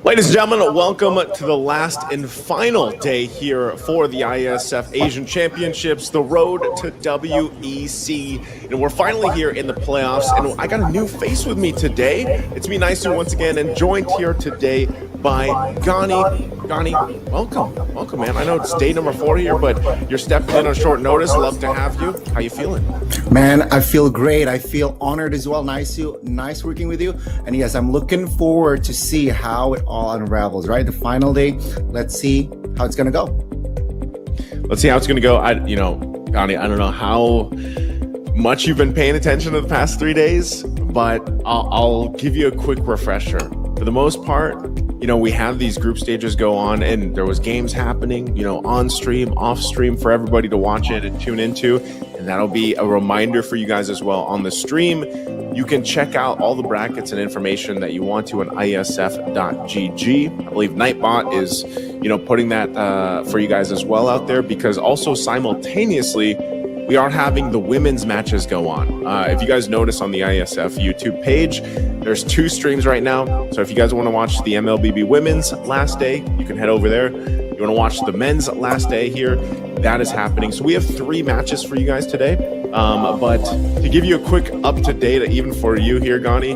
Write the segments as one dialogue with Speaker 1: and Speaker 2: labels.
Speaker 1: Ladies and gentlemen, welcome to the last and final day here for the Iesf Asian Championships, the road to WEC. And we're finally here in the playoffs, and I got a new face with me today. It's me, Iesf, once again, and joined here today by Gani. Gani, welcome, man. I know it's day number 4 here, but you're stepping in on short notice. Love to have you. How you feeling?
Speaker 2: Man, I feel great. I feel honored as well. Nice working with you. And yes, I'm looking forward to see how it all unravels, right? The final day. Let's see how it's going to go.
Speaker 1: Let's see how it's going to go. Gani, I don't know how much you've been paying attention to the past 3 days, but I'll give you a quick refresher. For the most part, we have these group stages go on, and there was games happening, on stream, off stream for everybody to watch it and tune into. And that'll be a reminder for you guys as well on the stream. You can check out all the brackets and information that you want to on iesf.gg. I believe Nightbot is, putting that for you guys as well out there, because also simultaneously, we are having the women's matches go on. If you guys notice on the Iesf YouTube page, there's 2 streams right now. So if you guys want to watch the Mlbb women's last day, you can head over there. You want to watch the men's last day here, that is happening. So we have 3 matches for you guys today. But to give you a quick up-to-date, even for you here, Gani,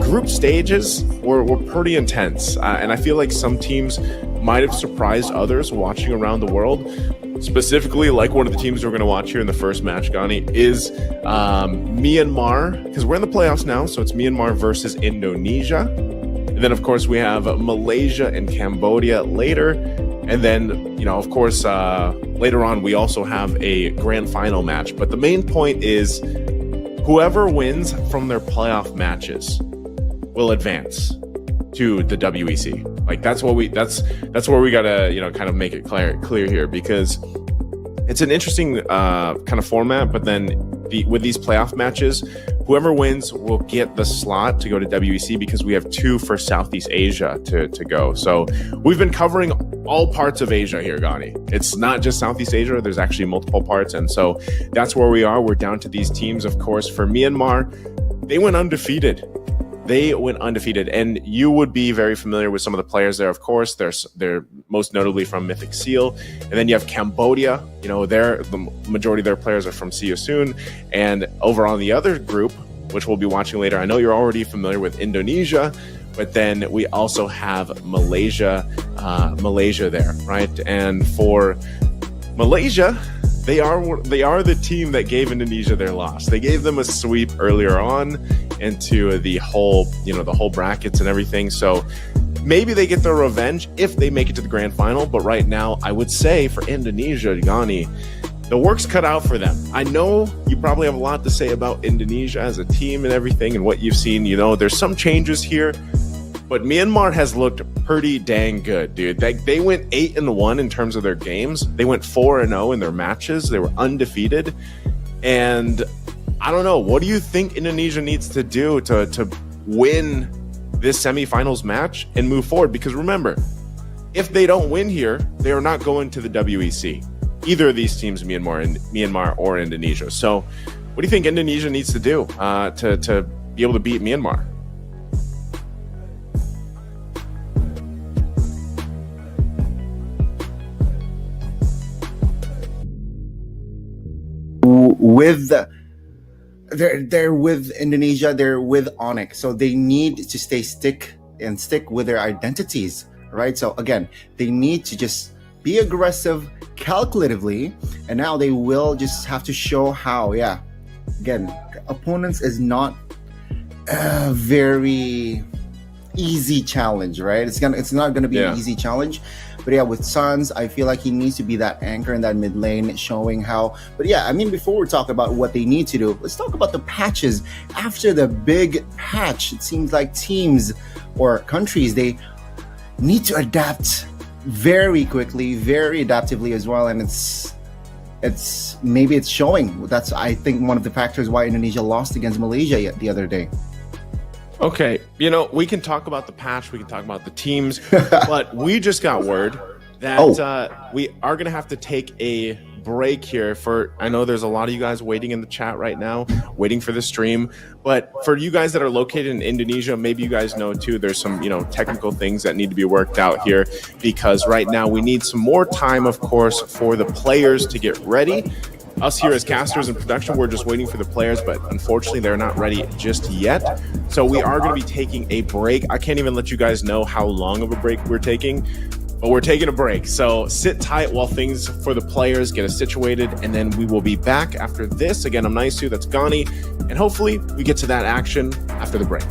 Speaker 1: group stages were pretty intense. And I feel like some teams might have surprised others watching around the world. Specifically, like one of the teams we're going to watch here in the first match, Gani, is Myanmar, because we're in the playoffs now, so it's Myanmar versus Indonesia. And then, of course, we have Malaysia and Cambodia later. And then, of course, later on, we also have a grand final match. But the main point is whoever wins from their playoff matches will advance to the WEC. Like that's where we gotta kind of make it clear here, because it's an interesting kind of format. But then with these playoff matches, whoever wins will get the slot to go to WEC, because we have 2 for Southeast Asia to go. So we've been covering all parts of Asia here, Gani. It's not just Southeast Asia. There's actually multiple parts, and so that's where we are. We're down to these teams. Of course, for Myanmar, they went undefeated. And you would be very familiar with some of the players there. Of course, they're most notably from Mythic Seal. And then you have Cambodia. The majority of their players are from See You Soon. And over on the other group, which we'll be watching later, I know you're already familiar with Indonesia, but then we also have Malaysia there, right? And for Malaysia, they are the team that gave Indonesia their loss. They gave them a sweep earlier on into the whole brackets and everything. So maybe they get their revenge if they make it to the grand final. But right now, I would say for Indonesia, Gani, the work's cut out for them. I know you probably have a lot to say about Indonesia as a team and everything and what you've seen. There's some changes here, but Myanmar has looked pretty dang good, dude. They went 8-1 in terms of their games. They went 4-0 in their matches. They were undefeated. And I don't know, what do you think Indonesia needs to do to win this semifinals match and move forward? Because remember, if they don't win here, they are not going to the WEC. Either of these teams, Myanmar or Indonesia. So what do you think Indonesia needs to do to be able to beat Myanmar?
Speaker 2: They're with Indonesia, they're with Onyx, so they need to stick with their identities, right? So again, they need to just be aggressive calculatively, and now they will just have to show how. Yeah, again, opponents is not a very easy challenge, right? It's not gonna be an easy challenge. But yeah, with Suns, I feel like he needs to be that anchor in that mid lane, showing how. But yeah, before we talk about what they need to do, let's talk about the patches. After the big patch, it seems like teams or countries, they need to adapt very quickly, very adaptively as well. And it's showing. That's, I think, one of the factors why Indonesia lost against Malaysia the other day.
Speaker 1: Okay, we can talk about the patch, we can talk about the teams, but we just got word that we are going to have to take a break here for, I know there's a lot of you guys waiting in the chat right now, waiting for the stream. But for you guys that are located in Indonesia, maybe you guys know too, there's some, technical things that need to be worked out here, because right now we need some more time, of course, for the players to get ready. Us here as casters in production, we're just waiting for the players, but unfortunately they're not ready just yet. So we are going to be taking a break. I can't even let you guys know how long of a break we're taking, but we're taking a break. So sit tight while things for the players get us situated, and then we will be back after this. Again, I'm Naisu, that's Gani, and hopefully we get to that action after the break.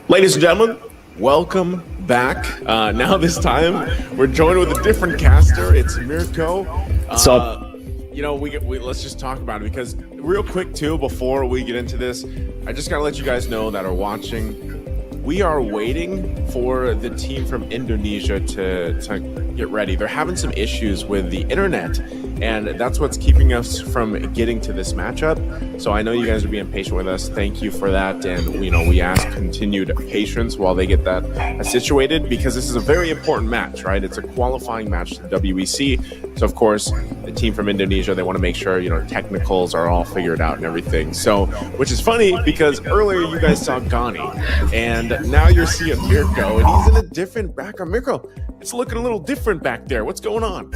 Speaker 1: Ladies and gentlemen, welcome back. Now this time, we're joined with a different caster. It's Mirko.
Speaker 3: What's up?
Speaker 1: We let's just talk about it, because real quick too, before we get into this, I just gotta let you guys know that are watching, we are waiting for the team from Indonesia to get ready. They're having some issues with the internet, and that's what's keeping us from getting to this matchup. So I know you guys are being patient with us. Thank you for that. And we ask continued patience while they get that situated, because this is a very important match, right? It's a qualifying match to the WEC. So of course, the team from Indonesia, they want to make sure, technicals are all figured out and everything. So, which is funny because earlier you guys saw Ghani, and now you're seeing Mirko, and he's in a different background. Mirko, it's looking a little different back there. What's going on?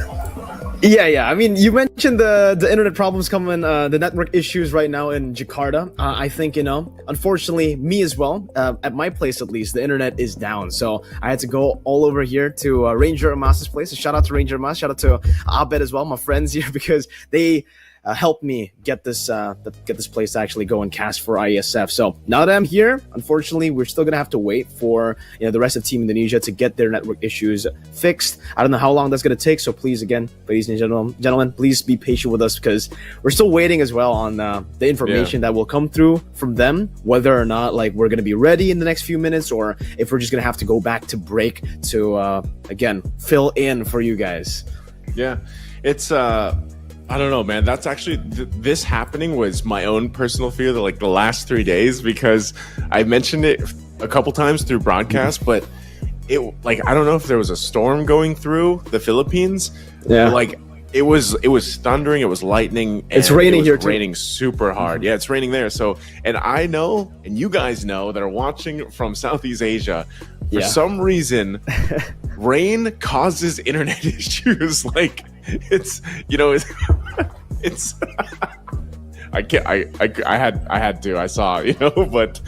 Speaker 3: Yeah. I mean, you mentioned the internet problems coming, the network issues right now in Jakarta. I think, unfortunately, me as well, at my place at least, the internet is down. So I had to go all over here to Ranger Amas's place. So shout out to Ranger Amas, shout out to Abed as well, my friends here, because they helped me get this place to actually go and cast for Iesf. So now that I'm here, unfortunately, we're still gonna have to wait for the rest of Team Indonesia to get their network issues fixed. I don't know how long that's gonna take. So please, again, ladies and gentlemen, please be patient with us, because we're still waiting as well on the information that will come through from them, whether or not we're gonna be ready in the next few minutes, or if we're just gonna have to go back to break to again fill in for you guys.
Speaker 1: Yeah, it's I don't know, man. That's actually this happening was my own personal fear the last 3 days, because I mentioned it a couple times through broadcast, but it I don't know if there was a storm going through the Philippines.
Speaker 3: Yeah,
Speaker 1: it was thundering, it was lightning, and
Speaker 3: it's raining here too.
Speaker 1: Raining super hard. Yeah, it's raining there. So, and I know, and you guys know that are watching from Southeast Asia, for some reason, rain causes internet issues. It's it's I had to, I saw, but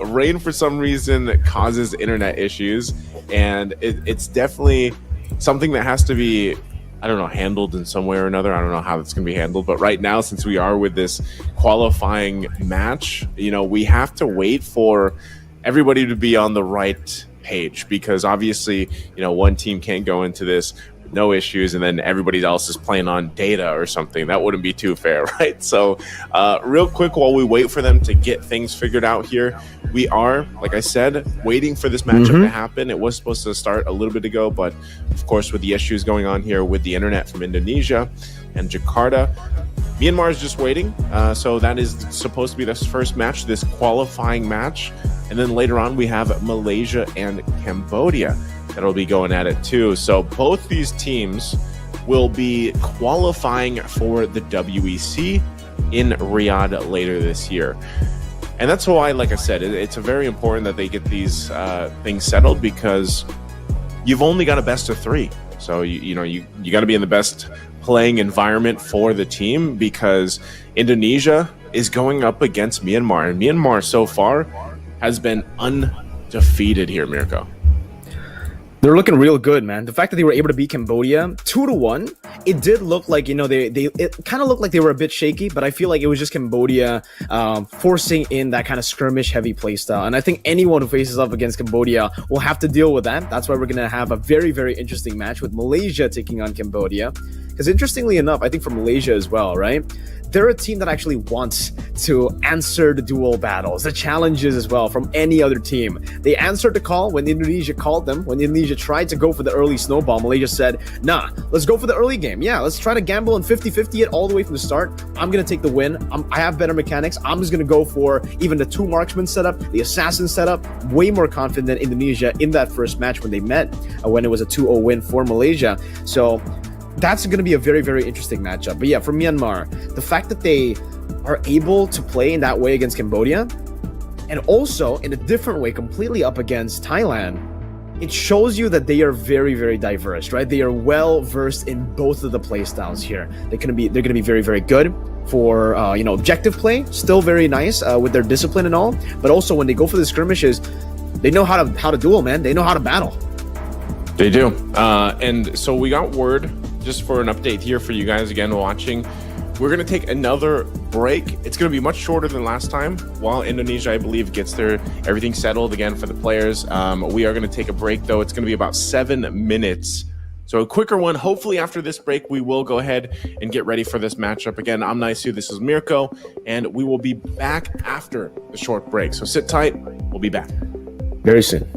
Speaker 1: rain for some reason causes internet issues, and it's definitely something that has to be, I don't know, handled in some way or another. I don't know how it's going to be handled, but right now, since we are with this qualifying match, we have to wait for everybody to be on the right page, because obviously, one team can't go into this with no issues and then everybody else is playing on data or something. That wouldn't be too fair, right? So real quick, while we wait for them to get things figured out here, we are, like I said, waiting for this matchup to happen. It was supposed to start a little bit ago, but of course, with the issues going on here with the internet from Indonesia and Jakarta, Myanmar is just waiting. So that is supposed to be this first match, this qualifying match. And then later on, we have Malaysia and Cambodia that'll be going at it too. So both these teams will be qualifying for the WEC in Riyadh later this year. And that's why, like I said, it's very important that they get these things settled, because you've only got a best of 3. So you got to be in the best playing environment for the team, because Indonesia is going up against Myanmar, and Myanmar so far has been undefeated here, Mirko.
Speaker 3: They're looking real good, man. The fact that they were able to beat Cambodia 2-1, it did look like, it kind of looked like they were a bit shaky, but I feel like it was just Cambodia forcing in that kind of skirmish heavy playstyle. And I think anyone who faces up against Cambodia will have to deal with that. That's why we're going to have a very, very interesting match with Malaysia taking on Cambodia. Because interestingly enough, I think for Malaysia as well, right? They're a team that actually wants to answer the duel battles, the challenges as well from any other team. They answered the call when Indonesia called them. When Indonesia tried to go for the early snowball, Malaysia said, nah, let's go for the early game. Yeah, let's try to gamble and 50-50 it all the way from the start. I'm going to take the win. I have better mechanics. I'm just going to go for even the 2 marksman setup, the assassin setup. Way more confident than Indonesia in that first match when they met, when it was a 2-0 win for Malaysia. So that's going to be a very, very interesting matchup. But yeah, for Myanmar, the fact that they are able to play in that way against Cambodia, and also in a different way, completely up against Thailand, it shows you that they are very, very diverse, right? They are well versed in both of the play styles here. They're gonna be very, very good for objective play. Still very nice with their discipline and all, but also when they go for the skirmishes, they know how to duel, man. They know how to battle.
Speaker 1: They do. And so we got word, just for an update here for you guys again watching, we're going to take another break. It's going to be much shorter than last time. While Indonesia, I believe, gets their everything settled again for the players, we are going to take a break, though. It's going to be about 7 minutes. So a quicker one. Hopefully after this break, we will go ahead and get ready for this matchup. Again, I'm Naisu, this is Mirko, and we will be back after the short break. So sit tight. We'll be back
Speaker 3: very soon.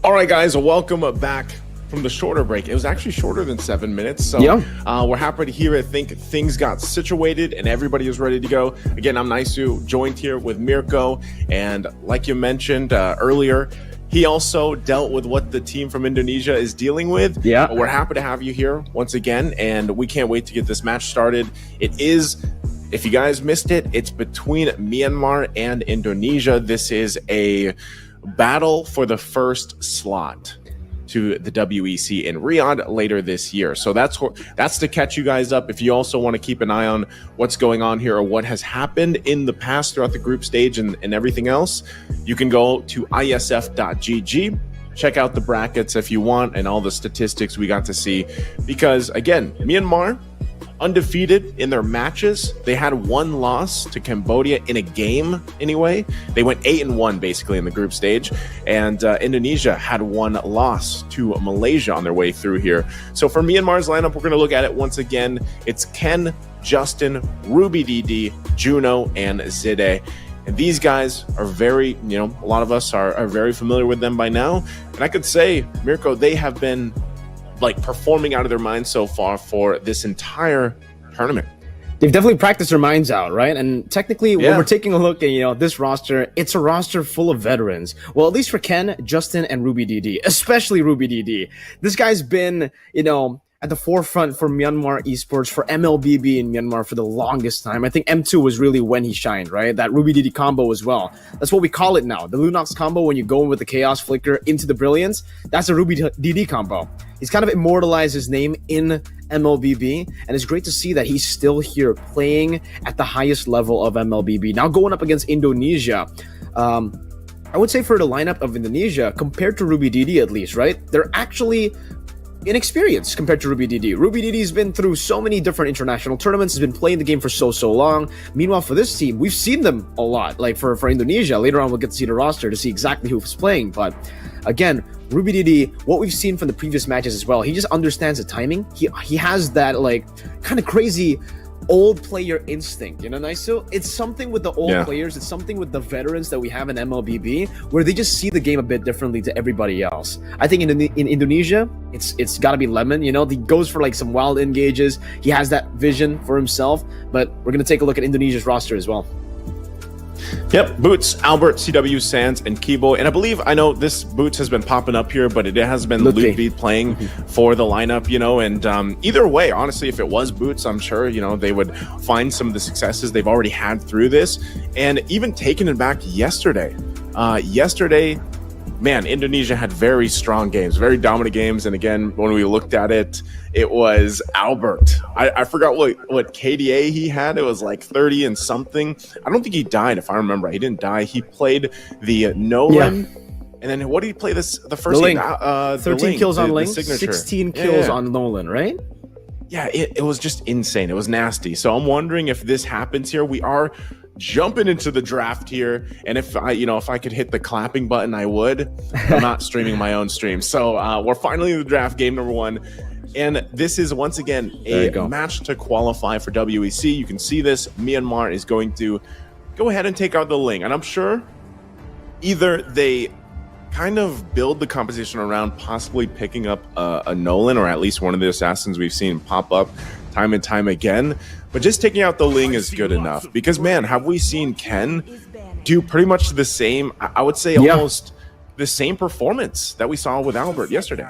Speaker 1: All right, guys, welcome back from the shorter break. It was actually shorter than 7 minutes. So we're happy to hear it. I think things got situated and everybody is ready to go. Again, I'm Naisu, joined here with Mirko. And like you mentioned earlier, he also dealt with what the team from Indonesia is dealing with.
Speaker 3: Yeah.
Speaker 1: But we're happy to have you here once again. And we can't wait to get this match started. It is, if you guys missed it, it's between Myanmar and Indonesia. This is a battle for the first slot to the WEC in Riyadh later this year. So that's to catch you guys up. If you also want to keep an eye on what's going on here or what has happened in the past throughout the group stage and everything else, you can go to iesf.gg, check out the brackets if you want and all the statistics we got to see. Because again, Myanmar, undefeated in their matches. They had one loss to Cambodia in a game anyway. They went 8-1 basically in the group stage. And Indonesia had one loss to Malaysia on their way through here. So for Myanmar's lineup, we're going to look at it once again. It's Ken, Justin, Ruby DD, Juno, and Zide. And these guys are very, a lot of us are very familiar with them by now. And I could say, Mirko, they have been like performing out of their minds so far for this entire tournament.
Speaker 3: They've definitely practiced their minds out, right? And technically, when we're taking a look at, this roster, it's a roster full of veterans. Well, at least for Ken, Justin, and Ruby DD, especially Ruby DD. This guy's been, at the forefront for Myanmar esports, for Mlbb in Myanmar for the longest time. I think M2 was really when he shined, right? That Ruby DD combo as well. That's what we call it now. The Lunox combo, when you go in with the Chaos Flicker into the Brilliance, that's a Ruby DD combo. He's kind of immortalized his name in Mlbb, and it's great to see that he's still here playing at the highest level of Mlbb. Now going up against Indonesia, I would say for the lineup of Indonesia, compared to Ruby DD at least, right? They're actually inexperienced compared to Ruby DD. Ruby DD's been through so many different international tournaments, has been playing the game for so long. Meanwhile, for this team, we've seen them a lot. Like for Indonesia, later on we'll get to see the roster to see exactly who's playing. But again, Ruby DD, what we've seen from the previous matches as well, he just understands the timing. He has that like kind of crazy old player instinct, Naiso? It's something with the old players, it's something with the veterans that we have in MLBB, where they just see the game a bit differently to everybody else. I think in Indonesia, it's got to be Lemon, he goes for like some wild engages, he has that vision for himself, but we're going to take a look at Indonesia's roster as well.
Speaker 1: Yep, Boots, Albert, CW, Sands, and Kibo. And I know this Boots has been popping up here, but it has been Mlbb playing for the lineup, and either way, honestly, if it was Boots, I'm sure, they would find some of the successes they've already had through this. And even taking it back yesterday, man, Indonesia had very strong games, very dominant games. And again, when we looked at it, it was Albert. I forgot what KDA he had. It was like 30 and something. I don't think he died, if I remember. He didn't die. He played the Nolan. And then what did he play the first
Speaker 3: Ling.
Speaker 1: game?
Speaker 3: 13 kills on Ling,
Speaker 1: signature.
Speaker 3: 16 kills on Nolan, right?
Speaker 1: Yeah, it was just insane. It was nasty. So I'm wondering if this happens here. We are jumping into the draft here, and if I could hit the clapping button, I would. I'm not streaming my own stream. So we're finally in the draft, game number 1. And this is once again a match to qualify for WEC. You can see this. Myanmar is going to go ahead and take out the Ling. And I'm sure either they kind of build the composition around possibly picking up a Nolan, or at least one of the assassins we've seen pop up time and time again. But just taking out the Ling is good enough, because man, have we seen Ken do pretty much the same, I would say almost the same performance that we saw with Albert yesterday.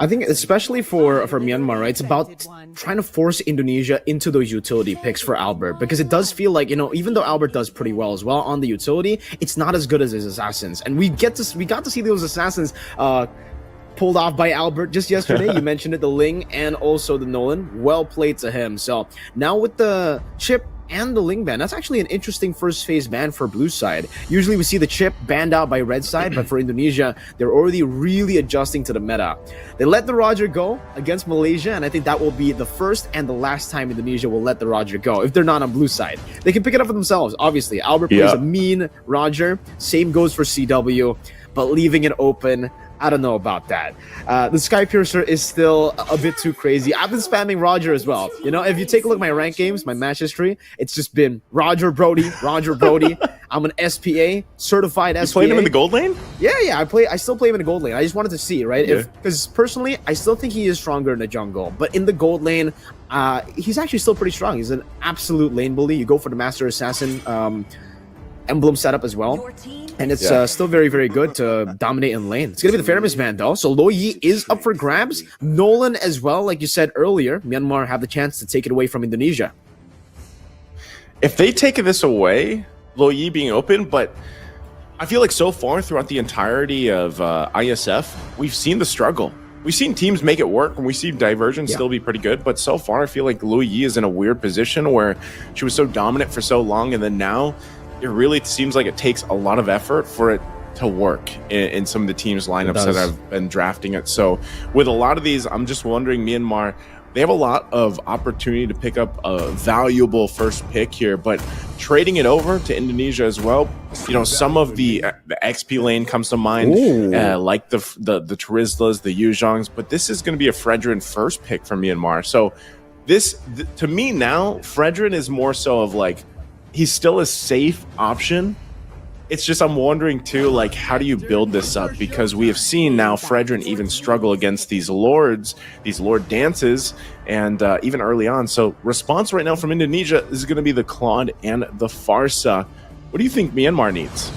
Speaker 3: I think especially for Myanmar, right, it's about trying to force Indonesia into those utility picks for Albert, because it does feel like, even though Albert does pretty well as well on the utility, it's not as good as his assassins. And we got to see those assassins pulled off by Albert just yesterday. You mentioned it, the Ling and also the Nolan. Well played to him. So now with the chip and the Ling ban, that's actually an interesting first phase ban for blue side. Usually we see the chip banned out by red side, but for Indonesia, they're already really adjusting to the meta. They let the Roger go against Malaysia, and I think that will be the first and the last time Indonesia will let the Roger go if they're not on blue side. They can pick it up for themselves, obviously. Albert plays a mean Roger. Same goes for CW, but leaving it open, I don't know about that. The Sky Piercer is still a bit too crazy. I've been spamming Roger as well. If you take a look at my rank games, my match history, it's just been Roger Brody, Roger Brody. I'm an SPA, certified SPA.
Speaker 1: You played him in the gold lane?
Speaker 3: Yeah. I still play him in the gold lane. I just wanted to see, right? Because personally, I still think he is stronger in the jungle. But in the gold lane, he's actually still pretty strong. He's an absolute lane bully. You go for the Master Assassin emblem setup as well. And it's still very, very good to dominate in lane. It's going to be the Fairness man, though. So Lo Yi is up for grabs. Nolan as well, like you said earlier. Myanmar have the chance to take it away from Indonesia.
Speaker 1: If they take this away, Lo Yi being open, but I feel like so far throughout the entirety of Iesf, we've seen the struggle. We've seen teams make it work, and we see Diversion still be pretty good. But so far, I feel like Lo Yi is in a weird position where she was so dominant for so long, and then now it really seems like it takes a lot of effort for it to work in some of the teams' lineups that have been drafting it. So with a lot of these, I'm just wondering, Myanmar, they have a lot of opportunity to pick up a valuable first pick here, but trading it over to Indonesia as well, some of the XP lane comes to mind, like the Terizlas, the Yujongs, but this is going to be a Fredrin first pick for Myanmar. So this, to me now, Fredrin is more so of like, he's still a safe option, It's just I'm wondering too, like, how do you build this up? Because we have seen now Fredrin even struggle against these lord dances, and even early on. So response right now from Indonesia is going to be the Claude and the Farsa. What do you think Myanmar needs?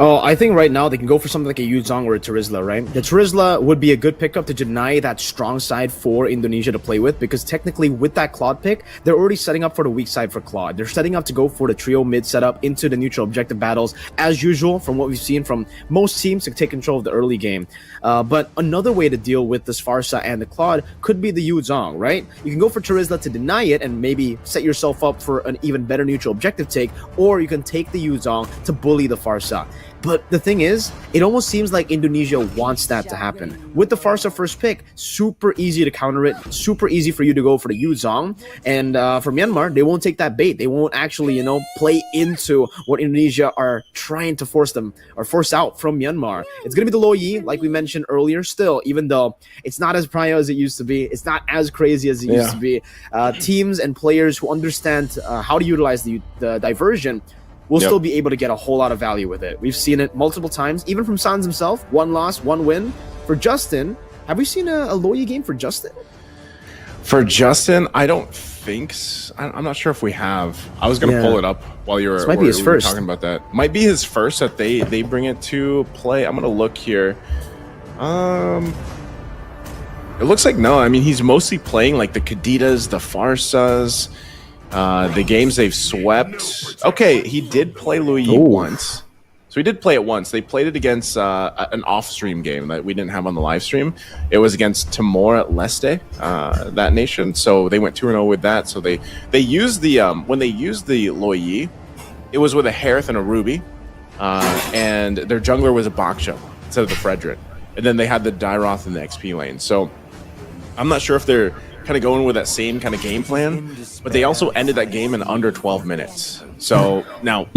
Speaker 3: Oh, I think right now they can go for something like a Yuzong or a Terizla, right? The Terizla would be a good pickup to deny that strong side for Indonesia to play with, because technically with that Claude pick, they're already setting up for the weak side for Claude. They're setting up to go for the trio mid setup into the neutral objective battles, as usual, from what we've seen from most teams to take control of the early game. But another way to deal with this Farsa and the Claude could be the Yuzong, right? You can go for Terizla to deny it and maybe set yourself up for an even better neutral objective take, or you can take the Yuzong to bully the Farsa. But the thing is, it almost seems like Indonesia wants that to happen. With the Farsa first pick, super easy to counter it, super easy for you to go for the Yuzong. And for Myanmar, they won't take that bait. They won't actually, play into what Indonesia are trying to force out from Myanmar. It's going to be the Lo Yi, like we mentioned earlier, still, even though it's not as prio as it used to be. It's not as crazy as it used to be. Teams and players who understand how to utilize the diversion will still be able to get a whole lot of value with it. We've seen it multiple times, even from Sans himself. 1 loss, 1 win. For Justin, have we seen a Lo Yi game for Justin?
Speaker 1: For Justin, I don't think so. I'm not sure if we have. I was going to pull it up while you were,
Speaker 3: might be his first.
Speaker 1: Talking about that. Might be his first that they bring it to play. I'm going to look here. It looks like no. I mean, he's mostly playing like the Kaditas, the Farsas, the games they've swept. Okay, he did play Lo Yi once. So he did play it once. They played it against an off-stream game that we didn't have on the live stream. It was against Timor-Leste, that nation. So they went 2-0 with that. So they used the when they used the Lo Yi, it was with a Harith and a Ruby, and their jungler was a Baksha instead of the Fredrin. And then they had the Dairoth in the XP lane. So I'm not sure if they're kind of going with that same kind of game plan, but they also ended that game in under 12 minutes. So now,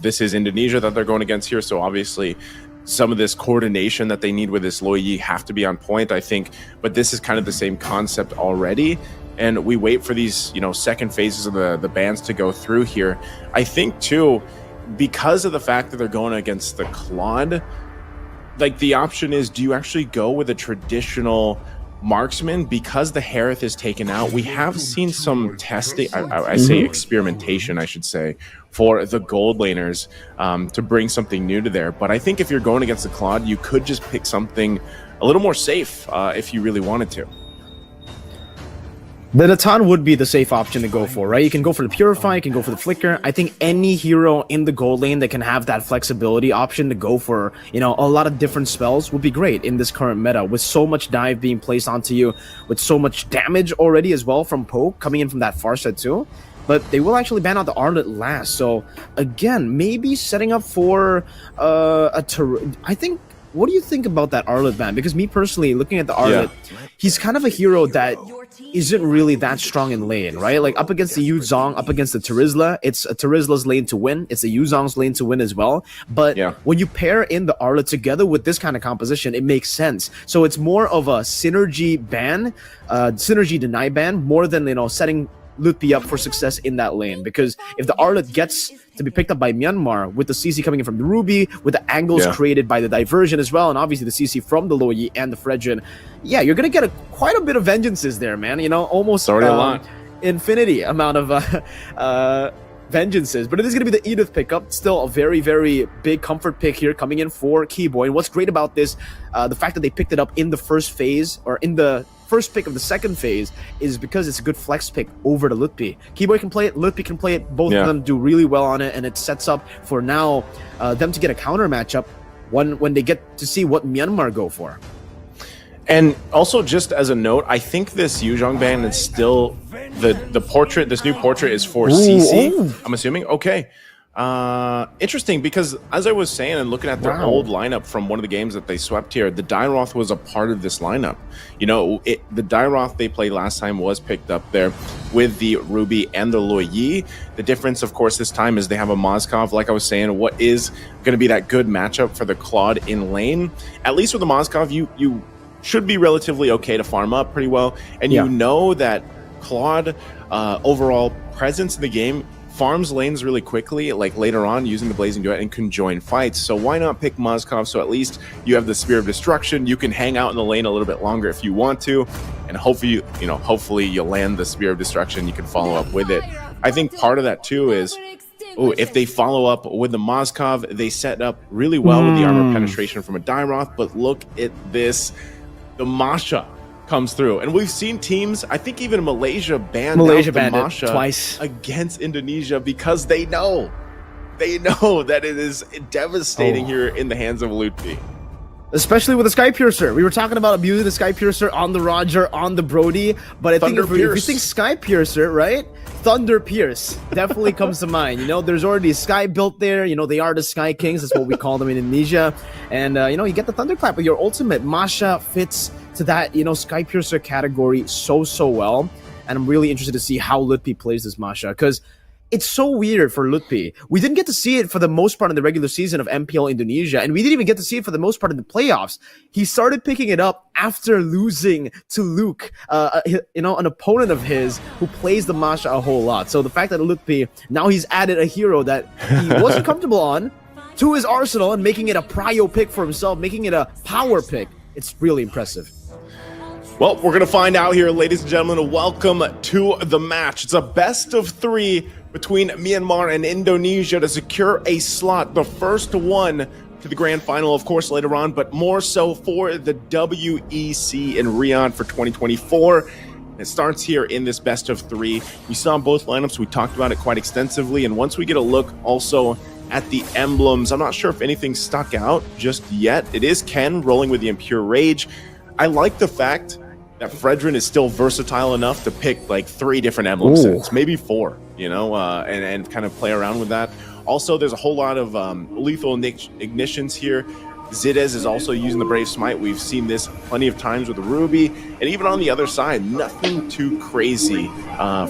Speaker 1: this is Indonesia that they're going against here. So obviously some of this coordination that they need with this Lo Yi have to be on point, I think, but this is kind of the same concept already. And we wait for these, second phases of the bans to go through here. I think too, because of the fact that they're going against the Claude, like the option is, do you actually go with a traditional marksman? Because the Harith is taken out, we have seen some testing, I say experimentation, I should say, for the gold laners to bring something new to there. But I think if you're going against the Claude, you could just pick something a little more safe if you really wanted to.
Speaker 3: The Natan would be the safe option to go for, right? You can go for the Purify, you can go for the Flicker. I think any hero in the gold lane that can have that flexibility option to go for, a lot of different spells would be great in this current meta, with so much dive being placed onto you, with so much damage already as well from poke coming in from that far set too. But they will actually ban out the Arlet last. So again, maybe setting up for I think, what do you think about that Arlet ban? Because me personally, looking at the Arlet, he's kind of a hero that isn't really that strong in lane, right? Like up against the Yuzong, up against the Terizla, it's a Terizla's lane to win. It's a Yuzong's lane to win as well. But when you pair in the Arlet together with this kind of composition, it makes sense. So it's more of a synergy ban, synergy deny ban, more than, setting Lutpi up for success in that lane. Because if the Arlet gets to be picked up by Myanmar, with the CC coming in from the Ruby, with the angles created by the diversion as well, and obviously the CC from the Lo Yi and the Fredrin, you're gonna get quite a bit of vengeances there, man. Almost
Speaker 1: already a lot.
Speaker 3: Infinity amount of vengeances. But it is going to be the Edith pickup. Still a very, very big comfort pick here coming in for Keyboy. And what's great about this, the fact that they picked it up in the first phase, or in the first pick of the second phase, is because it's a good flex pick over to Lutpi. Keyboy can play it, Lutpi can play it, both of them do really well on it, and it sets up for now them to get a counter matchup when they get to see what Myanmar go for.
Speaker 1: And also, just as a note, I think this Yuzong ban is still the portrait. This new portrait is for CC. I'm assuming. Okay, interesting, because as I was saying and looking at their old lineup from one of the games that they swept here, the Dairoth was a part of this lineup. The Dairoth they played last time was picked up there with the Ruby and the Lo Yi. The difference, of course, this time is they have a Moskov. Like I was saying, what is going to be that good matchup for the Claude in lane? At least with the Moskov, you should be relatively okay to farm up pretty well, and you know that Claude overall presence in the game farms lanes really quickly, like later on using the Blazing Duet and can join fights. So why not pick Mozkov? So at least you have the Spear of Destruction. You can hang out in the lane a little bit longer if you want to, and hopefully you'll land the Spear of Destruction. You can follow up with it. I think part of that too is, if they follow up with the Mozkov, they set up really well with the armor penetration from a Dairoth. But look at this, the Masha comes through, and we've seen teams, I think even Malaysia banned the Masha
Speaker 3: twice
Speaker 1: against Indonesia because they know that it is devastating here in the hands of Lutfi.
Speaker 3: Especially with the Sky Piercer. We were talking about abusing the Sky Piercer on the Roger, on the Brody, but I think if you think Sky Piercer, right? Thunder Pierce definitely comes to mind. You know, there's already a Sky built there. You know, they are the Sky Kings. That's what we call them in Indonesia. And, you get the Thunderclap with your ultimate. Masha fits to that, Sky Piercer category so well. And I'm really interested to see how Lutfi plays this Masha, because it's so weird for Lutfi. We didn't get to see it for the most part in the regular season of MPL Indonesia, and we didn't even get to see it for the most part in the playoffs. He started picking it up after losing to Luke, an opponent of his who plays the Masha a whole lot. So the fact that Lutfi, now he's added a hero that he wasn't comfortable on to his arsenal and making it a prio pick for himself, making it a power pick, it's really impressive.
Speaker 1: Well, we're going to find out here, ladies and gentlemen. Welcome to the match. It's a best of 3 between Myanmar and Indonesia to secure a slot, the first one to the grand final, of course, later on, but more so for the WEC in Riyadh for 2024. It starts here in this best of 3. We saw both lineups. We talked about it quite extensively. And once we get a look also at the emblems, I'm not sure if anything stuck out just yet. It is Ken rolling with the Impure Rage. I like the fact that Fredrin is still versatile enough to pick like 3 different emblem sets, maybe 4, and kind of play around with that. Also, there's a whole lot of lethal ignitions here. Zidez is also using the Brave Smite. We've seen this plenty of times with the Ruby, and even on the other side, nothing too crazy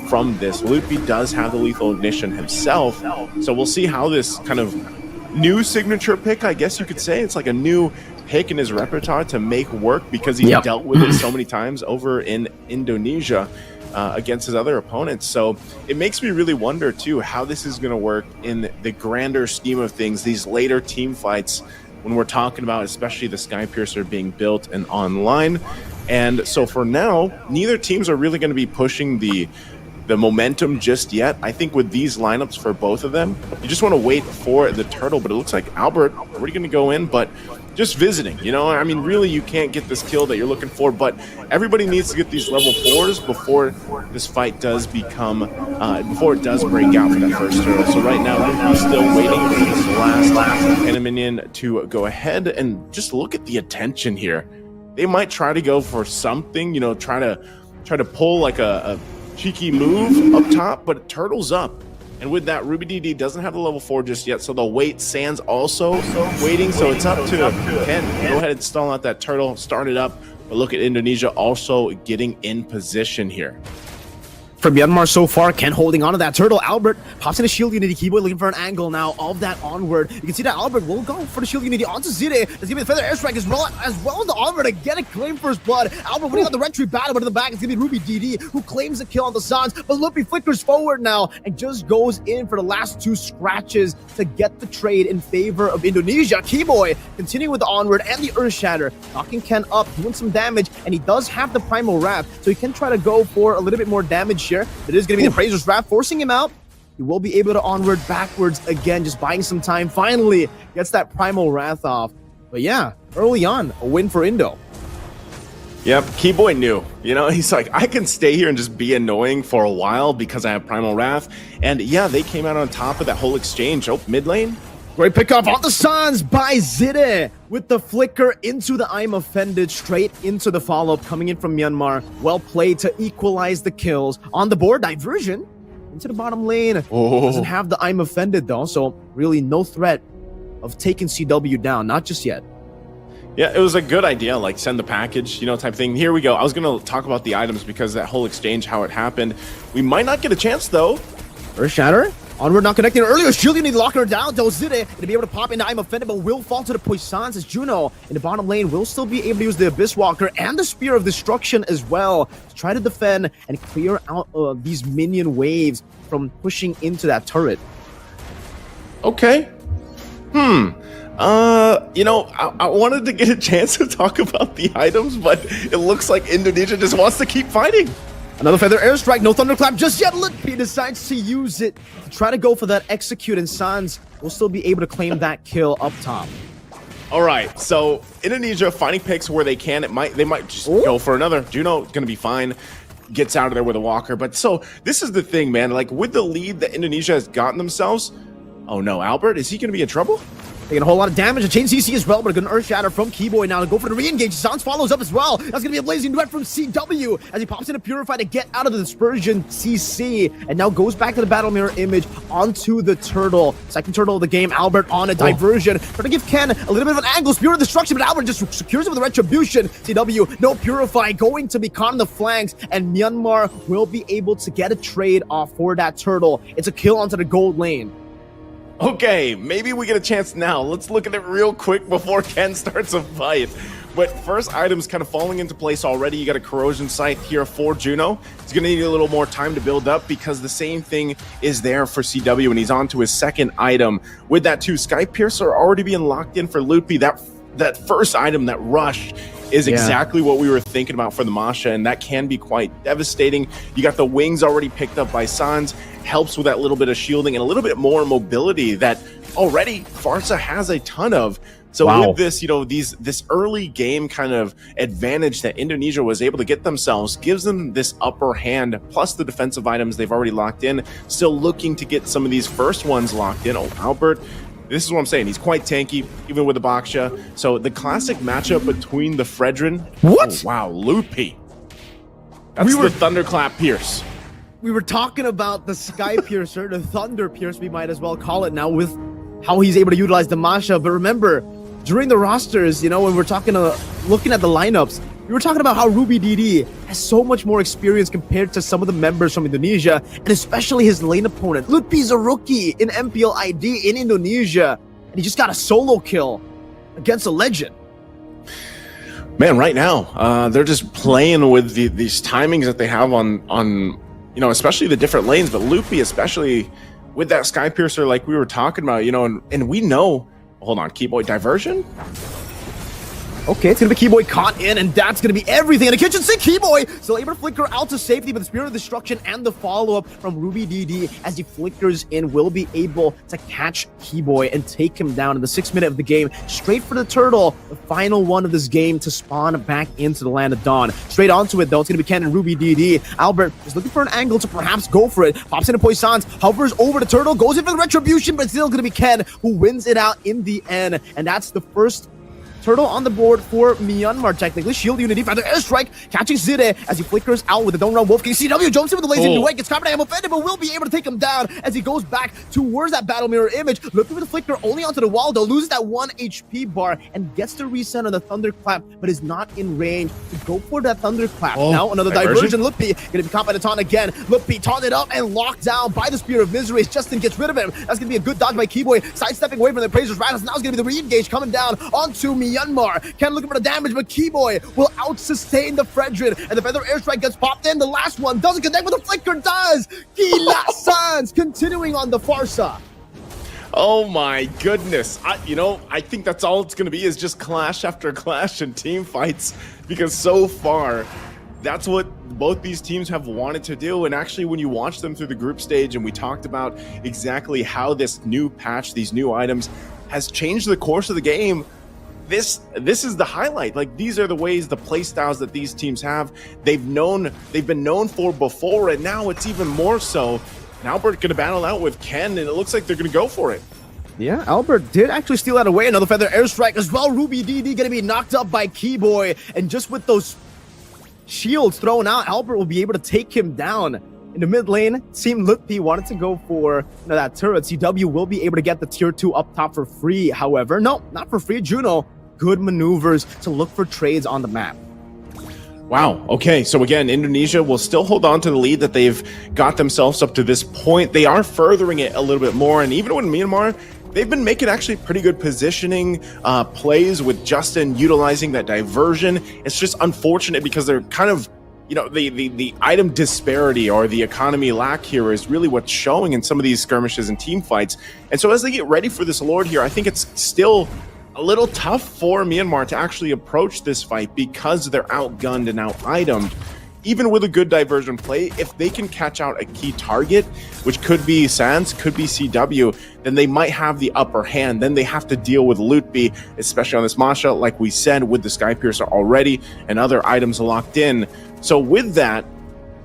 Speaker 1: from this. Lutfi does have the lethal ignition himself, so we'll see how this kind of new signature pick, I guess you could say, it's like a new pick in his repertoire to make work because he's dealt with it so many times over in Indonesia against his other opponents. So it makes me really wonder too how this is going to work in the grander scheme of things, these later team fights, when we're talking about especially the Sky Piercer being built and online. And so for now, neither teams are really going to be pushing the momentum just yet. I think with these lineups for both of them, you just want to wait for the turtle. But it looks like Albert already going to go in, but just visiting, I mean, really, you can't get this kill that you're looking for, but everybody needs to get these level 4s before this fight does become, before it does break out for that first turtle. So right now, we're still waiting for this last minion to go ahead, and just look at the attention here. They might try to go for something, try to pull like a cheeky move up top, but Turtle's up. And with that, Ruby DD doesn't have the level 4 just yet, so they'll wait. Sans also waiting, so it's up to Ken. Go ahead and stall out that Turtle, start it up. But look at Indonesia also getting in position here.
Speaker 3: From Myanmar so far, Ken holding on to that turtle. Albert pops in a shield unity keyboard, looking for an angle now of that onward. You can see that Albert will go for the shield unity onto Zide. There's gonna be the feather airstrike as well as the onward to get a claim for his blood. Albert winning on the retreat battle, but in the back it's gonna be Ruby DD who claims the kill on the Sans. But Lutfi flickers forward now and just goes in for the last 2 scratches to get the trade in favor of Indonesia. Keyboy continuing with the onward and the Earth Shatter, knocking Ken up, doing some damage, and he does have the Primal Wrath, so he can try to go for a little bit more damage here. It is going to be the Appraiser's Wrath forcing him out. He will be able to onward backwards again, just buying some time. Finally gets that Primal Wrath off. But yeah, early on, a win for Indo.
Speaker 1: Yep, Keyboy knew. He's like, I can stay here and just be annoying for a while because I have Primal Wrath. And yeah, they came out on top of that whole exchange. Oh, mid lane.
Speaker 3: Great pickup on the Sans by Zide with the flicker into the I'm Offended, straight into the follow-up coming in from Myanmar. Well played to equalize the kills. On the board, diversion into the bottom lane. Doesn't have the I'm Offended though, so really no threat of taking CW down, not just yet.
Speaker 1: Yeah, it was a good idea, like send the package, type thing. Here we go. I was going to talk about the items because that whole exchange, how it happened. We might not get a chance though.
Speaker 3: Earth Shatter? Onward not connecting earlier. Shield unity locking her down. Dozide to be able to pop into I'm Offended, but will fall to the Puissance as Juno in the bottom lane will still be able to use the Abyss Walker and the Spear of Destruction as well to try to defend and clear out these minion waves from pushing into that turret.
Speaker 1: Okay. I wanted to get a chance to talk about the items, but it looks like Indonesia just wants to keep fighting.
Speaker 3: Another feather airstrike, no thunderclap just yet. Mlbb decides to use it to try to go for that execute, and Sans will still be able to claim that kill up top.
Speaker 1: All right, so Indonesia finding picks where they can. They might just go for another. Juno gonna be fine. Gets out of there with a walker. But so this is the thing, man. Like with the lead that Indonesia has gotten themselves. Oh no, Albert, is he gonna be in trouble?
Speaker 3: Taking a whole lot of damage. A chain CC as well, but a good Earth Shatter from Keyboy now to go for the re-engage. Sans follows up as well. That's going to be a blazing duet from CW as he pops into Purify to get out of the Dispersion CC and now goes back to the Battle Mirror image onto the turtle. Second turtle of the game, Albert on a diversion. Trying to give Ken a little bit of an angle. Spirit of Destruction, but Albert just secures it with a Retribution. CW, no Purify, going to be caught on the flanks, and Myanmar will be able to get a trade off for that turtle. It's a kill onto the gold lane.
Speaker 1: Okay, maybe we get a chance now. Let's look at it real quick before Ken starts a fight. But first items kind of falling into place already. You got a Corrosion Scythe here for Juno. He's going to need a little more time to build up because the same thing is there for CW, and he's on to his second item. With that too, Sky Piercer already being locked in for Mlbb. That first item, that rush, is exactly what we were thinking about for the Masha, and that can be quite devastating. You got the wings already picked up by Sans, helps with that little bit of shielding and a little bit more mobility that already Farsa has a ton of. So with this, this early game kind of advantage that Indonesia was able to get themselves gives them this upper hand, plus the defensive items they've already locked in, still looking to get some of these first ones locked in. Oh, Albert, this is what I'm saying. He's quite tanky, even with the Baksha. So the classic matchup between the Fredrin.
Speaker 3: What?
Speaker 1: Oh, wow, Mlbb. That's the Thunderclap Pierce.
Speaker 3: We were talking about the Sky Piercer, the Thunder Pierce, we might as well call it now, with how he's able to utilize the Masha. But remember, during the rosters, when we're looking at the lineups, we were talking about how Mlbb has so much more experience compared to some of the members from Indonesia, and especially his lane opponent. Mlbb's a rookie in MPL ID in Indonesia, and he just got a solo kill against a legend.
Speaker 1: Man, right now, they're just playing with these timings that they have on especially the different lanes, but Mlbb especially with that Sky Piercer like we were talking about, and we know, hold on, Keyboy diversion?
Speaker 3: Okay, it's going to be Keyboy caught in, and that's going to be everything. In the kitchen sink, Keyboy still able to flicker out to safety, but the Spirit of Destruction and the follow-up from Mlbb as he flickers in will be able to catch Keyboy and take him down in the 6th minute of the game. Straight for the turtle, the final one of this game to spawn back into the Land of Dawn. Straight onto it, though, it's going to be Ken and Mlbb. Albert is looking for an angle to perhaps go for it. Pops into Poissons, hovers over the turtle, goes in for the Retribution, but it's still going to be Ken who wins it out in the end, and that's the first turtle on the board for Myanmar, technically. Shield Unity, Feather Airstrike, catching Zide as he flickers out with the Don't Run Wolf King. CW jumps in with the lazy duet, gets covered and offended, but will be able to take him down as he goes back towards that Battle Mirror image. Looking with the flicker only onto the wall, though, loses that 1 HP bar and gets to reset on the Thunderclap, but is not in range to go for that Thunderclap. Now another diversion. Mlbb gonna be caught by the taunt again. Mlbb taunted up and locked down by the Spear of Misery as Justin gets rid of him. That's gonna be a good dodge by Keyboy, sidestepping away from the Appraiser's Rattles. Now it's gonna be the re-engage coming down onto Myanmar. Ken looking for the damage, but Keyboy will out-sustain the Fredrin, and the Feather Airstrike gets popped in. The last one doesn't connect, but the flicker does! Gila Sans continuing on the Farsa.
Speaker 1: Oh my goodness. I think that's all it's going to be, is just clash after clash and team fights, because so far, that's what both these teams have wanted to do. And actually, when you watch them through the group stage, and we talked about exactly how this new patch, these new items, has changed the course of the game, this is the highlight. Like, these are the ways, the play styles that these teams have. They've been known for before, and now it's even more so. And Albert gonna battle out with Ken, and it looks like they're gonna go for it.
Speaker 3: Yeah, Albert did actually steal that away. Another Feather Airstrike as well. Mlbb gonna be knocked up by Keyboy, and just with those shields thrown out, Albert will be able to take him down. In the mid lane, Team Mlbb wanted to go for that turret. CW will be able to get the tier 2 up top for free. However, no, not for free. Juno, good maneuvers to look for trades on the map.
Speaker 1: Wow. Okay. So again, Indonesia will still hold on to the lead that they've got themselves up to this point. They are furthering it a little bit more. And even when Myanmar, they've been making actually pretty good positioning plays with Justin utilizing that diversion. It's just unfortunate because they're kind of you know, the item disparity or the economy lack here is really what's showing in some of these skirmishes and team fights. And so as they get ready for this Lord here, I think it's still a little tough for Myanmar to actually approach this fight because they're outgunned and out-itemed. Even with a good diversion play, if they can catch out a key target, which could be Sands, could be CW, then they might have the upper hand. Then they have to deal with Mlbb, especially on this Masha, like we said, with the Skypiercer already and other items locked in. So with that,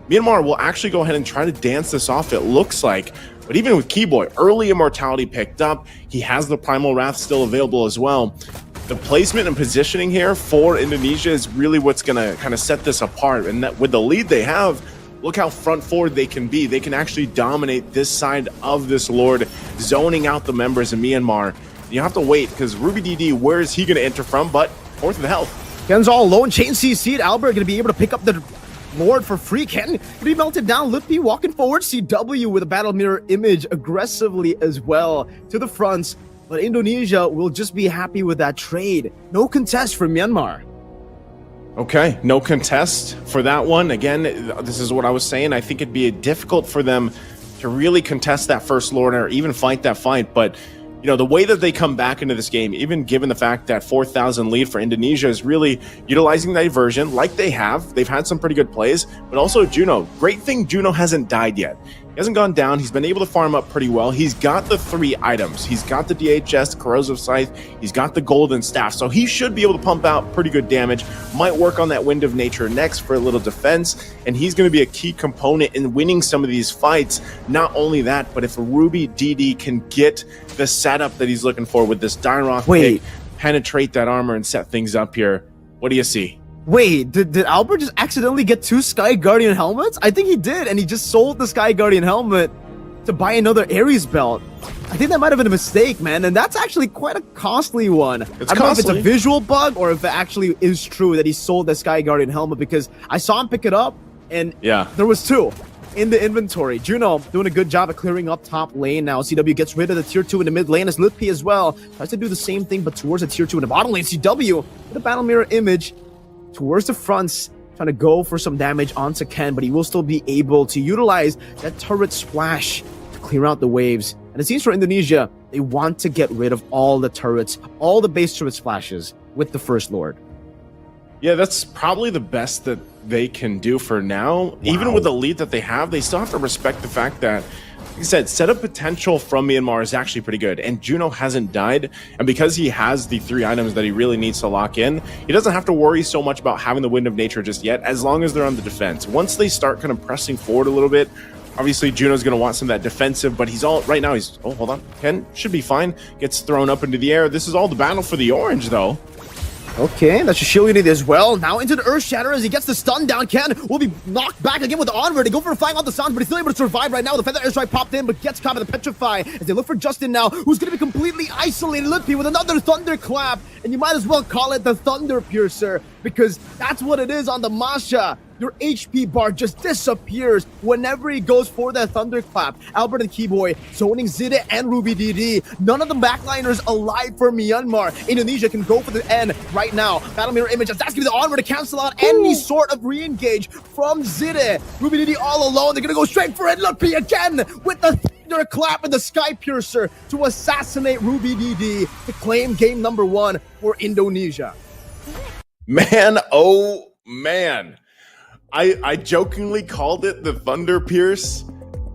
Speaker 1: Myanmar will actually go ahead and try to dance this off, it looks like. But even with Keyboy, early immortality picked up. He has the Primal Wrath still available as well. The placement and positioning here for Indonesia is really what's going to kind of set this apart. And that with the lead they have, look how front forward they can be. They can actually dominate this side of this Lord, zoning out the members of Myanmar. You have to wait because RubyDD, where is he going to enter from? But fourth of the health.
Speaker 3: Ken's all alone. Chain CC'd. Albert going to be able to pick up the Lord for free. Ken to be melted down. Mlbb walking forward. CW with a battle mirror image aggressively as well to the fronts. But Indonesia will just be happy with that trade. No contest for Myanmar.
Speaker 1: Okay, no contest for that one. Again, this is what I was saying. I think it'd be difficult for them to really contest that first Lord or even fight that fight. But, you know, the way that they come back into this game, even given the fact that 4,000 lead for Indonesia is really utilizing diversion like they have. They've had some pretty good plays, but also Juno. Great thing Juno hasn't died yet. He hasn't gone down. He's been able to farm up pretty well. He's got the 3 items. He's got the DHS, Corrosive Scythe. He's got the Golden Staff. So he should be able to pump out pretty good damage. Might work on that Wind of Nature next for a little defense. And he's going to be a key component in winning some of these fights. Not only that, but if RubyDD can get the setup that he's looking for with this Dairoth pick, penetrate that armor and set things up here, what do you see?
Speaker 3: Wait, did Albert just accidentally get 2 Sky Guardian helmets? I think he did, and he just sold the Sky Guardian helmet to buy another Ares belt. I think that might have been a mistake, man, and that's actually quite a costly one. I don't know if it's a visual bug or if it actually is true that he sold the Sky Guardian helmet, because I saw him pick it up, and there was 2 in the inventory. Juno doing a good job of clearing up top lane now. CW gets rid of the tier 2 in the mid lane as Mlbb as well tries to do the same thing, but towards the tier 2 in the bottom lane. CW with a battle mirror image towards the fronts, trying to go for some damage onto Ken, but he will still be able to utilize that turret splash to clear out the waves. And it seems for Indonesia, they want to get rid of all the turrets, all the base turret splashes with the First Lord.
Speaker 1: Yeah, that's probably the best that they can do for now. Even with the lead that they have, they still have to respect the fact that, like I said, setup potential from Myanmar is actually pretty good, and Juno hasn't died, and because he has the 3 items that he really needs to lock in, he doesn't have to worry so much about having the Wind of Nature just yet, as long as they're on the defense. Once they start kind of pressing forward a little bit, obviously Juno's going to want some of that defensive, but he's all, right now he's, oh, hold on, Ken should be fine, gets thrown up into the air. This is all the battle for the orange, though.
Speaker 3: Okay, that's your shield unit as well. Now into the Earth Shatter as he gets the stun down. Ken will be knocked back again with the Onward. They go for a flying off the sound, but he's still able to survive right now. The Feather Airstrike popped in, but gets caught by the Petrify as they look for Justin now, who's going to be completely isolated. Mlbb with another Thunderclap, and you might as well call it the Thunder Piercer, because that's what it is on the Masha. Your HP bar just disappears whenever he goes for that Thunderclap. Albert and Keyboy zoning Zide and RubyDD. None of the backliners alive for Myanmar. Indonesia can go for the end right now. Battle Mirror Image, that's going to be the Onward to cancel out any sort of re-engage from Zide. RubyDD all alone. They're going to go straight for it. Mlbb again with the Thunderclap and the Sky Piercer to assassinate RubyDD to claim game number 1 for Indonesia.
Speaker 1: Man, oh man. I jokingly called it the Thunder Pierce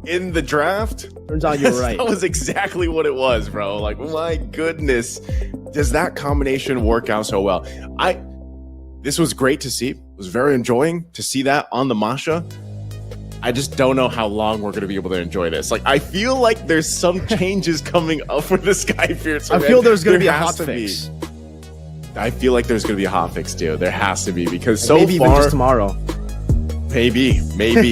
Speaker 1: in the draft.
Speaker 3: Turns out you're right.
Speaker 1: That was exactly what it was, bro. Like, my goodness, does that combination work out so well? This was great to see. It was very enjoying to see that on the Masha. I just don't know how long we're going to be able to enjoy this. Like, I feel like there's some changes coming up for the Sky Pierce.
Speaker 3: I feel there's going to be a hot fix.
Speaker 1: I feel like there's going to be a hot fix, too. There has to be, because so
Speaker 3: maybe
Speaker 1: far...
Speaker 3: even just tomorrow.
Speaker 1: Maybe,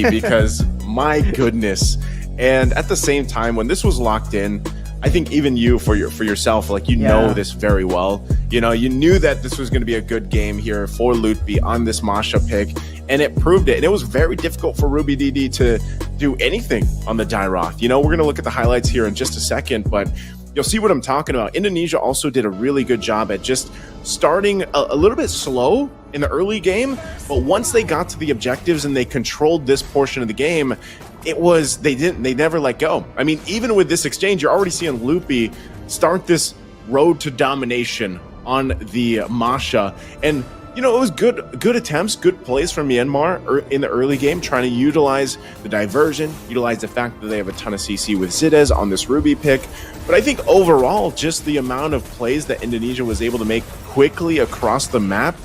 Speaker 1: because my goodness. And at the same time, when this was locked in, I think even you, for yourself, like, you know this very well. You know, you knew that this was going to be a good game here for Mlbb on this Masha pick, and it proved it. And it was very difficult for RubyDD to do anything on the Dairoth. You know, we're going to look at the highlights here in just a second, but you'll see what I'm talking about. Indonesia also did a really good job at just starting a little bit slow in the early game, but once they got to the objectives and they controlled this portion of the game, they never let go. I mean, even with this exchange, you're already seeing Mlbb start this road to domination on the Masha, and it was good attempts, good plays from Myanmar in the early game, trying to utilize the diversion, utilize the fact that they have a ton of CC with Zidez on this Ruby pick. But I think overall, just the amount of plays that Indonesia was able to make quickly across the map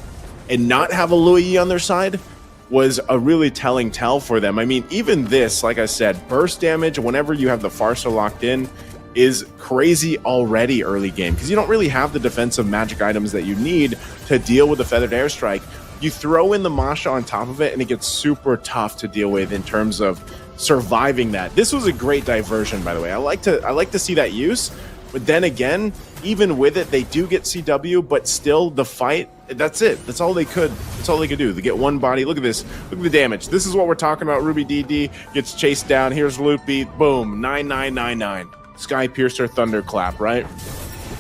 Speaker 1: and not have a Lui on their side was a really telling tell for them. I mean, even this, like I said, burst damage, whenever you have the Farsa locked in, is crazy already early game, because you don't really have the defensive magic items that you need to deal with the feathered airstrike. You throw in the Masha on top of it and it gets super tough to deal with in terms of surviving that. This was a great diversion, by the way. I like to see that use, but then again, even with it, they do get CW, but still the fight, that's it. That's all they could do. They get one body. Look at this. Look at the damage. This is what we're talking about. Ruby DD gets chased down. Here's Mlbb. Boom. 9999. Sky Piercer Thunderclap, right?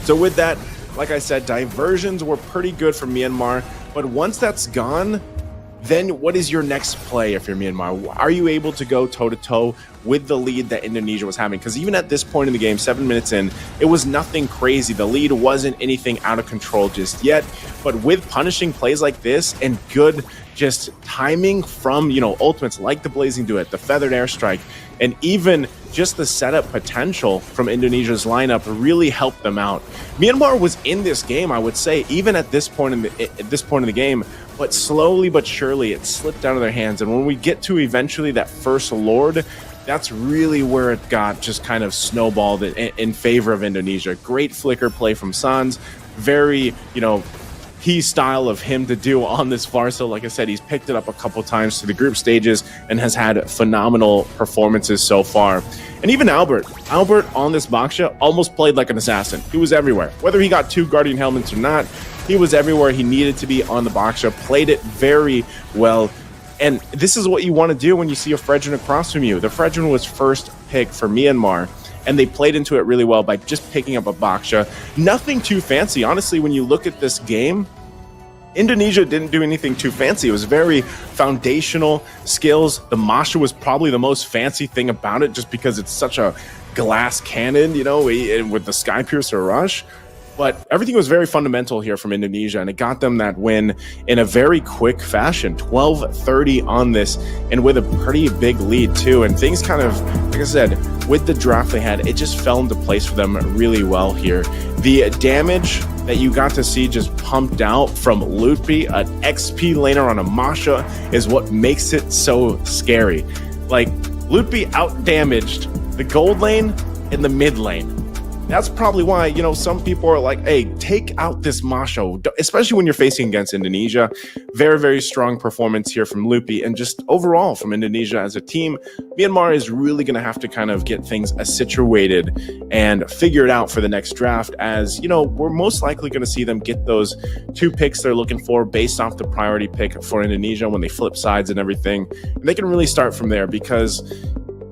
Speaker 1: So with that, like I said, diversions were pretty good for Myanmar, but once that's gone, then what is your next play if you're Myanmar? Are you able to go toe-to-toe with the lead that Indonesia was having? Because even at this point in the game, 7 minutes in, it was nothing crazy. The lead wasn't anything out of control just yet, but with punishing plays like this and good just timing from, ultimates like the Blazing Duet, the Feathered Airstrike, and even just the setup potential from Indonesia's lineup really helped them out. Myanmar was in this game, I would say, even at this point in the game, but slowly but surely it slipped out of their hands. And when we get to eventually that first Lord, that's really where it got just kind of snowballed in favor of Indonesia. Great flicker play from Sans, very, key style of him to do on this Farsa. Like I said, he's picked it up a couple times to the group stages and has had phenomenal performances so far. And even Albert on this Baksha almost played like an assassin. He was everywhere. Whether he got 2 Guardian helmets or not, he was everywhere he needed to be on the Baksha, played it very well. And this is what you want to do when you see a Fredrin across from you. The Fredrin was first pick for Myanmar, and they played into it really well by just picking up a Baksha. Nothing too fancy. Honestly, when you look at this game, Indonesia didn't do anything too fancy. It was very foundational skills. The Masha was probably the most fancy thing about it, just because it's such a glass cannon, with the Sky Piercer rush. But everything was very fundamental here from Indonesia, and it got them that win in a very quick fashion. 12:30 on this, and with a pretty big lead too. And things kind of, like I said, with the draft they had, it just fell into place for them really well here. The damage that you got to see just pumped out from Mlbb, an XP laner on a Masha, is what makes it so scary. Like, Mlbb out-damaged the gold lane and the mid lane. That's probably why, some people are like, hey, take out this Masha, especially when you're facing against Indonesia. Very, very strong performance here from Mlbb, and just overall from Indonesia as a team. Myanmar is really going to have to kind of get things situated and figure it out for the next draft, as, we're most likely going to see them get those 2 picks they're looking for based off the priority pick for Indonesia when they flip sides and everything. And they can really start from there, because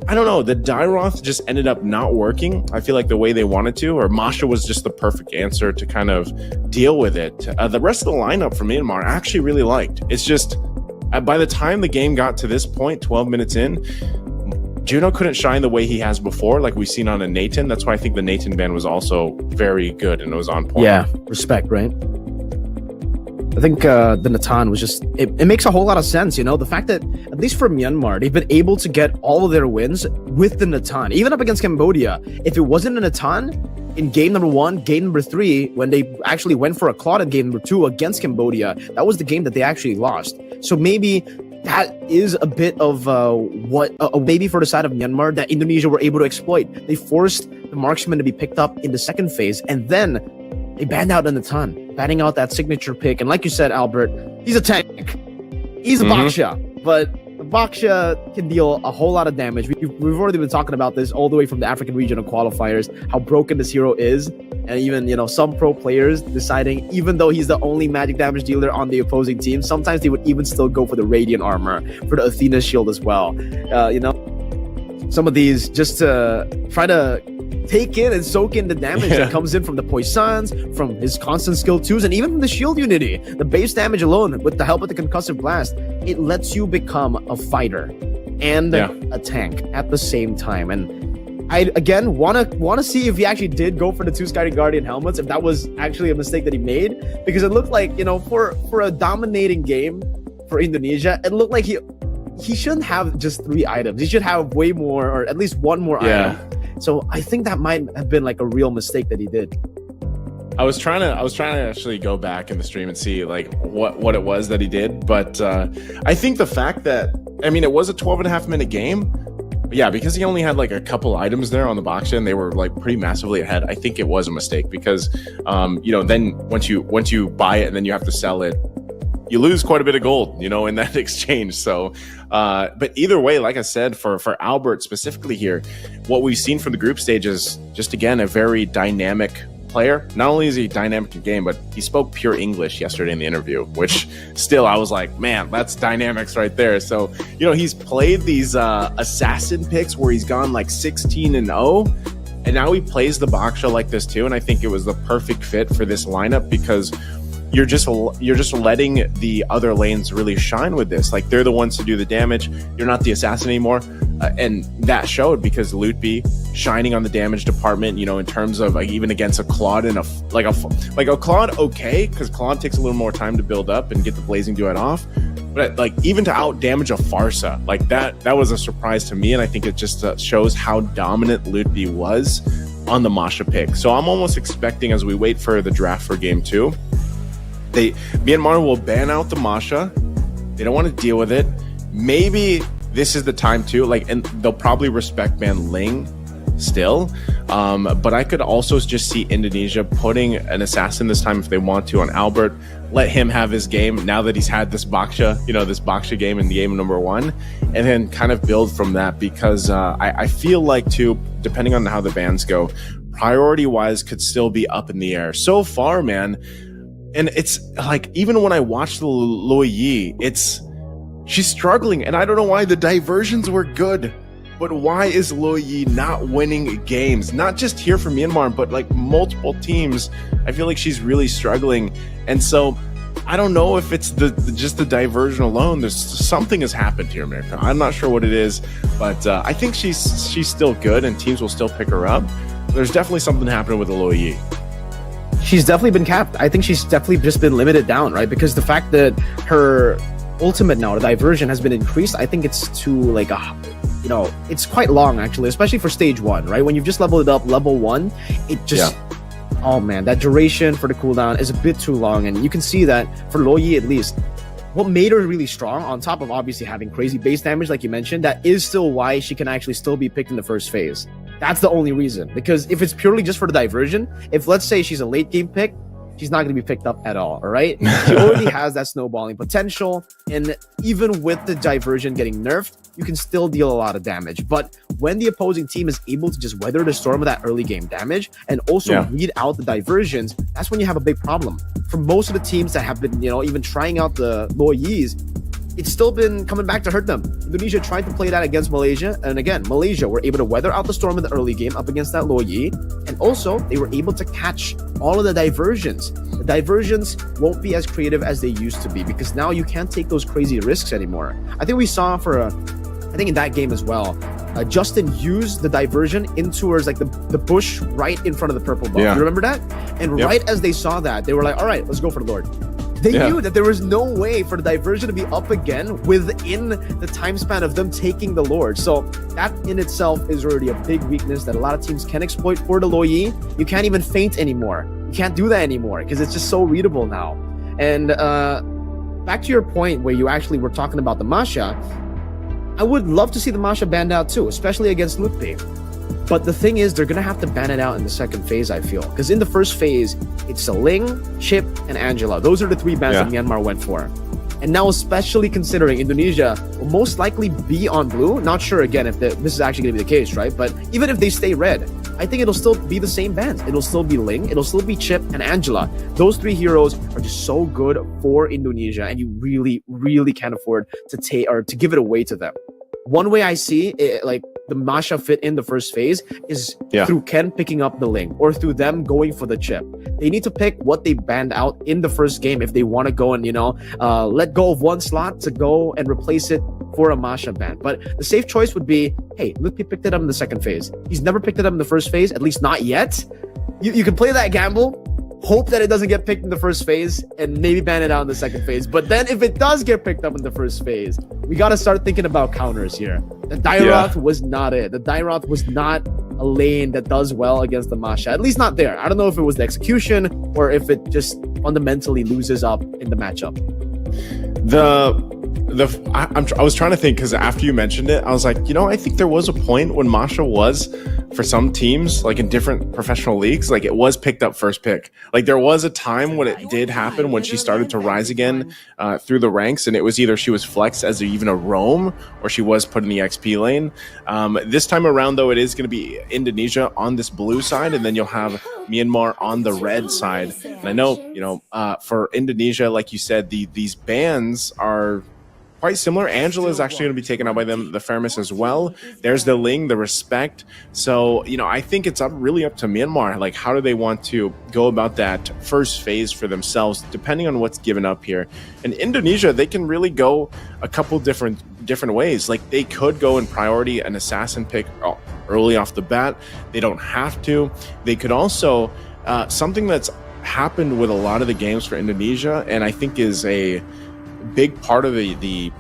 Speaker 1: I don't know, the Dairoth just ended up not working, I feel like, the way they wanted to, or Masha was just the perfect answer to kind of deal with it. The rest of the lineup from Myanmar I actually really liked. It's just, by the time the game got to this point, 12 minutes in, Juno couldn't shine the way he has before, like we've seen on a Nathan. That's why I think the Nathan ban was also very good and it was on point.
Speaker 3: Yeah, respect, right? I think the Natan was just, it makes a whole lot of sense, the fact that, at least for Myanmar, they've been able to get all of their wins with the Natan, even up against Cambodia. If it wasn't a Natan in game number 1, game number 3, when they actually went for a Claude in game number 2 against Cambodia, that was the game that they actually lost. So maybe that is a bit of maybe for the side of Myanmar that Indonesia were able to exploit. They forced the marksman to be picked up in the second phase, and then they banned out in the ton, banning out that signature pick. And like you said, Albert, he's a tank. He's a Baksha, but the Baksha can deal a whole lot of damage. We've already been talking about this all the way from the African region of qualifiers, how broken this hero is. And even, some pro players deciding, even though he's the only magic damage dealer on the opposing team, sometimes they would even still go for the Radiant armor, for the Athena shield as well. Some of these just to try to take in and soak in the damage that comes in from the poisons, from his constant skill 2s, and even from the shield unity. The base damage alone, with the help of the concussive blast, it lets you become a fighter and a tank at the same time. And I again wanna see if he actually did go for the 2 Sky Guardian helmets, if that was actually a mistake that he made, because it looked like, for a dominating game for Indonesia, it looked like he shouldn't have just 3 items. He should have way more, or at least 1 more item. So I think that might have been like a real mistake that he did.
Speaker 1: I was trying to actually go back in the stream and see like what it was that he did, but I think the fact that, I mean, it was a 12.5-minute game. Yeah, because he only had like a couple items there on the box and they were like pretty massively ahead. I think it was a mistake because then once you buy it and then you have to sell it, you lose quite a bit of gold, in that exchange. So, but either way, like I said, for Albert specifically here, what we've seen from the group stage is just, again, a very dynamic player. Not only is he dynamic in game, but he spoke pure English yesterday in the interview, which still I was like, man, that's dynamics right there. So, he's played these assassin picks where he's gone like 16-0. And now he plays the Baksha like this too. And I think it was the perfect fit for this lineup because you're just letting the other lanes really shine with this. Like, they're the ones to do the damage. You're not the assassin anymore. And that showed because Mlbb shining on the damage department, in terms of like even against a Claude and a Claude, okay, because Claude takes a little more time to build up and get the Blazing Duet off. But like even to out damage a Farsa, like that was a surprise to me. And I think it just shows how dominant Mlbb was on the Masha pick. So I'm almost expecting, as we wait for the draft for game 2, Myanmar will ban out the Masha. They don't want to deal with it. Maybe this is the time too, and they'll probably respect ban Ling still. But I could also just see Indonesia putting an assassin this time if they want to on Albert. Let him have his game now that he's had this Baksha, this Baksha game in the game number 1, and then kind of build from that because I feel like too, depending on how the bans go, priority-wise could still be up in the air. So far, man. And it's like, even when I watch the Lo Yi, she's struggling. And I don't know why. The diversions were good. But why is Lo Yi not winning games? Not just here for Myanmar, but like multiple teams. I feel like she's really struggling. And so I don't know if it's just the diversion alone. There's something has happened here, America. I'm not sure what it is. But I think she's still good and teams will still pick her up. There's definitely something happening with the Lo Yi.
Speaker 3: She's definitely been capped. I think she's definitely just been limited down, right? Because the fact that her ultimate now, the diversion, has been increased, I think it's to like it's quite long actually, especially for stage 1, right? When you've just leveled it up level 1, it just, oh man, that duration for the cooldown is a bit too long. And you can see that for Lo Yi, at least, what made her really strong, on top of obviously having crazy base damage, like you mentioned, that is still why she can actually still be picked in the first phase. That's the only reason. Because if it's purely just for the diversion, if let's say she's a late game pick, she's not going to be picked up at all right? She already has that snowballing potential, and even with the diversion getting nerfed, you can still deal a lot of damage. But when the opposing team is able to just weather the storm of that early game damage and also read out the diversions, that's when you have a big problem. For most of the teams that have been, even trying out the Lo Yis, it's still been coming back to hurt them. Indonesia tried to play that against Malaysia, and again, Malaysia were able to weather out the storm in the early game up against that Lo Yi, and also they were able to catch all of the diversions. The diversions won't be as creative as they used to be because now you can't take those crazy risks anymore. I think we saw I think in that game as well, Justin used the diversion in towards like the bush right in front of the purple buff. You remember that? And right as they saw that, they were like, all right, let's go for the Lord. They knew that there was no way for the diversion to be up again within the time span of them taking the Lord. So that in itself is already a big weakness that a lot of teams can exploit for the Lo Yi. You can't even feint anymore. You can't do that anymore because it's just so readable now. And back to your point where you actually were talking about the Masha, I would love to see the Masha banned out too, especially against Mlbb. But the thing is, they're going to have to ban it out in the second phase, I feel. Because in the first phase, it's Ling, Chip, and Angela. Those are the 3 bans that Myanmar went for. And now, especially considering Indonesia will most likely be on blue. Not sure, again, if this is actually going to be the case, right? But even if they stay red, I think it'll still be the same bans. It'll still be Ling, it'll still be Chip, and Angela. Those 3 heroes are just so good for Indonesia, and you really, really can't afford to give it away to them. One way I see it, like the Masha fit in the first phase is through Ken picking up the link or through them going for the chip. They need to pick what they banned out in the first game if they want to go and, let go of one slot to go and replace it for a Masha ban. But the safe choice would be, hey, Mlbb picked it up in the second phase. He's never picked it up in the first phase, at least not yet. You can play that gamble, hope that it doesn't get picked in the first phase, and maybe ban it out in the second phase. But then if it does get picked up in the first phase, we got to start thinking about counters here. The Dairoth was not it. The Dairoth was not a lane that does well against the Masha, at least not there. I don't know if it was the execution or if it just fundamentally loses up in the matchup.
Speaker 1: I was trying to think, because after you mentioned it, I was like, I think there was a point when Masha was, for some teams, like in different professional leagues, like it was picked up first pick. Like there was a time when it did happen when she started to rise again through the ranks, and it was either she was flexed as even a roam or she was put in the XP lane. This time around, though, it is going to be Indonesia on this blue side, and then you'll have Myanmar on the red side. And I know, for Indonesia, like you said, these bans are quite similar. Angela is actually going to be taken out by them, the Fairness as well. There's the Ling, the Respect. So, I think it's really up to Myanmar. Like, how do they want to go about that first phase for themselves, depending on what's given up here. And Indonesia, they can really go a couple different ways. Like, they could go in priority an assassin pick early off the bat. They don't have to. They could also, something that's happened with a lot of the games for Indonesia, and I think is a big part of the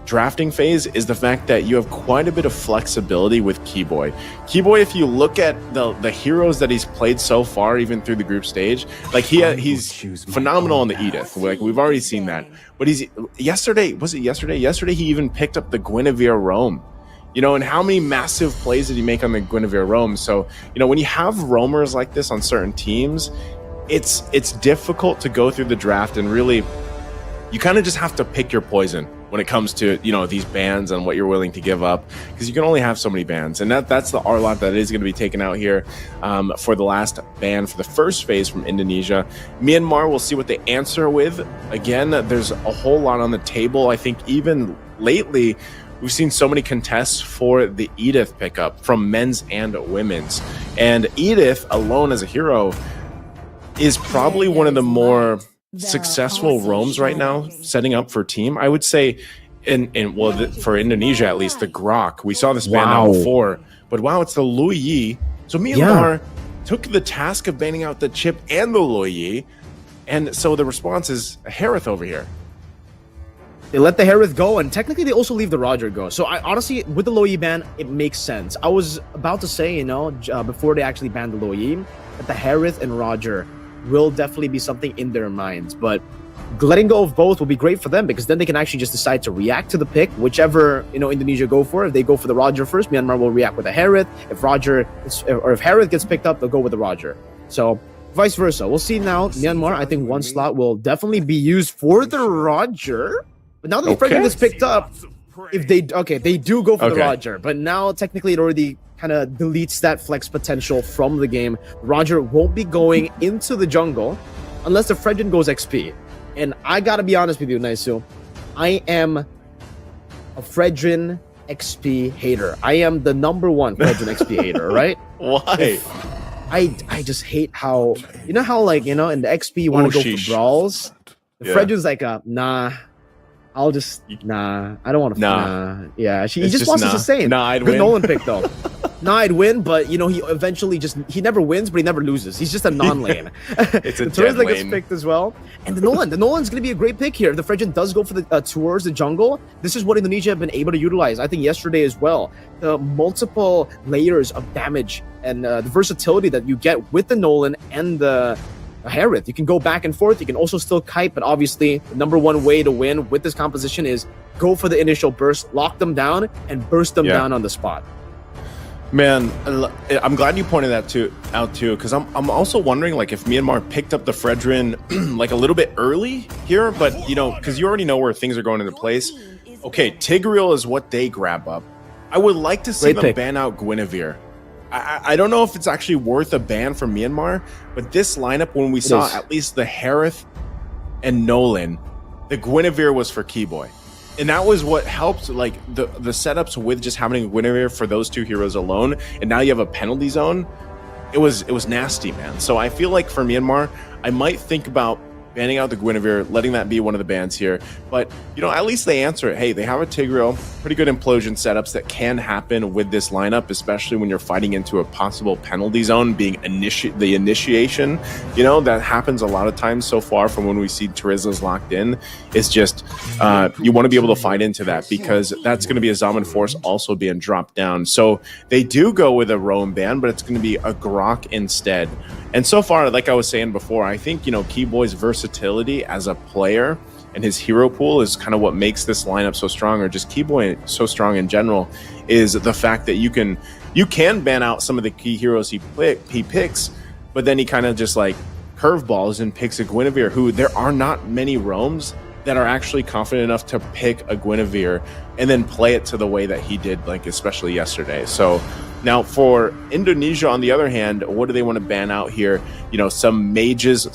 Speaker 1: drafting phase, is the fact that you have quite a bit of flexibility with Keyboy. Keyboy, if you look at the heroes that he's played so far, even through the group stage, like he's phenomenal on the Edith. Like we've already seen that. But yesterday he even picked up the Guinevere roam. And how many massive plays did he make on the Guinevere roam? So, when you have roamers like this on certain teams, it's difficult to go through the draft and really, you kind of just have to pick your poison when it comes to, these bans and what you're willing to give up, because you can only have so many bans. And that's the R-lot that is going to be taken out here for the last ban for the first phase from Indonesia. Myanmar, we'll see what they answer with. Again, there's a whole lot on the table. I think even lately, we've seen so many contests for the Edith pickup from men's and women's. And Edith alone as a hero is probably one of the more successful roams right now, setting up for team. I would say, for Indonesia at least, the Grok. We saw this ban out before, but it's the Lui Yi. So Myanmar took the task of banning out the chip and the Lui Yi, and so the response is a Harith over here.
Speaker 3: They let the Harith go, and technically they also leave the Roger go. So I honestly, with the Loyi ban, it makes sense. I was about to say, before they actually banned the Loyi, that the Harith and Roger will definitely be something in their minds. But letting go of both will be great for them, because then they can actually just decide to react to the pick, whichever Indonesia go for. If they go for the Roger first, Myanmar will react with a Harith. If Harith gets picked up, they'll go with the Roger. So vice versa. We'll see now. Myanmar, I think one slot will definitely be used for the Roger. But now that the Frederick gets picked up, if they do go for the Roger. But now technically it already kind of deletes that flex potential from the game. Roger won't be going into the jungle unless the Fredrin goes XP. And I gotta be honest with you, Naisu, I am a Fredrin XP hater. I am the #1 Fredrin XP hater, right?
Speaker 1: Why?
Speaker 3: I just hate how, in the XP you want to go for brawls. The Fredrin's like, nah. I don't want to. Yeah, he just wants us to say it.
Speaker 1: I'd
Speaker 3: Good
Speaker 1: win.
Speaker 3: Nolan pick though. I'd win, but he eventually he never wins, but he never loses. He's just a non-lane.
Speaker 1: It's a
Speaker 3: the
Speaker 1: dead
Speaker 3: Turzla gets
Speaker 1: lane.
Speaker 3: picked as well, and the Nolan's going to be a great pick here. If the Fredrin does go for the towards the jungle, this is what Indonesia have been able to utilize. I think yesterday as well, the multiple layers of damage and the versatility that you get with the Nolan and the Harith. You can go back and forth. You can also still kite, but obviously the #1 way to win with this composition is go for the initial burst, lock them down, and burst them down on the spot.
Speaker 1: Man, I'm glad you pointed that out too, because I'm also wondering if Myanmar picked up the Fredrin a little bit early here, but because you already know where things are going into place. Okay, Tigreal is what they grab up. I would like to see them ban out Guinevere. I don't know if it's actually worth a ban for Myanmar, but this lineup, when we saw at least the Harith and Nolan, the Guinevere was for Keyboy. And that was what helped, like the setups with just having a Guinevere for those two heroes alone, and now you have a penalty zone. It was nasty, man. So I feel like for Myanmar, I might think about banning out the Guinevere, letting that be one of the bans here. But, you know, at least they answer it. Hey, they have a Tigreal, pretty good implosion setups that can happen with this lineup, especially when you're fighting into a possible penalty zone, being the initiation. You know, that happens a lot of times so far from when we see Terizla's locked in. It's just, you want to be able to fight into that, because that's going to be a Zaman Force also being dropped down. So they do go with a roam ban, but it's going to be a Grok instead. And so far, like I was saying before, I think, you know, Keyboy's versatility as a player and his hero pool is kind of what makes this lineup so strong, or just Keyboy so strong in general, is the fact that you can ban out some of the key heroes he picks, but then he kind of just like curveballs and picks a Guinevere, who there are not many roams that are actually confident enough to pick a Guinevere and then play it to the way that he did, like especially yesterday. So now for Indonesia, on the other hand, what do they want to ban out here? You know, some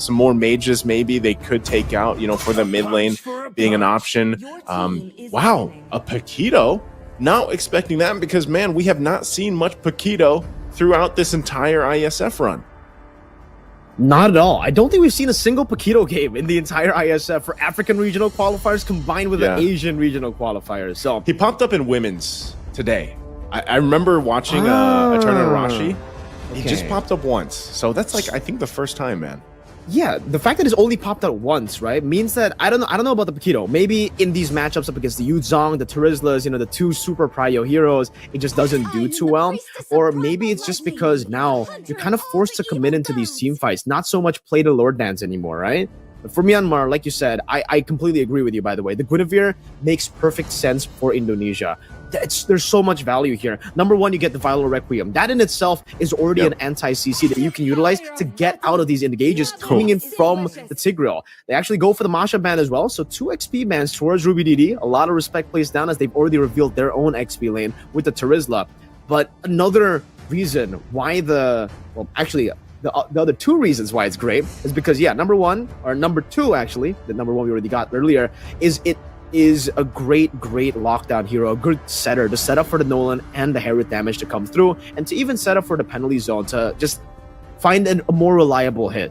Speaker 1: more mages maybe they could take out, you know, for the mid lane being an option. Wow, a Paquito. Not expecting that, because, man, we have not seen much Paquito throughout this entire ISF run.
Speaker 3: Not at all. I don't think we've seen a single Paquito game in the entire ISF for African regional qualifiers combined with the Asian regional qualifiers. So
Speaker 1: he popped up in women's today. I remember watching a tournament of Rashi. He just popped up once. So that's like, I think, the first time, man.
Speaker 3: Yeah, the fact that it's only popped out once, right, means that I don't know about the Paquito. Maybe in these matchups up against the Yuzong, the Terizlas, you know, the two super prio heroes, it just doesn't do too well. Or maybe it's just because now you're kind of forced to commit into these team fights, not so much play the Lord dance anymore, right? But for Myanmar, like you said, I completely agree with you, by the way. The Guinevere makes perfect sense for Indonesia. There's so much value here. Number one, you get the Vital Requiem. That in itself is already an anti-CC that you can utilize to get out of these engages coming in from the Tigreal. They actually go for the Masha ban as well. So 2 XP bans towards Ruby DD. A lot of respect placed down, as they've already revealed their own XP lane with the Terizla. But another reason why the other 2 reasons why it's great is because, number 1, or number 2 actually, the number 1 we already got earlier, is it is a great lockdown hero, a good setter to set up for the Nolan and the Herod damage to come through, and to even set up for the penalty zone to just find a more reliable hit.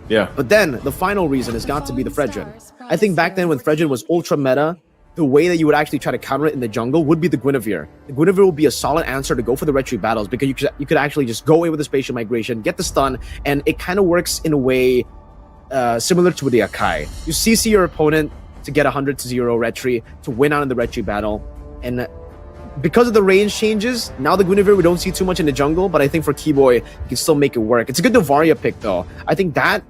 Speaker 1: Yeah.
Speaker 3: But then the final reason has got to be the Fredrin. I think back then when Fredrin was ultra meta, the way that you would actually try to counter it in the jungle would be the Guinevere. The Guinevere will be a solid answer to go for the retreat battles, because you could actually just go away with the spatial migration, get the stun, and it kind of works in a way similar to the Akai. You CC your opponent to get 100-0 retreat, to win out in the retreat battle. And because of the range changes, now the Guinevere we don't see too much in the jungle, but I think for Keyboy, you can still make it work. It's a good Novaria pick, though. I think that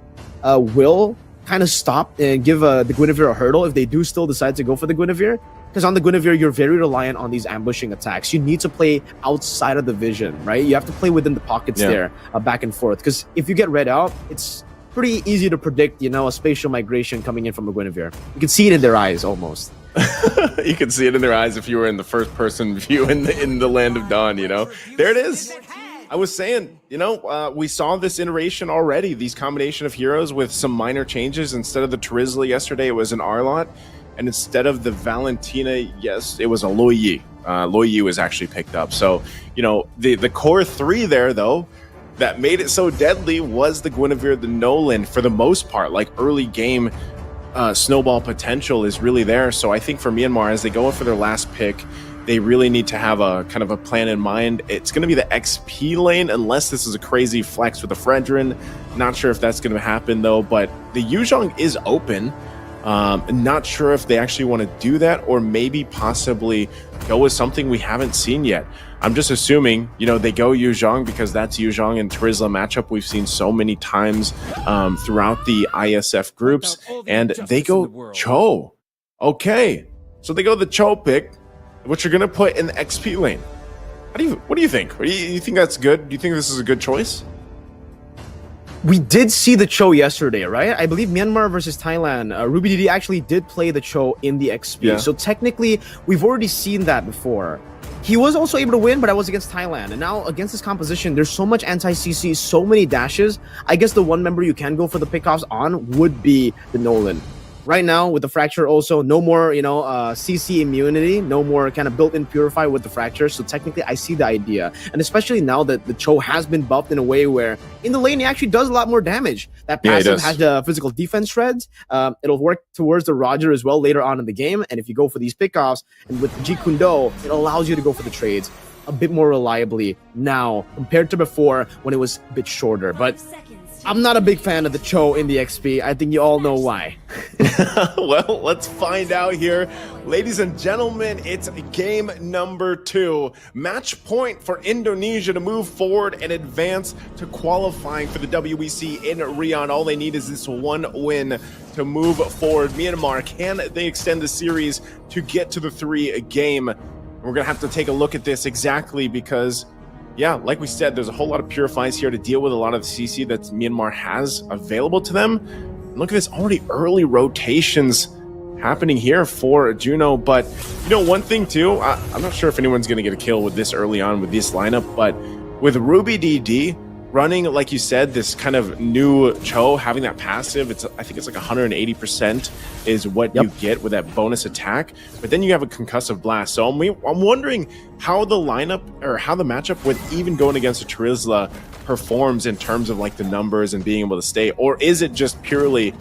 Speaker 3: will kind of stop and give the Guinevere a hurdle if they do still decide to go for the Guinevere. Because on the Guinevere, you're very reliant on these ambushing attacks. You need to play outside of the vision, right? You have to play within the pockets there, back and forth. Because if you get read out, it's pretty easy to predict, you know, a spatial migration coming in from the Guinevere. You can see it in their eyes almost.
Speaker 1: You can see it in their eyes if you were in the first-person view in the Land of Dawn, you know? There it is. I was saying, you know, we saw this iteration already, these combination of heroes with some minor changes. Instead of the Terizla yesterday, it was an Arlot. And instead of the Valentina, yes, it was a Loi Yi. Loi Yi was actually picked up. So, you know, the core 3 there, though, that made it so deadly was the Guinevere, the Nolan, for the most part. Like, early game snowball potential is really there. So I think for Myanmar, as they go in for their last pick, they really need to have a kind of a plan in mind. It's going to be the XP lane, unless this is a crazy flex with the Fredrin. Not sure if that's going to happen, though. But the Yuzhong is open. Not sure if they actually want to do that, or maybe possibly go with something we haven't seen yet. I'm just assuming, you know, they go Yuzhong because that's Yuzhong and Terizla matchup we've seen so many times throughout the ISF groups, and they go Cho. Okay, so they go the Cho pick, which you're gonna put in the XP lane. What do you think? You think that's good? Do you think this is a good choice?
Speaker 3: We did see the Cho yesterday, right? I believe Myanmar versus Thailand, Ruby DD actually did play the Cho in the XP.
Speaker 1: Yeah.
Speaker 3: So technically, we've already seen that before. He was also able to win, but that was against Thailand. And now against this composition, there's so much anti-CC, so many dashes. I guess the one member you can go for the pickoffs on would be the Nolan. right now with the fracture also, no more, CC immunity, no more kind of built-in purify with the fracture. So technically I see the idea. And especially now that the Cho has been buffed in a way where in the lane he actually does a lot more damage. That passive has the physical defense shreds. It'll work towards the Roger as well later on in the game. And if you go for these pickoffs and with Ji Kundo, it allows you to go for the trades a bit more reliably now compared to before when it was a bit shorter. But I'm not a big fan of the Cho in the XP. I think you all know why.
Speaker 1: Well, let's find out here. Ladies and gentlemen, it's game number 2. Match point for Indonesia to move forward and advance to qualifying for the WEC in Riyadh. All they need is this one win to move forward. Myanmar, can they extend the series to get to the 3 game? We're going to have to take a look at this exactly because, yeah, like we said, there's a whole lot of purifies here to deal with a lot of the CC that Myanmar has available to them. And look at this, already early rotations happening here for Juno. But, one thing too, I'm not sure if anyone's going to get a kill with this early on with this lineup, but with Ruby DD running, like you said, this kind of new Cho, having that passive, I think it's like 180% is what you get with that bonus attack. But then you have a concussive blast. So I'm wondering how the lineup or how the matchup with even going against a Trizla performs in terms of like the numbers and being able to stay, or is it just purely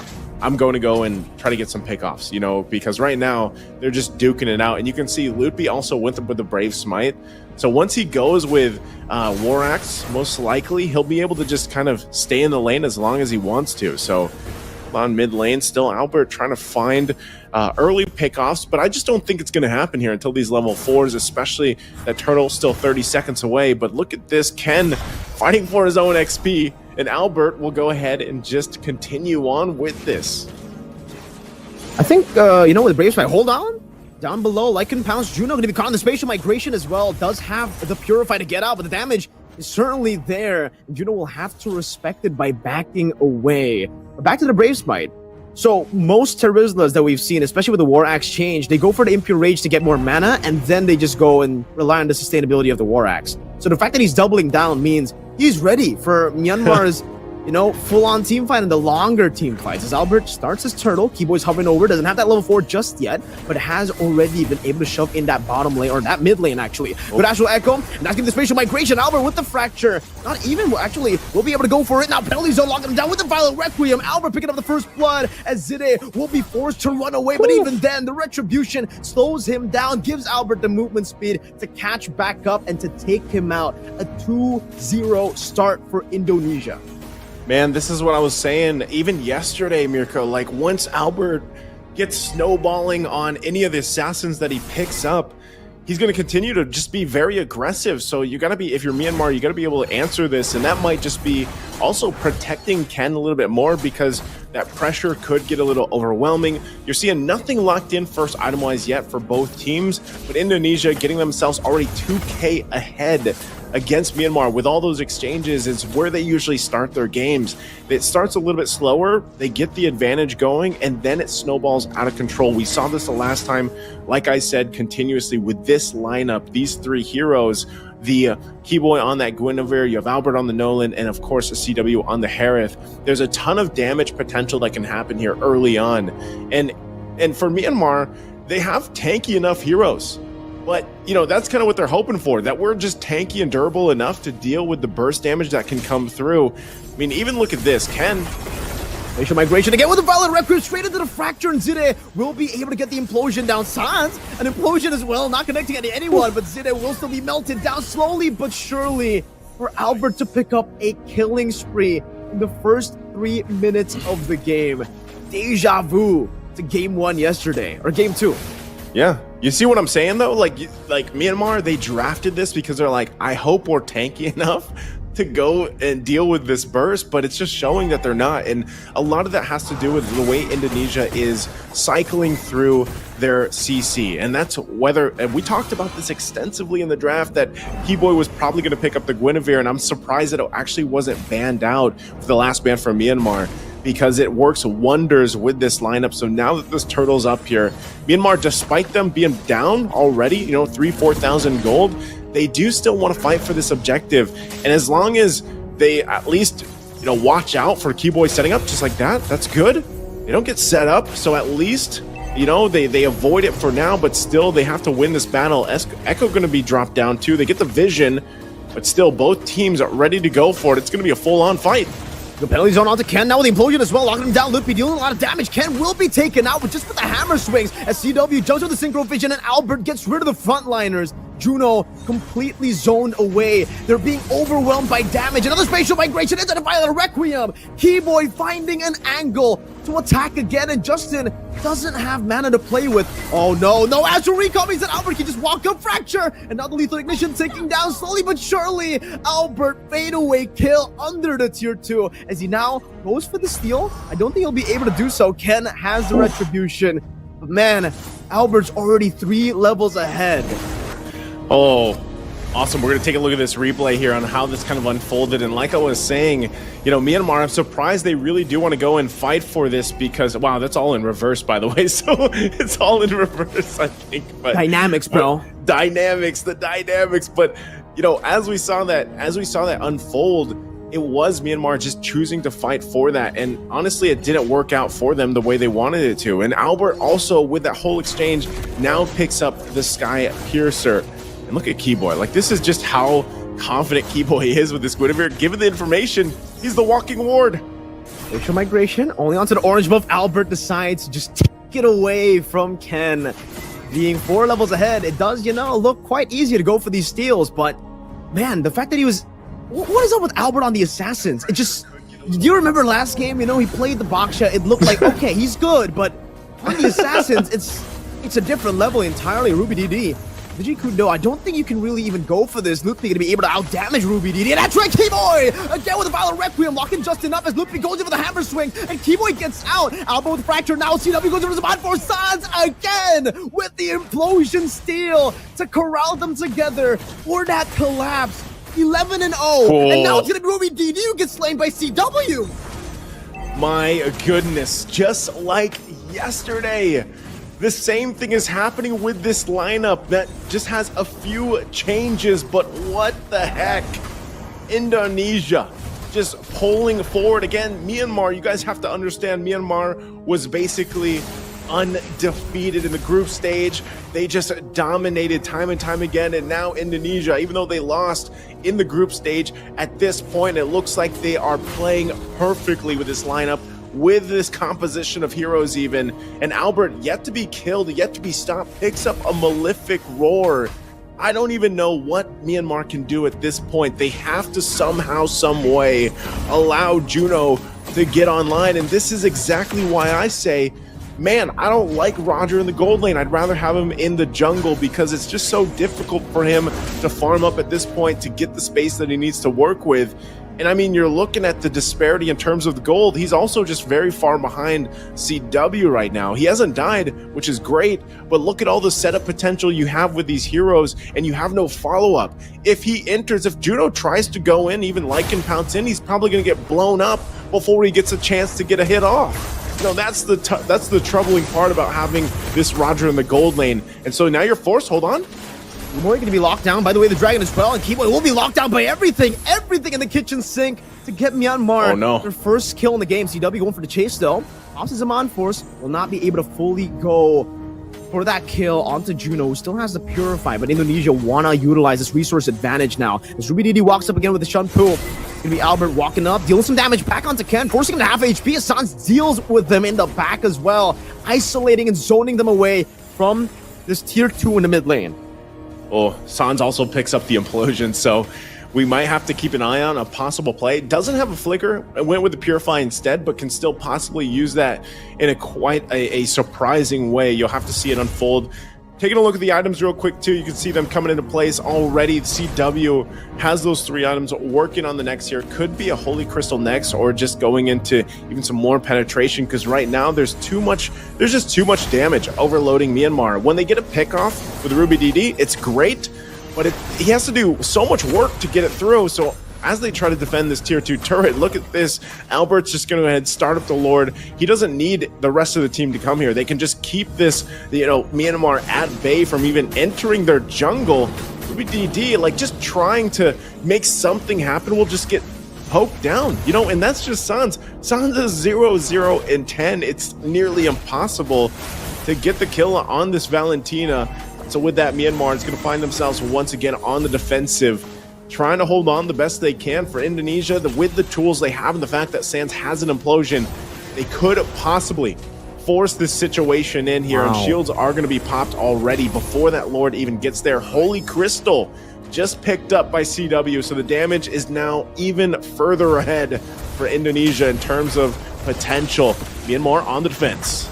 Speaker 1: I'm going to go and try to get some pickoffs, because right now they're just duking it out. And you can see Lutby also went up with the Brave Smite. So once he goes with War Axe, most likely he'll be able to just kind of stay in the lane as long as he wants to. So on mid lane, still Albert trying to find early pickoffs, but I just don't think it's going to happen here until these level 4s, especially that Turtle's still 30 seconds away. But look at this, Ken fighting for his own XP, and Albert will go ahead and just continue on with this.
Speaker 3: I think, with Brave Smite, hold on. Down below, Lycan Pounce, Juno going to be caught in the spatial migration as well. Does have the Purify to get out, but the damage is certainly there. Juno will have to respect it by backing away. But back to the Brave Smite. So most Terizlas that we've seen, especially with the War Axe change, they go for the Impure Rage to get more mana, and then they just go and rely on the sustainability of the War Axe. So the fact that he's doubling down means he's ready for Myanmar's full-on team fight and the longer team fights. As Albert starts his turtle, Keyboy's hovering over, doesn't have that level 4 just yet, but has already been able to shove in that bottom lane, or that mid lane actually. Good Astral Echo, and that's giving the spatial migration. Albert with the fracture, not even, actually, will be able to go for it. Now penalty zone locking him down with the Violent Requiem. Albert picking up the first blood, as Zide will be forced to run away, but even then, the Retribution slows him down, gives Albert the movement speed to catch back up and to take him out. A 2-0 start for Indonesia.
Speaker 1: Man, this is what I was saying even yesterday, Mirko. Like, once Albert gets snowballing on any of the assassins that he picks up, he's going to continue to just be very aggressive. So you got to be, if you're Myanmar, you got to be able to answer this. And that might just be also protecting Ken a little bit more, because that pressure could get a little overwhelming. You're seeing nothing locked in first item-wise yet for both teams, but Indonesia getting themselves already 2K ahead against Myanmar with all those exchanges is where they usually start their games. It starts a little bit slower, they get the advantage going, and then it snowballs out of control. We saw this the last time, like I said, continuously with this lineup, these 3 heroes, the Keyboy on that Guinevere, you have Albert on the Nolan, and of course the CW on the Harith. There's a ton of damage potential that can happen here early on. And for Myanmar, they have tanky enough heroes. But, that's kind of what they're hoping for, that we're just tanky and durable enough to deal with the burst damage that can come through. I mean, even look at this. Ken.
Speaker 3: Spatial migration again with the Violent Requiem straight into the Fracture, and Zide will be able to get the implosion down. Sans, an implosion as well, not connecting anyone, but Zide will still be melted down slowly but surely for Albert to pick up a killing spree in the first 3 minutes of the game. Deja vu to game 1 yesterday, or game 2.
Speaker 1: Yeah, you see what I'm saying though? Like Myanmar, they drafted this because they're like, I hope we're tanky enough to go and deal with this burst, but it's just showing that they're not. And a lot of that has to do with the way Indonesia is cycling through their CC. And that's whether, and we talked about this extensively in the draft, that Keyboy was probably going to pick up the Guinevere, and I'm surprised that it actually wasn't banned out for the last ban from Myanmar, because it works wonders with this lineup. So now that this turtle's up here, Myanmar, despite them being down already, 3,000-4,000 gold, they do still want to fight for this objective. And as long as they at least, watch out for Keyboy setting up just like that, that's good. they don't get set up, so at least, you know, they avoid it for now, but still they have to win this battle. Echo going to be dropped down too. They get the vision, but still both teams are ready to go for it. It's going to be a full-on fight.
Speaker 3: The penalty zone onto Ken now with the implosion as well, locking him down. Mlbb dealing a lot of damage. Ken will be taken out, but just with the hammer swings as CW jumps with the synchro vision and Albert gets rid of the frontliners. Juno completely zoned away. They're being overwhelmed by damage. Another spatial migration into the Violet Requiem. Keyboy finding an angle to attack again, and Justin doesn't have mana to play with. Oh no, no Astral Recall means that Albert can just walk up Fracture, and now the Lethal Ignition ticking down slowly but surely. Albert fadeaway kill under the tier 2 as he now goes for the steal. I don't think he'll be able to do so. Ken has the retribution, but man, Albert's already 3 levels ahead.
Speaker 1: Oh, awesome. We're going to take a look at this replay here on how this kind of unfolded. And like I was saying, you know, Myanmar, I'm surprised they really do want to go and fight for this because, wow, that's all in reverse, by the way. So it's all in reverse, I think. But
Speaker 3: Dynamics, bro.
Speaker 1: The dynamics. But, you know, as we saw that unfold, it was Myanmar just choosing to fight for that. And honestly, it didn't work out for them the way they wanted it to. And Albert also, with that whole exchange, now picks up the Sky Piercer. And look at Keyboy. Like, this is just how confident Keyboy is with this Guinevere. Given the information, he's the walking ward.
Speaker 3: Facial migration only onto the orange buff. Albert decides to just take it away from Ken. Being 4 levels ahead, it does, you know, look quite easy to go for these steals. But, man, the fact that he was... What is up with Albert on the Assassins? It just... Do you remember last game? You know, he played the Baksha. It looked like, okay, he's good. But on the Assassins, it's a different level entirely. Ruby DD. No, I don't think you can really even go for this. Mlbb going to be able to outdamage Ruby DD. And that's right, Keyboy! Again with the Violet Requiem, locking Justin up as Mlbb goes in for the hammer swing. And Keyboy gets out. Albert with Fracture now. CW goes over the spot for Sans again with the implosion steal to corral them together for that collapse. 11-0.
Speaker 1: Cool.
Speaker 3: And now it's going to be Ruby DD who gets slain by CW.
Speaker 1: My goodness, just like yesterday. The same thing is happening with this lineup that just has a few changes, but what the heck? Indonesia just pulling forward again. Myanmar, you guys have to understand, Myanmar was basically undefeated in the group stage. They just dominated time and time again, and now Indonesia, even though they lost in the group stage, at this point it looks like they are playing perfectly with this lineup, with this composition of heroes even. And Albert, yet to be killed, yet to be stopped, picks up a Malefic Roar. I don't even know what Myanmar can do at this point. They have to somehow, some way allow Juno to get online, and this is exactly why I say, man, I don't like Roger in the gold lane. I'd rather have him in the jungle because it's just so difficult for him to farm up at this point to get the space that he needs to work with. And I mean, you're looking at the disparity in terms of the gold. He's also just very far behind CW right now. He hasn't died, which is great, but look at all the setup potential you have with these heroes, and you have no follow-up. If he enters, if Juno tries to go in, even Lycan pounce in, he's probably going to get blown up before he gets a chance to get a hit off. You know, that's the troubling part about having this Roger in the gold lane. And so now you're forced, hold on.
Speaker 3: Keyboy going to be locked down. By the way, the Dragon as well, and Keyboy will be locked down by everything in the kitchen sink to get Myanmar their first kill in the game. CW going for the chase though. Opposite Zaman Force will not be able to fully go for that kill onto Juno, who still has the Purify, but Indonesia wanna utilize this resource advantage now. As Ruby DD walks up again with the Shunpu, gonna be Albert walking up, dealing some damage back onto Ken, forcing him to half HP as Sans deals with them in the back as well, isolating and zoning them away from this tier 2 in the mid lane.
Speaker 1: Oh, Sans also picks up the implosion, so we might have to keep an eye on a possible play. Doesn't have a flicker, it went with the Purify instead, but can still possibly use that in a quite a surprising way. You'll have to see it unfold. Taking a look at the items real quick too, you can see them coming into place already. CW has those 3 items working on the next here. Could be a Holy Crystal next, or just going into even some more penetration, because right now there's just too much damage overloading Myanmar. When they get a pick off with Ruby DD, it's great, but he has to do so much work to get it through. So as they try to defend this tier 2 turret, look at this. Albert's just going to go ahead and start up the Lord. He doesn't need the rest of the team to come here. They can just keep this, you know, Myanmar at bay from even entering their jungle. Ruby DD, like, just trying to make something happen will just get poke down, you know, and that's just Sans. Sans is 0-0-10. It's nearly impossible to get the kill on this Valentina. So with that, Myanmar is going to find themselves once again on the defensive, trying to hold on the best they can. For Indonesia, with the tools they have and the fact that Sans has an implosion, they could possibly force this situation in here. And shields are going to be popped already before that Lord even gets there. Holy Crystal just picked up by CW, so the damage is now even further ahead for Indonesia in terms of potential. Myanmar on the defense.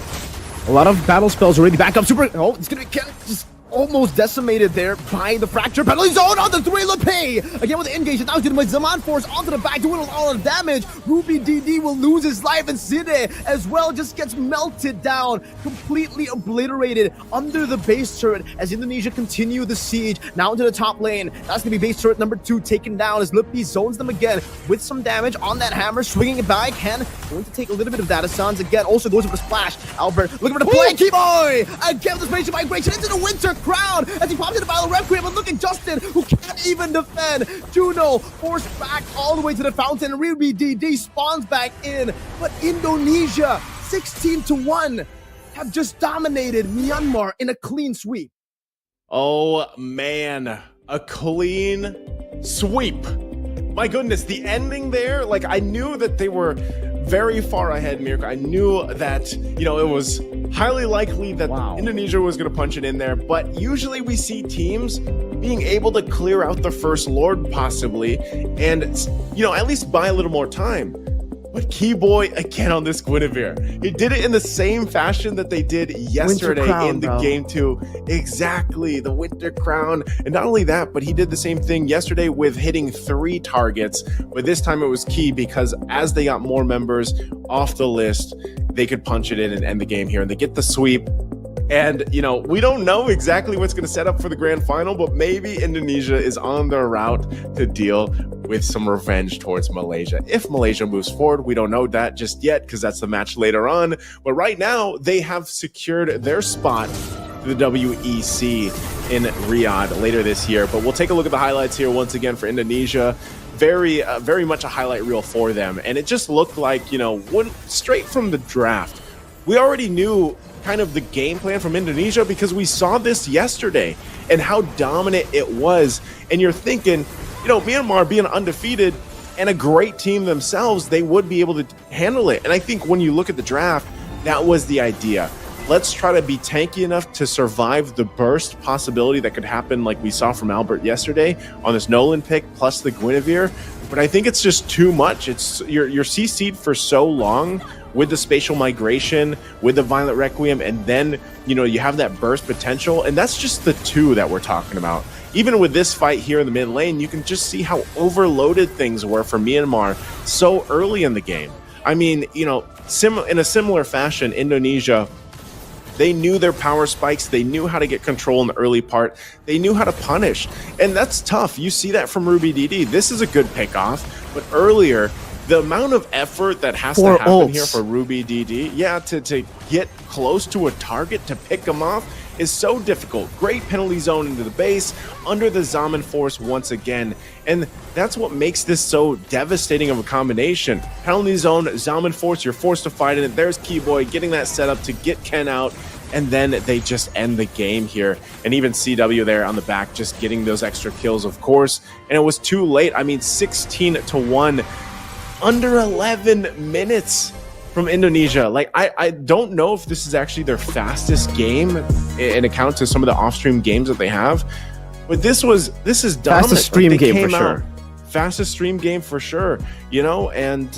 Speaker 3: A lot of battle spells already back up. Super. Oh, it's gonna be just almost decimated there by the fracture. Penalty zone on the 3. Lepay again with the engage. Now he's gonna put Zaman Force onto the back, doing a lot of damage. Ruby DD will lose his life, and Side as well just gets melted down, completely obliterated under the base turret as Indonesia continue the siege. Now into the top lane. That's gonna be base turret number 2 taken down as Lippy zones them again with some damage on that hammer, swinging it by Ken. Going to take a little bit of that. Sans again also goes for the splash. Albert looking for the play. Keyboy again with the spatial migration into the winter crowd as he pops into Battle Requiem, but look at Justin, who can't even defend. Juno forced back all the way to the fountain. Ruby DD spawns back in, but Indonesia 16-1 have just dominated Myanmar in a clean sweep.
Speaker 1: Oh man, a clean sweep. My goodness, the ending there, like I knew that they were very far ahead, Mirko. I knew that, you know, it was highly likely that Indonesia was going to punch it in there, but usually we see teams being able to clear out the first Lord possibly, and, you know, at least buy a little more time. But Keyboy again on this Guinevere. He did it in the same fashion that they did yesterday in the game 2. Exactly, the Winter Crown. And not only that, but he did the same thing yesterday with hitting 3 targets. But this time it was key because as they got more members off the list, they could punch it in and end the game here. And they get the sweep. And, you know, we don't know exactly what's going to set up for the grand final, but maybe Indonesia is on their route to deal with some revenge towards Malaysia. If Malaysia moves forward, we don't know that just yet because that's the match later on. But right now, they have secured their spot to the WEC in Riyadh later this year. But we'll take a look at the highlights here once again for Indonesia. Very much a highlight reel for them. And it just looked like, you know, straight from the draft, we already knew kind of the game plan from Indonesia because we saw this yesterday and how dominant it was. And you're thinking, you know, Myanmar being undefeated and a great team themselves, they would be able to handle it. And I think when you look at the draft, that was the idea. Let's try to be tanky enough to survive the burst possibility that could happen like we saw from Albert yesterday on this Nolan pick plus the Guinevere. But I think it's just too much. It's you're CC'd for so long with the spatial migration, with the Violent Requiem, and then, you know, you have that burst potential, and that's just the 2 that we're talking about. Even with this fight here in the mid lane, you can just see how overloaded things were for Myanmar so early in the game. I mean, you know, in a similar fashion, Indonesia, they knew their power spikes. They knew how to get control in the early part. They knew how to punish, and that's tough. You see that from Ruby DD. This is a good pick off, but earlier, the amount of effort that has to happen here for Ruby DD, to get close to a target, to pick them off, is so difficult. Great penalty zone into the base, under the Zaman Force once again, and that's what makes this so devastating of a combination. Penalty zone, Zaman Force, you're forced to fight in it. There's Keyboy getting that set up to get Ken out, and then they just end the game here. And even CW there on the back, just getting those extra kills, of course, and it was too late. I mean, 16-1. Under 11 minutes from Indonesia. Like, I don't know if this is actually their fastest game in account to some of the off-stream games that they have, but this is dominant.
Speaker 3: Fastest stream game for sure.
Speaker 1: Fastest stream game for sure, you know, and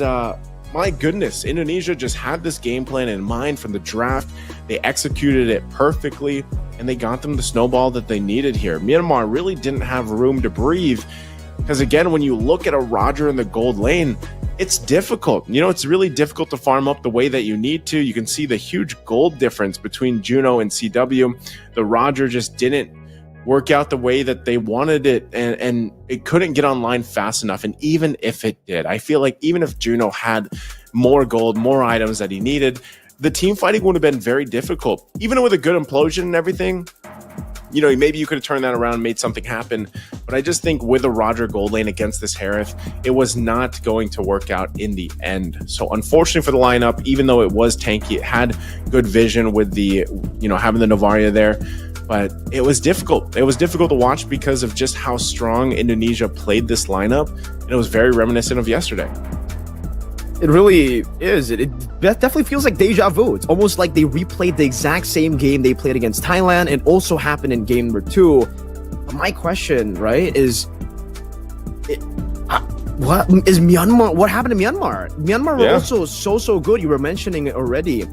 Speaker 1: my goodness, Indonesia just had this game plan in mind from the draft. They executed it perfectly, and they got them the snowball that they needed here. Myanmar really didn't have room to breathe because, again, when you look at a Roger in the gold lane, it's difficult. You know, it's really difficult to farm up the way that you need to. You can see the huge gold difference between Juno and CW. The Roger just didn't work out the way that they wanted it, and it couldn't get online fast enough. And even if it did, I feel like even if Juno had more gold, more items that he needed, the team fighting would have been very difficult. Even with a good implosion and everything, maybe you could have turned that around and made something happen. But I just think with a Roger gold lane against this Harith, it was not going to work out in the end. So unfortunately for the lineup, even though it was tanky, it had good vision with the, having the Novaria there. But it was difficult. It was difficult to watch because of just how strong Indonesia played this lineup. And it was very reminiscent of yesterday.
Speaker 3: It really is. It definitely feels like deja vu. It's almost like they replayed the exact same game they played against Thailand. It also happened in game number 2. But my question, right, is what is Myanmar? What happened to Myanmar? Myanmar were also so good. You were mentioning it already.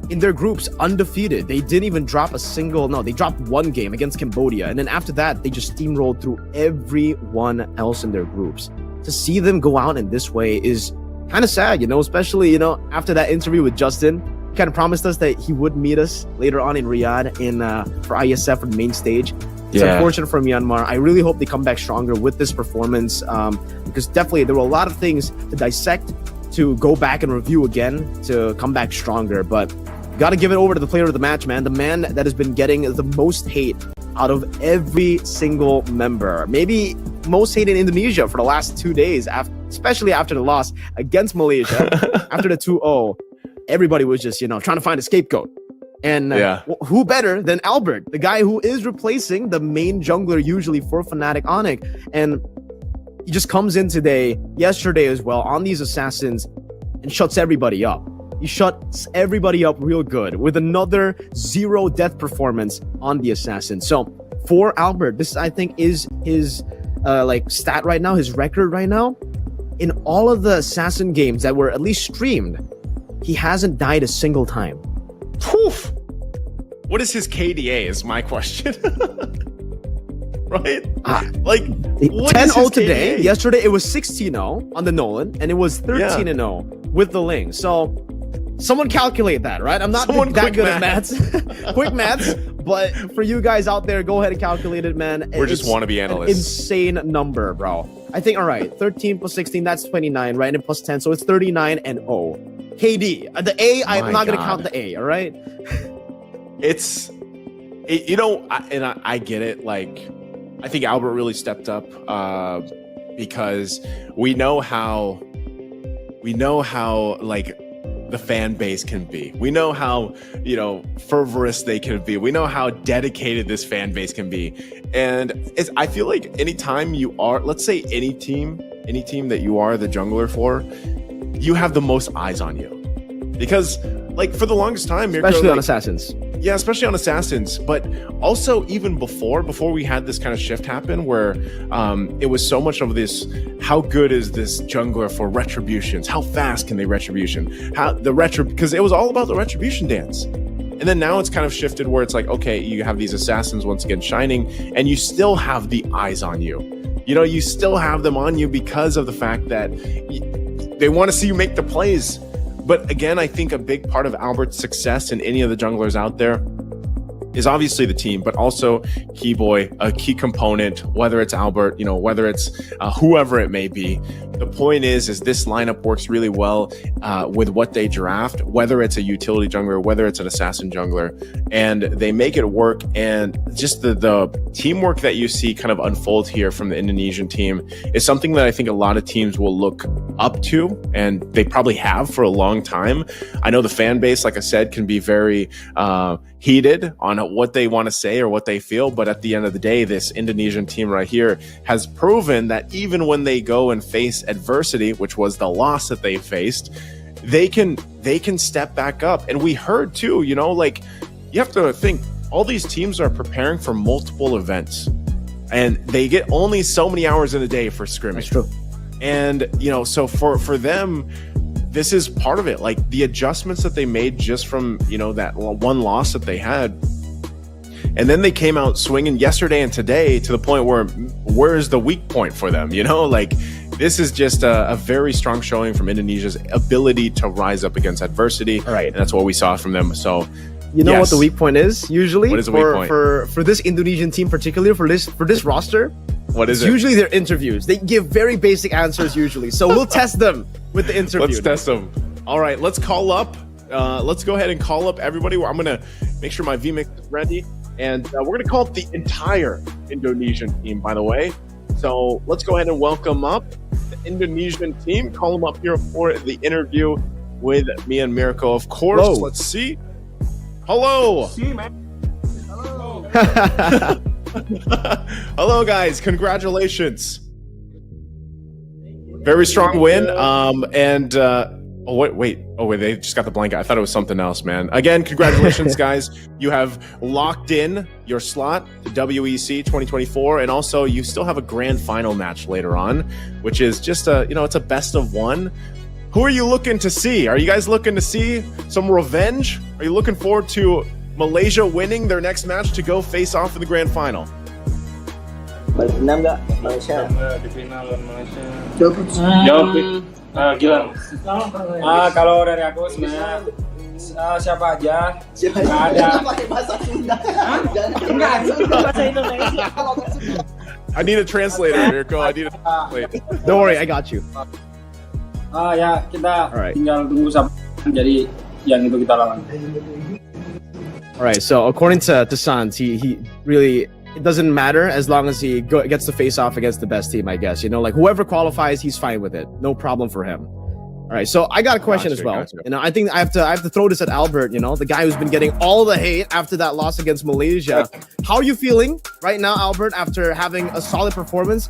Speaker 3: In their groups, undefeated. They didn't even drop they dropped one game against Cambodia. And then after that, they just steamrolled through everyone else in their groups. To see them go out in this way is kind of sad, especially, after that interview with Justin. He kind of promised us that he would meet us later on in Riyadh for Iesf for the main stage. It's unfortunate for Myanmar. I really hope they come back stronger with this performance, because definitely there were a lot of things to dissect, to go back and review again, to come back stronger. But got to give it over to the player of the match, man. The man that has been getting the most hate out of every single member. Maybe most hate in Indonesia for the last 2 days, especially after the loss against Malaysia. After the 2-0, everybody was just, trying to find a scapegoat. And who better than Albert, the guy who is replacing the main jungler usually for Fnatic Onyx. And he just comes in yesterday as well, on these assassins and shuts everybody up. He shuts everybody up real good with another 0 death performance on the assassin. So for Albert, this I think is his stat right now, his record right now. In all of the assassin games that were at least streamed, he hasn't died a single time.
Speaker 1: Poof. What is his KDA is my question. Right?
Speaker 3: 10-0 today. KDA? Yesterday it was 16-0 on the Nolan, and it was 13-0 with the Ling. So someone calculate that, right? I'm not that good at maths. Quick maths. But for you guys out there, go ahead and calculate it, man.
Speaker 1: We're just wannabe analysts.
Speaker 3: Insane number, bro. I think, all right, 13 plus 16, that's 29, right? And plus 10, so it's 39-0. KD. The A, I'm not going to count the A, all right?
Speaker 1: I get it. I think Albert really stepped up because we know how the fan base can be. We know how, fervorous they can be. We know how dedicated this fan base can be. And I feel like anytime you are, let's say any team that you are the jungler for, you have the most eyes on you. Because for the longest time,
Speaker 3: especially on assassins.
Speaker 1: Yeah, especially on assassins, but also even before we had this kind of shift happen where it was so much of this, how good is this jungler for retributions? How fast can they retribution? Because it was all about the retribution dance. And then now it's kind of shifted where it's like, okay, you have these assassins once again shining, and you still have the eyes on you. You still have them on you because of the fact that they want to see you make the plays. But again, I think a big part of Albert's success and any of the junglers out there is obviously the team, but also Keyboy, a key component, whether it's Albert, whether it's whoever it may be. The point is this lineup works really well with what they draft, whether it's a utility jungler, whether it's an assassin jungler, and they make it work. And just the teamwork that you see kind of unfold here from the Indonesian team is something that I think a lot of teams will look up to, and they probably have for a long time. I know the fan base, like I said, can be very heated on what they want to say or what they feel, but at the end of the day, this Indonesian team right here has proven that even when they go and face adversity, which was the loss that they faced, they can step back up. And we heard too, you have to think, all these teams are preparing for multiple events, and they get only so many hours in a day for scrimmage.
Speaker 3: That's true.
Speaker 1: And so for them, this is part of it. The adjustments that they made just from that one loss that they had, and then they came out swinging yesterday and today to the point where is the weak point for them? This is just a very strong showing from Indonesia's ability to rise up against adversity.
Speaker 3: Right.
Speaker 1: And that's what we saw from them. So
Speaker 3: what the weak point is usually?
Speaker 1: What is the weak point?
Speaker 3: For this Indonesian team, particularly for this roster?
Speaker 1: What is it?
Speaker 3: Usually their interviews. They give very basic answers usually. So we'll test them with the interview.
Speaker 1: Let's test them. All right, let's call up. Let's go ahead and call up everybody. I'm going to make sure my VMix is ready. And we're going to call it the entire Indonesian team, by the way. So let's go ahead and welcome up the Indonesian team. Call them up here for the interview with me and Mirko, of course.
Speaker 3: Hello.
Speaker 1: Let's see. Hello. Hello, guys. Congratulations. Very strong win. Oh, wait. They just got the blanket. I thought it was something else, man. Again, congratulations, guys. You have locked in your slot to WEC 2024, and also you still have a grand final match later on, which is just it's a best of one. Who are you looking to see? Are you guys looking to see some revenge? Are you looking forward to Malaysia winning their next match to go face off in the grand final?
Speaker 4: Balik enam nggak Malaysia?
Speaker 5: Di final lawan Malaysia. Jawab. Gilang. Kalau dari aku sebenarnya siapa aja? Nggak ada.
Speaker 4: Pakai bahasa Sunda.
Speaker 5: Enggak, bahasa Indonesia.
Speaker 1: I need a translator, Mirko. I need a translator.
Speaker 3: Don't worry, I got you.
Speaker 5: Ya kita
Speaker 3: Alright.
Speaker 5: tinggal tunggu sampai jadi yang itu kita lawan.
Speaker 3: All right, so according to Sans, he really, it doesn't matter as long as he gets to face off against the best team, I guess. Like whoever qualifies, he's fine with it. No problem for him. All right, so I got a question as well.
Speaker 1: Gotcha.
Speaker 3: I think I have to throw this at Albert, the guy who's been getting all the hate after that loss against Malaysia. How are you feeling right now, Albert, after having a solid performance?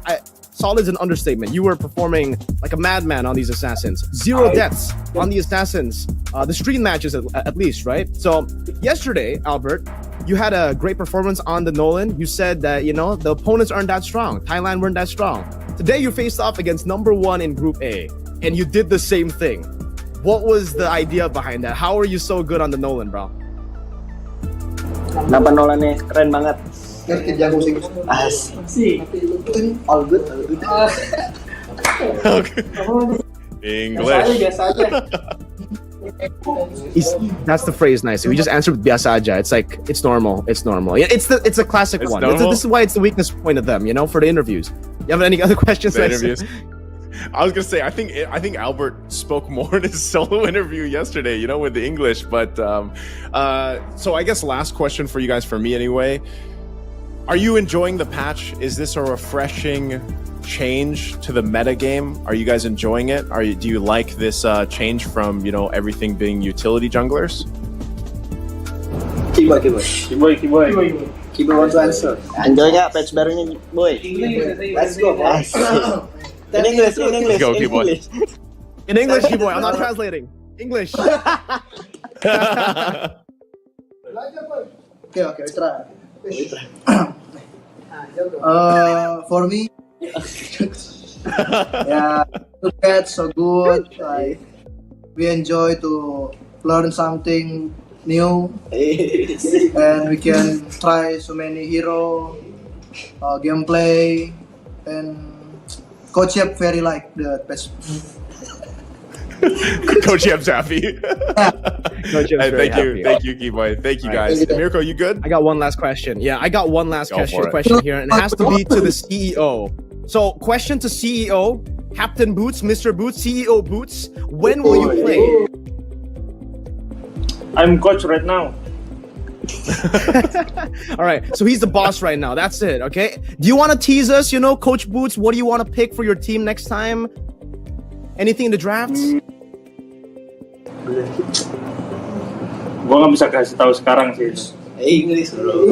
Speaker 3: Solid is an understatement. You were performing like a madman on these assassins. 0 deaths on the assassins. The stream matches at least, right? So yesterday, Albert, you had a great performance on the Nolan. You said that, the opponents aren't that strong. Thailand weren't that strong. Today you faced off against number 1 in Group A, and you did the same thing. What was the idea behind that? How are you so good on the Nolan, bro?
Speaker 4: Kenapa Nolannya keren banget? All good.
Speaker 1: English.
Speaker 3: That's the phrase, nice. We just answered with biasa aja. It's like it's normal. It's normal. Yeah, it's a classic one. This is why it's the weakness point of them, for the interviews. You have any other questions?
Speaker 1: The interviews. I was gonna say, I think Albert spoke more in his solo interview yesterday, with the English. But so I guess last question for you guys, for me anyway. Are you enjoying the patch? Is this a refreshing change to the meta game? Are you guys enjoying it? Do you like this change from everything being utility junglers?
Speaker 4: Kiboy want to answer. Enjoy nggak patch barunya, boy? Let's go, guys. In English.
Speaker 1: Go, Kiboy.
Speaker 3: In English, Kiboy. I'm not translating. English.
Speaker 6: Okay, try. For me, yeah, look at so good. Like we enjoy to learn something new, and we can try so many hero gameplay, and Coach Yep very like the best.
Speaker 1: Coach Yep's happy.
Speaker 3: Coach Yep's very happy.
Speaker 1: Thank you, Kiboy. Thank you, guys. Mirko, you good?
Speaker 3: I got one last question. Yeah, I got one last
Speaker 1: Go for
Speaker 3: question
Speaker 1: it.
Speaker 3: here, and it has to be to the CEO. So, question to CEO, Captain Boots, Mr. Boots, CEO Boots, when will you play?
Speaker 5: I'm coach right now.
Speaker 3: All right, so he's the boss right now. That's it, okay? Do you want to tease us, Coach Boots, what do you want to pick for your team next time? Anything in the draft?
Speaker 5: Gua nggak bisa kasih tahu sekarang sih.
Speaker 4: English, bro.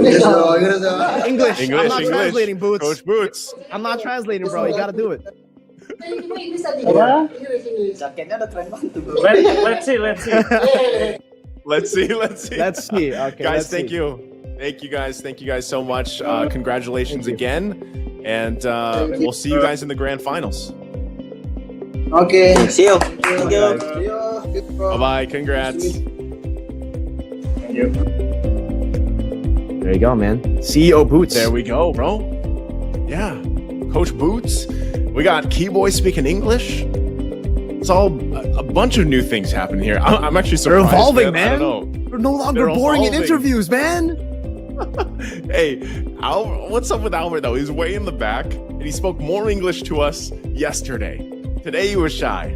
Speaker 3: English. I'm not translating, Boots.
Speaker 1: Coach Boots.
Speaker 3: I'm not translating, bro. You gotta do it.
Speaker 4: Jaketnya udah keren banget tuh, bro.
Speaker 5: Let's see.
Speaker 1: Let's see.
Speaker 3: Let's see. Okay,
Speaker 1: Guys,
Speaker 3: let's
Speaker 1: thank
Speaker 3: see.
Speaker 1: you. Thank you guys so much. Congratulations again. And we'll see you guys in the grand finals.
Speaker 6: Okay.
Speaker 4: See you.
Speaker 6: Thank you.
Speaker 1: Bye-bye. Congrats.
Speaker 5: Thank you.
Speaker 3: There you go, man. CEO Boots.
Speaker 1: There we go, bro. Yeah. Coach Boots. We got Keyboy speaking English. It's all a bunch of new things happening here. I'm actually
Speaker 3: They're
Speaker 1: surprised.
Speaker 3: evolving,
Speaker 1: I don't
Speaker 3: man.
Speaker 1: know.
Speaker 3: They're no longer
Speaker 1: They're
Speaker 3: boring in
Speaker 1: evolving.
Speaker 3: interviews, man.
Speaker 1: Hey, what's up with Albert though? He's way in the back, and he spoke more English to us yesterday. Today he was shy.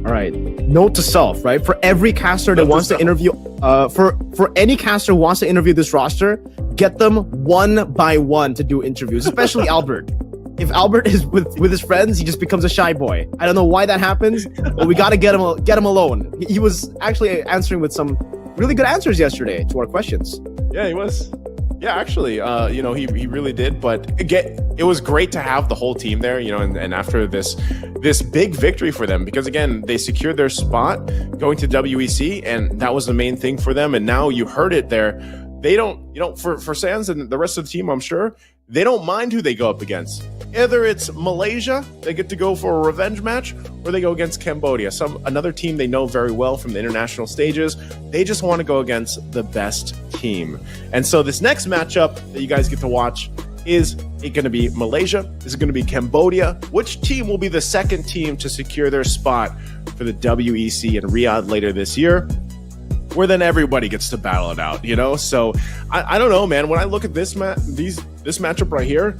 Speaker 3: All right. Note to self, right? For every caster that wants to interview, for any caster who wants to interview this roster, get them one by one to do interviews, especially Albert. If Albert is with his friends, he just becomes a shy boy. I don't know why that happens, but we got to get him alone. He was actually answering with some really good answers yesterday to our questions.
Speaker 1: Yeah, he was. Yeah, actually, he really did. But it was great to have the whole team there, and after this big victory for them, because again, they secured their spot going to WEC, and that was the main thing for them. And now you heard it there. They don't, for Sans and the rest of the team, I'm sure, they don't mind who they go up against. Either it's Malaysia, they get to go for a revenge match, or they go against Cambodia, another team they know very well from the international stages. They just want to go against the best team. And so this next matchup that you guys get to watch, is it going to be Malaysia? Is it going to be Cambodia? Which team will be the second team to secure their spot for the WEC in Riyadh later this year? Where then everybody gets to battle it out, So I don't know, man. When I look at this matchup right here,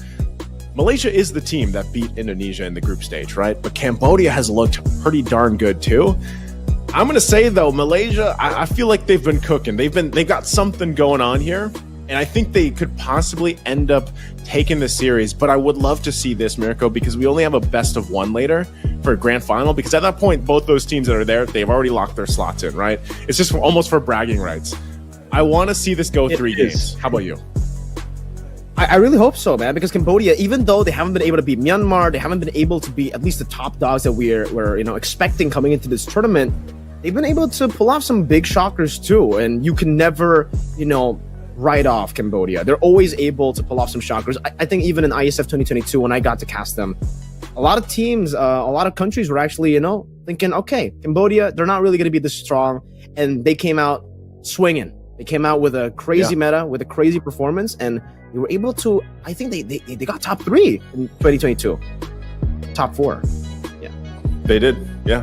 Speaker 1: Malaysia is the team that beat Indonesia in the group stage, right? But Cambodia has looked pretty darn good too. I'm gonna say though, Malaysia, I feel like they've been cooking. They've got something going on here, and I think they could possibly end up taking the series. But I would love to see this, Mirko, because we only have a best of one later for a grand final. Because at that point, both those teams that are there, they've already locked their slots in, right? It's just almost for bragging rights. I want to see this go 3 games. How about you?
Speaker 3: I really hope so, man, because Cambodia, even though they haven't been able to beat Myanmar, they haven't been able to beat at least the top dogs that we're expecting coming into this tournament, they've been able to pull off some big shockers too, and you can never, write off Cambodia. They're always able to pull off some shockers. I think even in Iesf 2022, when I got to cast them, a lot of teams, a lot of countries were actually, thinking, okay, Cambodia, they're not really going to be this strong, and they came out swinging. They came out with a crazy meta, with a crazy performance, and they were able to, I think they got top 3 in 2022. Top 4. Yeah.
Speaker 1: They did. Yeah.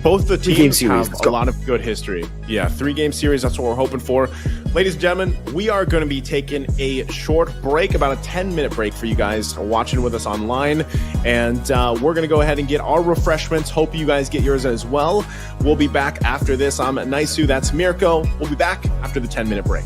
Speaker 1: Both the teams have a lot of good history. Yeah, 3-game series. That's what we're hoping for. Ladies and gentlemen, we are going to be taking a short break, about a 10-minute break for you guys watching with us online. And we're going to go ahead and get our refreshments. Hope you guys get yours as well. We'll be back after this. I'm Naisu. That's Mirko. We'll be back after the 10-minute break.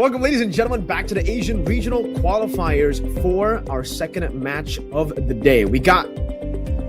Speaker 3: Welcome, ladies and gentlemen, back to the Asian Regional Qualifiers for our second match of the day.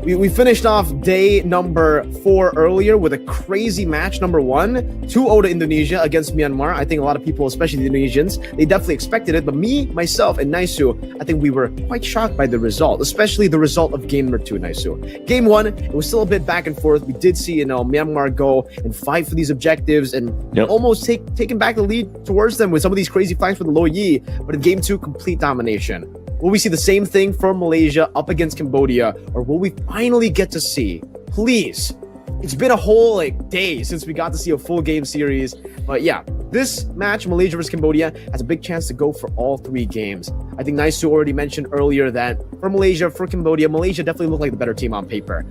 Speaker 3: We finished off day number 4 earlier with a crazy match, number 1, 2-0 to Indonesia against Myanmar. I think a lot of people, especially the Indonesians, they definitely expected it. But me, myself, and Naisu, I think we were quite shocked by the result, especially the result of game number 2, Naisu. Game 1, it was still a bit back and forth. We did see, Myanmar go and fight for these objectives and almost taking back the lead towards them with some of these crazy flanks for the Lo Yi. But in game 2, complete domination. Will we see the same thing for Malaysia up against Cambodia, or will we finally get to see? Please. It's been a whole day since we got to see a full game series. But yeah, this match, Malaysia versus Cambodia, has a big chance to go for all 3 games. I think Naisu already mentioned earlier that for Malaysia, for Cambodia, Malaysia definitely looked like the better team on paper.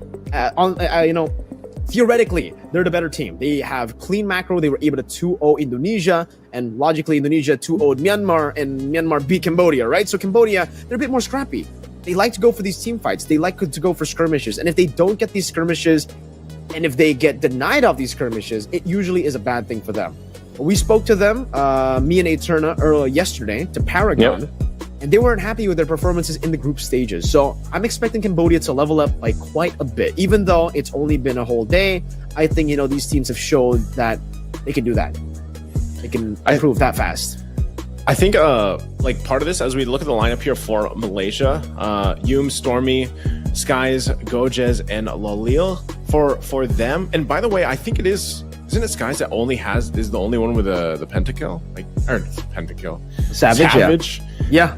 Speaker 3: Theoretically, they're the better team. They have clean macro. They were able to 2-0 Indonesia, and logically, Indonesia 2-0'd Myanmar, and Myanmar beat Cambodia, right? So Cambodia, they're a bit more scrappy. They like to go for these team fights. They like to go for skirmishes. And if they don't get these skirmishes, and if they get denied of these skirmishes, it usually is a bad thing for them. We spoke to them, me and Eterna, yesterday, to Paragon. Yep. And they weren't happy with their performances in the group stages. So I'm expecting Cambodia to level up by quite a bit. Even though it's only been a whole day, I think, these teams have showed that they can do that. They can improve that fast.
Speaker 1: I think part of this, as we look at the lineup here for Malaysia, Stormy, Skies, Gojes, and Lolil for them. And by the way, I think isn't it Skies that is the only one with the pentakill? Pentakill. Savage. Yeah.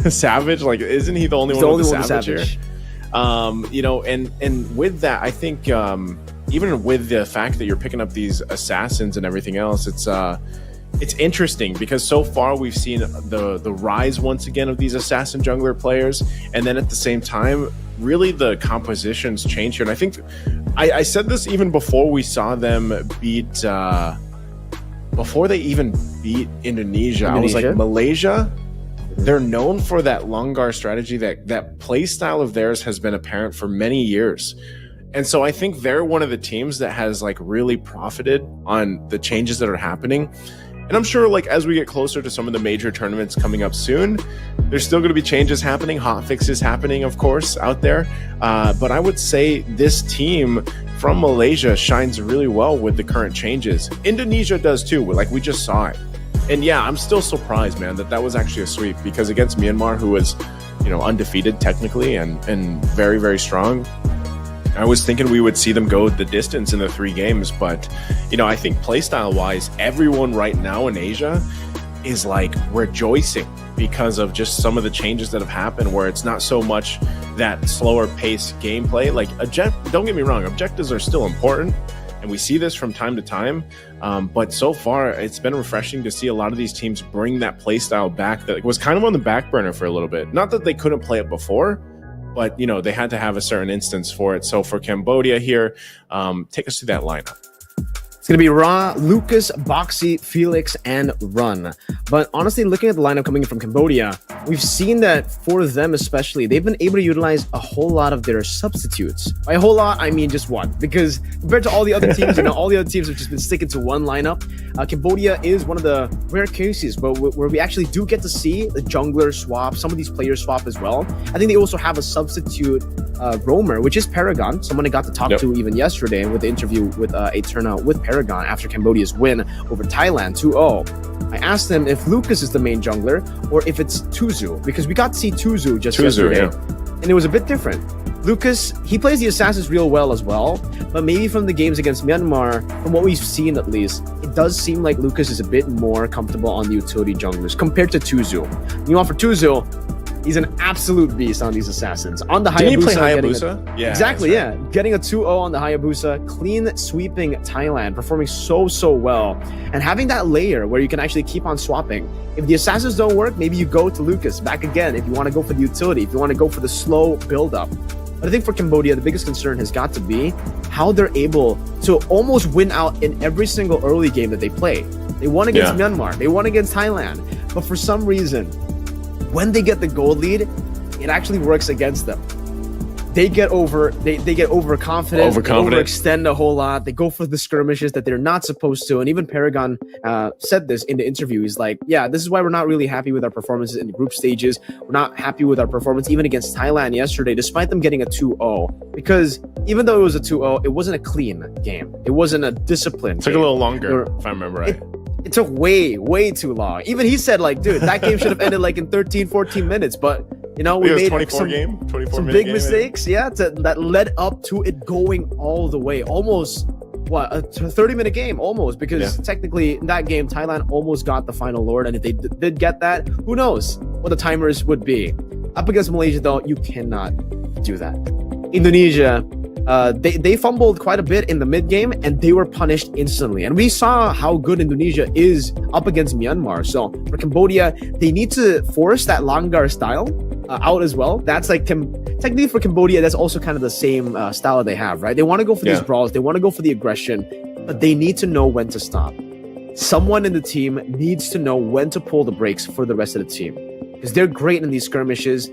Speaker 1: Savage. Isn't he the only one with the Savage here? And with that, I think even with the fact that you're picking up these assassins and everything else, it's interesting because so far we've seen the rise once again of these assassin jungler players, and then at the same time, really the compositions change here. And I think I said this even before we saw them beat before they even beat Indonesia. I was like, Malaysia, they're known for that Longar strategy. That play style of theirs has been apparent for many years. And so I think they're one of the teams that has really profited on the changes that are happening. And I'm sure as we get closer to some of the major tournaments coming up soon, there's still going to be changes happening, hot fixes happening, of course, out there. But I would say this team from Malaysia shines really well with the current changes. Indonesia does too, we just saw it. And yeah, I'm still surprised, man, that was actually a sweep, because against Myanmar, who was, undefeated technically and very, very strong, I was thinking we would see them go the distance in the 3 games. But, I think playstyle wise, everyone right now in Asia is rejoicing because of just some of the changes that have happened, where it's not so much that slower pace gameplay. Don't get me wrong, objectives are still important, and we see this from time to time. But so far, it's been refreshing to see a lot of these teams bring that playstyle back that was kind of on the back burner for a little bit. Not that they couldn't play it before, but they had to have a certain instance for it. So for Cambodia here, take us through that lineup.
Speaker 3: It's going to be Ra, Lucas, Boxy, Felix, and Run. But honestly, looking at the lineup coming in from Cambodia, we've seen that for them especially, they've been able to utilize a whole lot of their substitutes. By a whole lot, I mean just one. Because compared to all the other teams, all the other teams have just been sticking to one lineup. Cambodia is one of the rare cases but where we actually do get to see the jungler swap, some of these players swap as well. I think they also have a substitute roamer, which is Paragon, someone I got to talk to even yesterday with the interview with Eterna with Paragon after Cambodia's win over Thailand 2-0. I asked them if Lucas is the main jungler or if it's Tuzu, because we got to see Tuzu yesterday, and it was a bit different. Lucas, he plays the assassins real well as well, but maybe from the games against Myanmar, from what we've seen at least, it does seem like Lucas is a bit more comfortable on the utility junglers compared to Tuzu. For Tuzu, he's an absolute beast on these assassins. On the Hayabusa,
Speaker 1: didn't he play Hayabusa?
Speaker 3: Yeah, exactly, right. Yeah. Getting a 2-0 on the Hayabusa, clean sweeping Thailand, performing so well. And having that layer where you can actually keep on swapping. If the assassins don't work, maybe you go to Lucas back again if you want to go for the utility, if you want to go for the slow build-up. But I think for Cambodia, the biggest concern has got to be how they're able to almost win out in every single early game that they play. They won against Myanmar, they won against Thailand, but for some reason, when they get the gold lead, it actually works against them. they get overconfident, overextend a whole lot. They go for the skirmishes that they're not supposed to. And even Paragon said this in the interview. He's like, yeah, this is why we're not really happy with our performances in the group stages. We're not happy with our performance even against Thailand yesterday, despite them getting a 2-0. Because even though it was a 2-0, it wasn't a clean game. It wasn't a disciplined
Speaker 1: It took
Speaker 3: game.
Speaker 1: a little longer, if I remember right.
Speaker 3: It took way too long. Even he said, like, dude, that game should have ended like in 13, 14 minutes. But, you know, we made
Speaker 1: 24
Speaker 3: some big
Speaker 1: game,
Speaker 3: mistakes, that led up to it going all the way. Almost, a 30-minute game, almost. Because technically, in that game, Thailand almost got the final Lord. And if they did get that, who knows what the timers would be. Up against Malaysia, though, you cannot do that. Indonesia, they fumbled quite a bit in the mid game and they were punished instantly. And we saw how good Indonesia is up against Myanmar. So for Cambodia, they need to force that Langgar style out as well. That's like technically for Cambodia, that's also kind of the same style they have, right? They want to go for these brawls, they want to go for the aggression, but they need to know when to stop. Someone in the team needs to know when to pull the brakes for the rest of the team, because they're great in these skirmishes.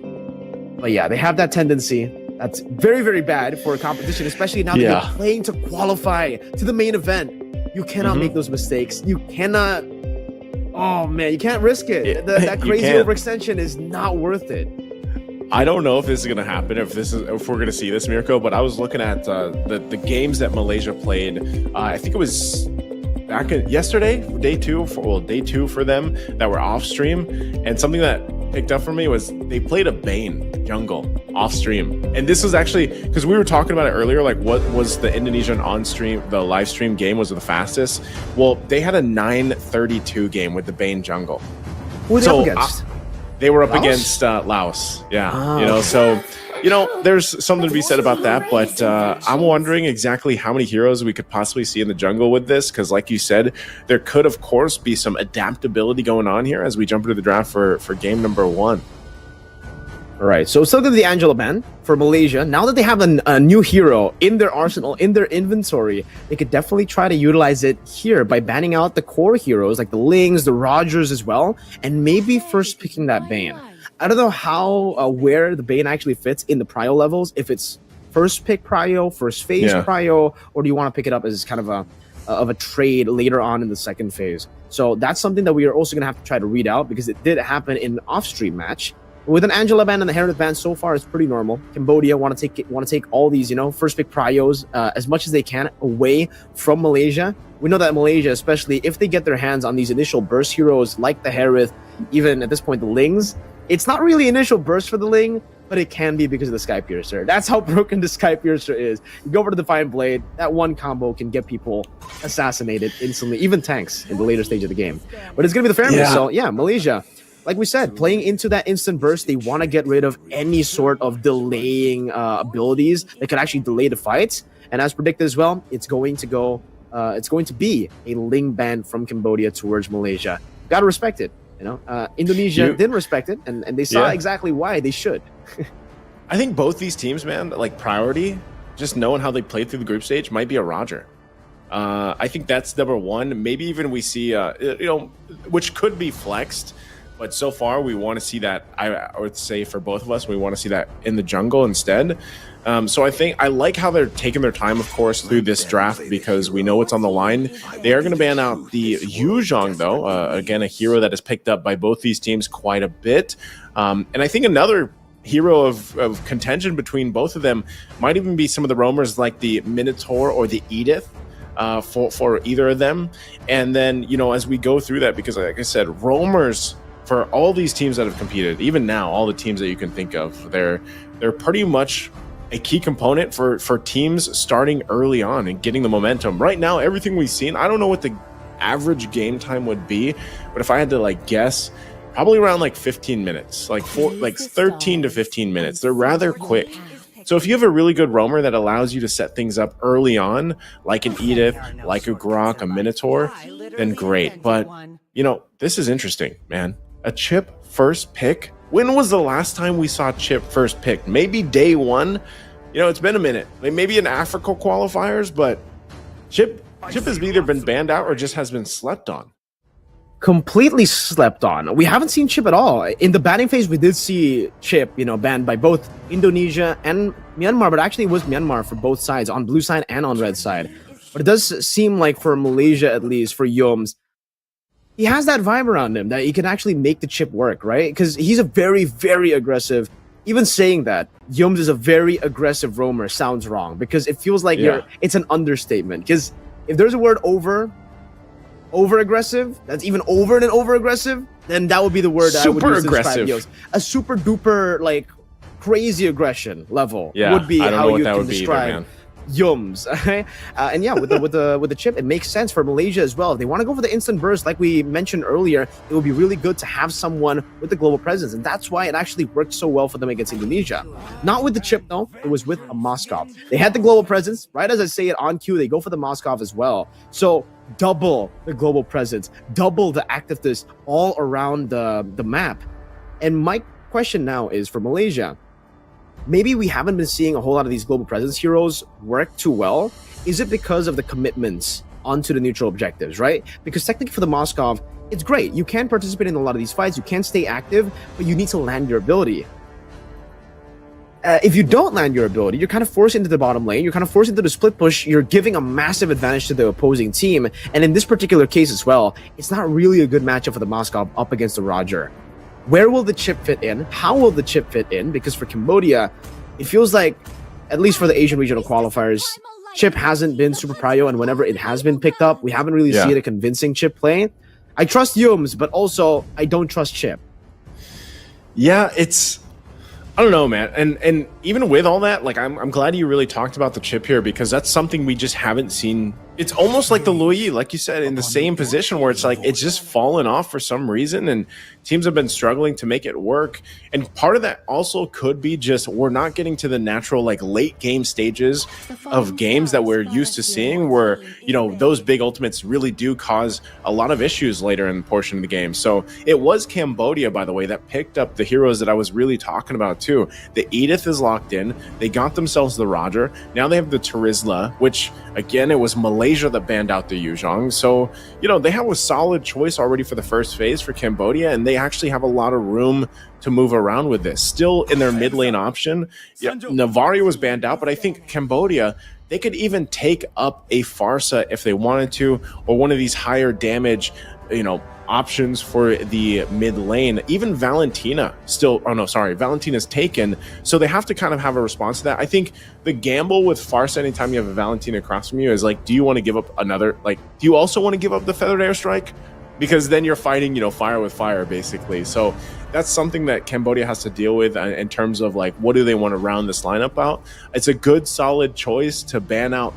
Speaker 3: But yeah, they have that tendency. That's very, very bad for a competition, especially now that you're playing to qualify to the main event. You cannot make those mistakes. You cannot. Oh man, you can't risk it. That crazy overextension is not worth it.
Speaker 1: I don't know if this is going to happen, if we're going to see this, Mirko, but I was looking at the games that Malaysia played. I think it was back yesterday, day two for them that were off stream, and something that picked up for me was they played a Bane jungle off stream. And this was actually because we were talking about it earlier, like what was the Indonesian on stream, the live stream game was the fastest. Well, they had a 9:32 game with the Bane jungle.
Speaker 3: Who were they up against?
Speaker 1: They were up
Speaker 3: Laos?
Speaker 1: against Laos. Yeah.
Speaker 3: Oh.
Speaker 1: So there's something to be said about that, but I'm wondering exactly how many heroes we could possibly see in the jungle with this, because like you said, there could, of course, be some adaptability going on here as we jump into the draft for game number 1.
Speaker 3: All right, so still the Angela ban for Malaysia. Now that they have a new hero in their arsenal, in their inventory, they could definitely try to utilize it here by banning out the core heroes like the Lings, the Rogers as well, and maybe first picking that Bane. I don't know how where the Bane actually fits in the prio levels, if it's first pick prio, first phase prio, or do you want to pick it up as kind of a trade later on in the second phase? So that's something that we are also going to have to try to read out, because it did happen in an off-stream match. With an Angela ban and the Hereth ban so far, it's pretty normal. Cambodia want to take all these, first pick prios as much as they can away from Malaysia. We know that Malaysia, especially if they get their hands on these initial burst heroes like the Hereth, even at this point the Lings, it's not really initial burst for the Ling, but it can be because of the Sky Piercer. That's how broken the Sky Piercer is. You go over to the Defiant Blade, that one combo can get people assassinated instantly, even tanks in the later stage of the game. But it's going to be the fairness. So yeah, Malaysia, like we said, playing into that instant burst, they want to get rid of any sort of delaying abilities that could actually delay the fights. And as predicted as well, it's going to be a Ling ban from Cambodia towards Malaysia. Gotta respect it. Indonesia didn't respect it, and they saw exactly why they should.
Speaker 1: I think both these teams, man, like priority, just knowing how they played through the group stage, might be a Roger. I think that's number one. Maybe even we see, which could be flexed, but so far we want to see that. I would say for both of us, we want to see that in the jungle instead. So I think I like how they're taking their time, of course, through this draft, because we know what's on the line. They are going to ban out the Yuzhong, though. Again, a hero that is picked up by both these teams quite a bit. And I think another hero of contention between both of them might even be some of the roamers like the Minotaur or the Edith for either of them. And then, as we go through that, because like I said, roamers for all these teams that have competed, even now, all the teams that you can think of, they're pretty much a key component for teams starting early on and getting the momentum. Right now, everything we've seen, I don't know what the average game time would be, but if I had to guess, probably around 15 minutes, 13 to 15 minutes. They're rather quick. So if you have a really good roamer that allows you to set things up early on, like an Edith, like a Grok, a Minotaur, then great. But, this is interesting, man. A Chip first pick? When was the last time we saw Chip first pick? Maybe day one? It's been a minute. Maybe in Africa qualifiers, but Chip has either been banned out or just has been slept on.
Speaker 3: completely slept on. We haven't seen Chip at all. In the banning phase, we did see Chip, banned by both Indonesia and Myanmar, but actually it was Myanmar for both sides, on blue side and on red side. But it does seem like for Malaysia, at least, for Yoms, he has that vibe around him that he can actually make the Chip work, right? Because he's a very, very aggressive. Even saying that Yoms is a very aggressive roamer sounds wrong, because it feels like it's an understatement. Because if there's a word over aggressive, that's even over and over aggressive, then that would be the word that I would use to describe Yoms. A super duper like crazy aggression level would be how you can describe Yoms. And yeah, with the Chip, it makes sense for Malaysia as well. If they want to go for the instant burst, like we mentioned earlier, it would be really good to have someone with the global presence, and that's why it actually worked so well for them against Indonesia. Not with the Chip though, it was with a Moskov. They had the global presence, right as I say it on cue, they go for the Moskov as well. So double the global presence, double the activeness all around the map. And my question now is for Malaysia, maybe we haven't been seeing a whole lot of these global presence heroes work too well. Is it because of the commitments onto the neutral objectives, right? Because technically for the Moskov, it's great. You can participate in a lot of these fights, you can stay active, but you need to land your ability. If you don't land your ability, you're kind of forced into the bottom lane, you're kind of forced into the split push, you're giving a massive advantage to the opposing team. And in this particular case as well, it's not really a good matchup for the Moskov up against the Roger. Where will the Chip fit in? How will the Chip fit in? Because for Cambodia, it feels like, at least for the Asian regional qualifiers, Chip hasn't been super prio, and whenever it has been picked up, we haven't really seen a convincing Chip play. I trust Yoms, but also I don't trust Chip.
Speaker 1: Yeah, I don't know, man. And even with all that, like I'm glad you really talked about the Chip here, because that's something we just haven't seen. It's almost like the Louis, like you said, in the same position where it's like it's just fallen off for some reason, and teams have been struggling to make it work. And part of that also could be just we're not getting to the natural like late game stages of games that we're used to seeing, where those big ultimates really do cause a lot of issues later in the portion of the game. So it was Cambodia, by the way, that picked up the heroes that I was really talking about too. The Edith is locked in. They got themselves the Roger. Now they have the Terizla, which again, it was Malaysia that banned out the Yuzhong. So, they have a solid choice already for the first phase for Cambodia, and they actually have a lot of room to move around with this. Still in their mid lane option, Navari was banned out, but I think Cambodia, they could even take up a Farsa if they wanted to, or one of these higher damage, options for the mid lane. Even Valentina Valentina's taken, so they have to kind of have a response to that. I think the gamble with Farsa anytime you have a Valentina across from you is like, do you want to give up do you also want to give up the feathered airstrike? Because then you're fighting, fire with fire, basically. So that's something that Cambodia has to deal with in terms of like, what do they want to round this lineup out? It's a good, solid choice to ban out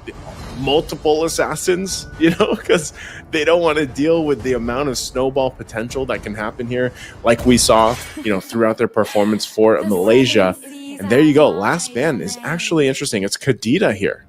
Speaker 1: multiple assassins, because they don't want to deal with the amount of snowball potential that can happen here, like we saw, throughout their performance for Malaysia. And there you go. Last ban is actually interesting. It's Kadita here.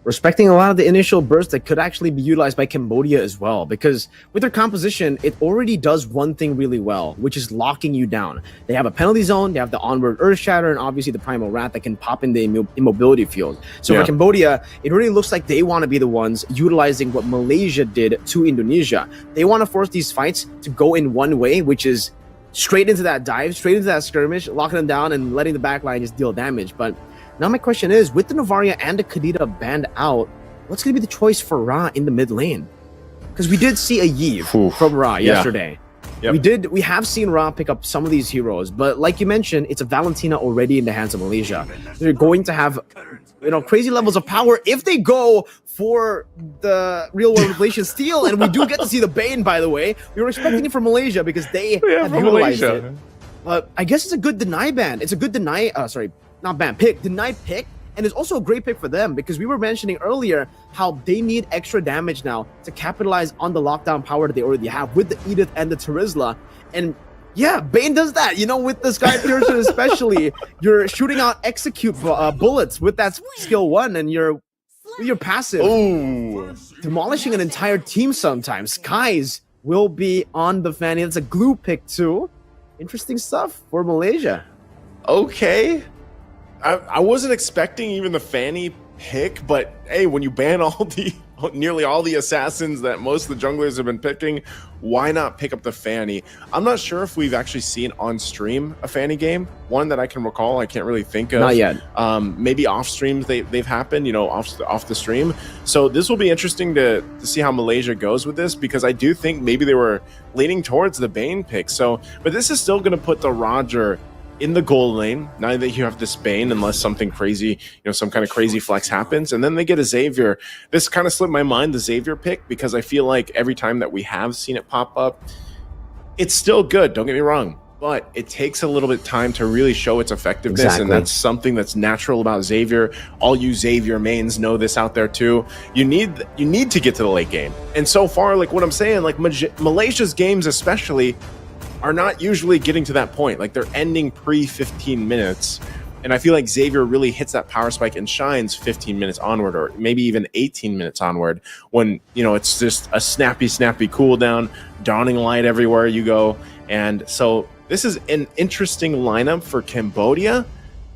Speaker 3: Respecting a lot of the initial bursts that could actually be utilized by Cambodia as well, because with their composition, it already does one thing really well, which is locking you down. They have a penalty zone, they have the onward Earth Shatter, and obviously the Primal Rat that can pop in the immobility field. So for Cambodia, it really looks like they want to be the ones utilizing what Malaysia did to Indonesia. They want to force these fights to go in one way, which is straight into that dive, straight into that skirmish, locking them down and letting the backline just deal damage. But now my question is, with the Novaria and the Kadita banned out, what's going to be the choice for Ra in the mid lane? Because we did see a Iesf from Ra yesterday. We have seen Ra pick up some of these heroes, but like you mentioned, it's a Valentina already in the hands of Malaysia. They're going to have crazy levels of power if they go for the real world inflation steal, and we do get to see the Bane, by the way. We were expecting it from Malaysia because they have utilized it. But I guess it's a good deny ban. It's a good deny, deny pick. And it's also a great pick for them, because we were mentioning earlier how they need extra damage now to capitalize on the lockdown power that they already have with the Edith and the Terizla. And yeah, Bane does that, with the Sky Piercer especially. You're shooting out execute bullets with that skill 1, and you're passive. Demolishing an entire team sometimes. Skies will be on the Fanny. That's a glue pick too. Interesting stuff for Malaysia.
Speaker 1: Okay. I wasn't expecting even the Fanny pick, but hey, when you ban nearly all the assassins that most of the junglers have been picking, why not pick up the Fanny? I'm not sure if we've actually seen on stream a Fanny game, one that I can recall. I can't really think of.
Speaker 3: Not yet.
Speaker 1: Maybe off streams they've happened, off the stream. So this will be interesting to see how Malaysia goes with this, because I do think maybe they were leaning towards the Bane pick. So, but this is still going to put the Roger in the gold lane, now that you have this Bane, unless something crazy, some kind of crazy flex happens, and then they get a Xavier. This kind of slipped my mind, the Xavier pick, because I feel like every time that we have seen it pop up, it's still good, don't get me wrong, but it takes a little bit of time to really show its effectiveness. Exactly. And that's something that's natural about Xavier. All you Xavier mains know this out there too. You need to get to the late game, and so far, like what I'm saying, like Malaysia's games especially are not usually getting to that point. Like they're ending pre 15 minutes. And I feel like Xavier really hits that power spike and shines 15 minutes onward, or maybe even 18 minutes onward, when, it's just a snappy cooldown, dawning light everywhere you go. And so this is an interesting lineup for Cambodia.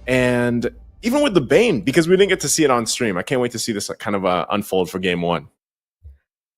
Speaker 1: And even with the Bane, because we didn't get to see it on stream, I can't wait to see this kind of unfold for game one.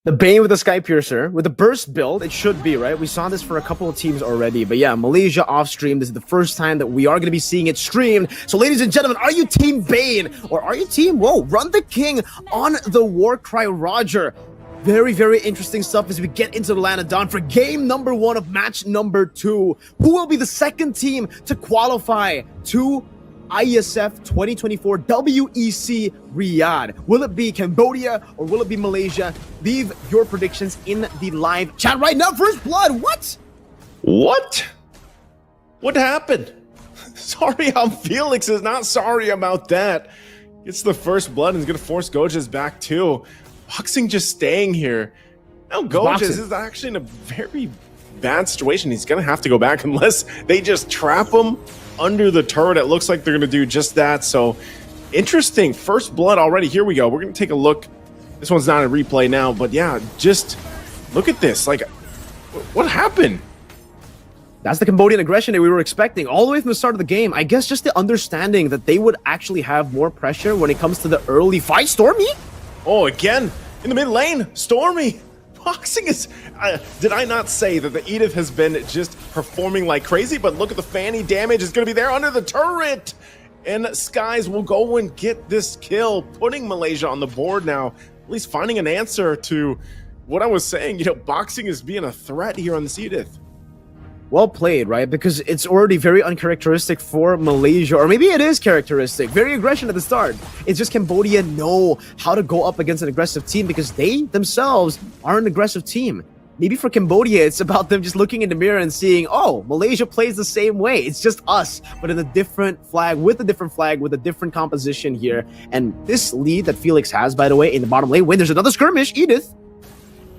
Speaker 3: The Bane with the Sky Piercer, with the burst build, it should be, right? We saw this for a couple of teams already, but yeah, Malaysia off stream, this is the first time that we are going to be seeing it streamed. So ladies and gentlemen, are you team Bane, or are you team, Run the King on the Warcry Roger? Very, very interesting stuff as we get into the land of Dawn for game number 1 of match number 2. Who will be the second team to qualify to Iesf 2024 WEC Riyadh? Will it be Cambodia or will it be Malaysia? Leave your predictions in the live chat right now. First blood, what happened? Sorry, Felix is not sorry about that. It's the first blood and is going to force Gojas back too. Boxing just staying here. Now Gojas is actually in a very bad situation. He's going to have to go back unless they just trap him under the turret. It looks like they're going to do just that. So interesting. First blood already. Here we go. We're going to take a look. This one's not a replay now, but yeah, just look at this. Like, what happened? That's the Cambodian aggression that we were expecting all the way from the start of the game. I guess just the understanding that they would actually have more pressure when it comes to the early fight. Stormy?
Speaker 1: Oh, again, in the mid lane, Stormy. Boxing is... did I not say that the Iesf has been just performing like crazy? But look at the Fanny damage is going to be there under the turret. And Skies will go and get this kill, putting Malaysia on the board now. At least finding an answer to what I was saying. Boxing is being a threat here on the Iesf.
Speaker 3: Well played, right? Because it's already very uncharacteristic for Malaysia, or maybe it is characteristic. Very aggression at the start. It's just Cambodia know how to go up against an aggressive team because they themselves are an aggressive team. Maybe for Cambodia, it's about them just looking in the mirror and seeing, oh, Malaysia plays the same way. It's just us, but in a different flag, with a different composition here. And this lead that Felix has, by the way, in the bottom lane, when there's another skirmish, Edith.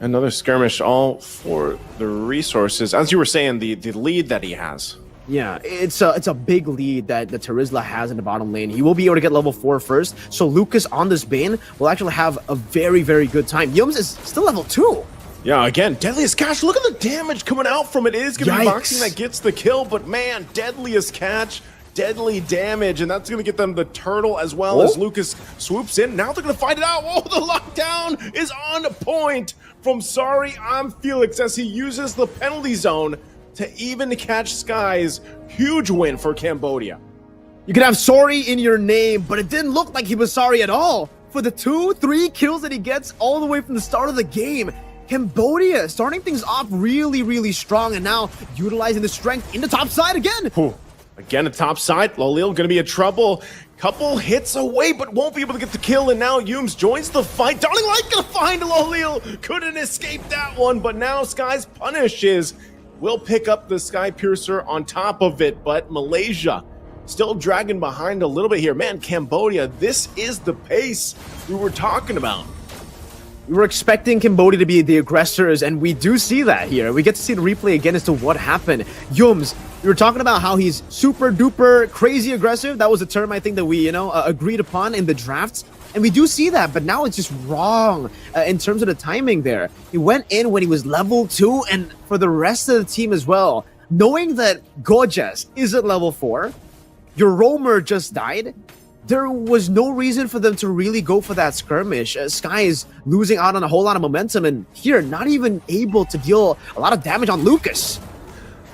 Speaker 1: Another skirmish, all for the resources. As you were saying, the lead that he has.
Speaker 3: Yeah, it's a big lead that the Terizla has in the bottom lane. He will be able to get level 4 first. So Lucas on this Bane will actually have a very, very good time. Yums is still level 2. Yeah,
Speaker 1: again, Deadliest Catch. Look at the damage coming out from it. It is going to be Boxing that gets the kill, but man, Deadliest Catch. Deadly damage, and that's going to get them the turtle as well as Lucas swoops in. Now they're going to find it out. Oh, the lockdown is on point from Sorry I'm Felix as he uses the penalty zone to even catch Skies. Huge win for Cambodia.
Speaker 3: You can have Sorry in your name, but it didn't look like he was sorry at all. For the 2-3 kills that he gets all the way from the start of the game, Cambodia starting things off really, really strong, and now utilizing the strength in the top side again.
Speaker 1: Again, the top side, Lolil gonna be in trouble. Couple hits away, but won't be able to get the kill, and now Yums joins the fight. Darling Light gonna find Lolil. Couldn't escape that one, but now Skies punishes. Will pick up the Sky Piercer on top of it, but Malaysia still dragging behind a little bit here. Man, Cambodia, this is the pace we were talking about.
Speaker 3: We were expecting Cambodia to be the aggressors, and we do see that here. We get to see the replay again as to what happened. Yums, we were talking about how he's super duper crazy aggressive. That was a term I think that we, agreed upon in the drafts. And we do see that, but now it's just wrong in terms of the timing there. He went in when he was level 2, and for the rest of the team as well, knowing that Gojas is at level 4, your roamer just died, there was no reason for them to really go for that skirmish. Sky is losing out on a whole lot of momentum, and here, not even able to deal a lot of damage on Lucas.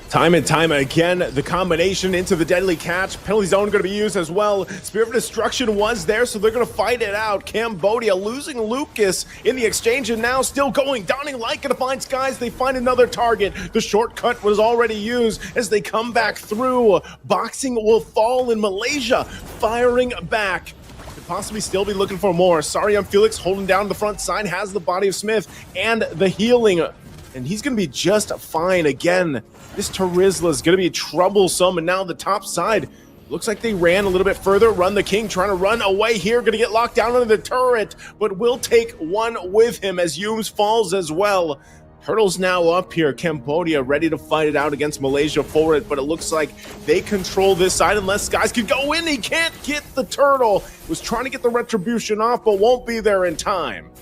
Speaker 1: Time and time again, the combination into the deadly catch. Penalty zone going to be used as well. Spirit of Destruction was there, so they're going to fight it out. Cambodia losing Lucas in the exchange, and now still going. Dawning Light going to find Skies. They find another target. The shortcut was already used as they come back through. Boxing will fall in Malaysia, firing back. Could possibly still be looking for more. Sorry, I'm Felix holding down the front side, has the body of Smith and the healing. And he's going to be just fine again. This Tarizla is going to be troublesome, and now the top side looks like they ran a little bit further. Run the King trying to run away here, going to get locked down under the turret, but will take one with him as Yums falls as well. Turtle's now up here. Cambodia ready to fight it out against Malaysia for it, but it looks like they control this side unless Skies can go in. He can't get the Turtle. Was trying to get the retribution off, but won't be there in time.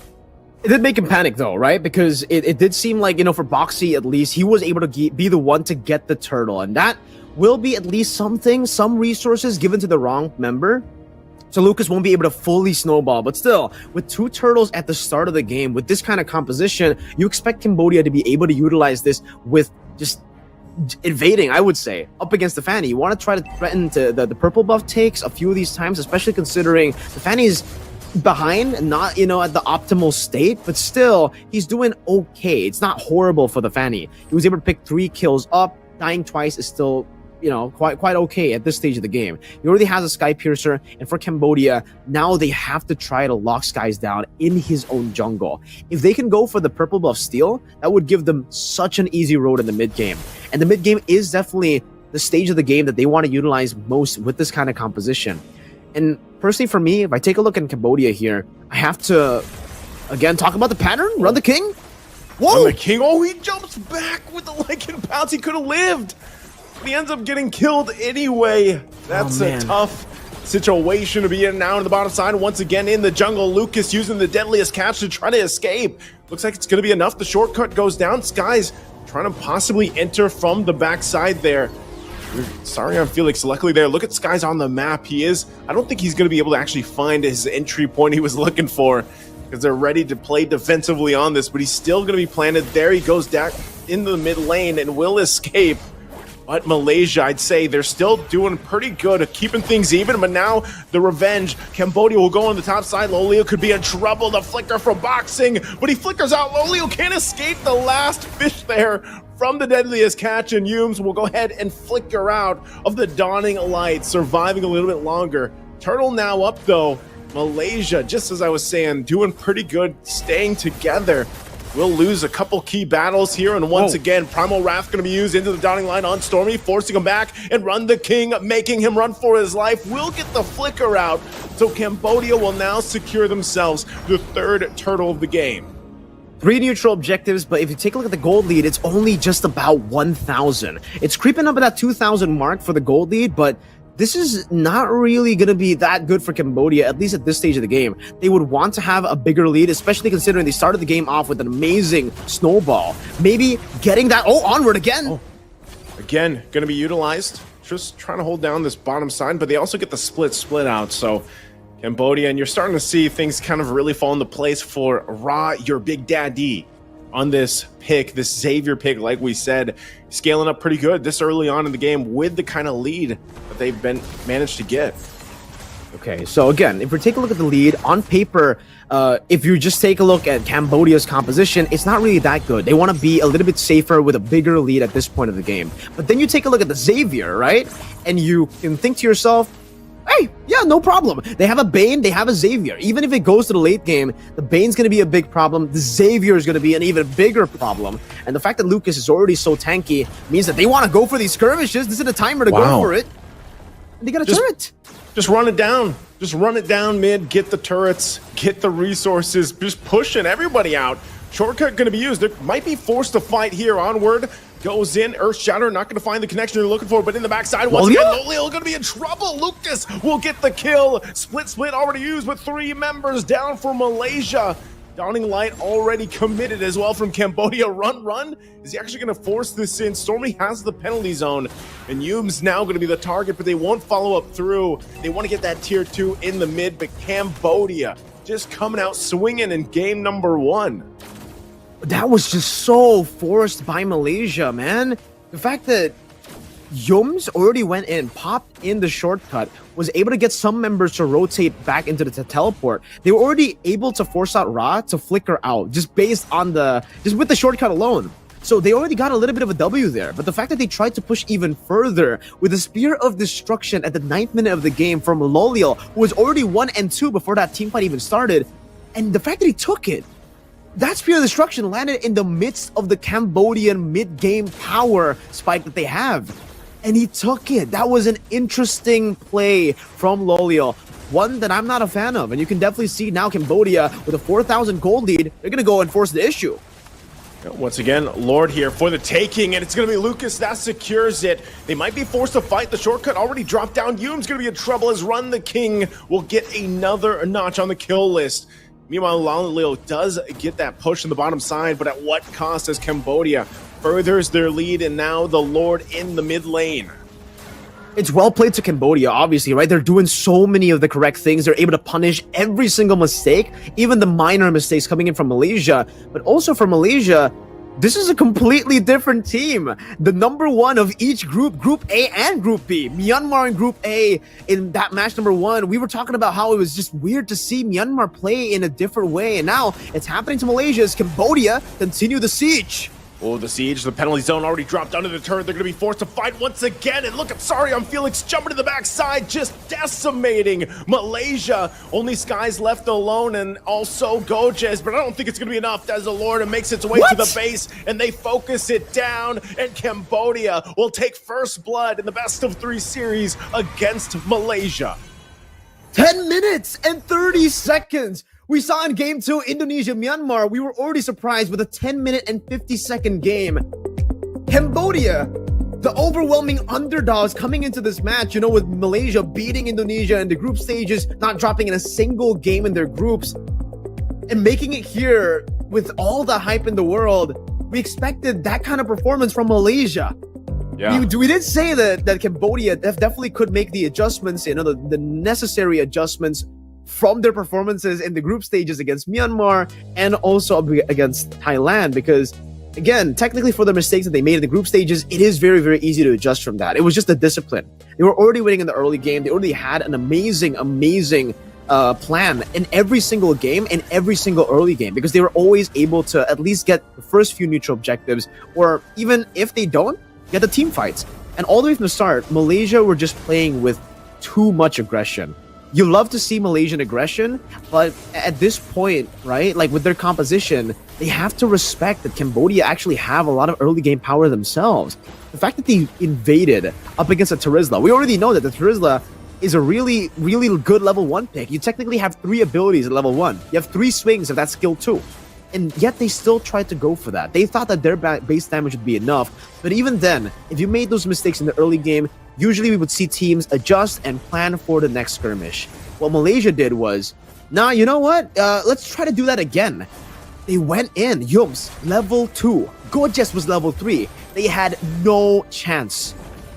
Speaker 3: It did make him panic though, right? Because it did seem like, for Boxy at least, he was able to be the one to get the turtle. And that will be at least some resources given to the wrong member. So Lucas won't be able to fully snowball. But still, with 2 turtles at the start of the game, with this kind of composition, you expect Cambodia to be able to utilize this with just invading, I would say, up against the Fanny. You want to try to threaten to the purple buff takes a few of these times, especially considering the Fanny's behind, not at the optimal state, but still he's doing okay. It's not horrible for the Fanny. He was able to pick 3 kills up. Dying twice is still quite okay at this stage of the game. He already has a Sky Piercer, and for Cambodia now they have to try to lock Skies down in his own jungle. If they can go for the purple buff steal, that would give them such an easy road in the mid game, and the mid game is definitely the stage of the game that they want to utilize most with this kind of composition. And personally, for me, if I take a look at Cambodia here, I have to, again, talk about the pattern. Run the King. Whoa!
Speaker 1: Run the King. Oh, he jumps back with the Lycan Pounce. He could have lived. But he ends up getting killed anyway. That's a tough situation to be in now on the bottom side. Once again, in the jungle, Lucas using the deadliest catch to try to escape. Looks like it's going to be enough. The shortcut goes down. Skies trying to possibly enter from the backside there. Sorry, I'm Felix. Luckily there. Look at Skies on the map. I don't think he's going to be able to actually find his entry point he was looking for, because they're ready to play defensively on this, but he's still going to be planted. There he goes down into the mid lane and will escape. But Malaysia, I'd say they're still doing pretty good at keeping things even, but now the revenge. Cambodia will go on the top side. Lolio could be in trouble. The flicker from Boxing, but he flickers out. Lolio can't escape the last fish there from the deadliest catch, and Yums will go ahead and flicker out of the dawning light, surviving a little bit longer. Turtle now up though. Malaysia, just as I was saying, doing pretty good, staying together. We'll lose a couple key battles here, and once again, Primal Wrath going to be used into the dawning line on Stormy, forcing him back, and Run the King, making him run for his life. Will get the flicker out, so Cambodia will now secure themselves the 3rd turtle of the game.
Speaker 3: 3 neutral objectives, but if you take a look at the gold lead, it's only just about 1,000. It's creeping up at that 2,000 mark for the gold lead, but this is not really going to be that good for Cambodia, at least at this stage of the game. They would want to have a bigger lead, especially considering they started the game off with an amazing snowball. Maybe getting that, onward again.
Speaker 1: Again, going to be utilized. Just trying to hold down this bottom side, but they also get the split out, so Cambodia, and you're starting to see things kind of really fall into place for Ra, your big daddy, on this pick, this Xavier pick, like we said, scaling up pretty good this early on in the game with the kind of lead that they've managed to get.
Speaker 3: Okay, so again, if we take a look at the lead, on paper, if you just take a look at Cambodia's composition, it's not really that good. They want to be a little bit safer with a bigger lead at this point of the game. But then you take a look at the Xavier, right? And you can think to yourself, hey, yeah, no problem. They have a Bane, they have a Xavier. Even if it goes to the late game, the Bane's going to be a big problem. The Xavier is going to be an even bigger problem. And the fact that Lucas is already so tanky means that they want to go for these skirmishes. This is a timer to go for it. And they got a turret.
Speaker 1: Just run it down. Just run it down mid, get the turrets, get the resources, just pushing everybody out. Shortcut going to be used. They might be forced to fight here. Onward goes in. Earth Shatter not going to find the connection they're looking for, but in the backside, once again, Lolio going to be in trouble. Lucas will get the kill. Split already used with 3 members down for Malaysia. Dawning Light already committed as well from Cambodia. Run. Is he actually going to force this in? Stormy has the penalty zone, and Yoom's now going to be the target, but they won't follow up through. They want to get that tier 2 in the mid, but Cambodia just coming out swinging in game number 1.
Speaker 3: That was just so forced by Malaysia, man. The fact that Yums already went in, popped in the shortcut, was able to get some members to rotate back into the teleport. They were already able to force out Ra to flicker out just based on just with the shortcut alone. So they already got a little bit of a W there. But the fact that they tried to push even further with the Spear of Destruction at the 9th minute of the game from Loliel, who was already 1 and 2 before that team fight even started, and the fact that he took it, that Spear of Destruction landed in the midst of the Cambodian mid-game power spike that they have. And he took it. That was an interesting play from Loliel. One that I'm not a fan of. And you can definitely see now Cambodia with a 4,000 gold lead. They're going to go and force the issue.
Speaker 1: Once again, Lord here for the taking, and it's going to be Lucas that secures it. They might be forced to fight. The shortcut already dropped down. Yoom's going to be in trouble as Run the King will get another notch on the kill list. Meanwhile, Loliel does get that push on the bottom side, but at what cost as Cambodia furthers their lead, and now the Lord in the mid lane.
Speaker 3: It's well played to Cambodia, obviously, right? They're doing so many of the correct things. They're able to punish every single mistake, even the minor mistakes coming in from Malaysia. But also for Malaysia, this is a completely different team. The number 1 of each group, Group A and Group B. Myanmar in Group A in that match number 1. We were talking about how it was just weird to see Myanmar play in a different way. And now it's happening to Malaysia as Cambodia continue the siege.
Speaker 1: Oh, the siege, the penalty zone already dropped under the turret. They're going to be forced to fight once again. And look at Sorry on Felix jumping to the backside, just decimating Malaysia. Only Sky's left alone and also Gojes, but I don't think it's going to be enough as the Lord makes its way to the base and they focus it down. And Cambodia will take first blood in the best of 3 series against Malaysia.
Speaker 3: 10 minutes and 30 seconds. We saw in game 2, Indonesia, Myanmar, we were already surprised with a 10-minute and 50-second game. Cambodia, the overwhelming underdogs coming into this match, you know, with Malaysia beating Indonesia in the group stages, not dropping in a single game in their groups, and making it here with all the hype in the world. We expected that kind of performance from Malaysia.
Speaker 1: Yeah.
Speaker 3: We did say that Cambodia definitely could make the adjustments, you know, the necessary adjustments from their performances in the group stages against Myanmar and also against Thailand, because again, technically for the mistakes that they made in the group stages, it is very, very easy to adjust from that. It was just the discipline. They were already winning in the early game. They already had an amazing plan in every single game and every single early game, because they were always able to at least get the first few neutral objectives, or even if they don't, get the team fights. And all the way from the start, Malaysia were just playing with too much aggression. You love to see Malaysian aggression, but at this point, right, like with their composition, they have to respect that Cambodia actually have a lot of early game power themselves. The fact that they invaded up against a Terizla, we already know that the Terizla is a really, really good level 1 pick. You technically have 3 abilities at level 1. You have 3 swings of that skill too. And yet they still tried to go for that. They thought that their base damage would be enough. But even then, if you made those mistakes in the early game, usually we would see teams adjust and plan for the next skirmish. What Malaysia did was, nah, you know what? Let's try to do that again. They went in. Yums, level 2. Gojes was level 3. They had no chance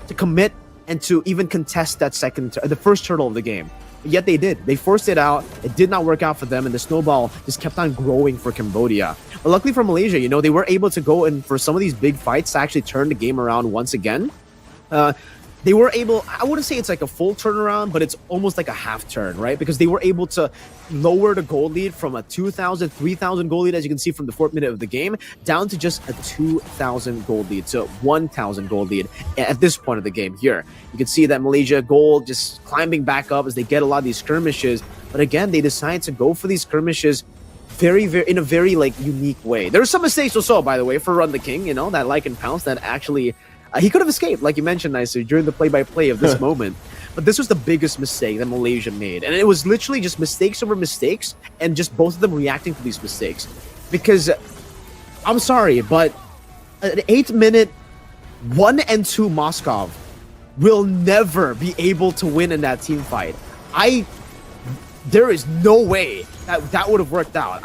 Speaker 3: to commit and to even contest that the first turtle of the game. But yet they did. They forced it out. It did not work out for them, and the snowball just kept on growing for Cambodia. But luckily for Malaysia, you know, they were able to go in for some of these big fights to actually turn the game around once again. They were able, I wouldn't say it's like a full turnaround, but it's almost like a half turn, right? Because they were able to lower the goal lead from a 2,000, 3,000 goal lead, as you can see from the 4th minute of the game, down to just a 2,000 goal lead, so 1,000 goal lead at this point of the game here. You can see that Malaysia goal just climbing back up as they get a lot of these skirmishes. But again, they decide to go for these skirmishes in a very like unique way. There were some mistakes also, by the way, for Run the King, you know, that like and pounce that actually he could have escaped, like you mentioned, nicely, during the play-by-play of this moment. But this was the biggest mistake that Malaysia made. And it was literally just mistakes over mistakes, and just both of them reacting to these mistakes. Because, I'm sorry, but an 8-minute 1 and 2 Moskov will never be able to win in that team fight. There is no way that would have worked out.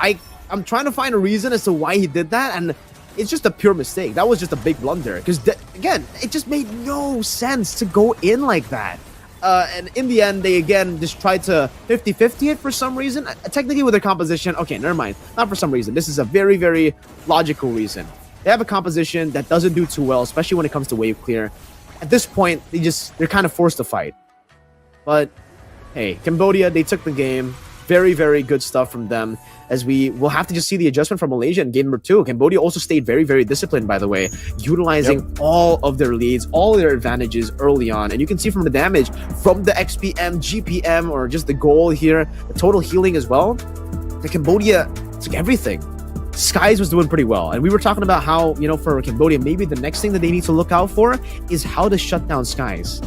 Speaker 3: I'm trying to find a reason as to why he did that, and it's just a pure mistake. That was just a big blunder because again, it just made no sense to go in like that. And in the end, they again just tried to 50-50 it for some reason. Technically with their composition, okay, never mind. Not for some reason. This is a very, very logical reason. They have a composition that doesn't do too well, especially when it comes to wave clear. At this point, they're kind of forced to fight. But hey, Cambodia, they took the game. Very, very good stuff from them. As we will have to just see the adjustment from Malaysia in game number 2. Cambodia also stayed very, very disciplined, by the way, utilizing all of their leads, all their advantages early on. And you can see from the damage from the XPM, GPM, or just the goal here, the total healing as well, the Cambodia took everything. Skies was doing pretty well. And we were talking about how, you know, for Cambodia, maybe the next thing that they need to look out for is how to shut down Skies.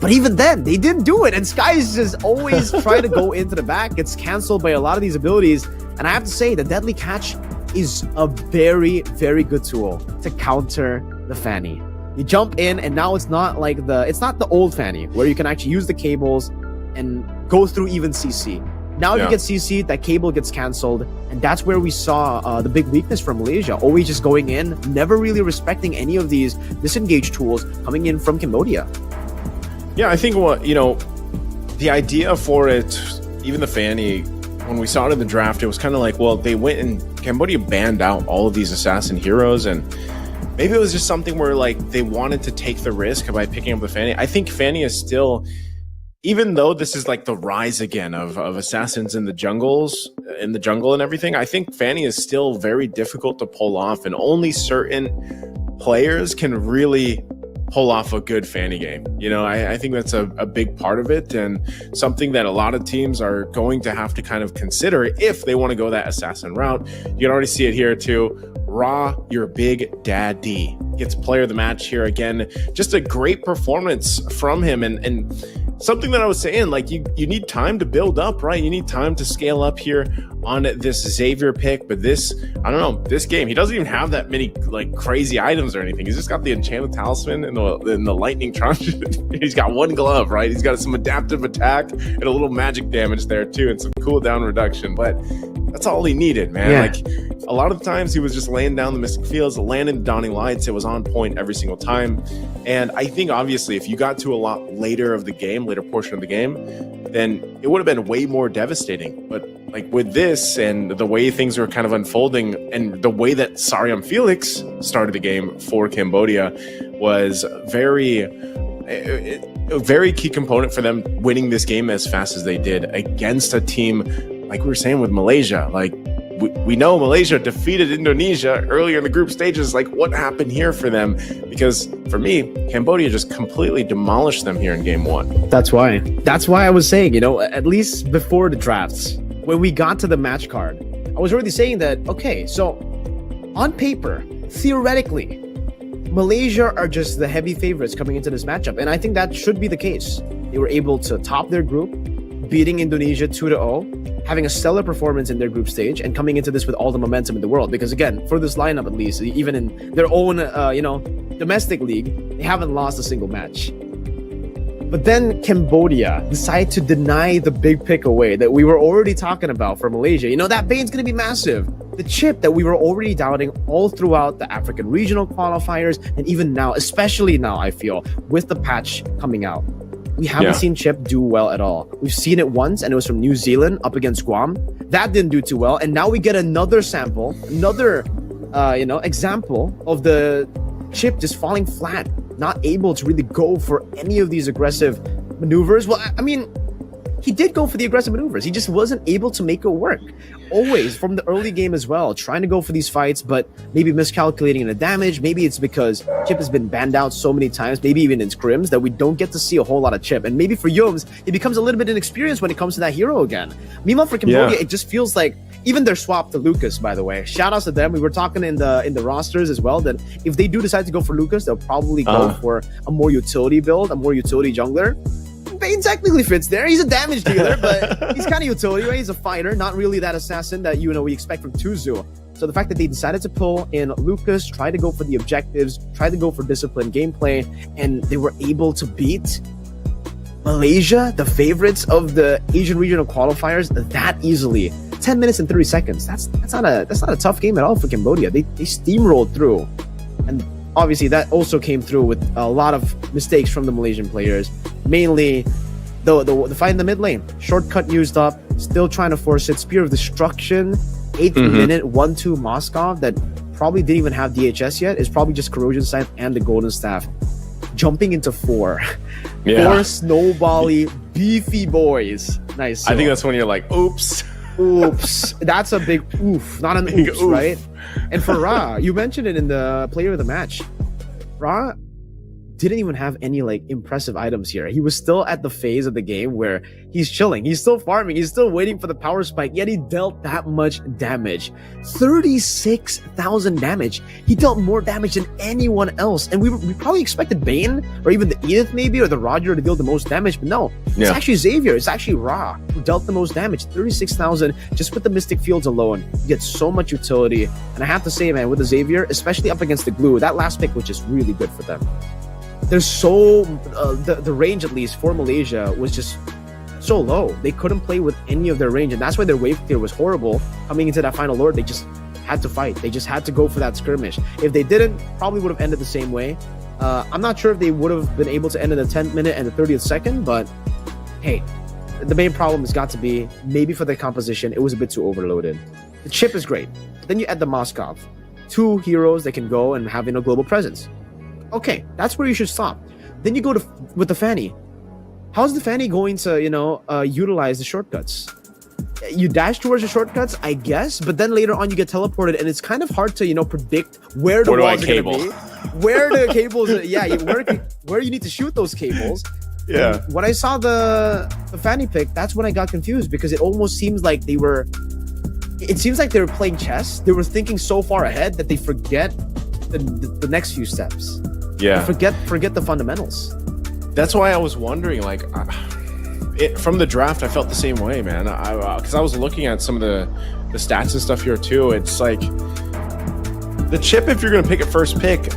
Speaker 3: But even then, they didn't do it. And Skies just always try to go into the back. Gets canceled by a lot of these abilities. And I have to say, the Deadly Catch is a very, very good tool to counter the Fanny. You jump in, and now it's not the old Fanny, where you can actually use the cables and go through even CC. Now if you get CC, that cable gets canceled. And that's where we saw the big weakness from Malaysia. Always just going in, never really respecting any of these disengage tools coming in from Cambodia.
Speaker 1: Yeah, I think the idea for it, even the Fanny, when we saw it in the draft, it was kind of like, well, they went and Cambodia banned out all of these assassin heroes, and maybe it was just something where like they wanted to take the risk by picking up the Fanny. I think Fanny is still, even though this is like the rise again of assassins in the jungle and everything, I think Fanny is still very difficult to pull off, and only certain players can really pull off a good Fanny game. You know, I think that's a big part of it, and something that a lot of teams are going to have to kind of consider if they want to go that assassin route. You can already see it here too. Ra, your big daddy, gets player of the match here again. Just a great performance from him, and something that I was saying, like you need time to build up, right? You need time to scale up here on this Xavier pick. But this, I don't know, this game, he doesn't even have that many like crazy items or anything. He's just got the enchanted talisman and the lightning trunch. He's got one glove, right? He's got some adaptive attack and a little magic damage there too, and some cooldown reduction. But that's all he needed, man.
Speaker 3: Yeah.
Speaker 1: Like a lot of the times he was just laying down the Mystic Fields, landing the Dawning Lights. It was on point every single time. And I think obviously if you got to a lot later portion of the game, then it would have been way more devastating. But like with this and the way things are kind of unfolding, and the way that Sariam Felix started the game for Cambodia was a very key component for them winning this game as fast as they did against a team like we were saying with Malaysia. Like we know Malaysia defeated Indonesia earlier in the group stages. Like what happened here for them? Because for me, Cambodia just completely demolished them here in game 1.
Speaker 3: That's why I was saying, you know, at least before the drafts, when we got to the match card, I was already saying that, okay, so on paper, theoretically, Malaysia are just the heavy favorites coming into this matchup. And I think that should be the case. They were able to top their group, beating Indonesia 2-0, having a stellar performance in their group stage, and coming into this with all the momentum in the world. Because again, for this lineup at least, even in their own, domestic league, they haven't lost a single match. But then Cambodia decided to deny the big pick away that we were already talking about for Malaysia. You know, that bane's going to be massive. The chip that we were already doubting all throughout the African regional qualifiers, and even now, especially now, I feel, with the patch coming out. We haven't seen Chip do well at all. We've seen it once, and it was from New Zealand up against Guam. That didn't do too well. And now we get another sample, another example of the Chip just falling flat, not able to really go for any of these aggressive maneuvers. Well, I mean, he did go for the aggressive maneuvers. He just wasn't able to make it work. Always from the early game as well, trying to go for these fights, but maybe miscalculating the damage. Maybe it's because Chip has been banned out so many times, maybe even in scrims, that we don't get to see a whole lot of Chip. And maybe for Yums, it becomes a little bit inexperienced when it comes to that hero again. Meanwhile, for Cambodia, it just feels like even their swap to Lucas, by the way. Shout outs to them. We were talking in the rosters as well that if they do decide to go for Lucas, they'll probably go for a more utility build, a more utility jungler. Bane technically fits there. He's a damage dealer, but he's kind of utility, right? He's a fighter, not really that assassin that we expect from Tuzu. So the fact that they decided to pull in Lucas, try to go for the objectives, try to go for disciplined gameplay, and they were able to beat Malaysia, the favorites of the Asian regional qualifiers, that easily 10 minutes and 30 seconds. That's not a tough game at all for Cambodia. They steamrolled through, and obviously that also came through with a lot of mistakes from the Malaysian players, mainly the fight in the mid lane. Shortcut used up, still trying to force it. Spear of Destruction, 8th minute, 1-2 Moskov that probably didn't even have DHS yet. It's probably just Corrosion Scythe and the Golden Staff. Jumping into 4.
Speaker 1: Yeah.
Speaker 3: 4 snowbally beefy boys. Nice.
Speaker 1: I think that's when you're like, oops.
Speaker 3: Oops. That's a big oof, not an
Speaker 1: Big
Speaker 3: oops,
Speaker 1: oof.
Speaker 3: right? And for Ra, you mentioned it in the player of the match. Ra didn't even have any like impressive items here. He was still at the phase of the game where he's chilling, he's still farming, he's still waiting for the power spike, yet he dealt that much damage. 36,000 damage. He dealt more damage than anyone else, and we probably expected Bane or even the Iesf maybe or the Roger to deal the most damage, but no, it's actually Xavier, it's actually Ra who dealt the most damage. 36,000 just with the Mystic Fields alone. You get so much utility, and I have to say, man, with the Xavier, especially up against the glue, that last pick was just really good for them. There's so the range, at least for Malaysia, was just so low. They couldn't play with any of their range, and that's why their wave clear was horrible. Coming into that final lord, they just had to fight. They just had to go for that skirmish. If they didn't, probably would have ended the same way. I'm not sure if they would have been able to end in the 10th minute and the 30th second, but hey, the main problem has got to be maybe for the composition, it was a bit too overloaded. The chip is great. Then you add the Moskov. 2 heroes that can go and have a global presence. Okay, that's where you should stop. Then you go with the Fanny. How's the Fanny going to, utilize the shortcuts? You dash towards the shortcuts, I guess, but then later on you get teleported, and it's kind of hard to, predict where the walls are going to be. Where the cables, where you need to shoot those cables.
Speaker 1: Yeah.
Speaker 3: And when I saw the Fanny pick, that's when I got confused, because it almost seems like they were playing chess. They were thinking so far ahead that they forget the next few steps.
Speaker 1: Yeah.
Speaker 3: Forget the fundamentals.
Speaker 1: That's why I was wondering, like, from the draft, I felt the same way, man. Because I was looking at some of the stats and stuff here too. It's like the chip. If you're gonna pick a first pick,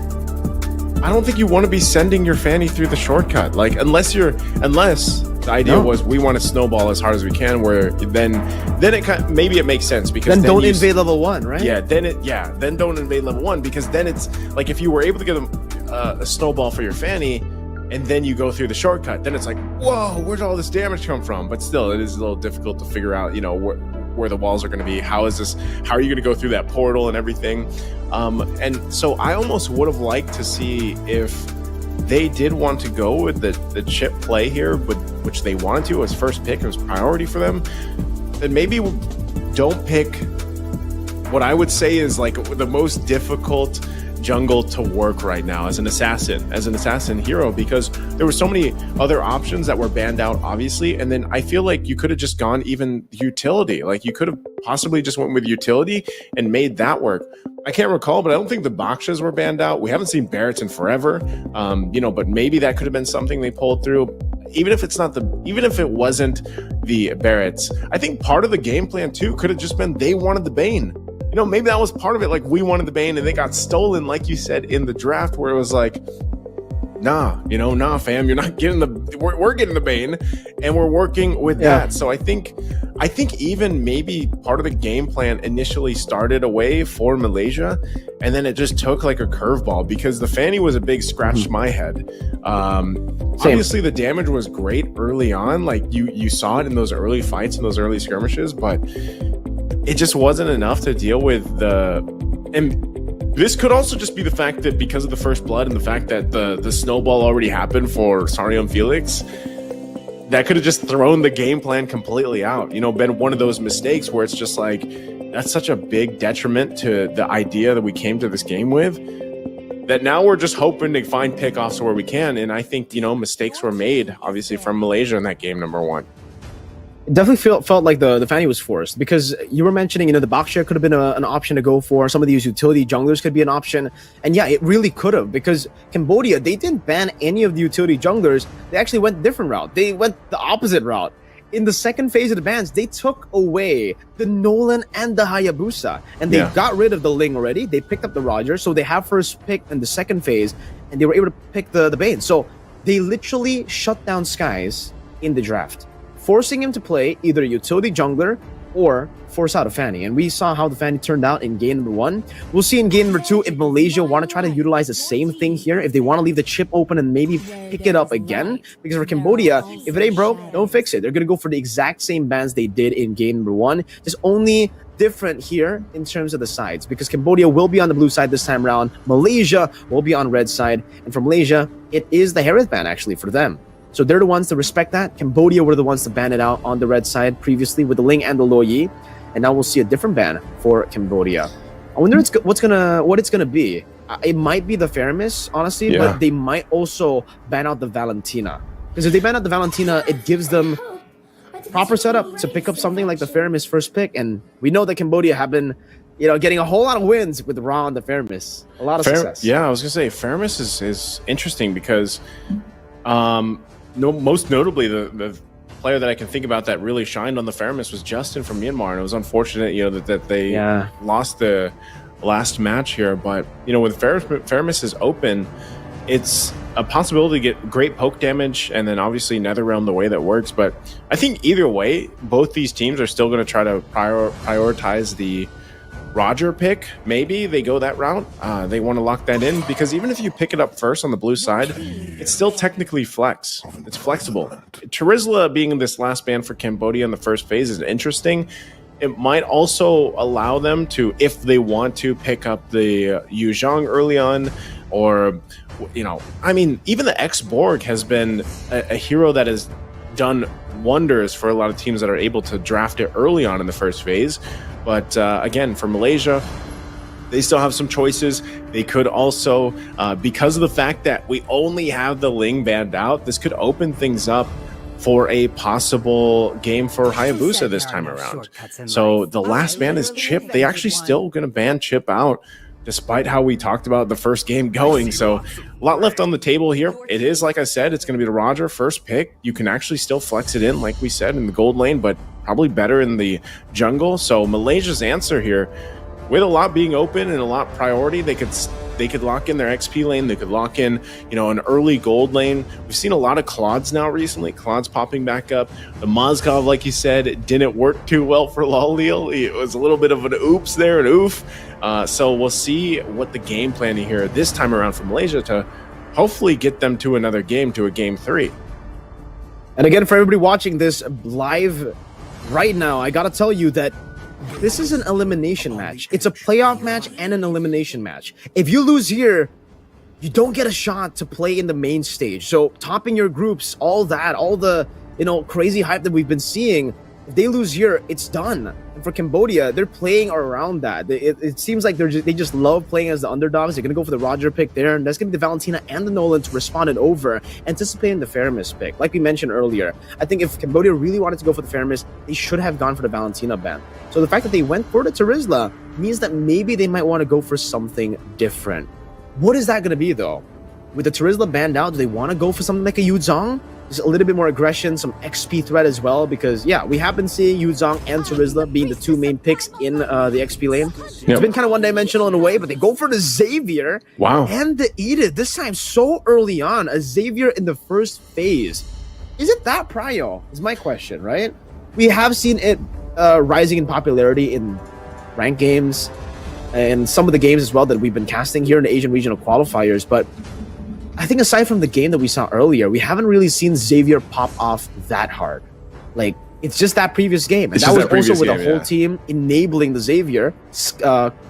Speaker 1: I don't think you want to be sending your Fanny through the shortcut. Like, unless the idea was we want to snowball as hard as we can. Where then it maybe it makes sense, because
Speaker 3: then don't invade level 1, right?
Speaker 1: Yeah. Then don't invade level 1, because then it's like if you were able to get them a snowball for your Fanny, and then you go through the shortcut, then it's like, whoa, where's all this damage come from? But still, it is a little difficult to figure out, where the walls are going to be. How are you going to go through that portal and everything? And so I almost would have liked to see if they did want to go with the chip play here, which they wanted to as first pick, it was priority for them, then maybe don't pick what I would say is like the most difficult jungle to work right now as an assassin hero, because there were so many other options that were banned out, obviously. And then I feel like you could have just gone even utility. Like, you could have possibly just went with utility and made that work. I can't recall, but I don't think the Bakshas were banned out. We haven't seen Barretts in forever, but maybe that could have been something they pulled through. Even if it wasn't the Barretts, I think part of the game plan too could have just been they wanted the Bane. Maybe that was part of it. Like, we wanted the Bane and they got stolen, like you said, in the draft, where it was like, nah, fam, you're not getting we're getting the Bane, and we're working with that. So I think even maybe part of the game plan initially started away for Malaysia, and then it just took like a curveball, because the Fanny was a big scratch to my head. Obviously the damage was great early on. Like, you saw it in those early fights and those early skirmishes, but it just wasn't enough to deal with and this could also just be the fact that because of the first blood and the fact that the snowball already happened for Sarium Felix, that could have just thrown the game plan completely out. Been one of those mistakes where it's just like, that's such a big detriment to the idea that we came to this game with, that now we're just hoping to find pickoffs where we can. And I think, mistakes were made, obviously, from Malaysia in that game, number 1.
Speaker 3: It definitely felt like the Fanny was forced, because you were mentioning, the Baksha could have been an option to go for. Some of these utility junglers could be an option. And yeah, it really could have, because Cambodia, they didn't ban any of the utility junglers. They actually went a different route. They went the opposite route. In the second phase of the bans, they took away the Nolan and the Hayabusa. And they got rid of the Ling already. They picked up the Roger. So they have first pick in the second phase, and they were able to pick the Bane. So they literally shut down Skies in the draft, forcing him to play either a utility jungler or force out a Fanny. And we saw how the Fanny turned out in game number 1. We'll see in game number 2 if Malaysia want to try to utilize the same thing here, if they want to leave the chip open and maybe pick it up again. Because for Cambodia, if it ain't broke, don't fix it. They're going to go for the exact same bans they did in game number 1. Just only different here in terms of the sides, because Cambodia will be on the blue side this time around. Malaysia will be on red side. And for Malaysia, it is the Harith ban actually for them. So they're the ones to respect that. Cambodia were the ones to ban it out on the red side previously with the Ling and the Loyi. And now we'll see a different ban for Cambodia. I wonder what it's gonna be. It might be the Faramis, honestly, but they might also ban out the Valentina. Because if they ban out the Valentina, it gives them proper setup to pick up something like the Faramis first pick. And we know that Cambodia have been, getting a whole lot of wins with Ra and the Faramis. A lot of success.
Speaker 1: Yeah, I was gonna say Faramis is interesting because most notably the player that I can think about that really shined on the Faramis was Justin from Myanmar, and it was unfortunate, that they lost the last match here. But when Faramis is open, it's a possibility to get great poke damage, and then obviously Netherrealm the way that works. But I think either way, both these teams are still going to try to prioritize the Roger pick. Maybe they go that route. They want to lock that in, because even if you pick it up first on the blue side, it's still technically flex. It's flexible. Terizla being in this last ban for Cambodia in the first phase is interesting. It might also allow them to, if they want to, pick up the Yu Zhang early on, or even the X-Borg has been a hero that has done wonders for a lot of teams that are able to draft it early on in the first phase. But again, for Malaysia, they still have some choices. They could also, because of the fact that we only have the Ling banned out, this could open things up for a possible game for Hayabusa this time around. So the last ban is Chip. They actually still going to ban Chip out, despite how we talked about the first game going. So a lot left on the table here. It is, like I said, it's going to be the Roger first pick. You can actually still flex it in, like we said, in the gold lane, but probably better in the jungle. So Malaysia's answer here, with a lot being open and a lot priority, they could lock in their XP lane. They could lock in, an early gold lane. We've seen a lot of Claudes now recently. Claudes popping back up. The Mozgov, like you said, it didn't work too well for Lolil. It was a little bit of an oops there, an oof. So we'll see what the game plan here this time around for Malaysia to hopefully get them to another game, to a game 3.
Speaker 3: And again, for everybody watching this live right now, I gotta tell you that this is an elimination match. It's a playoff match and an elimination match. If you lose here, you don't get a shot to play in the main stage. So topping your groups, all the crazy hype that we've been seeing, if they lose here, it's done. And for Cambodia, they're playing around that. It seems like they just love playing as the underdogs. They're going to go for the Roger pick there, and that's going to be the Valentina and the Nolan to respond it over, anticipating the Faramis pick. Like we mentioned earlier, I think if Cambodia really wanted to go for the Faramis, they should have gone for the Valentina ban. So the fact that they went for the Terizla means that maybe they might want to go for something different. What is that going to be, though? With the Terizla banned out, do they want to go for something like a Yu Zhang? Just a little bit more aggression, some XP threat as well, because we have been seeing Yu Zhang and Terizla being the two main picks in the XP lane. Yep. It's been kind of one-dimensional in a way, but they go for the Xavier and the Edith this time so early on. A Xavier in the first phase. Is it that prio? Is my question, right? We have seen it rising in popularity in ranked games and some of the games as well that we've been casting here in the Asian regional qualifiers, but I think aside from the game that we saw earlier, we haven't really seen Xavier pop off that hard. Like, it's just that previous game. And that was also with the whole team enabling the Xavier,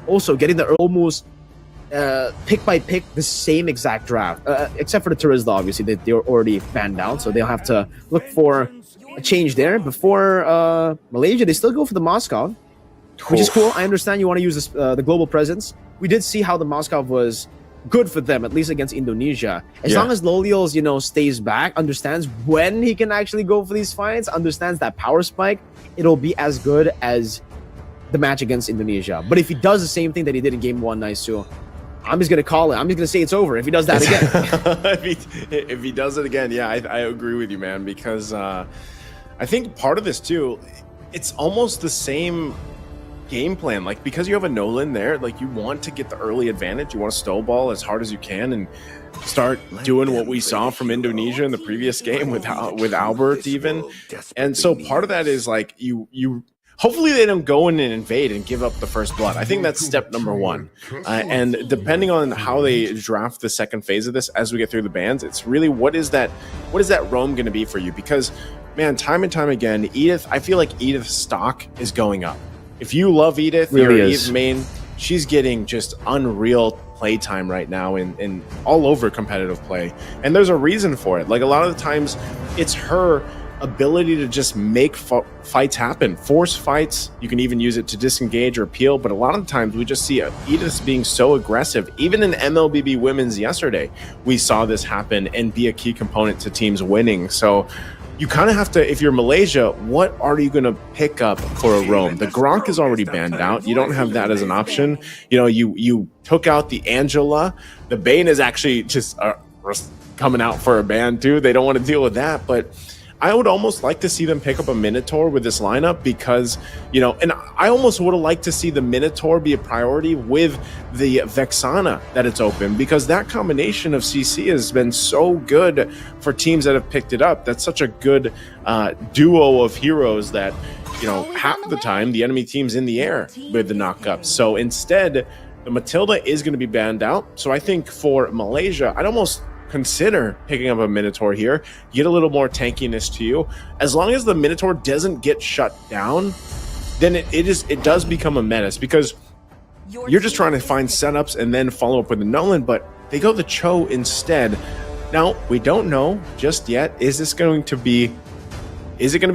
Speaker 3: also getting the almost pick by pick the same exact draft, except for the Terizla, obviously. They were already banned down, so they'll have to look for a change there. Before Malaysia, they still go for the Moscow, which is cool. I understand you want to use this, the global presence. We did see how the Moscow was good for them, at least against Indonesia. As long as Loliel's, stays back, understands when he can actually go for these fights, understands that power spike, it'll be as good as the match against Indonesia. But if he does the same thing that he did in game 1, Naisu, I'm just going to call it. I'm just going to say it's over if he does that again.
Speaker 1: if he does it again, I agree with you, man, because I think part of this, too, it's almost the same game plan. Like, because you have a Nolan there, like, you want to get the early advantage. You want to snowball as hard as you can and start doing what we saw from Indonesia in the previous game with Albert even. And so part of that is like you hopefully they don't go in and invade and give up the first blood. I think that's step number one. And depending on how they draft the second phase of this as we get through the bans, it's really what is that roam going to be for you? Because, man, time and time again, Edith, I feel like Edith's stock is going up. If you love Edith,
Speaker 3: Really
Speaker 1: you're
Speaker 3: is.
Speaker 1: Edith main, she's getting just unreal playtime right now in all over competitive play. And there's a reason for it. Like, a lot of the times, it's her ability to just make fights happen, force fights. You can even use it to disengage or peel, but a lot of the times we just see Edith being so aggressive. Even in MLBB women's yesterday, we saw this happen and be a key component to teams winning. So you kind of have to, if you're Malaysia, what are you going to pick up for a roam? The Gronk is already banned out. You don't have that as an option. You know, you took out the Angela. The Bane is actually just coming out for a ban too. They don't want to deal with that, but I would almost like to see them pick up a Minotaur with this lineup because, you know, and I almost would have liked to see the Minotaur be a priority with the Vexana that it's open, because that combination of CC has been so good for teams that have picked it up. That's such a good duo of heroes that, you know, half the time the enemy team's in the air with the knockups. So instead, the Matilda is going to be banned out. So I think for Malaysia, I'd almost consider picking up a Minotaur here, get a little more tankiness to you. As long as the Minotaur doesn't get shut down, then it does become a menace, because you're just trying to find setups and then follow up with the Nolan, but they go the Cho instead. Now, we don't know just yet, is it going to be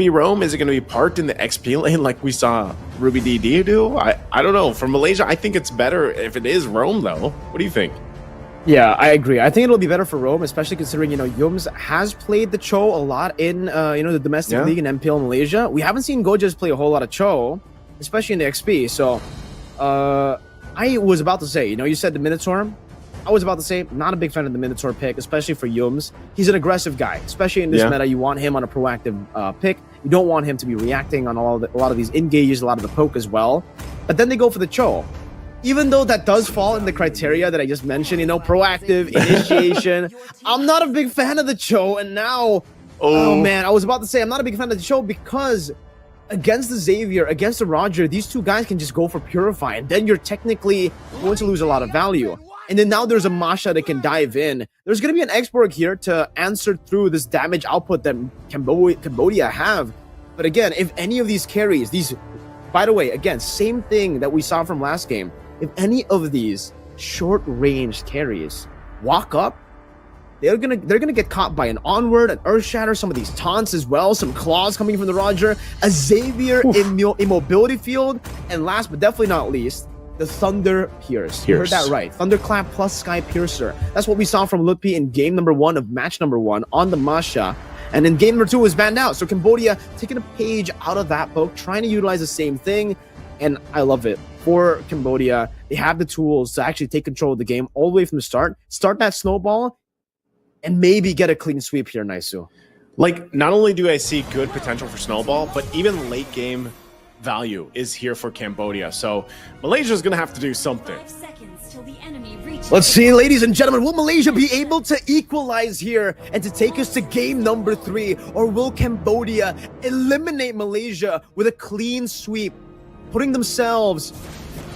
Speaker 1: roam? Is it going to be parked in the XP lane like we saw Ruby DD do? I don't know. For Malaysia, I think it's better if it is roam though. What do you think?
Speaker 3: Yeah, I agree. I think it'll be better for Rome, especially considering, you know, Yums has played the Cho a lot in, you know, the domestic league in MPL Malaysia. We haven't seen Gojas play a whole lot of Cho, especially in the XP. So, I was about to say, you know, you said the Minotaur. I was about to say, not a big fan of the Minotaur pick, especially for Yums. He's an aggressive guy, especially in this meta. You want him on a proactive pick. You don't want him to be reacting on a lot of these engages, a lot of the poke as well. But then they go for the Cho. Even though that does fall in the criteria that I just mentioned, you know, proactive, initiation, I'm not a big fan of the Cho. And now, oh man, I was about to say I'm not a big fan of the Cho because against the Xavier, against the Roger, these two guys can just go for Purify, and then you're technically going to lose a lot of value. And then now there's a Masha that can dive in. There's going to be an Exborg here to answer through this damage output that Cambodia have. But again, if any of these carries, by the way, again, same thing that we saw from last game. If any of these short-range carries walk up, they're gonna get caught by an Onward, an Earthshatter, some of these taunts as well, some claws coming from the Roger, a Xavier immobility field, and last but definitely not least, the Thunder Pierce. You heard that right. Thunderclap plus Sky Piercer. That's what we saw from Mlbb in game number 1 of match number 1 on the Masha. And then game number 2 was banned out. So Cambodia taking a page out of that book, trying to utilize the same thing. And I love it. For Cambodia, they have the tools to actually take control of the game all the way from the start that snowball, and maybe get a clean sweep here, Naisu.
Speaker 1: Like, not only do I see good potential for snowball, but even late game value is here for Cambodia. So Malaysia is going to have to do something.
Speaker 7: 5 seconds till the enemy reaches.
Speaker 3: Let's see, ladies and gentlemen, will Malaysia be able to equalize here and to take us to game number 3? Or will Cambodia eliminate Malaysia with a clean sweep, putting themselves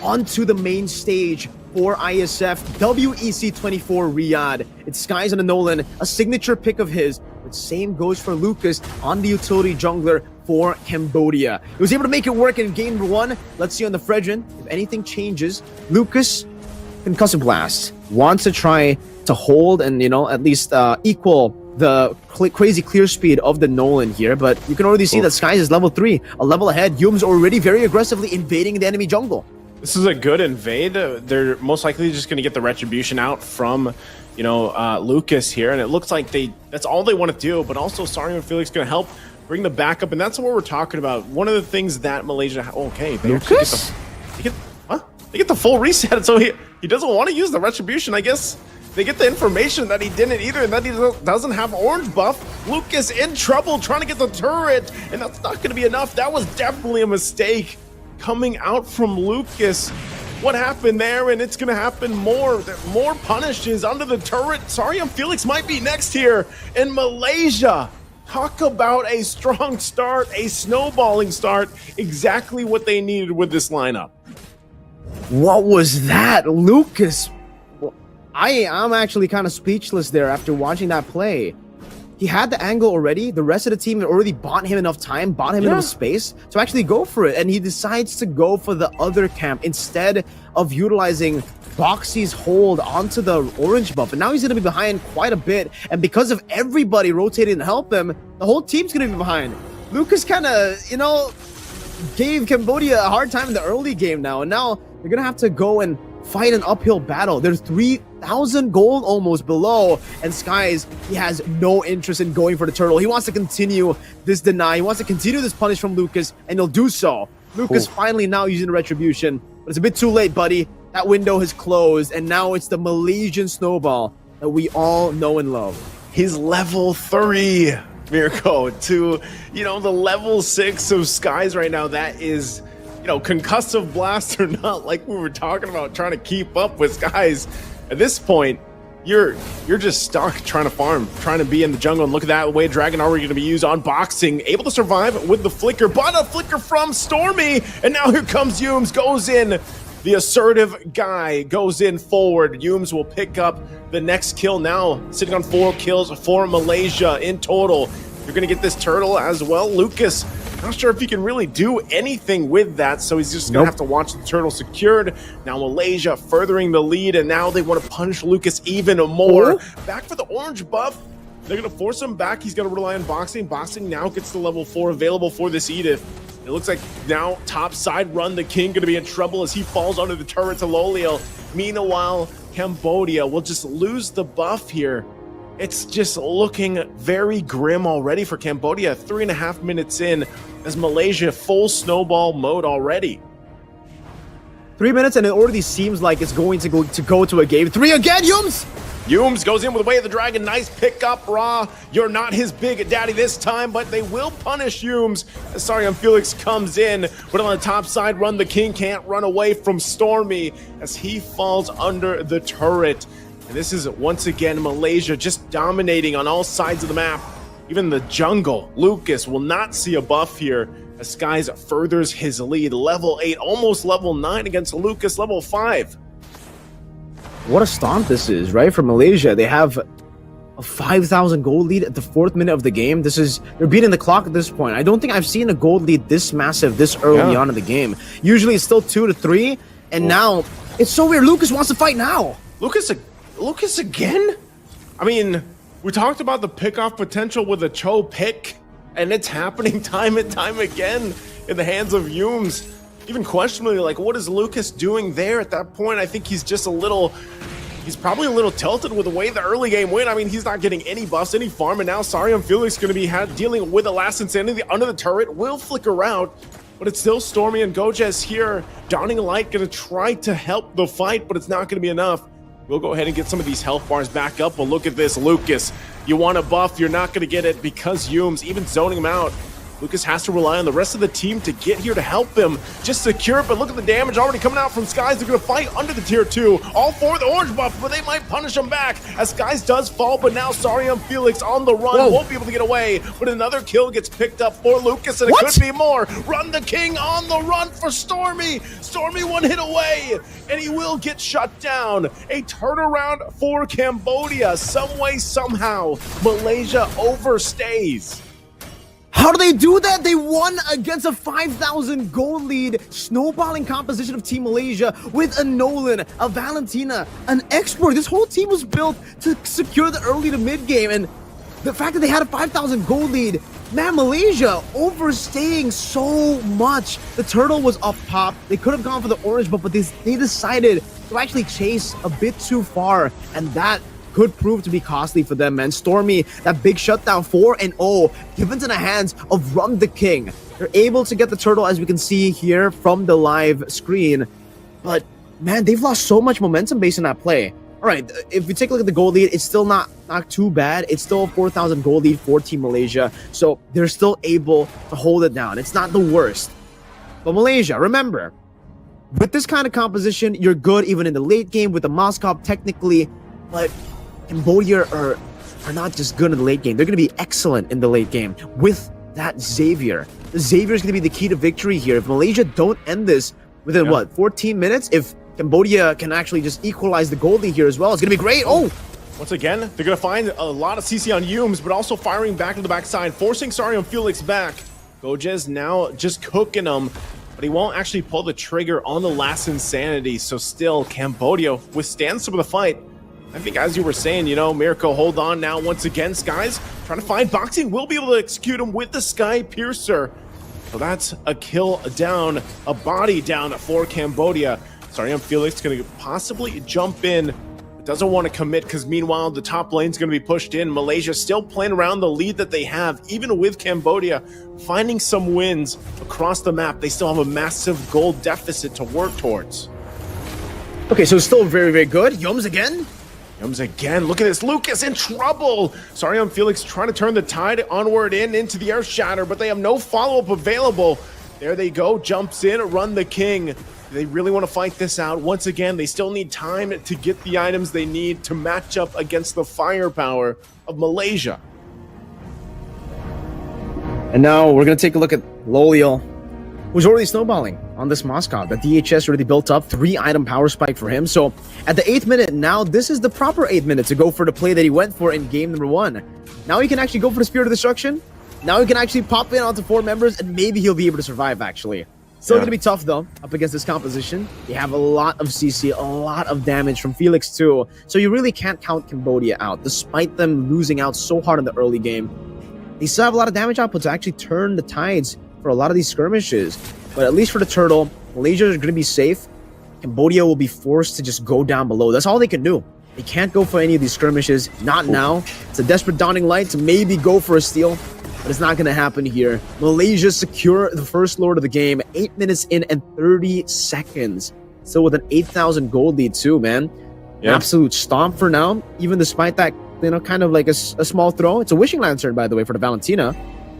Speaker 3: onto the main stage for Iesf WEC 24 Riyadh? It's Skies on the Nolan, a signature pick of his, but same goes for Lucas on the utility jungler for Cambodia. He was able to make it work in game number 1. Let's see on the Fredrin if anything changes. Lucas, Concussive Blast, wants to try to hold and, you know, at least equal the crazy clear speed of the Nolan here, but you can already see that Skies is level 3, a level ahead. Yum's already very aggressively invading the enemy jungle.
Speaker 1: This is a good invade. They're most likely just going to get the retribution out from, you know, Lucas here, and it looks like that's all they want to do. But also, Sario and Felix going to help bring the backup, and that's what we're talking about. One of the things that Malaysia, they
Speaker 3: Lucas?
Speaker 1: They get the full reset, so he doesn't want to use the retribution, I guess. They get the information that he didn't either, and that he doesn't have orange buff. Lucas in trouble trying to get the turret, and that's not going to be enough. That was definitely a mistake coming out from Lucas. What happened there? And it's going to happen more. More punishes under the turret. Sorry, Felix might be next here. And Malaysia Talk about a strong start, a snowballing start. Exactly what they needed with this lineup.
Speaker 3: What was that, Lucas? I'm actually kind of speechless there after watching that play. He had the angle already. The rest of the team had already bought him enough time, bought him enough space to actually go for it. And he decides to go for the other camp instead of utilizing Boxy's hold onto the orange buff. And now he's going to be behind quite a bit. And because of everybody rotating to help him, the whole team's going to be behind. Lucas kind of, you know, gave Cambodia a hard time in the early game now. And now they're going to have to go and fight an uphill battle. There's 3,000 gold almost below, and Skies, he has no interest in going for the turtle. He wants to continue this deny. He wants to continue this punish from Lucas, and he'll do so. Lucas finally now using the retribution, but it's a bit too late, buddy. That window has closed, and now it's the Malaysian snowball that we all know and love.
Speaker 1: His level 3, Mirko, to, you know, the level 6 of Skies right now. That is, you know, concussive blast or not, like we were talking about, trying to keep up with Skies. At this point, you're just stuck trying to farm, trying to be in the jungle. And look at that way Dragon already going to be used on boxing, able to survive with the flicker, but a flicker from Stormy. And now here comes Yumes, goes in. The assertive guy goes in forward. Yumes will pick up the next kill now, sitting on 4 kills for Malaysia in total. You're going to get this turtle as well. Lucas, not sure if he can really do anything with that, so he's just going to have to watch the turtle secured. Now Malaysia furthering the lead, and now they want to punish Lucas even more. Back for the orange buff. They're going to force him back. He's going to rely on boxing. Boxing now gets to level 4 available for this Iesf. It looks like now top side run, the king going to be in trouble as he falls under the turret to Loliel. Meanwhile, Cambodia will just lose the buff here. It's just looking very grim already for Cambodia. 3.5 minutes in as Malaysia full snowball mode already.
Speaker 3: 3 minutes and it already seems like it's going to go to a game 3 again, Yumes!
Speaker 1: Yumes goes in with Way of the Dragon. Nice pickup, Ra. You're not his big daddy this time, but they will punish Yumes. Sorry, Felix comes in, but on the top side run, the king can't run away from Stormy as he falls under the turret. And this is once again Malaysia just dominating on all sides of the map. Even the jungle. Lucas will not see a buff here as Skies furthers his lead. Level 8, almost level 9 against Lucas, level 5.
Speaker 3: What a stomp this is, right? For Malaysia, they have a 5,000 gold lead at the 4th minute of the game. They're beating the clock at this point. I don't think I've seen a gold lead this massive this early on in the game. Usually it's still 2 to 3, and now it's so weird. Lucas wants to fight now.
Speaker 1: Lucas again? I mean, we talked about the pick-off potential with a Cho pick, and it's happening time and time again in the hands of Yumes. Even questionably, like, what is Lucas doing there at that point? I think he's just he's probably a little tilted with the way the early game went. I mean, he's not getting any buffs, any farm, and now Sarium Felix going to be dealing with the last insanity under the turret. Will flicker out, but it's still Stormy and Gojes here. Dawning Light going to try to help the fight, but it's not going to be enough. We'll go ahead and get some of these health bars back up, but look at this, Lucas. You want a buff, you're not going to get it because Yumes even zoning him out. Lucas has to rely on the rest of the team to get here to help him. Just secure it, but look at the damage already coming out from Skies. They're going to fight under the tier 2. All for the orange buff, but they might punish him back as Skies does fall, but now Sarium Felix on the run. Won't be able to get away, but another kill gets picked up for Lucas, and it could be more. Run the king on the run for Stormy. Stormy 1 hit away, and he will get shut down. A turnaround for Cambodia. Some way, somehow, Malaysia overstays.
Speaker 3: How do they do that? They won against a 5,000 gold lead, snowballing composition of Team Malaysia with a Nolan, a Valentina, an expert. This whole team was built to secure the early to mid game, and the fact that they had a 5,000 gold lead, man, Malaysia overstaying so much. The turtle was up top. They could have gone for the orange, but they decided to actually chase a bit too far, and that could prove to be costly for them, man. Stormy, that big shutdown, 4-0, given to the hands of Rum the King. They're able to get the turtle, as we can see here from the live screen. But, man, they've lost so much momentum based on that play. All right, if you take a look at the gold lead, it's still not too bad. It's still a 4,000 gold lead for Team Malaysia. So they're still able to hold it down. It's not the worst. But Malaysia, remember, with this kind of composition, you're good even in the late game with the Moskov technically, but Cambodia are are not just good in the late game. They're going to be excellent in the late game with that Xavier. The Xavier is going to be the key to victory here. If Malaysia don't end this within, 14 minutes? If Cambodia can actually just equalize the goal lead here as well, it's going to be great. Oh!
Speaker 1: Once again, they're going to find a lot of CC on Humes, but also firing back to the backside, forcing Sarium Felix back. Gojez now just cooking him, but he won't actually pull the trigger on the last Insanity. So still, Cambodia withstands some of the fight. I think, as you were saying, Mirko, hold on now once again. Sky's trying to find Boxing. Will be able to execute him with the Sky Piercer. So that's a kill down, a body down for Cambodia. Sarium Felix going to possibly jump in. Doesn't want to commit because meanwhile the top lane's going to be pushed in. Malaysia still playing around the lead that they have, even with Cambodia finding some wins across the map. They still have a massive goal deficit to work towards.
Speaker 3: Okay, so still very, very good. Yums again.
Speaker 1: Yums again. Look at this. Lucas in trouble. Sarium Felix trying to turn the tide onward into the air shatter, but they have no follow-up available. There they go. Jumps in, run the king. They really want to fight this out. Once again, they still need time to get the items they need to match up against the firepower of Malaysia.
Speaker 3: And now we're going to take a look at Loliel, who's already snowballing on this mascot. The DHS already built up 3-item power spike for him. So at the 8th minute now, this is the proper 8th minute to go for the play that he went for in game number 1. Now he can actually go for the Spirit of Destruction. Now he can actually pop in onto 4 members, and maybe he'll be able to survive, actually. Still going to be tough, though, up against this composition. You have a lot of CC, a lot of damage from Felix, too. So you really can't count Cambodia out, despite them losing out so hard in the early game. They still have a lot of damage output to actually turn the tides for a lot of these skirmishes. But at least for the Turtle, Malaysia is going to be safe. Cambodia will be forced to just go down below. That's all they can do. They can't go for any of these skirmishes. Not now. It's a desperate dawning light to maybe go for a steal. But it's not going to happen here. Malaysia secure the first lord of the game. 8 minutes in and 30 seconds. Still with an 8,000 gold lead too, man. Yeah. Absolute stomp for now. Even despite that, kind of like a small throw. It's a Wishing Lantern, by the way, for the Valentina.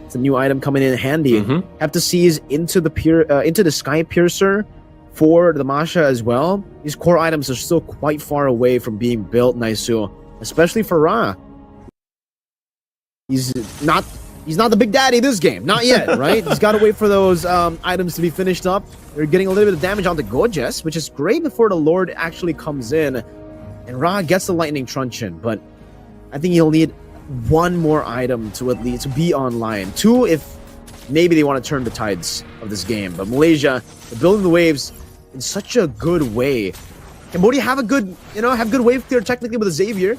Speaker 3: It's a new item coming in handy. Have to seize into the Sky Piercer for the Masha as well. These core items are still quite far away from being built, Naisu. Especially for Ra. He's not the big daddy this game. Not yet, right? He's got to wait for those items to be finished up. They're getting a little bit of damage onto Gojez, which is great before the Lord actually comes in. And Ra gets the Lightning Truncheon, but I think he'll need 1 more item to at least be online. 2 if maybe they want to turn the tides of this game. But Malaysia, they're building the waves in such a good way. Cambodia have a good, have good wave clear technically with a Xavier.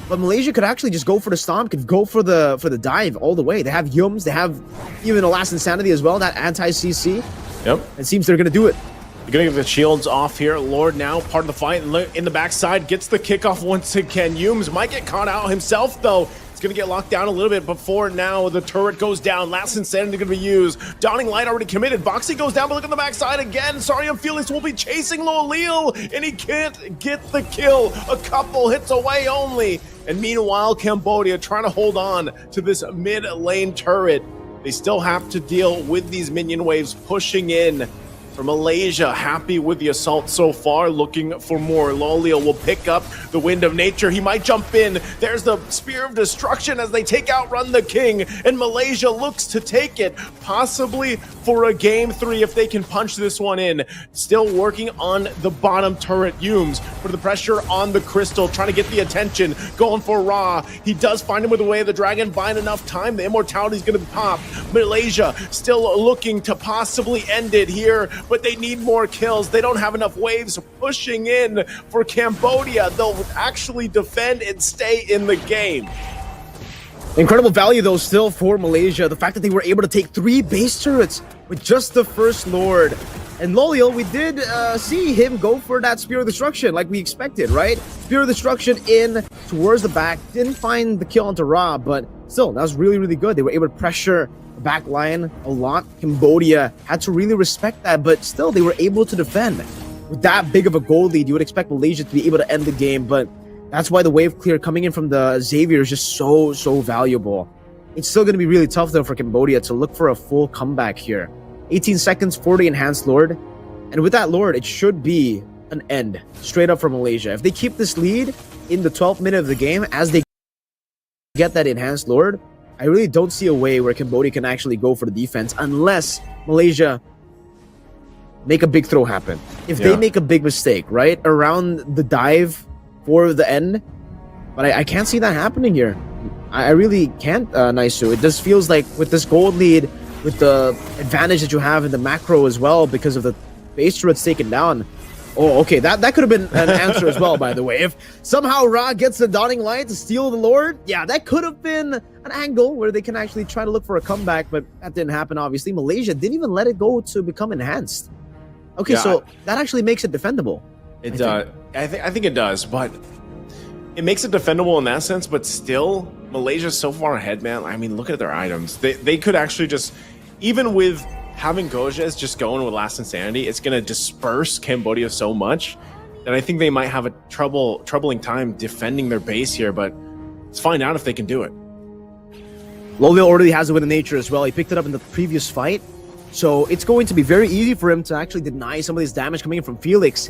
Speaker 3: But Malaysia could actually just go for the stomp, could go for the dive all the way. They have Yums, they have even a Last Insanity as well, that anti-CC.
Speaker 1: Yep.
Speaker 3: It seems they're going to do it.
Speaker 1: You're going to get the shields off here. Lord now part of the fight in the backside, gets the kickoff once again. Yums might get caught out himself, though. It's going to get locked down a little bit before now the turret goes down. Last Insanity going to be used. Dawning Light already committed. Boxy goes down, but look on the backside again. Sarium Felix will be chasing Loliel, and he can't get the kill. A couple hits away only. And meanwhile, Cambodia trying to hold on to this mid lane turret. They still have to deal with these minion waves pushing in. For Malaysia, happy with the assault so far, looking for more. Loliel will pick up the Wind of Nature. He might jump in. There's the Spear of Destruction as they take out Run the King. And Malaysia looks to take it, possibly for a game 3 if they can punch this one in. Still working on the bottom turret. Humes for the pressure on the Crystal, trying to get the attention. Going for Ra. He does find him with the Way of the Dragon. Buying enough time. The Immortality is going to pop. Malaysia still looking to possibly end it here, but they need more kills. They don't have enough waves pushing in for Cambodia. They'll actually defend and stay in the game.
Speaker 3: Incredible value, though, still for Malaysia. The fact that they were able to take 3 base turrets with just the first Lord. And Loliel, we did see him go for that Spear of Destruction like we expected, right? Spear of Destruction in towards the back. Didn't find the kill onto Ra, but still, that was really, really good. They were able to pressure the back line a lot. Cambodia had to really respect that, but still, they were able to defend. With that big of a goal lead, you would expect Malaysia to be able to end the game, but that's why the wave clear coming in from the Xavier is just so valuable. It's still going to be really tough, though, for Cambodia to look for a full comeback here. 18 seconds for the Enhanced Lord. And with that Lord, it should be an end straight up for Malaysia. If they keep this lead in the 12th minute of the game, as they get that enhanced Lord, I really don't see a way where Cambodia can actually go for the defense unless Malaysia make a big throw happen. If they make a big mistake, right, around the dive for the end, but I can't see that happening here. I really can't, Naisu. It just feels like with this gold lead, with the advantage that you have in the macro as well because of the base turrets taken down. Oh, okay, that could have been an answer as well, by the way. If somehow Ra gets the Dawning Light to steal the Lord, yeah, that could have been an angle where they can actually try to look for a comeback, but that didn't happen, obviously. Malaysia didn't even let it go to become enhanced. Okay, so that actually makes it defendable.
Speaker 1: It does. I think it does, but it makes it defendable in that sense, but still, Malaysia's so far ahead, man. I mean, look at their items. They could actually just, even with having Gojas just going with Last Insanity, it's going to disperse Cambodia so much that I think they might have a troubling time defending their base here, but let's find out if they can do it.
Speaker 3: Lolio already has it with the nature as well. He picked it up in the previous fight, so it's going to be very easy for him to actually deny some of this damage coming in from Felix.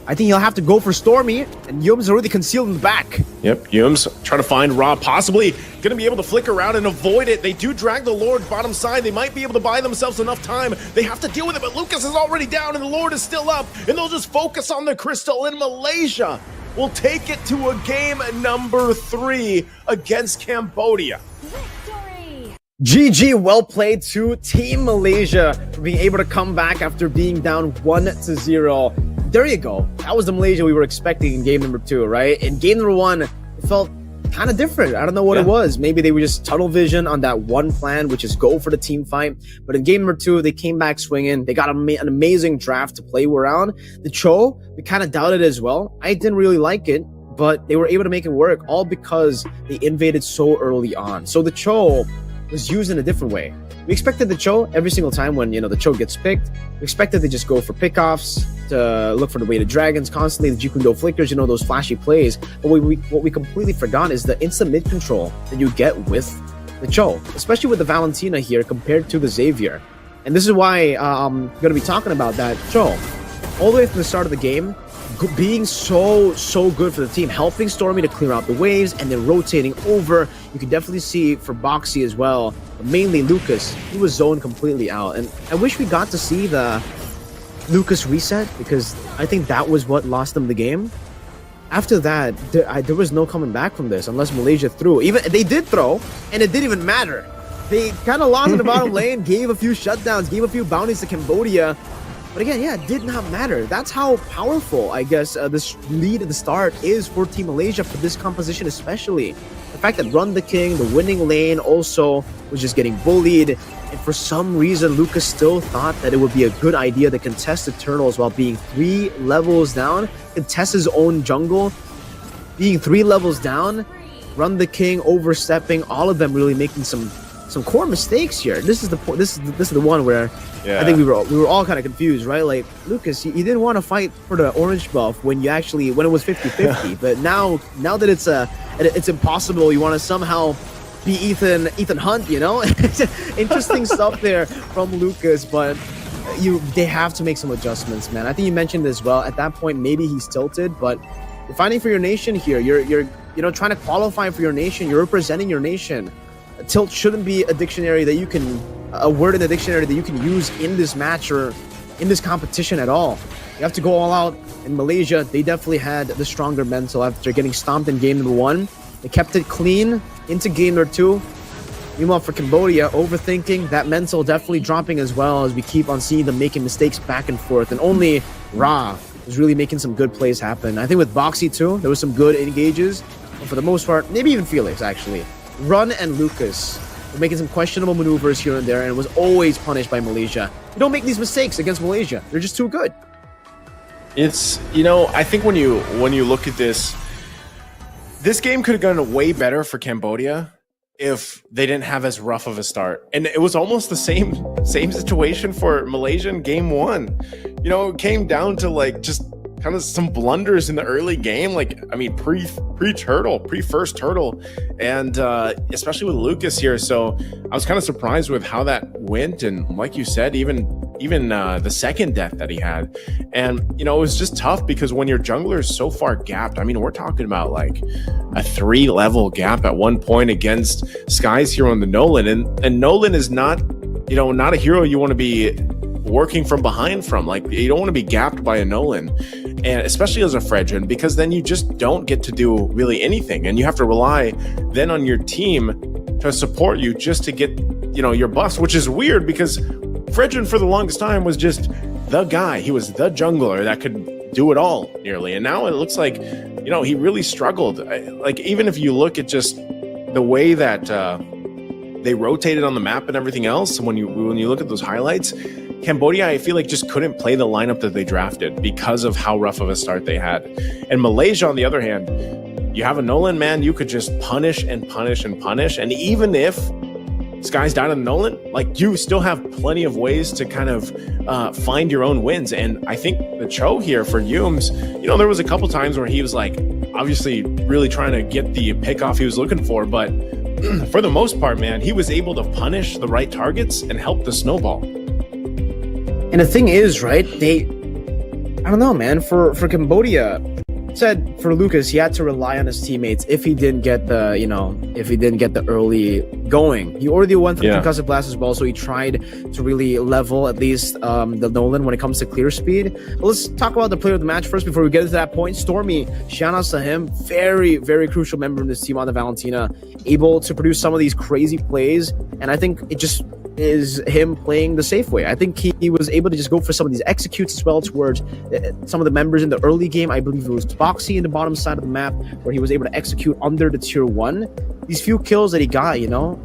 Speaker 3: I think he'll have to go for Stormy, and Yum's already concealed in the back.
Speaker 1: Yep, Yum's trying to find Ra, possibly going to be able to flick around and avoid it. They do drag the Lord bottom side. They might be able to buy themselves enough time. They have to deal with it, but Lucas is already down, and the Lord is still up, and they'll just focus on the crystal, and Malaysia will take it to a game number 3 against Cambodia.
Speaker 7: Victory!
Speaker 3: GG, well played to Team Malaysia for being able to come back after being down 1-0. There you go. That was the Malaysia we were expecting in game number 2, right? In game number 1, it felt kind of different. I don't know what it was. Maybe they were just tunnel vision on that one plan, which is go for the team fight. But in game number 2, they came back swinging. They got an amazing draft to play around. The Cho, we kind of doubted as well. I didn't really like it, but they were able to make it work, all because they invaded so early on. So the Cho was used in a different way. We expected the Cho every single time when, the Cho gets picked. We expected to just go for pickoffs, to look for the weighted dragons constantly, the Jikundo flickers, those flashy plays. But what we completely forgot is the instant mid control that you get with the Cho, especially with the Valentina here compared to the Xavier. And this is why I'm going to be talking about that Cho. All the way from the start of the game, being so good for the team, helping Stormy to clear out the waves and then rotating over. You can definitely see for Boxy as well, but mainly Lucas, he was zoned completely out. And I wish we got to see the Lucas reset, because I think that was what lost them the game. After that, there was no coming back from this unless Malaysia threw. Even they did throw, and it didn't even matter. They kind of lost in the bottom lane, gave a few shutdowns, gave a few bounties to Cambodia. But again, it did not matter. That's how powerful, I guess, this lead at the start is for Team Malaysia for this composition especially. The fact that Run the King, the winning lane, also was just getting bullied. And for some reason, Lucas still thought that it would be a good idea to contest the Turtles while being 3 levels down, contest his own jungle, being 3 levels down, Run the King overstepping, all of them really making some core mistakes here. This is the one where I think we were all kind of confused, right? Like, Lucas, you didn't want to fight for the orange buff when it was 50-50, but now that it's impossible, you want to somehow be Ethan Hunt, Interesting stuff there from Lucas, but they have to make some adjustments, man. I think you mentioned as well. At that point, maybe he's tilted, but you're fighting for your nation here. You're trying to qualify for your nation. You're representing your nation. Tilt shouldn't be a word in the dictionary that you can use in this match or in this competition at all. You have to go all out. In Malaysia, they definitely had the stronger mental after getting stomped in game number 1. They kept it clean into game number 2. Meanwhile, for Cambodia, overthinking, that mental definitely dropping as well, as we keep on seeing them making mistakes back and forth. And only Ra is really making some good plays happen. I think with Boxy too, there was some good engages. But for the most part, maybe even Felix actually. Run and Lucas were making some questionable maneuvers here and there, and was always punished by Malaysia. You don't make these mistakes against Malaysia. They're just too good.
Speaker 1: It's, I think when you look at this game could have gone way better for Cambodia if they didn't have as rough of a start. And it was almost the same situation for Malaysia in game 1. It came down to just kind of some blunders in the early game, pre-first turtle, and especially with Lucas here. So I was kind of surprised with how that went, and like you said, even even the second death that he had. And, you know, it was just tough because when your jungler is so far gapped, I mean, we're talking about like a 3-level gap at one point against Sky's hero on the Nolan. And Nolan is not, you know, not a hero you want to be working from behind from. Like, you don't want to be gapped by a Nolan, and especially as a Fredrin, because then you just don't get to do really anything, and you have to rely then on your team to support you just to get, you know, your buffs, which is weird because Fredrin for the longest time was just the guy. He was the jungler that could do it all nearly, and now it looks like, you know, he really struggled. Like, even if you look at just the way that they rotated on the map and everything else, when you look at those highlights, Cambodia, I feel like, just couldn't play the lineup that they drafted because of how rough of a start they had. And Malaysia, on the other hand, you have a Nolan, man, you could just punish and punish and punish. And even if Sky's down on Nolan, like, you still have plenty of ways to kind of find your own wins. And I think the Cho here for Yums, you know, there was a couple times where he was like, obviously really trying to get the pick off he was looking for, but for the most part, man, he was able to punish the right targets and help the snowball.
Speaker 3: And the thing is, right, I don't know, man, for Cambodia, said for Lucas, he had to rely on his teammates if he didn't get the, you know, if he didn't get the early going. He already went through concussive blast as well, so he tried to really level at least the Nolan when it comes to clear speed. But let's talk about the player of the match first before we get into that point. Stormy, shout outs to him. Very, very crucial member in this team on the Valentina, able to produce some of these crazy plays, and I think it just is him playing the safe way. I think he was able to just go for some of these executes as well towards some of the members in the early game. I believe it was Boxy in the bottom side of the map where he was able to execute under the tier 1. These few kills that he got, you know,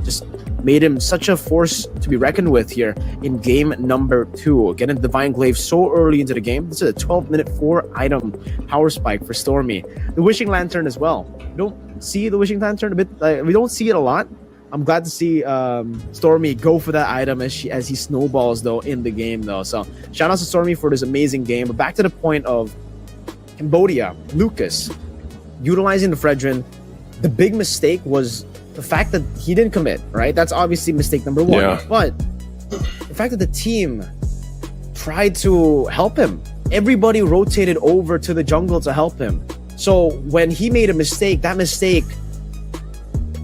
Speaker 3: just made him such a force to be reckoned with here in game number 2. Getting Divine Glaive so early into the game. This is a 12-minute 4-item power spike for Stormy. The Wishing Lantern as well. We don't see the Wishing Lantern a bit. We don't see it a lot. I'm glad to see Stormy go for that item as he snowballs though in the game though. So shout out to Stormy for this amazing game. But back to the point of Cambodia, Lucas utilizing the Fredrin. The big mistake was the fact that he didn't commit, right? That's obviously mistake number 1.
Speaker 1: Yeah.
Speaker 3: But the fact that the team tried to help him, everybody rotated over to the jungle to help him. So when he made a mistake, that mistake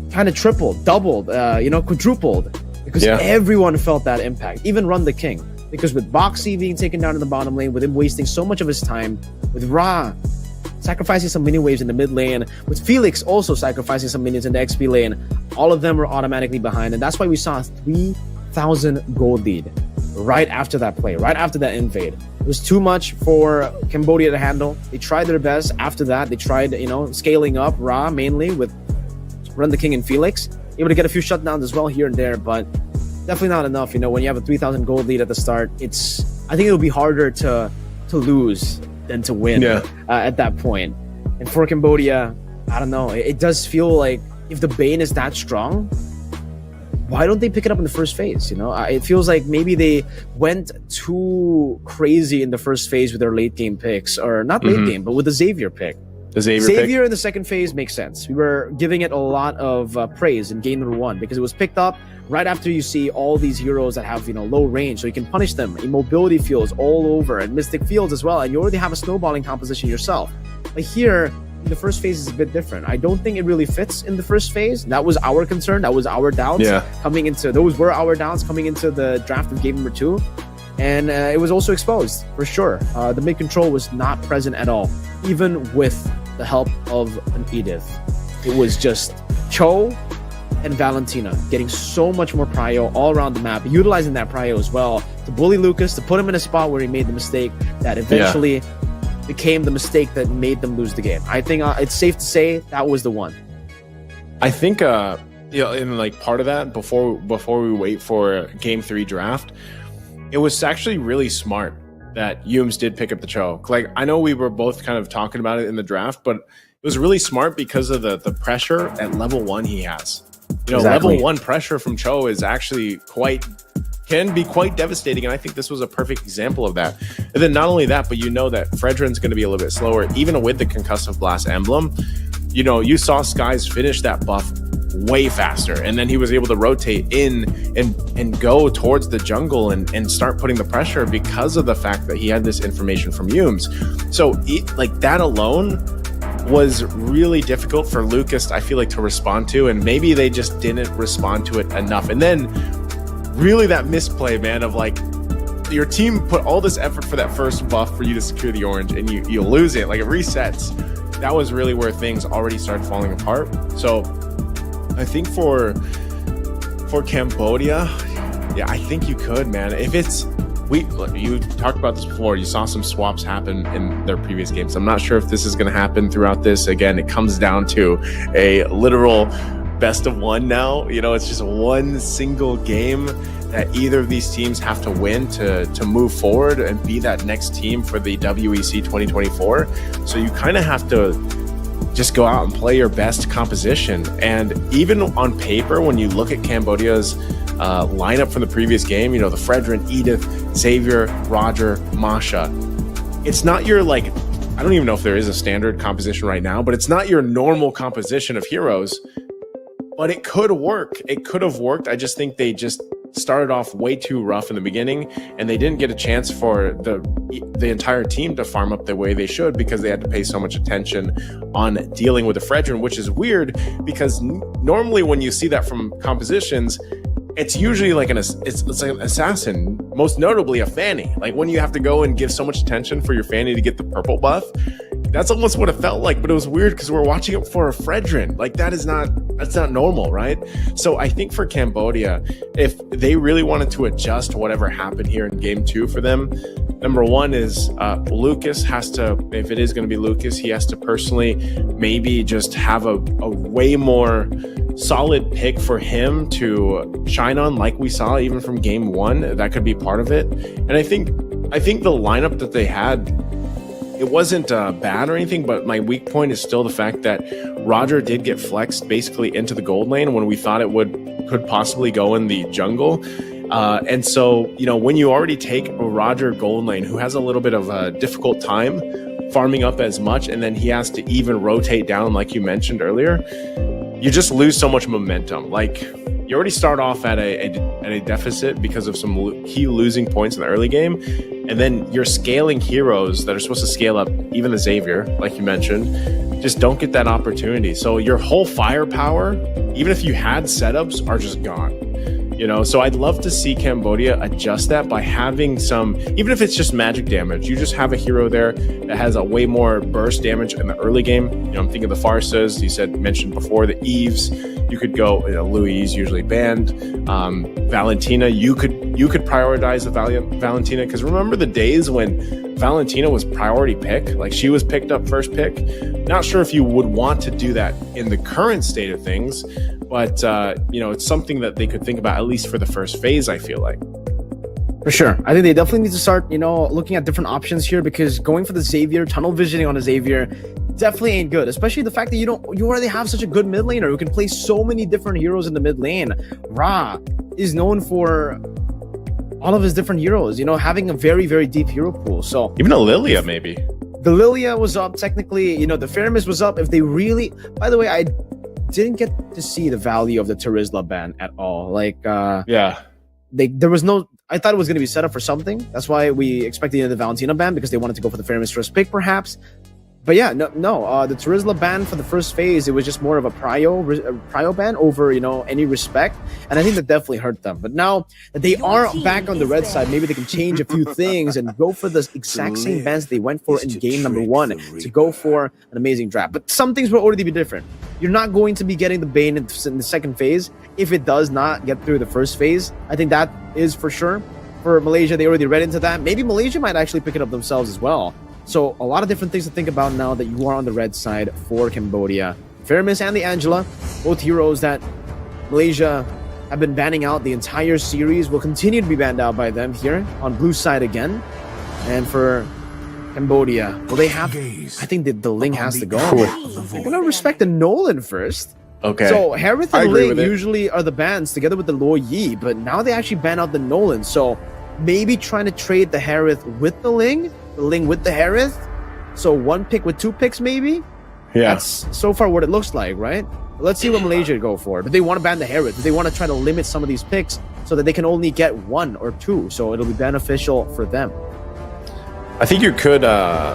Speaker 3: kind of tripled, doubled, quadrupled, because everyone felt that impact, even Run the King. Because with Boxy being taken down in the bottom lane, with him wasting so much of his time, with Ra sacrificing some mini waves in the mid lane, with Felix also sacrificing some minions in the XP lane, all of them were automatically behind, and that's why we saw a 3,000 gold lead right after that play, right after that invade. It was too much for Cambodia to handle. They tried their best. After that, they tried, scaling up Ra mainly with Run the King and Felix, able to get a few shutdowns as well here and there, but definitely not enough. When you have a 3,000 gold lead at the start, I think it'll be harder to lose than to win at that point. And for Cambodia, I don't know. It does feel like if the Bane is that strong, why don't they pick it up in the first phase? It feels like maybe they went too crazy in the first phase with their late game picks, or not late game, but with the Xavier pick. Xavier in the second phase makes sense. We were giving it a lot of praise in game number 1 because it was picked up right after you see all these heroes that have low range, so you can punish them. Immobility fields all over, and Mystic fields as well, and you already have a snowballing composition yourself. But here, in the first phase is a bit different. I don't think it really fits in the first phase. That was our concern. That was our doubts those were our doubts coming into the draft of game number 2. And it was also exposed, for sure. The mid control was not present at all, even with the help of an Edith. It was just Cho and Valentina getting so much more prio all around the map, utilizing that prio as well to bully Lucas, to put him in a spot where he made the mistake that eventually became the mistake that made them lose the game. I think it's safe to say that was the one.
Speaker 1: I think in part of that, before we wait for game 3 draft, it was actually really smart that Yums did pick up the Cho. Like, I know we were both kind of talking about it in the draft, but it was really smart because of the pressure at level 1 he has. Level 1 pressure from Cho is actually can be quite devastating, and I think this was a perfect example of that. And then not only that, but that Fredrin's going to be a little bit slower, even with the concussive blast emblem. You saw Skies finish that buff way faster. And then he was able to rotate in and go towards the jungle and start putting the pressure because of the fact that he had this information from Humes. So like that alone was really difficult for Lucas, I feel like, to respond to, and maybe they just didn't respond to it enough. And then really that misplay, man, of like your team put all this effort for that first buff for you to secure the orange and you lose it, like it resets. That was really where things already started falling apart. So I think for Cambodia, yeah, I think you could, man. If it's you talked about this before, you saw some swaps happen in their previous games. I'm not sure if this is going to happen throughout this. Again, it comes down to a literal best of one now. You know, it's just one single game that either of these teams have to win to move forward and be that next team for the WEC 2024. So you kind of have to just go out and play your best composition. And even on paper, when you look at Cambodia's lineup from the previous game, you know, the Fredrin, Edith, Xavier, Roger, Masha, it's not your, like, I don't even know if there is a standard composition right now, but it's not your normal composition of heroes, but it could work. It could have worked. I just think they just started off way too rough in the beginning, and they didn't get a chance for the entire team to farm up the way they should because they had to pay so much attention on dealing with the Fredrin, which is weird because normally when you see that from compositions, it's usually like it's like an assassin, most notably a Fanny. Like when you have to go and give so much attention for your Fanny to get the purple buff, that's almost what it felt like. But it was weird because we're watching it for a Fredrin. Like that's not normal, right? So I think for Cambodia, if they really wanted to adjust whatever happened here in game 2 for them, number one is Lucas has to, if it is going to be Lucas, he has to personally maybe just have a way more solid pick for him to shine on, like we saw even from game 1. That could be part of it. And I think the lineup that they had, it wasn't bad or anything, but my weak point is still the fact that Roger did get flexed basically into the gold lane when we thought it could possibly go in the jungle. And so, you know, when you already take a Roger gold lane who has a little bit of a difficult time farming up as much, and then he has to even rotate down, like you mentioned earlier, you just lose so much momentum. Like, you already start off at a deficit because of some key losing points in the early game, and then you're scaling heroes that are supposed to scale up, even the Xavier, like you mentioned, just don't get that opportunity. So your whole firepower, even if you had setups, are just gone. You know, so I'd love to see Cambodia adjust that by having some, even if it's just magic damage, you just have a hero there that has a way more burst damage in the early game. You know, I'm thinking of the Farsas, mentioned before, the Eves. You could go, you know, Louis is usually banned. Valentina, you could prioritize the Valentina, because remember the days when Valentina was priority pick, like she was picked up first pick. Not sure if you would want to do that in the current state of things, but you know, it's something that they could think about, at least for the first phase, I feel like.
Speaker 3: For sure. I think they definitely need to start, you know, looking at different options here, because going for the Xavier, tunnel visioning on a Xavier definitely ain't good, especially the fact that you already have such a good mid laner who can play so many different heroes in the mid lane. Ra is known for all of his different heroes, you know, having a very, very deep hero pool. So
Speaker 1: even a Lilia, maybe.
Speaker 3: The Lilia was up technically, you know, the Faramis was up. If they really, by the way, I didn't get to see the value of the Terizla ban at all. Like,
Speaker 1: yeah,
Speaker 3: there was no, I thought it was going to be set up for something. That's why we expected the Valentina ban, because they wanted to go for the Faramis first pick, perhaps. But yeah, no, the Terizla ban for the first phase, it was just more of a prio ban over, you know, any respect. And I think that definitely hurt them. But now that they are back on the red side, maybe they can change a few things and go for the exact same bans they went for in game number 1 to go for an amazing draft. But some things will already be different. You're not going to be getting the Bane in the second phase if it does not get through the first phase. I think that is for sure. For Malaysia, they already read into that. Maybe Malaysia might actually pick it up themselves as well. So a lot of different things to think about now that you are on the red side for Cambodia. Faramis and the Angela, both heroes that Malaysia have been banning out the entire series, will continue to be banned out by them here on blue side again. And for Cambodia, well, they have, I think the Ling has to go. I'm going to respect the Nolan first.
Speaker 1: Okay.
Speaker 3: So Harith and Ling usually are the bans together with the Lo Yi, but now they actually ban out the Nolan. So maybe trying to trade the Harith with the Ling with the Harith. So one pick with 2 picks, maybe?
Speaker 1: Yeah.
Speaker 3: That's so far what it looks like, right? Let's see what Malaysia go for. Do they want to ban the Harith? Do they want to try to limit some of these picks so that they can only get 1 or 2? So it'll be beneficial for them.
Speaker 1: I think you could. I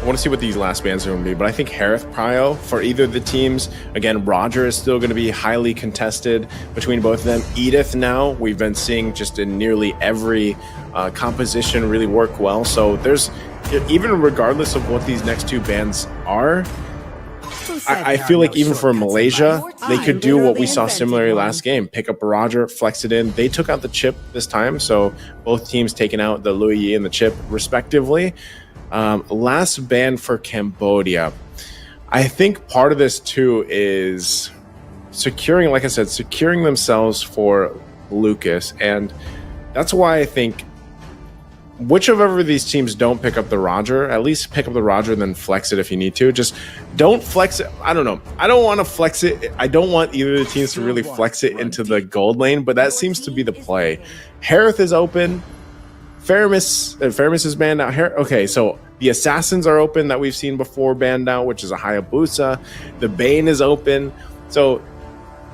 Speaker 1: want to see what these last bans are going to be, but I think Harith Prio for either of the teams. Again, Roger is still going to be highly contested between both of them. Edith now, we've been seeing just in nearly every composition really work well. So there's, even regardless of what these next 2 bans are, I feel like even for Malaysia, they could do what we saw similarly last game. Pick up a Roger, flex it in. They took out the chip this time, so both teams taking out the Lui Yi and the chip respectively. Last ban for Cambodia. I think part of this too is securing, like I said, securing themselves for Lucas. And that's why I think whichever of these teams don't pick up the Roger, at least pick up the Roger and then flex it if you need to. Just don't flex it. I don't know. I don't want to flex it. I don't want either of the teams to really flex it into the gold lane, but that seems to be the play. Harith is open. Faramis is banned out here. Okay, so the Assassins are open that we've seen before banned out, which is a Hayabusa. The Bane is open. So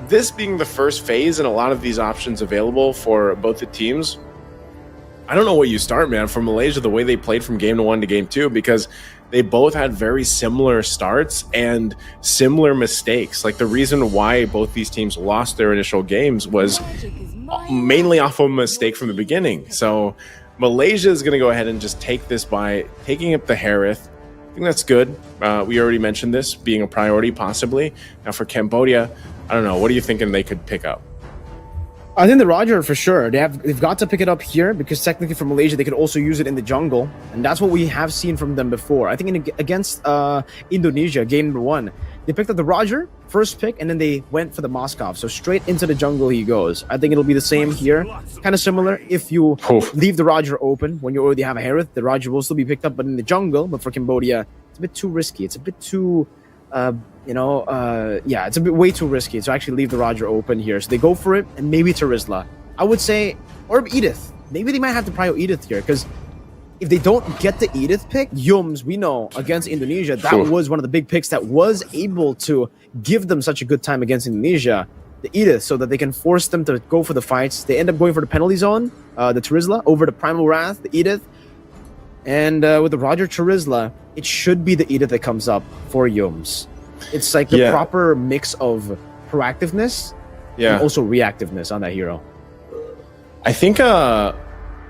Speaker 1: this being the first phase and a lot of these options available for both the teams, I don't know what you start, man, from Malaysia, the way they played from game 1 to game 2, because they both had very similar starts and similar mistakes. Like the reason why both these teams lost their initial games was mainly off of a mistake from the beginning. So Malaysia is going to go ahead and just take this by taking up the Harith. I think that's good. We already mentioned this being a priority, possibly. Now for Cambodia, I don't know. What are you thinking they could pick up?
Speaker 3: I think the Roger for sure. They've got to pick it up here because technically for Malaysia they could also use it in the jungle, and that's what we have seen from them before. I think against Indonesia, game 1, they picked up the Roger first pick, and then they went for the Moskov. So straight into the jungle he goes. I think it'll be the same here, kind of similar. If you leave the Roger open when you already have a Harith, the Roger will still be picked up, but in the jungle. But for Cambodia, it's a bit too risky. It's a bit too. It's a bit way too risky to actually leave the Roger open here. So they go for it, and maybe Terizla. I would say, or Edith. Maybe they might have to prio Edith here, because if they don't get the Edith pick, Yums, we know, against Indonesia, that was one of the big picks that was able to give them such a good time against Indonesia. The Edith, so that they can force them to go for the fights. They end up going for the penalty zone, the Terizla, over the Primal Wrath, the Edith. And with the Roger Terizla, it should be the Edith that comes up for Yums. It's like the proper mix of proactiveness and also reactiveness on that hero.
Speaker 1: I think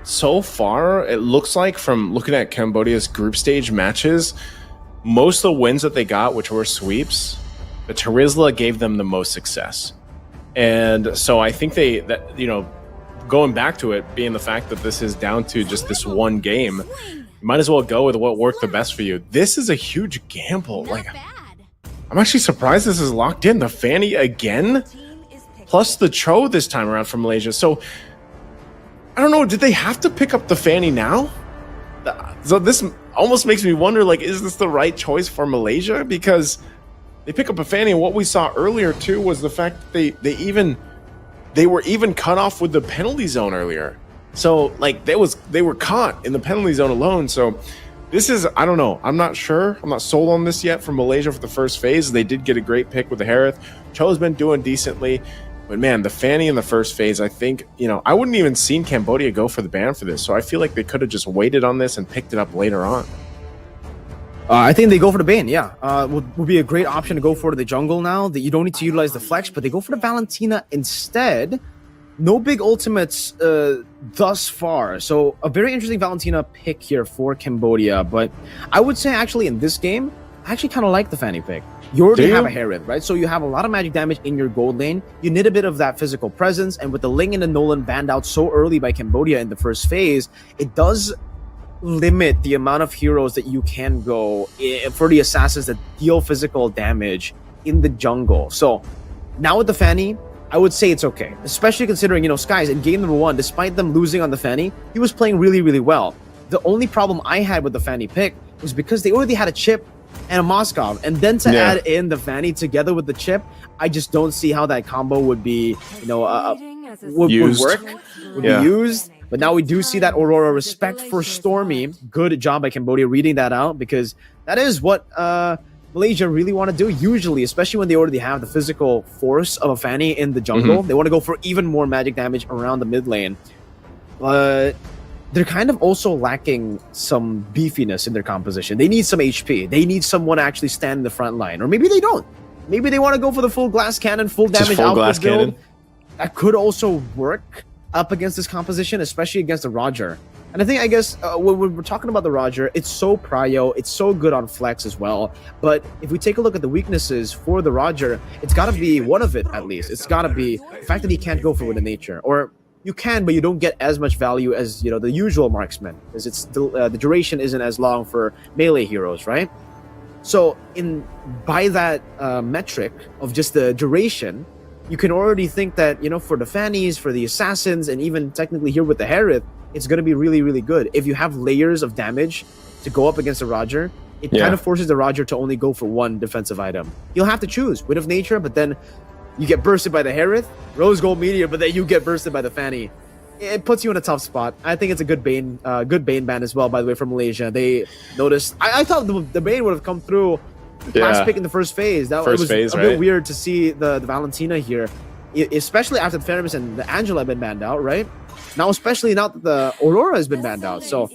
Speaker 1: so far, it looks like from looking at Cambodia's group stage matches, most of the wins that they got, which were sweeps, the Terizla gave them the most success. And so I think going back to it, being the fact that this is down to just this one game, you might as well go with what worked the best for you. This is a huge gamble. Like, I'm actually surprised this is locked in. The Fanny again, plus the Cho this time around from Malaysia. So, I don't know, did they have to pick up the Fanny now? So this almost makes me wonder, like, is this the right choice for Malaysia? Because they pick up a Fanny, and what we saw earlier, too, was the fact that they were even cut off with the penalty zone earlier. So, like, they were caught in the penalty zone alone. So, this is, I don't know. I'm not sure. I'm not sold on this yet from Malaysia for the first phase. They did get a great pick with the Harith. Cho's been doing decently. But, man, the Fanny in the first phase, I think, I wouldn't even seen Cambodia go for the ban for this. So, I feel like they could have just waited on this and picked it up later on.
Speaker 3: I think they go for the Bane, yeah. Would be a great option to go for the jungle now. That you don't need to utilize the flex, but they go for the Valentina instead. No big ultimates thus far. So a very interesting Valentina pick here for Cambodia. But I would say actually in this game, I actually kind of like the Fanny pick. You already have a Harith, right? So you have a lot of magic damage in your gold lane. You need a bit of that physical presence. And with the Ling and the Nolan banned out so early by Cambodia in the first phase, it does limit the amount of heroes that you can go for the assassins that deal physical damage in the jungle. So now with the Fanny, I would say it's okay, especially considering, Skies in game number 1, despite them losing on the Fanny, he was playing really, really well. The only problem I had with the Fanny pick was because they already had a chip and a Moskov, and then to add in the Fanny together with the chip, I just don't see how that combo would be, would work, would be used. But now we do see that Aurora. Respect for Stormy. Good job by Cambodia reading that out, because that is what Malaysia really want to do, usually, especially when they already have the physical force of a Fanny in the jungle. They want to go for even more magic damage around the mid lane. But they're kind of also lacking some beefiness in their composition. They need some HP. They need someone to actually stand in the front line. Or maybe they don't. Maybe they want to go for the full glass cannon, full
Speaker 1: Just
Speaker 3: damage
Speaker 1: full
Speaker 3: output
Speaker 1: glass
Speaker 3: build.
Speaker 1: cannon.
Speaker 3: That could also work up against this composition, especially against the Roger. And I think, I guess, when we're talking about the Roger, it's so prio, it's so good on flex as well. But if we take a look at the weaknesses for the Roger, it's got to be one of it, at least. It's got to be the fact that he can't go for Wind of Nature. Or you can, but you don't get as much value as, you know, the usual marksman, because it's the duration isn't as long for melee heroes, right? So by that metric of just the duration, you can already think that, you know, for the Fannies, for the Assassins, and even technically here with the Harith, it's going to be really, really good. If you have layers of damage to go up against the Roger, it kind of forces the Roger to only go for one defensive item. You'll have to choose Wind of Nature, but then you get bursted by the Harith, Rose Gold Meteor, but then you get bursted by the Fanny. It puts you in a tough spot. I think it's a good Bane ban as well, by the way, from Malaysia. They noticed. I thought the Bane would have come through last pick in the first phase. It was
Speaker 1: phase,
Speaker 3: a bit weird to see the Valentina here, especially after the Theramis and the Angela have been banned out, right? Now, especially now that the Aurora has been banned out. So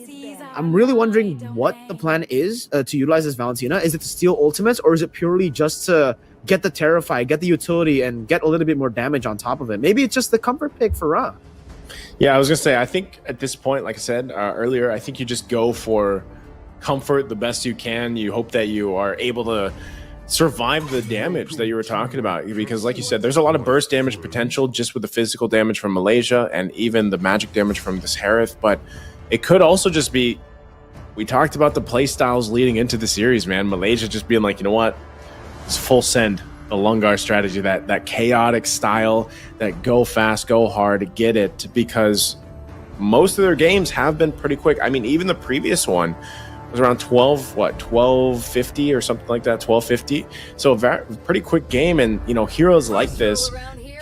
Speaker 3: I'm really wondering what the plan is to utilize this Valentina. Is it to steal ultimates, or is it purely just to get the Terrify, get the utility, and get a little bit more damage on top of it? Maybe it's just the comfort pick for Ra.
Speaker 1: Yeah, I was gonna say, I think at this point, like I said earlier, I think you just go for comfort the best you can. You hope that you are able to survive the damage that you were talking about, because like you said, there's a lot of burst damage potential just with the physical damage from Malaysia and even the magic damage from this Harith. But it could also just be, we talked about the play styles leading into the series, man. Malaysia just being like, you know what, it's full send, the Lungar strategy, that chaotic style, that go fast, go hard, get it, because most of their games have been pretty quick. I mean, even the previous one was around 1250 or something like that, 1250. So a pretty quick game, and you know, heroes like this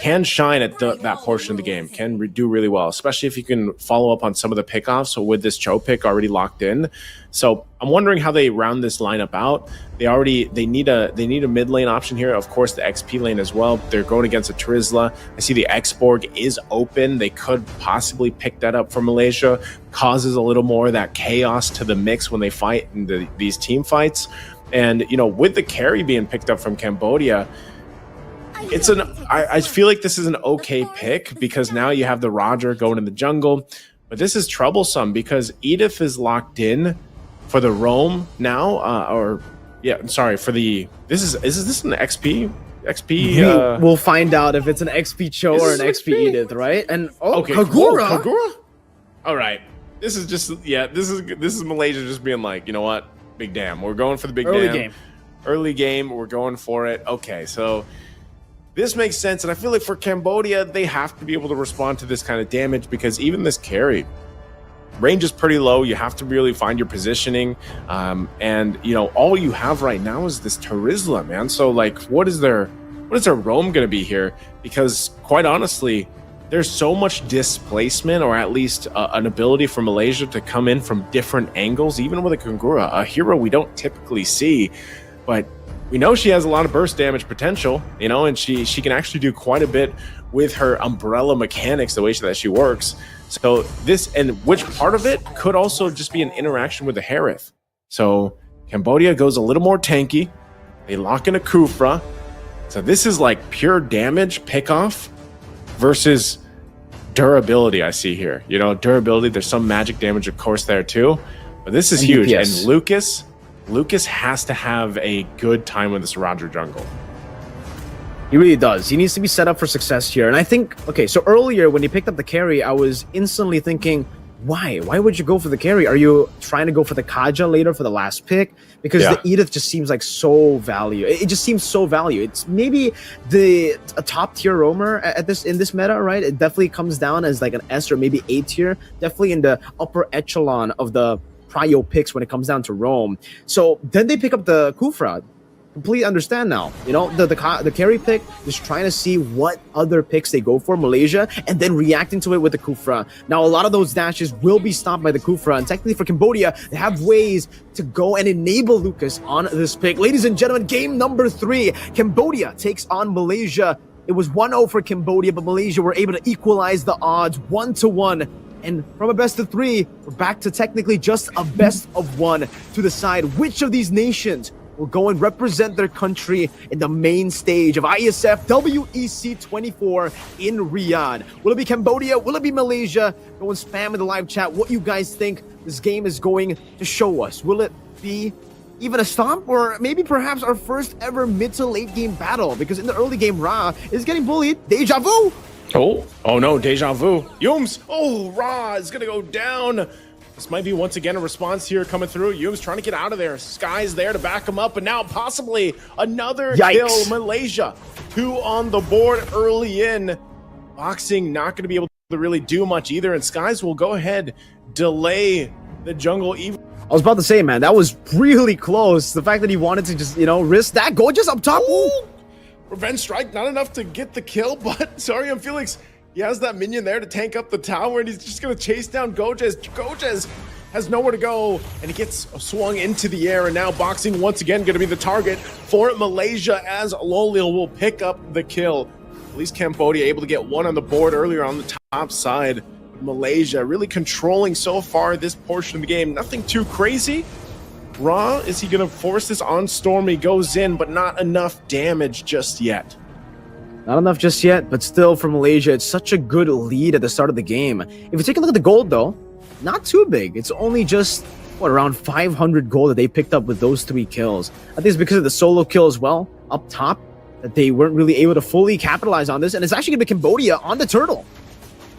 Speaker 1: can shine at that portion of the game, can do really well, especially if you can follow up on some of the pickoffs. So with this Cho pick already locked in, so I'm wondering how they round this lineup out. They need a mid lane option here, of course the XP lane as well. They're going against a Trizla. I see the X-Borg is open. They could possibly pick that up for Malaysia. Causes a little more of that chaos to the mix when they fight in these team fights. And you know, with the carry being picked up from Cambodia, I feel like this is an okay pick, because now you have the Roger going in the jungle. But this is troublesome because Iesf is locked in for the roam now, for the is this an XP?
Speaker 3: We'll find out if it's an XP Cho or an XP Edith, right? And Kagura.
Speaker 1: Kagura. All right, this is just this is Malaysia just being like, you know what, big damn, we're going for the big early game, we're going for it. Okay, so this makes sense, and I feel like for Cambodia, they have to be able to respond to this kind of damage, because even this carry range is pretty low. You have to really find your positioning, and you know, all you have right now is this Trizla, man. So like, what is their roam going to be here? Because quite honestly, there's so much displacement, or at least an ability for Malaysia to come in from different angles, even with a Kagura, a hero we don't typically see, but we know she has a lot of burst damage potential, you know, and she can actually do quite a bit with her umbrella mechanics, the way that she works. So this, and which part of it could also just be an interaction with the Harith. So Cambodia goes a little more tanky. They lock in a Kufra. So this is like pure damage pickoff versus durability. I see here, you know, durability. There's some magic damage, of course, there too, but this is huge. And Lucas has to have a good time with this Roger jungle.
Speaker 3: He really does. He needs to be set up for success here. And I think, okay, so earlier when he picked up the carry, I was instantly thinking, why? Why would you go for the carry? Are you trying to go for the Kaja later for the last pick? Because the Edith just seems like so value. It just seems so value. It's maybe a top tier roamer in this meta, right? It definitely comes down as like an S or maybe A tier. Definitely in the upper echelon of the prio picks when it comes down to roam. So then they pick up the Kufra. completely understand now. You know, the carry pick, just trying to see what other picks they go for, Malaysia, and then reacting to it with the Kufra. Now, a lot of those dashes will be stopped by the Kufra, and technically for Cambodia, they have ways to go and enable Lucas on this pick. Ladies and gentlemen, game number 3, Cambodia takes on Malaysia. It was 1-0 for Cambodia, but Malaysia were able to equalize the odds 1-1. And from a best of 3, we're back to technically just a best of 1 to decide which of these nations will go and represent their country in the main stage of Iesf WEC 24 in Riyadh. Will it be Cambodia? Will it be Malaysia? Go and spam in the live chat what you guys think this game is going to show us. Will it be even a stomp, or maybe perhaps our first ever mid to late game battle? Because in the early game, Ra is getting bullied. Deja vu!
Speaker 1: Oh no, deja vu. Yums! Oh, Ra is gonna go down. This might be once again a response here coming through. Yums trying to get out of there. Sky's there to back him up, and now possibly another kill. Malaysia. 2 on the board early in. Boxing not gonna be able to really do much either, and Skies will go ahead, delay the jungle even.
Speaker 3: I was about to say, man, that was really close. The fact that he wanted to just, you know, risk that goal just up top.
Speaker 1: Ooh. Revenge strike, not enough to get the kill, but sorry, I'm Felix. He has that minion there to tank up the tower, and he's just going to chase down Gojes. Gojes has nowhere to go, and he gets swung into the air, and now Boxing once again going to be the target for Malaysia as Lolil will pick up the kill. At least Cambodia able to get 1 on the board earlier on the top side. Malaysia really controlling so far this portion of the game. Nothing too crazy. Ra, is he going to force this on Stormy? Goes in, but not enough damage just yet.
Speaker 3: Not enough just yet, but still for Malaysia, it's such a good lead at the start of the game. If you take a look at the gold, though, not too big. It's only just, what, around 500 gold that they picked up with those 3 kills. I think it's because of the solo kill as well, up top, that they weren't really able to fully capitalize on this, and it's actually going to be Cambodia on the turtle.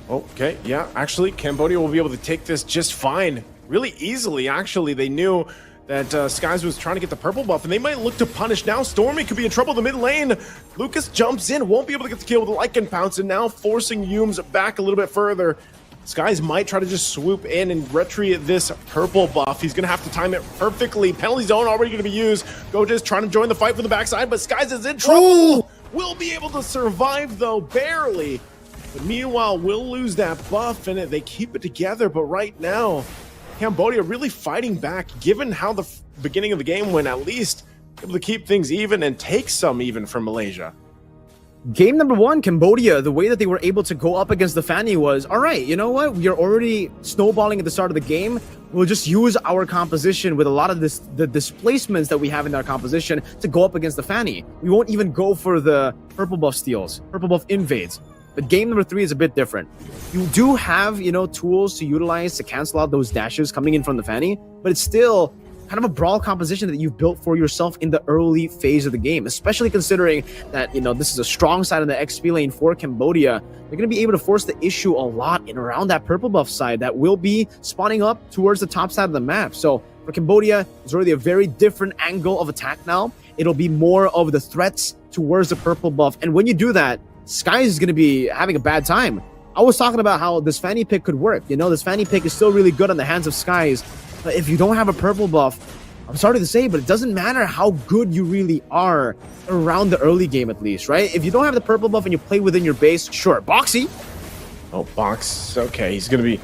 Speaker 1: Okay, yeah, actually, Cambodia will be able to take this just fine. Really easily, actually. They knew that Skies was trying to get the purple buff, and they might look to punish now. Stormy could be in trouble in the mid lane. Lucas jumps in, won't be able to get the kill with the Lycan Pounce, and now forcing Yums back a little bit further. Skies might try to just swoop in and retrieve this purple buff. He's going to have to time it perfectly. Penalty zone already going to be used. Gojes trying to join the fight from the backside, but Skies is in trouble. Will be able to survive, though, barely. But meanwhile, will lose that buff, and they keep it together. But right now, Cambodia really fighting back, given how the beginning of the game went, at least able to keep things even and take some even from Malaysia.
Speaker 3: Game number 1, Cambodia, the way that they were able to go up against the Fanny was, all right, you know what? We are already snowballing at the start of the game. We'll just use our composition with a lot of the displacements that we have in our composition to go up against the Fanny. We won't even go for the purple buff steals, purple buff invades. But game number 3 is a bit different. You do have, you know, tools to utilize to cancel out those dashes coming in from the Fanny, but it's still kind of a brawl composition that you've built for yourself in the early phase of the game, especially considering that, you know, this is a strong side of the XP lane for Cambodia. They're going to be able to force the issue a lot in around that purple buff side that will be spawning up towards the top side of the map. So for Cambodia, it's already a very different angle of attack now. It'll be more of the threats towards the purple buff. And when you do that, Skies is going to be having a bad time. I was talking about how this Fanny pick could work. You know, this Fanny pick is still really good on the hands of Skies. But if you don't have a purple buff, I'm sorry to say, but it doesn't matter how good you really are around the early game, at least, right? If you don't have the purple buff and you play within your base, sure, Boxy.
Speaker 1: Oh, Box. Okay, he's gonna be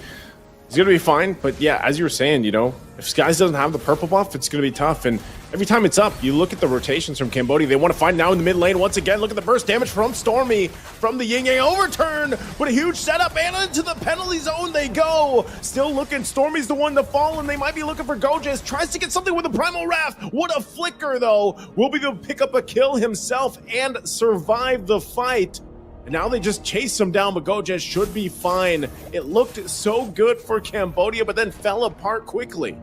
Speaker 1: fine. But yeah, as you were saying, you know, if Skies doesn't have the purple buff, it's gonna be tough. And every time it's up, you look at the rotations from Cambodia. They want to find now in the mid lane once again. Look at the burst damage from Stormy from the Yin Yang overturn. But a huge setup, and into the penalty zone they go. Still looking. Stormy's the one to fall, and they might be looking for Gojes. Tries to get something with the Primal Wrath. What a flicker, though. Will be able to pick up a kill himself and survive the fight. And now they just chase him down, but Gojes should be fine. It looked so good for Cambodia, but then fell apart quickly.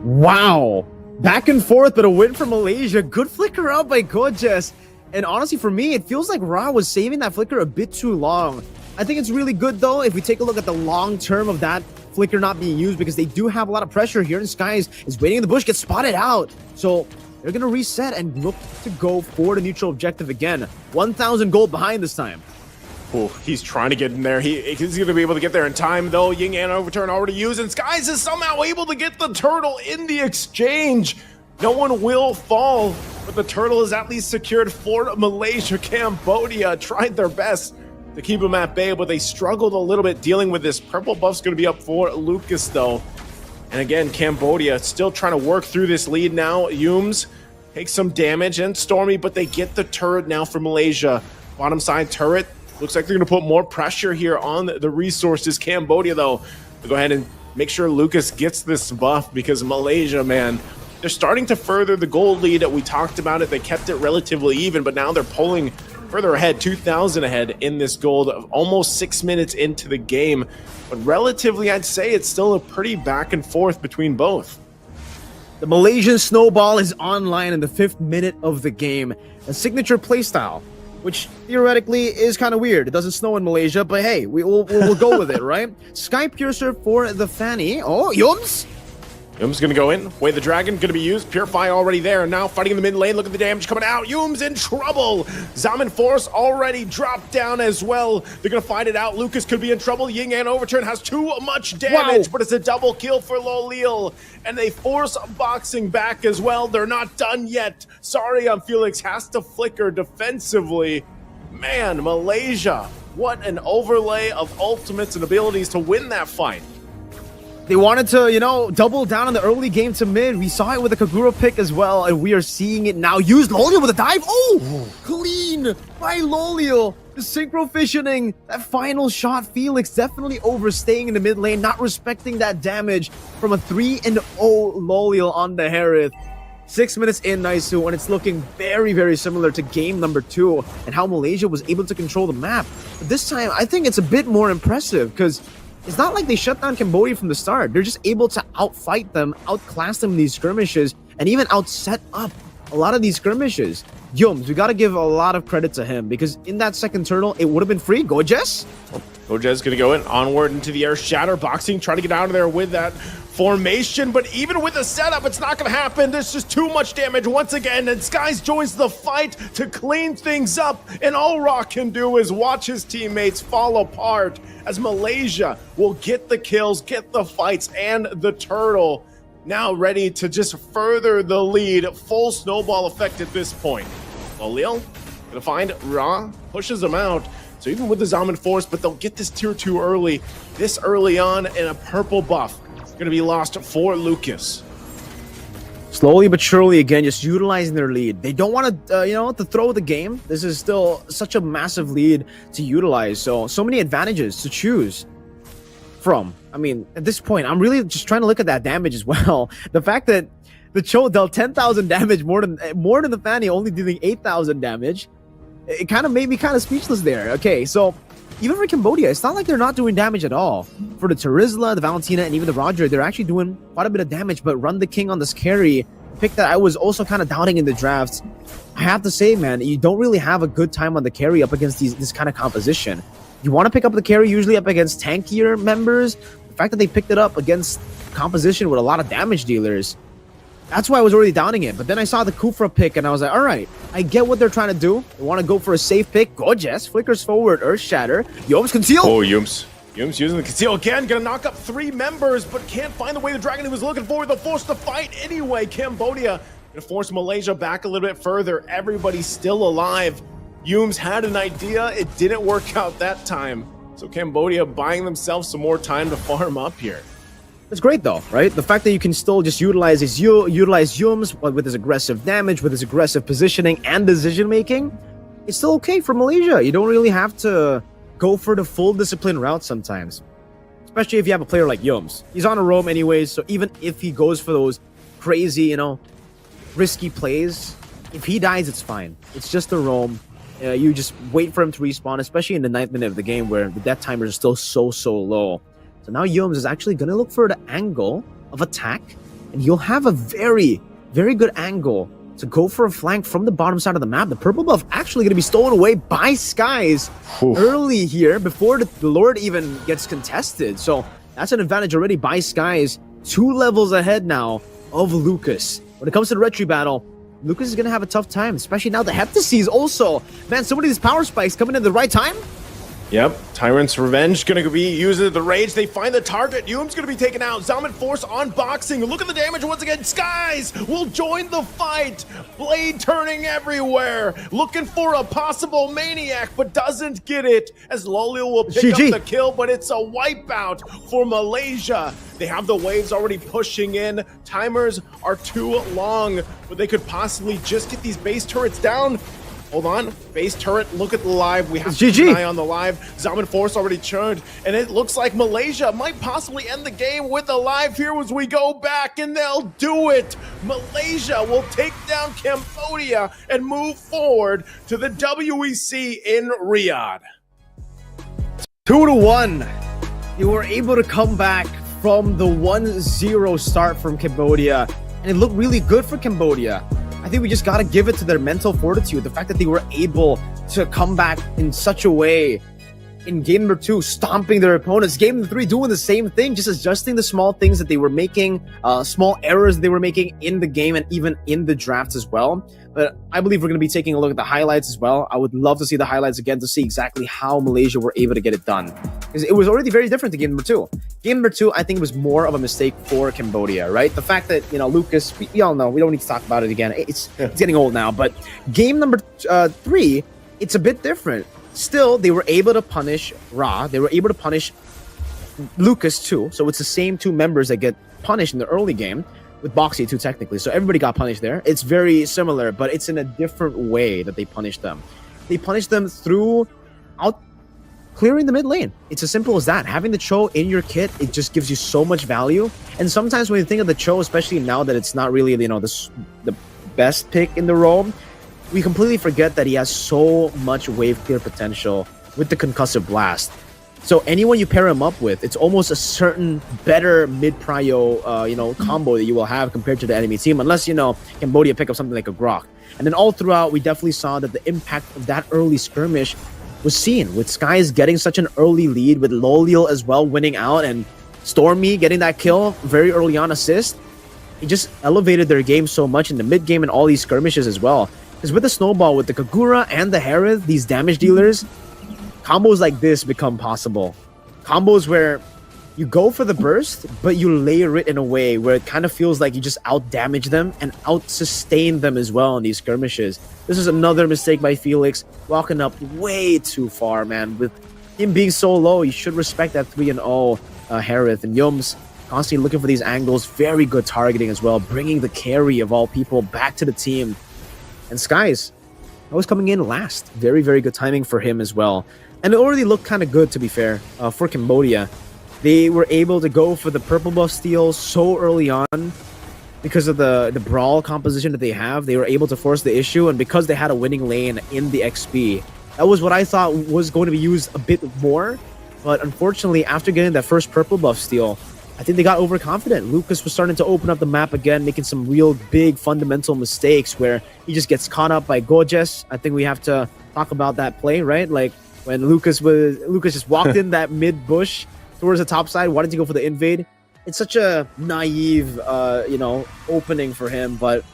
Speaker 3: Wow. Back and forth, but a win for Malaysia. Good flicker out by Gojes. And honestly, for me, it feels like Ra was saving that flicker a bit too long. I think it's really good, though, if we take a look at the long term of that flicker not being used, because they do have a lot of pressure here, and Skies is waiting in the bush, gets spotted out. So they're going to reset and look to go for the neutral objective again. 1,000 gold behind this time.
Speaker 1: Oh, he's trying to get in there. He's going to be able to get there in time, though. Yin Yang overturn already used, and Skies is somehow able to get the turtle in the exchange. No one will fall, but the turtle is at least secured for Malaysia. Cambodia tried their best to keep him at bay, but they struggled a little bit dealing with this. Purple buff's going to be up for Lucas, though. And again, Cambodia still trying to work through this lead now. Yums takes some damage, and Stormy, but they get the turret now for Malaysia. Bottom side turret. Looks like they're going to put more pressure here on the resources. Cambodia, though, go ahead and make sure Lucas gets this buff, because Malaysia, man, they're starting to further the gold lead. We talked about it. They kept it relatively even, but now they're pulling further ahead, 2,000 ahead in this gold, almost 6 minutes into the game. But relatively, I'd say it's still a pretty back and forth between both.
Speaker 3: The Malaysian snowball is online in the 5th minute of the game. A signature playstyle, which theoretically is kind of weird. It doesn't snow in Malaysia, but hey, we'll go with it, right? Sky Piercer for the Fanny. Oh, Yums!
Speaker 1: Yum's gonna go in. Way the Dragon gonna be used. Purify already there. Now fighting in the mid lane. Look at the damage coming out. Yum's in trouble. Zaman Force already dropped down as well. They're gonna fight it out. Lucas could be in trouble. Ying and Overturn has too much damage, but it's a double kill for Lolil. And they force boxing back as well. They're not done yet. Sorry, Felix has to flicker defensively. Man, Malaysia, what an overlay of ultimates and abilities to win that fight.
Speaker 3: They wanted to, you know, double down on the early game to mid. We saw it with the Kagura pick as well, and we are seeing it now. Used Lolil with a dive. Oh, clean by Lolil. The synchro fissioning. That final shot, Felix definitely overstaying in the mid lane, not respecting that damage from a 3-0 Lolil on the Harith. 6 minutes in, Naisu, and it's looking very, very similar to game number 2 and how Malaysia was able to control the map. But this time, I think it's a bit more impressive, because it's not like they shut down Cambodia from the start. They're just able to outfight them, outclass them in these skirmishes, and even outset up a lot of these skirmishes. Yums, we gotta give a lot of credit to him, because in that second turtle, it would have been free. Go, Jess!
Speaker 1: Gojez gonna go in, onward into the air, shatter boxing, try to get out of there with that formation, but even with the setup, it's not gonna happen. There's just too much damage once again, and Skies joins the fight to clean things up, and all Rock can do is watch his teammates fall apart as Malaysia will get the kills, get the fights, and the turtle now ready to just further the lead. Full snowball effect at this point. Lolil gonna find Ra, pushes him out. So even with the Zaman Force, but they'll get this tier 2 early, this early on, and a purple buff gonna be lost for Lucas.
Speaker 3: Slowly but surely, again, just utilizing their lead. They don't want to, to throw the game. This is still such a massive lead to utilize. So many advantages to choose from. I mean, at this point, I'm really just trying to look at that damage as well. The fact that the Cho dealt 10,000 damage more than the Fanny, only dealing 8,000 damage. It kind of made me kind of speechless there. Okay, so even for Cambodia, it's not like they're not doing damage at all. For the Terizla, the Valentina, and even the Roger, they're actually doing quite a bit of damage, but Run the King on this carry, pick that I was also kind of doubting in the drafts. I have to say, man, you don't really have a good time on the carry up against this kind of composition. You want to pick up the carry usually up against tankier members. The fact that they picked it up against composition with a lot of damage dealers, that's why I was already doubting it. But then I saw the Kufra pick, and I was like, all right, I get what they're trying to do. They want to go for a safe pick. Gorgeous. Flickers forward. Earth Shatter. Yums conceal.
Speaker 1: Oh, Yums using the conceal again. Gonna knock up 3 members, but can't find the way the Dragon he was looking for. They'll force the fight anyway. Cambodia gonna force Malaysia back a little bit further. Everybody's still alive. Yums had an idea. It didn't work out that time. So Cambodia buying themselves some more time to farm up here.
Speaker 3: It's great though, right? The fact that you can still just utilize Yums with his aggressive damage, with his aggressive positioning and decision making, it's still okay for Malaysia. You don't really have to go for the full discipline route sometimes, especially if you have a player like Yums. He's on a roam anyways, so even if he goes for those crazy, risky plays, if he dies, it's fine. It's just a roam. You just wait for him to respawn, especially in the 9th minute of the game where the death timers are still so low. So now Yums is actually going to look for the angle of attack, and you'll have a very, very good angle to go for a flank from the bottom side of the map. The purple buff actually going to be stolen away by Skies early here before the Lord even gets contested. So that's an advantage already by Skies. 2 levels ahead now of Lucas. When it comes to the retry battle, Lucas is going to have a tough time, especially now the Heptaseas also. Man, so many of these power spikes coming in the right time.
Speaker 1: Yep, Tyrant's Revenge gonna be using the rage. They find the target. Yum's gonna be taken out. Zaman Force on boxing. Look at the damage once again. Skies will join the fight. Blade turning everywhere. Looking for a possible maniac, but doesn't get it. As Lolil will pick
Speaker 3: GG.
Speaker 1: up the kill, but it's a wipeout for Malaysia. They have the waves already pushing in. Timers are too long, but they could possibly just get these base turrets down. Hold on, base turret, look at the live. We have
Speaker 3: It's
Speaker 1: to keep
Speaker 3: GG.
Speaker 1: an eye on the live. Zaman Force already churned, and it looks like Malaysia might possibly end the game with a live here as we go back, and they'll do it. Malaysia will take down Cambodia and move forward to the WEC in Riyadh.
Speaker 3: 2-1. You were able to come back from the 1-0 start from Cambodia, and it looked really good for Cambodia. I think we just got to give it to their mental fortitude. The fact that they were able to come back in such a way in game number 2, stomping their opponents. Game number 3, doing the same thing, just adjusting the small things that they were making, small errors they were making in the game and even in the drafts as well. But I believe we're going to be taking a look at the highlights as well. I would love to see the highlights again to see exactly how Malaysia were able to get it done. Because it was already very different to game number 2. Game number 2, I think, was more of a mistake for Cambodia, right? The fact that, Lucas, we all know, we don't need to talk about it again. It's getting old now. But game number 3, it's a bit different. Still, they were able to punish Ra. They were able to punish Lucas too. So it's the same 2 members that get punished in the early game, with Boxy too technically. So everybody got punished there. It's very similar, but it's in a different way that they punished them. They punished them through clearing the mid lane. It's as simple as that. Having the Cho in your kit, it just gives you so much value. And sometimes when you think of the Cho, especially now that it's not really, the best pick in the role, we completely forget that he has so much wave clear potential with the concussive blast. So anyone you pair him up with, it's almost a certain better mid-prio, combo that you will have compared to the enemy team, unless, Cambodia pick up something like a Grok. And then all throughout, we definitely saw that the impact of that early skirmish was seen, with Skies getting such an early lead, with Lolil as well winning out, and Stormy getting that kill very early on assist. It just elevated their game so much in the mid game and all these skirmishes as well. Because with the snowball, with the Kagura and the Harith, these damage dealers, combos like this become possible. Combos where you go for the burst, but you layer it in a way where it kind of feels like you just out-damage them and out-sustain them as well in these skirmishes. This is another mistake by Felix, walking up way too far, man. With him being so low, you should respect that 3-0 Harith. And Yums constantly looking for these angles, very good targeting as well, bringing the carry of all people back to the team. And Skies, I was coming in last. Very, very good timing for him as well. And it already looked kind of good, to be fair, for Cambodia. They were able to go for the purple buff steal so early on because of the brawl composition that they have. They were able to force the issue, and because they had a winning lane in the XP, that was what I thought was going to be used a bit more. But unfortunately, after getting that first purple buff steal, I think they got overconfident. Lucas was starting to open up the map again, making some real big fundamental mistakes where he just gets caught up by Gojes. I think we have to talk about that play, right? Like when Lucas just walked in that mid bush towards the top side, wanted to go for the invade. It's such a naive, opening for him. But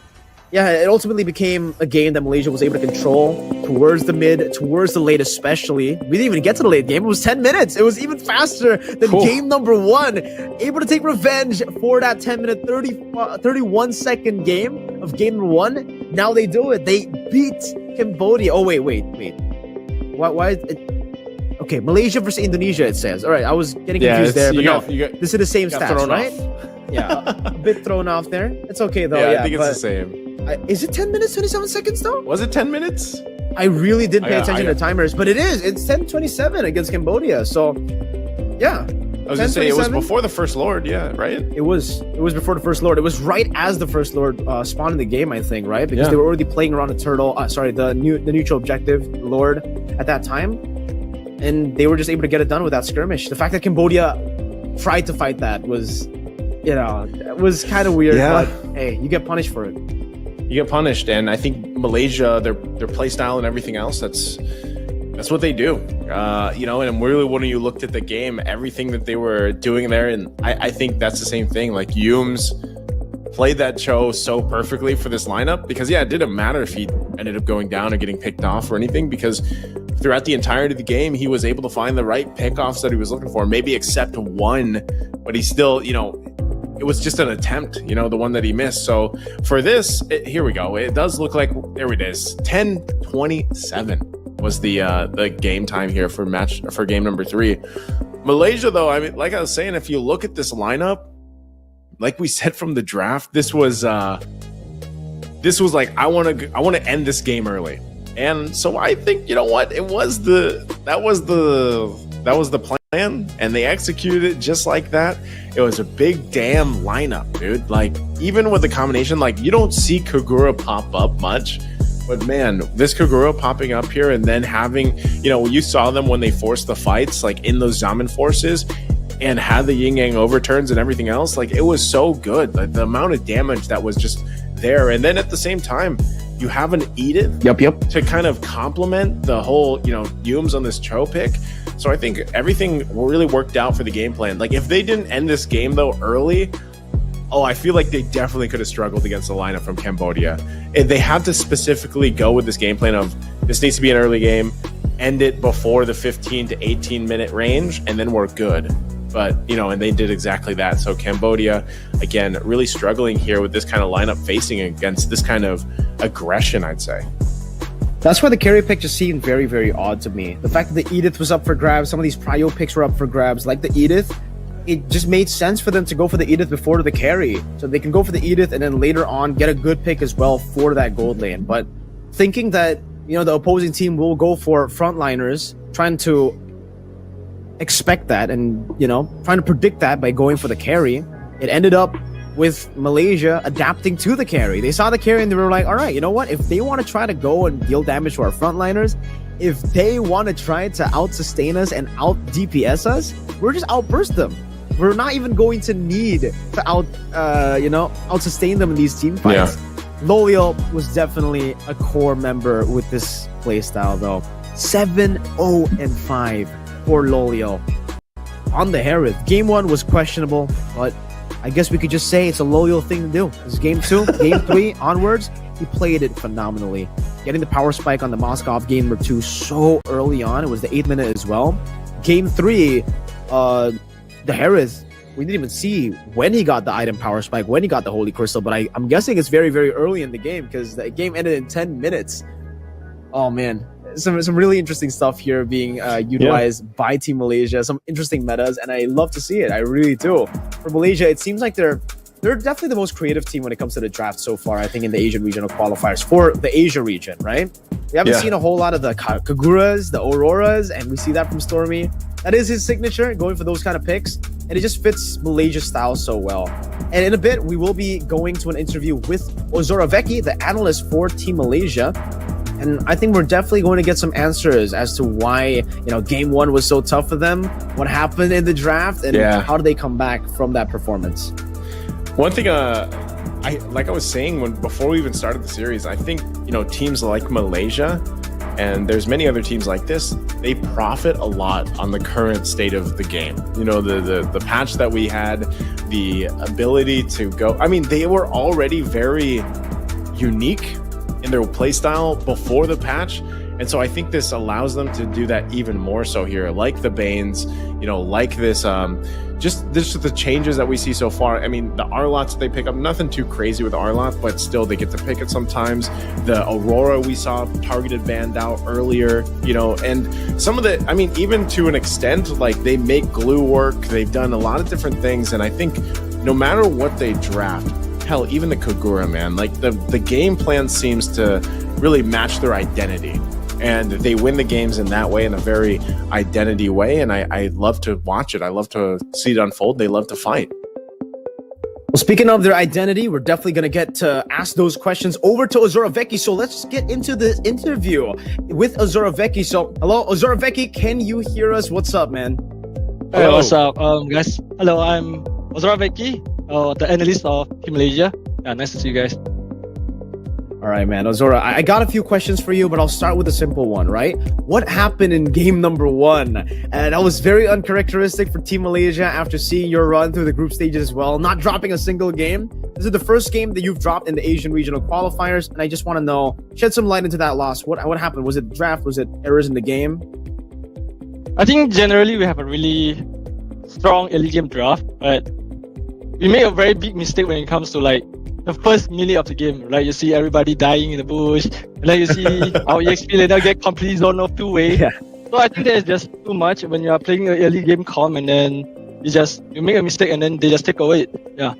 Speaker 3: yeah, it ultimately became a game that Malaysia was able to control towards the mid, towards the late especially. We didn't even get to the late game. It was 10 minutes. It was even faster than game number 1. Able to take revenge for that 10-minute, 31-second game of game number 1. Now they do it. They beat Cambodia. Oh, wait. Why is it? Okay, Malaysia versus Indonesia, it says. All right, I was getting confused there, but this is the same stats, right? Yeah, a bit thrown off there. It's okay, though.
Speaker 1: Yeah, I think it's the same.
Speaker 3: Is it 10 minutes, 27 seconds, though?
Speaker 1: Was it 10 minutes?
Speaker 3: I really didn't pay attention to timers, but it is. It's 10:27 against Cambodia, so yeah.
Speaker 1: I was going to say, it was before the First Lord, yeah, right?
Speaker 3: It was before the First Lord. It was right as the First Lord spawned in the game, I think, right? Because they were already playing around the turtle, the neutral objective Lord at that time. And they were just able to get it done with that skirmish. The fact that Cambodia tried to fight that was, was kind of weird.
Speaker 1: Yeah.
Speaker 3: But hey, you get punished for it.
Speaker 1: You get punished, and I think Malaysia, their play style and everything else, that's what they do. And really when you looked at the game, everything that they were doing there, and I think that's the same thing. Like Yums played that show so perfectly for this lineup because it didn't matter if he ended up going down or getting picked off or anything, because throughout the entirety of the game, he was able to find the right pickoffs that he was looking for, maybe except one, but he still, it was just an attempt, the one that he missed. So for this, here we go. It does look like, there it is, 10:27 was the game time here for game number 3. Malaysia, though, I mean, like I was saying, if you look at this lineup, like we said from the draft, this was like, I want to end this game early. And so I think, you know what, that was the plan, and they executed it just like that. It was a big damn lineup, dude. Like, even with the combination, like, you don't see Kagura pop up much, but man, this Kagura popping up here and then having, you saw them when they forced the fights, like in those Zaman forces, and had the yin yang overturns and everything else. Like, it was so good. Like, the amount of damage that was just there. And then at the same time, you have an Edith to kind of complement the whole, Yums on this Cho pick. So I think everything really worked out for the game plan. Like, if they didn't end this game though early, I feel like they definitely could have struggled against the lineup from Cambodia. And they had to specifically go with this game plan of, this needs to be an early game, end it before the 15 to 18 minute range, and then we're good. But, and they did exactly that. So Cambodia, again, really struggling here with this kind of lineup facing against this kind of aggression, I'd say.
Speaker 3: That's where the carry pick just seemed very, very odd to me. The fact that the Edith was up for grabs, some of these prio picks were up for grabs, like the Edith, it just made sense for them to go for the Edith before the carry. So they can go for the Edith and then later on get a good pick as well for that gold lane. But thinking that, the opposing team will go for frontliners, trying to expect that and, trying to predict that by going for the carry, it ended up with Malaysia adapting to the carry. They saw the carry and they were like, all right, you know what? If they want to try to go and deal damage to our frontliners, if they want to try to out-sustain us and out-DPS us, we're just outburst them. We're not even going to need to out-sustain them in these team fights.
Speaker 1: Yeah.
Speaker 3: Lolio was definitely a core member with this playstyle, though. 7-0-5 for Lolio on the Harith. Game 1 was questionable, but I guess we could just say it's a Lolio thing to do. This is game 2, game 3 onwards. He played it phenomenally. Getting the power spike on the Moskov game number 2 so early on. It was the 8th minute as well. Game 3, the Harith, we didn't even see when he got the item power spike, when he got the Holy Crystal, but I'm guessing it's very, very early in the game because the game ended in 10 minutes. Oh, man. Some really interesting stuff here being utilized by Team Malaysia. Some interesting metas, and I love to see it. I really do. For Malaysia, it seems like they're definitely the most creative team when it comes to the draft so far, I think, in the Asian regional qualifiers for the Asia region, right? We haven't seen a whole lot of the Kaguras, the Auroras, and we see that from Stormy. That is his signature, going for those kind of picks, and it just fits Malaysia's style so well. And in a bit, we will be going to an interview with Ozoravecki, the analyst for Team Malaysia. And I think we're definitely going to get some answers as to why, game 1 was so tough for them, what happened in the draft, and how did they come back from that performance.
Speaker 1: One thing, like I was saying before we even started the series, I think, teams like Malaysia, and there's many other teams like this, they profit a lot on the current state of the game. The patch that we had, the ability to go, I mean, they were already very unique in their playstyle before the patch, and so I think this allows them to do that even more so here, like the Banes, like this just the changes that we see so far. I mean, the Arlots that they pick up, nothing too crazy with Arlot, but still they get to pick it sometimes. The Aurora we saw targeted banned out earlier, and some of the, I mean, even to an extent, like they make glue work, they've done a lot of different things, and I think no matter what they draft, hell, even the Kagura, man, like the game plan seems to really match their identity. And they win the games in that way, in a very identity way. And I love to watch it. I love to see it unfold. They love to fight.
Speaker 3: Well, speaking of their identity, we're definitely going to get to ask those questions over to Ozoravecki. So let's just get into the interview with Ozoravecki. So, hello, Ozoravecki, can you hear us? What's up, man?
Speaker 8: Hey, what's up, guys? Hello, I'm Ozoravecki, the analyst of Team Malaysia. Yeah, nice to see you guys.
Speaker 3: All right, man. Ozora, I got a few questions for you, but I'll start with a simple one, right? What happened in game number 1? And that was very uncharacteristic for Team Malaysia after seeing your run through the group stages as well, not dropping a single game. This is the first game that you've dropped in the Asian regional qualifiers, and I just want to know, shed some light into that loss. What happened? Was it draft? Was it errors in the game?
Speaker 8: I think generally we have a really strong early game draft, but we made a very big mistake when it comes to like the first minute of the game. Like you see everybody dying in the bush, and then you see our EXP later get completely zoned off two-way.
Speaker 3: Yeah.
Speaker 8: So I think that is just too much when you are playing an early game comp and then you make a mistake and then they just take away it. Yeah.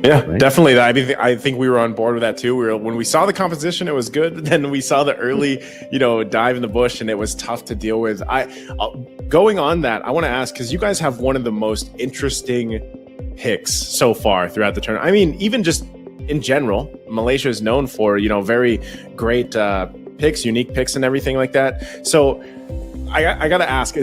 Speaker 1: Yeah,
Speaker 3: Right.
Speaker 1: definitely. I think we were on board with that too. When we saw the composition, it was good. Then we saw the early, dive in the bush, and it was tough to deal with. Going on that, I want to ask, because you guys have one of the most interesting picks so far throughout the tournament. I mean, even just in general, Malaysia is known for very great picks, unique picks, and everything like that. So I gotta ask, do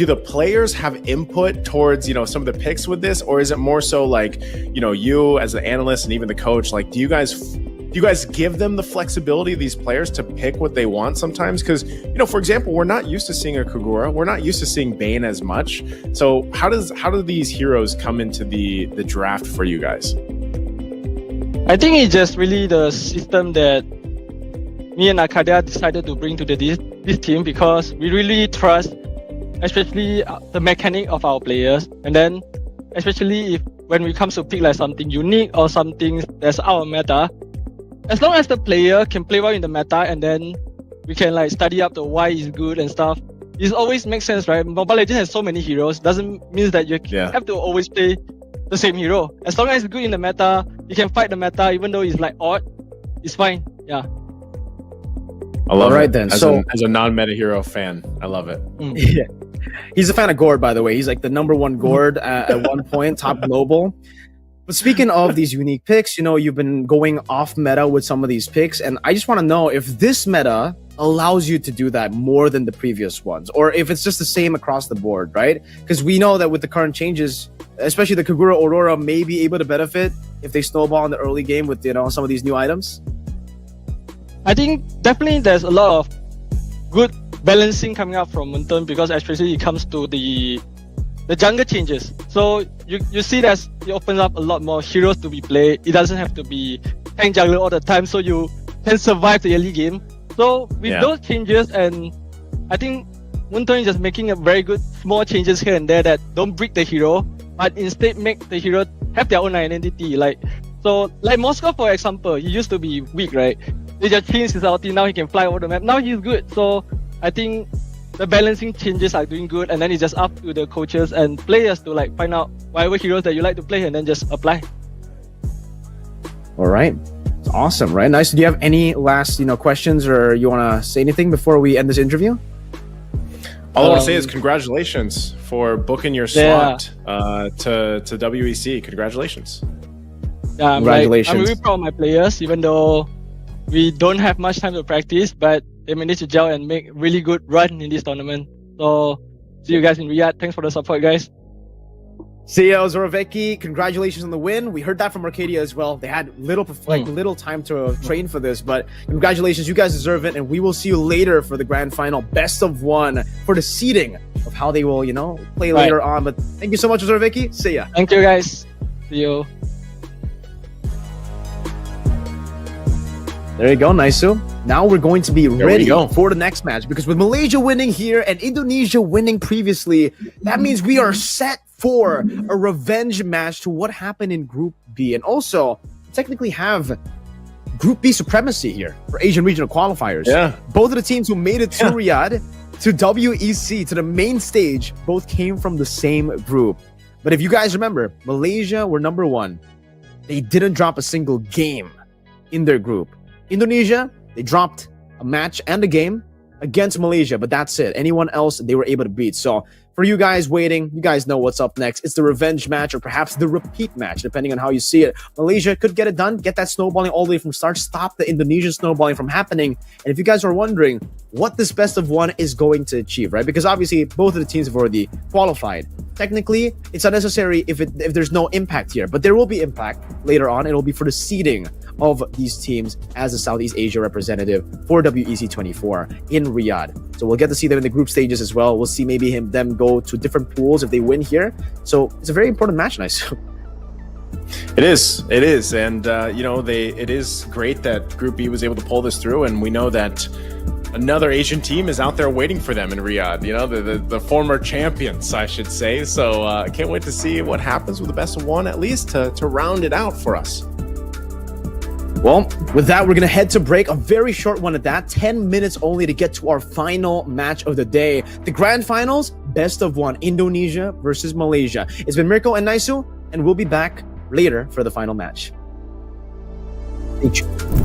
Speaker 1: the players have input towards some of the picks with this, or is it more so like you as the analyst and even the coach, like do you guys give them the flexibility of these players to pick what they want sometimes? Because for example, we're not used to seeing a Kagura, we're not used to seeing Bane as much. So how do these heroes come into the draft for you guys?
Speaker 8: I think it's just really the system that me and Arcadia decided to bring to this team, because we really trust, especially the mechanic of our players, and then especially when it comes to pick like something unique or something that's out of meta, as long as the player can play well in the meta, and then we can like study up the why is good and stuff. It always makes sense, right? Mobile Legends has so many heroes, doesn't mean that you have to always play the same hero. As long as it's good in the meta, you can fight the meta even though it's like odd, it's fine. Yeah.
Speaker 1: I love
Speaker 3: Alright
Speaker 1: it.
Speaker 3: then,
Speaker 1: As a non-meta hero fan, I love it.
Speaker 3: Yeah. He's a fan of Gord, by the way. He's like the number one Gord at one point, top global. But speaking of these unique picks, you've been going off meta with some of these picks, and I just want to know if this meta allows you to do that more than the previous ones, or if it's just the same across the board, right? Because we know that with the current changes, especially the Kagura Aurora may be able to benefit if they snowball in the early game with some of these new items.
Speaker 8: I think definitely there's a lot of good balancing coming up from Munton, because especially it comes to the jungle changes. So you see that it opens up a lot more heroes to be played. It doesn't have to be tank jungler all the time, so you can survive the early game. So with those changes, and I think Munton is just making a very good small changes here and there that don't break the hero, but instead make the hero have their own identity. Like Moscow, for example, he used to be weak, right? They just changed his ulti, now he can fly over the map. Now he's good. So I think the balancing changes are doing good, and then it's just up to the coaches and players to like find out whatever heroes that you like to play and then just apply.
Speaker 3: All right. It's awesome, right? Nice. Do you have any last, questions, or you want to say anything before we end this interview?
Speaker 1: All I want to say is congratulations for booking your slot to WEC. Congratulations.
Speaker 8: Yeah,
Speaker 3: Congratulations.
Speaker 8: I'm really proud of my players, even though we don't have much time to practice, but they managed to gel and make really good run in this tournament. So see you guys in Riyadh. Thanks for the support, guys.
Speaker 3: See ya, Zoroveki. Congratulations on the win. We heard that from Arcadia as well. They had little time to train for this, but congratulations. You guys deserve it, and we will see you later for the grand final, best of one, for the seeding of how they will, play later on. But thank you so much, Zoroveki. See ya.
Speaker 8: Thank you, guys. See you.
Speaker 3: There you go, Naisu. Now we're going to be ready for the next match, because with Malaysia winning here and Indonesia winning previously, that means we are set for a revenge match to what happened in Group B, and also technically have Group B supremacy here for Asian regional qualifiers.
Speaker 1: Yeah.
Speaker 3: Both of the teams who made it to Riyadh, to WEC, to the main stage, both came from the same group. But if you guys remember, Malaysia were number one. They didn't drop a single game in their group. Indonesia, they dropped a match and a game against Malaysia, but that's it. Anyone else they were able to beat. So for you guys waiting, you guys know what's up next. It's the revenge match, or perhaps the repeat match, depending on how you see it. Malaysia could get it done, get that snowballing all the way from start, stop the Indonesian snowballing from happening. And if you guys are wondering what this best of one is going to achieve, right? Because obviously both of the teams have already qualified. Technically, it's unnecessary if there's no impact here, but there will be impact later on. It'll be for the seeding of these teams as a Southeast Asia representative for WEC 24 in Riyadh. So we'll get to see them in the group stages as well. We'll see maybe them go to different pools if they win here. So it's a very important match, nice.
Speaker 1: It is, and it is great that Group B was able to pull this through, and we know that another Asian team is out there waiting for them in Riyadh. You know, the former champions, I should say. So I can't wait to see what happens with the best of one, at least to round it out for us.
Speaker 3: Well, with that, we're going to head to break, a very short one at that, 10 minutes only to get to our final match of the day. The grand finals, best of one, Indonesia versus Malaysia. It's been Mirko and Naisu, and we'll be back later for the final match. Stay tuned.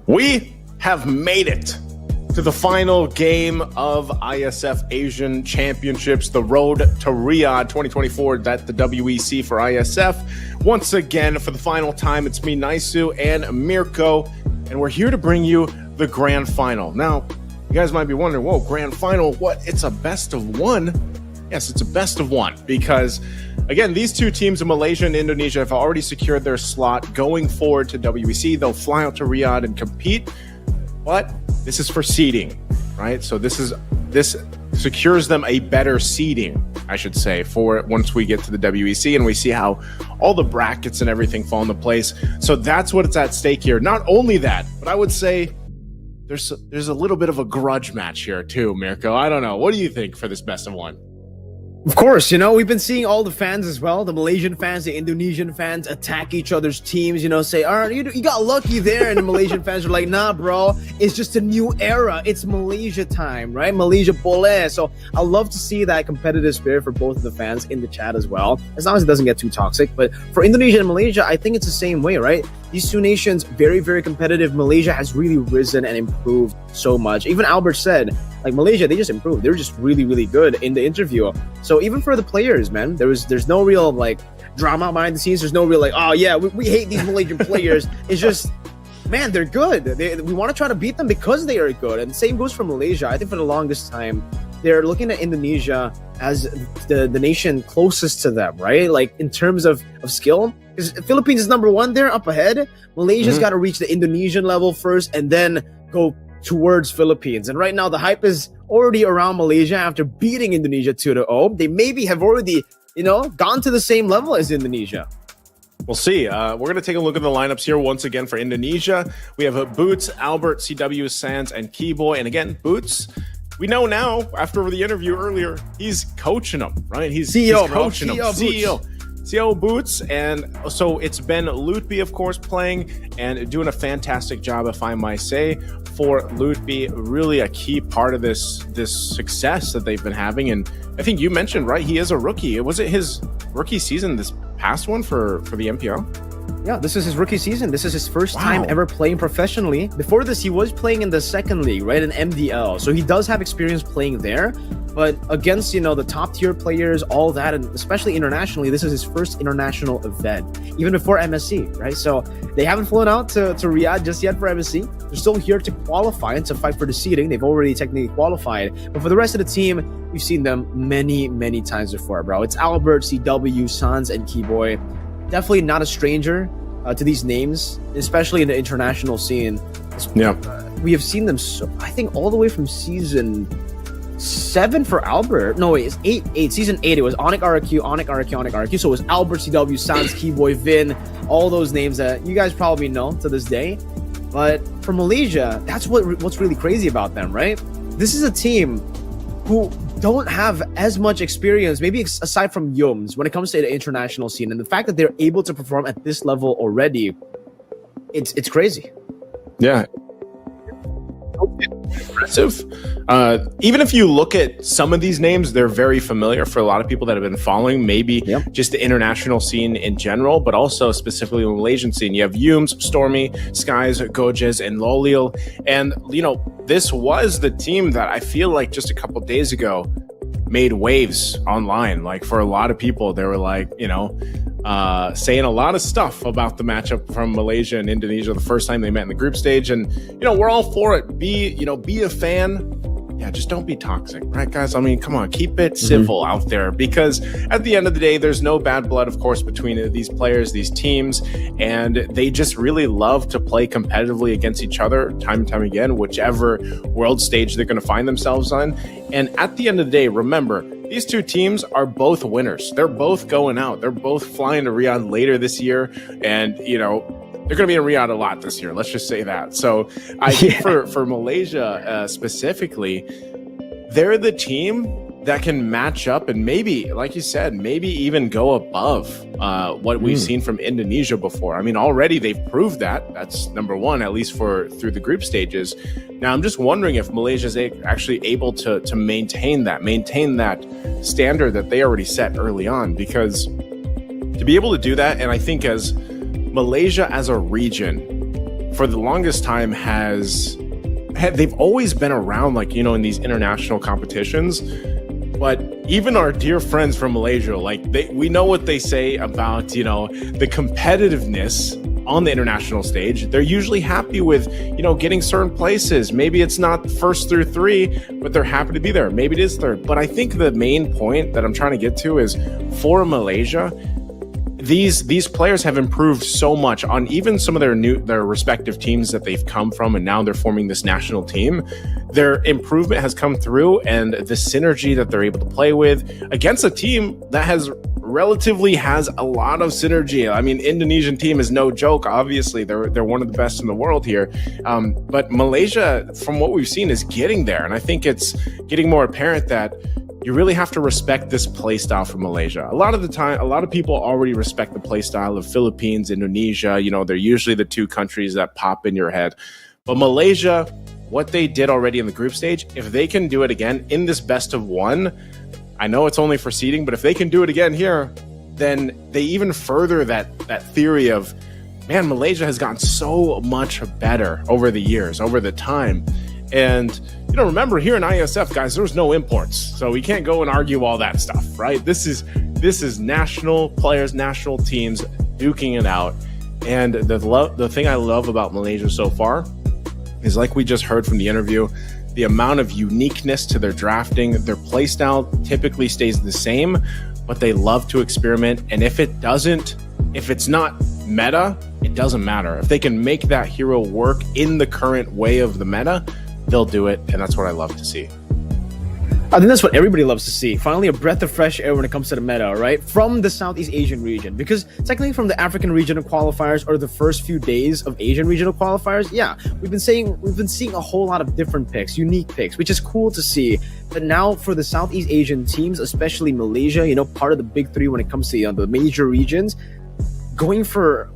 Speaker 1: We have made it to the final game of ISF Asian Championships, the road to Riyadh 2024, that the WEC for ISF. Once again, for the final time, it's me, Naisu, and Mirko, and we're here to bring you the grand final. Now, you guys might be wondering, whoa, grand final, what? It's a best of one? Yes, it's a best of one, because again, these two teams in Malaysia and Indonesia have already secured their slot going forward to WEC. They'll fly out to Riyadh and compete, but this is for seeding, right? So this secures them a better seeding, I should say, for once we get to the WEC and we see how all the brackets and everything fall into place. So that's what's at stake here. Not only that, but I would say there's a little bit of a grudge match here too, Mirko. I don't know. What do you think for this best of one?
Speaker 3: Of course, you know, we've been seeing all the fans as well, the Malaysian fans, the Indonesian fans attack each other's teams, you know, say, all right, you got lucky there. And the Malaysian fans are like, nah, bro, it's just a new era. It's Malaysia time, right? Malaysia boleh. So I love to see that competitive spirit for both of the fans in the chat as well, as long as it doesn't get too toxic. But for Indonesia and Malaysia, I think it's the same way, right? These two nations, very, very competitive. Malaysia has really risen and improved so much. Even Albert said, like, Malaysia, they just improved. They were just really, really good in the interview. So even for the players, man, there's no real, like, drama behind the scenes. There's no real, like, oh, yeah, we hate these Malaysian players. It's just, man, they're good. We want to try to beat them because they are good. And the same goes for Malaysia. I think for the longest time, they're looking at Indonesia as the nation closest to them, right? Like, in terms of skill. Because Philippines is number one there, up ahead. Malaysia's got to reach the Indonesian level first and then go towards Philippines. And right now, the hype is already around Malaysia after beating Indonesia 2-0. They maybe have already, gone to the same level as Indonesia.
Speaker 1: We'll see. We're going to take a look at the lineups here once again for Indonesia. We have Boots, Albert, CW, Sands, and Keyboy. And again, Boots, we know now, after the interview earlier, he's coaching them, right? He's coaching them. CEO Boots. And so it's been Mlbb, of course, playing and doing a fantastic job, if I might say, for Mlbb. Really a key part of this success that they've been having. And I think you mentioned, right, he is a rookie. Was it his rookie season, this past one for the MPL?
Speaker 3: Yeah, this is his rookie season. This is his first time ever playing professionally. Before this, he was playing in the second league, right, in MDL. So he does have experience playing there. But against, the top tier players, all that, and especially internationally, this is his first international event, even before MSC, right? So they haven't flown out to Riyadh just yet for MSC. They're still here to qualify and to fight for the seeding. They've already technically qualified. But for the rest of the team, we've seen them many, many times before, bro. It's Albert, CW, Sans, and Keyboy. Definitely not a stranger to these names, especially in the international scene.
Speaker 1: Yeah.
Speaker 3: We have seen them, I think, all the way from season 7 for Albert. No, wait, it's 8. Season 8, it was Onyx RQ. So it was Albert, CW, Sans, Keyboy, Vin, all those names that you guys probably know to this day. But for Malaysia, that's what's really crazy about them, right? This is a team who don't have as much experience, maybe aside from Yums, when it comes to the international scene. And the fact that they're able to perform at this level already, it's crazy.
Speaker 1: Yeah. Impressive. Even if you look at some of these names, they're very familiar for a lot of people that have been following maybe just the international scene in general, but also specifically the Malaysian scene. You have Yums, Stormy, Skies, Gojes, and Lolil. And, this was the team that I feel like just a couple days ago made waves online. Like, for a lot of people, they were like, saying a lot of stuff about the matchup from Malaysia and Indonesia the first time they met in the group stage. And, we're all for it. Be a fan. Yeah, just don't be toxic, right, guys? I mean, come on, keep it civil out there, because at the end of the day, there's no bad blood, of course, between these players, these teams, and they just really love to play competitively against each other time and time again, whichever world stage they're going to find themselves on. And at the end of the day, remember, these two teams are both winners. They're both going out. They're both flying to Riyadh later this year, and, they're going to be in Riyadh a lot this year. Let's just say that. So I think for Malaysia specifically, they're the team that can match up and maybe, like you said, maybe even go above what we've seen from Indonesia before. I mean, already they've proved that. That's number one, at least through the group stages. Now, I'm just wondering if Malaysia is actually able to maintain that standard that they already set early on, because to be able to do that, and I think as Malaysia as a region for the longest time they've always been around, like, in these international competitions. But even our dear friends from Malaysia, like, we know what they say about, the competitiveness on the international stage. They're usually happy with, getting certain places. Maybe it's not first through 3, but they're happy to be there. Maybe it is third. But I think the main point that I'm trying to get to is, for Malaysia, these players have improved so much on even some of their respective teams that they've come from, and now they're forming this national team. Their improvement has come through, and the synergy that they're able to play with against a team that has a lot of synergy. I mean, Indonesian team is no joke. Obviously, they're one of the best in the world here. But Malaysia, from what we've seen, is getting there, and I think it's getting more apparent that you really have to respect this play style from Malaysia. A lot of the time, a lot of people already respect the play style of Philippines, Indonesia. They're usually the 2 countries that pop in your head. But Malaysia, what they did already in the group stage, if they can do it again in this best of 1, I know it's only for seeding, but if they can do it again here, then they even further that theory of, man, Malaysia has gotten so much better over the years, over the time. And remember, here in Iesf, guys, there's no imports, so we can't go and argue all that stuff, right? This is national players, national teams duking it out. And the thing I love about Malaysia so far is, like we just heard from the interview, the amount of uniqueness to their drafting. Their play style typically stays the same, but they love to experiment. And if it's not meta, it doesn't matter. If they can make that hero work in the current way of the meta, they'll do it, and that's what I love to see.
Speaker 3: I think that's what everybody loves to see. Finally, a breath of fresh air when it comes to the meta, right? From the Southeast Asian region. Because technically from the African regional qualifiers, or the first few days of Asian regional qualifiers, yeah, we've been seeing a whole lot of different picks, unique picks, which is cool to see. But now for the Southeast Asian teams, especially Malaysia, part of the big 3 when it comes to the major regions, going for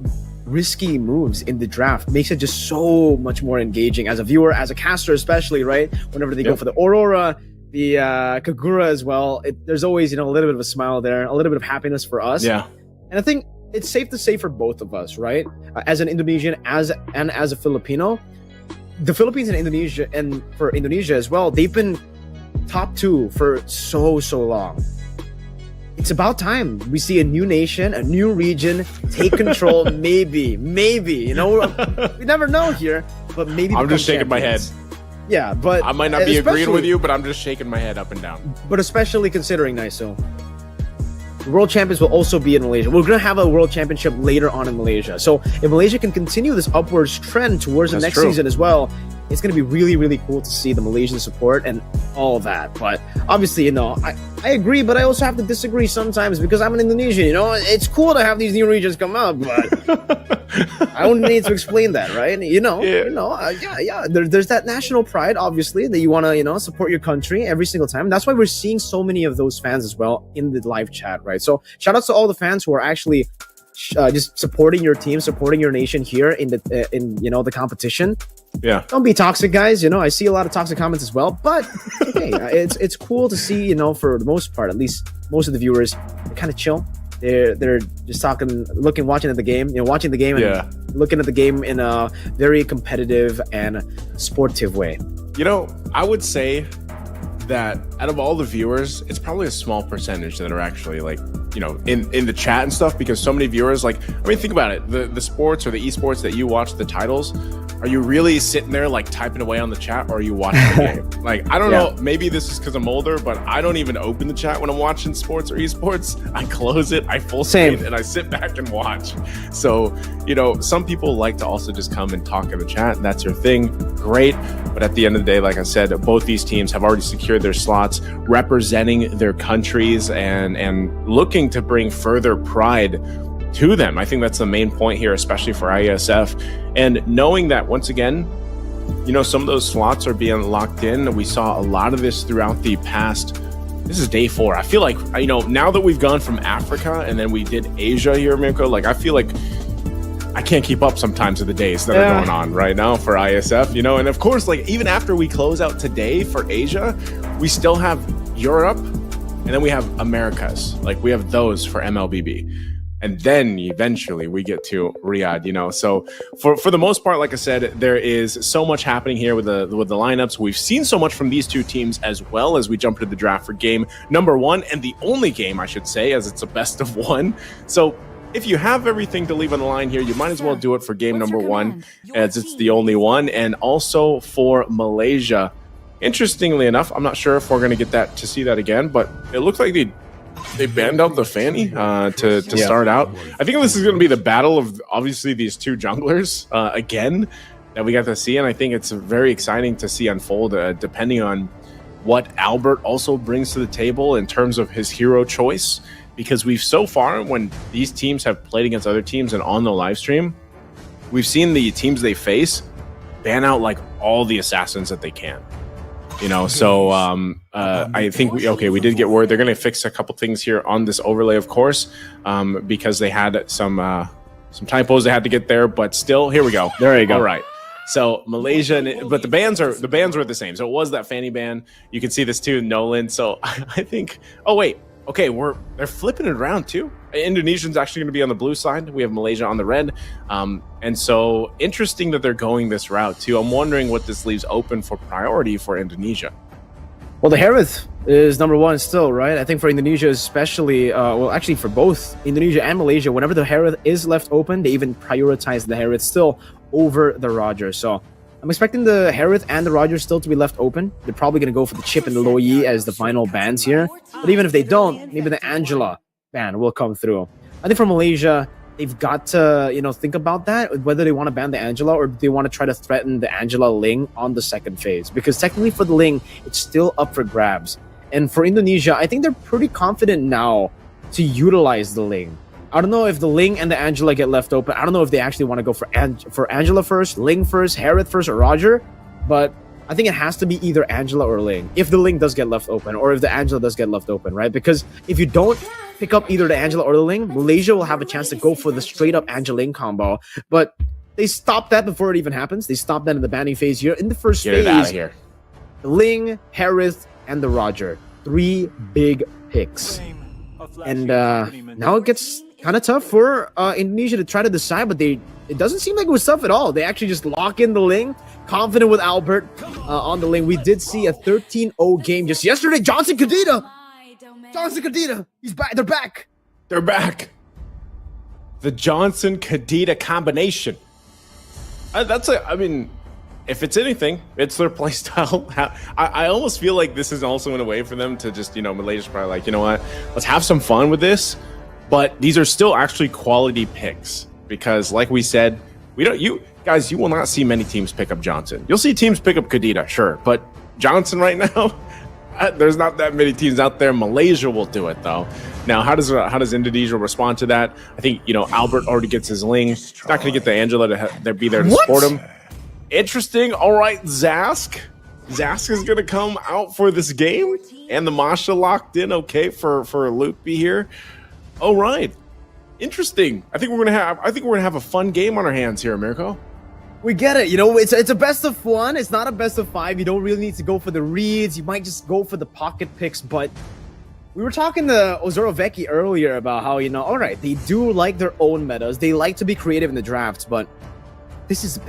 Speaker 3: risky moves in the draft makes it just so much more engaging as a viewer, as a caster especially, right? Whenever they go for the Aurora, the Kagura as well, there's always a little bit of a smile there, a little bit of happiness for us.
Speaker 1: Yeah.
Speaker 3: And I think it's safe to say for both of us, right? As an Indonesian, as a Filipino, the Philippines and Indonesia, and for Indonesia as well, they've been top 2 for so long. It's about time we see a new nation, a new region take control. maybe, we never know here, but maybe
Speaker 1: I'm just shaking my head.
Speaker 3: Yeah, but
Speaker 1: I might not be agreeing with you, but I'm just shaking my head up and down.
Speaker 3: But especially considering, Naiso, the World Champions will also be in Malaysia. We're going to have a World Championship later on in Malaysia. So if Malaysia can continue this upwards trend towards the next season as well, it's going to be really, really cool to see the Malaysian support and all that. But obviously, I agree, but I also have to disagree sometimes because I'm an Indonesian. It's cool to have these new regions come up, but I don't need to explain that, right? There's that national pride, obviously, that you want to, support your country every single time. That's why we're seeing so many of those fans as well in the live chat, right? So shout outs to all the fans who are actually just supporting your team, supporting your nation here in the competition.
Speaker 1: Yeah.
Speaker 3: Don't be toxic, guys. I see a lot of toxic comments as well, but okay, it's cool to see. For the most part, at least most of the viewers, they're kind of chill. They're just watching the game, and looking at the game in a very competitive and sportive way.
Speaker 1: I would say that out of all the viewers, it's probably a small percentage that are actually in the chat and stuff, because so many viewers, think about it, the sports or the esports that you watch, the titles, are you really sitting there typing away on the chat, or are you watching the game? I don't know, maybe this is because I'm older, but I don't even open the chat when I'm watching sports or esports. I close it, I full screen, and I sit back and watch. So, some people like to also just come and talk in the chat, and that's your thing, great. But at the end of the day, like I said, both these teams have already secured their slots, representing their countries and looking to bring further pride to them. I think that's the main point here, especially for Iesf. And knowing that, once again, some of those slots are being locked in. We saw a lot of this throughout the past. This is day 4. I feel like, now that we've gone from Africa and then we did Asia here, Mirko, I feel like I can't keep up sometimes with the days that are going on right now for Iesf, and of course, even after we close out today for Asia, we still have Europe, and then we have Americas. We have those for Mlbb. and then eventually we get to Riyadh, you know. So for the most part, like I said, there is so much happening here with the lineups. We've seen so much from these two teams as well as we jump into the draft for game number 1, and the only game, I should say, as it's a best of 1. So if you have everything to leave on the line here, you might as well do it for game number 1, as it's the only one, and also for Malaysia. Interestingly enough, I'm not sure if we're going to get that to see that again, but it looks like they banned out the Fanny to start out. I think this is going to be the battle of obviously these two junglers again that we got to see, and I think it's very exciting to see unfold depending on what Albert also brings to the table in terms of his hero choice, because we've so far, when these teams have played against other teams and on the live stream, we've seen the teams they face ban out like all the assassins that they can. You know, so I think we did get word they're going to fix a couple things here on this overlay, of course, because they had some typos they had to get there, but still, here we go.
Speaker 3: There you go.
Speaker 1: All right. So Malaysia, but the bans were the same. So it was that Fanny ban. You can see this too, Nolan. So I think. Oh wait. Okay, they're flipping it around too. Indonesia's actually going to be on the blue side. We have Malaysia on the red. And so interesting that they're going this route too. I'm wondering what this leaves open for priority for Indonesia.
Speaker 3: Well, the Harith is number 1 still, right? I think for Indonesia especially, well, actually for both Indonesia and Malaysia, whenever the Harith is left open, they even prioritize the Harith still over the Roger. So I'm expecting the Harith and the Roger still to be left open. They're probably going to go for the Chip and the Loyi as the final bans here. But even if they don't, maybe the Angela ban will come through. I think for Malaysia, they've got to, think about that, whether they want to ban the Angela or they want to try to threaten the Angela Ling on the second phase. Because technically for the Ling, it's still up for grabs. And for Indonesia, I think they're pretty confident now to utilize the Ling. I don't know if the Ling and the Angela get left open. I don't know if they actually want to go for Angela first, Ling first, Harith first, or Roger. But I think it has to be either Angela or Ling if the Ling does get left open, or if the Angela does get left open, right? Because if you don't pick up either the Angela or the Ling, Malaysia will have a chance to go for the straight-up Angela-Ling combo. But they stopped that before it even happens. They stopped that in the banning phase here. In the first phase,
Speaker 1: Get it out of here.
Speaker 3: The Ling, Harith, and the Roger. 3 big picks. And now it gets kind of tough for Indonesia to try to decide, but it doesn't seem like it was tough at all. They actually just lock in the Ling, confident with Albert on the Ling. We did see a 13-0 game just yesterday. Johnson Kadita, he's back. They're back.
Speaker 1: The Johnson Kadita combination. If it's anything, it's their playstyle. I almost feel like this is also in a way for them to just, Malaysia's probably like, you know what, let's have some fun with this. But these are still actually quality picks because, like we said, you will not see many teams pick up Johnson. You'll see teams pick up Kadita, sure, but Johnson right now, there's not that many teams out there. Malaysia will do it though. Now, how does Indonesia respond to that? I think Albert already gets his Ling. He's not going to get the Angela to be there to support him. Interesting. All right, Zask is going to come out for this game, and the Masha locked in. Okay, for Luke B here. All right, interesting. I think we're gonna have a fun game on our hands here, Mirko.
Speaker 3: We get it. It's a best of 1. It's not a best of 5. You don't really need to go for the reads. You might just go for the pocket picks. But we were talking to Ozoro Vecchi earlier about how all right, they do like their own metas. They like to be creative in the drafts, but this is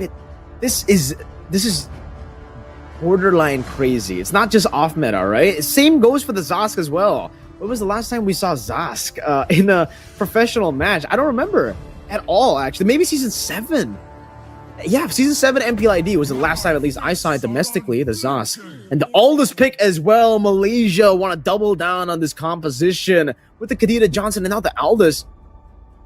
Speaker 3: borderline crazy. It's not just off meta, right? Same goes for the Zask as well. When was the last time we saw Zask in a professional match? I don't remember at all, actually. Maybe season 7. Yeah, season 7 MPLID was the last time at least I saw it domestically, the Zask. And the Aldous pick as well. Malaysia want to double down on this composition with the Kadita Johnson and now the Aldous.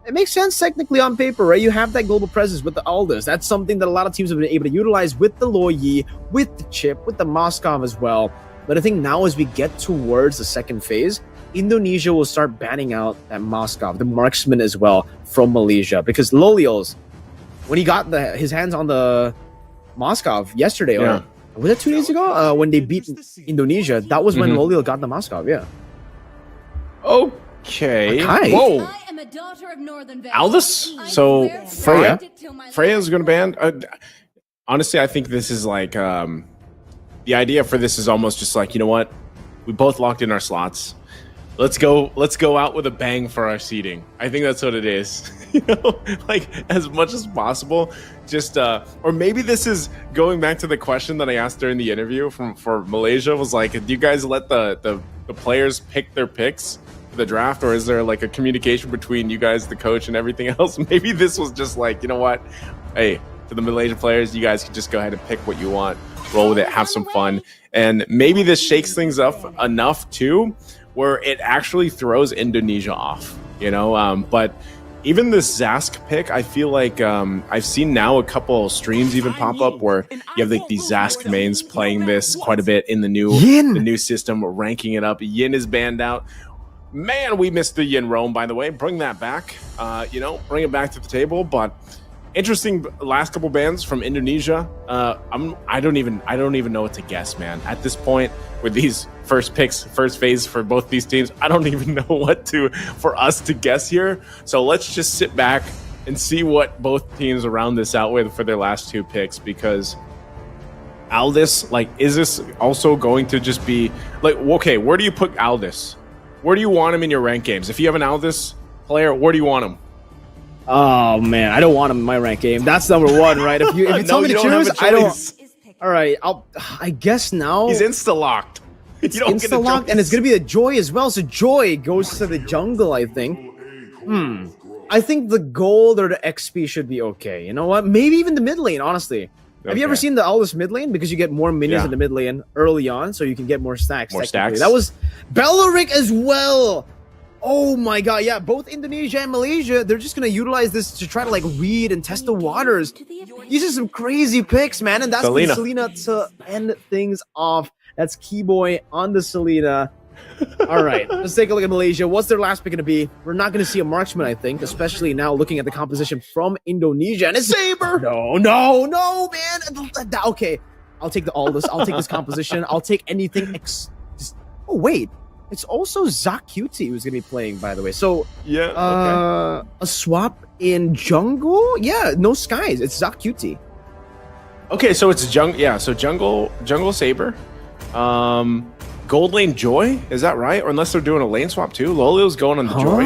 Speaker 3: It makes sense technically on paper, right? You have that global presence with the Aldous. That's something that a lot of teams have been able to utilize with the Loyi, with the Chip, with the Moskov as well. But I think now as we get towards the second phase, Indonesia will start banning out that Moskov, the marksman as well, from Malaysia. Because Lolios, when he got his hands on the Moskov yesterday, or was it 2 days ago? When they beat Indonesia, that was when Lolio got the Moskov, yeah.
Speaker 1: Okay. Whoa. Aldous? So Freya's going to ban? Honestly, I think this is like... the idea for this is almost just like, you know what? We both locked in our slots. Let's go out with a bang for our seeding. I think that's what it is. You know, like as much as possible. Just or maybe this is going back to the question that I asked during the interview for Malaysia, was like, do you guys let the players pick their picks for the draft, or is there like a communication between you guys, the coach, and everything else? Maybe this was just like, you know what? Hey, to the Malaysian players, you guys can just go ahead and pick what you want, roll with it, have some fun. And maybe this shakes things up enough too, where it actually throws Indonesia off, you know? But even this Zask pick, I feel like I've seen now a couple streams even pop up where you have like these Zask mains playing this quite a bit in the new system, ranking it up. Yin is banned out. Man, we missed the Yin Roam, by the way. Bring that back, you know, bring it back to the table. But interesting last couple bans from Indonesia. I don't even know what to guess, man. At this point, with these first phase for both these teams, I don't even know what for us to guess here. So let's just sit back and see what both teams around this out with for their last two picks, because Aldous, like, is this also going to just be like, okay, where do you put Aldous? Where do you want him in your ranked games? If you have an Aldous player, where do you want him?
Speaker 3: Oh man, I don't want him in my rank game. That's number one, right? If you tell me to choose, I don't. All right, I guess now
Speaker 1: he's insta locked.
Speaker 3: It's insta locked, and it's gonna be a Joy as well. So Joy goes to the jungle, I think. I think the gold or the XP should be okay. You know what? Maybe even the mid lane. Honestly, have you ever seen the Aldous mid lane? Because you get more minions in the mid lane early on, so you can get more stacks.
Speaker 1: More stacks.
Speaker 3: That was Bellaric as well. Oh my god, yeah, both Indonesia and Malaysia, they're just gonna utilize this to try to like read and test the waters. These are some crazy picks, man, and that's the Selena to end things off. That's Keyboy on the Selena. All right, let's take a look at Malaysia. What's their last pick gonna be? We're not gonna see a marksman, I think, especially now looking at the composition from Indonesia. And it's Saber! No, man! Okay, I'll take the Aldous, I'll take this composition, I'll take anything oh, wait. It's also Zacuti who's going to be playing, by the way. So, a swap in jungle? Yeah, no skies. It's Zacuti.
Speaker 1: Okay, so it's jungle. Yeah, so jungle Saber. Gold lane Joy? Is that right? Or unless they're doing a lane swap too? Lolio's going on the Joy.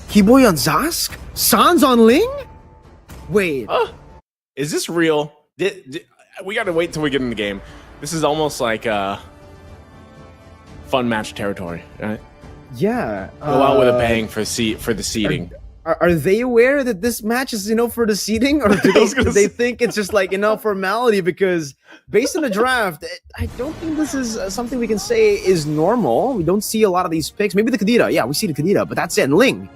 Speaker 3: Keyboy on Zask? Sans on Ling? Wait.
Speaker 1: Is this real? We got to wait till we get in the game. This is almost like... fun match territory, right?
Speaker 3: Yeah.
Speaker 1: Go out with a bang for the seeding.
Speaker 3: Are they aware that this match is, for the seeding? Or do they think it's just like, formality? Because based on the draft, I don't think this is something we can say is normal. We don't see a lot of these picks. Maybe the Kadira. Yeah, we see the Kadira, but that's it. And Ling.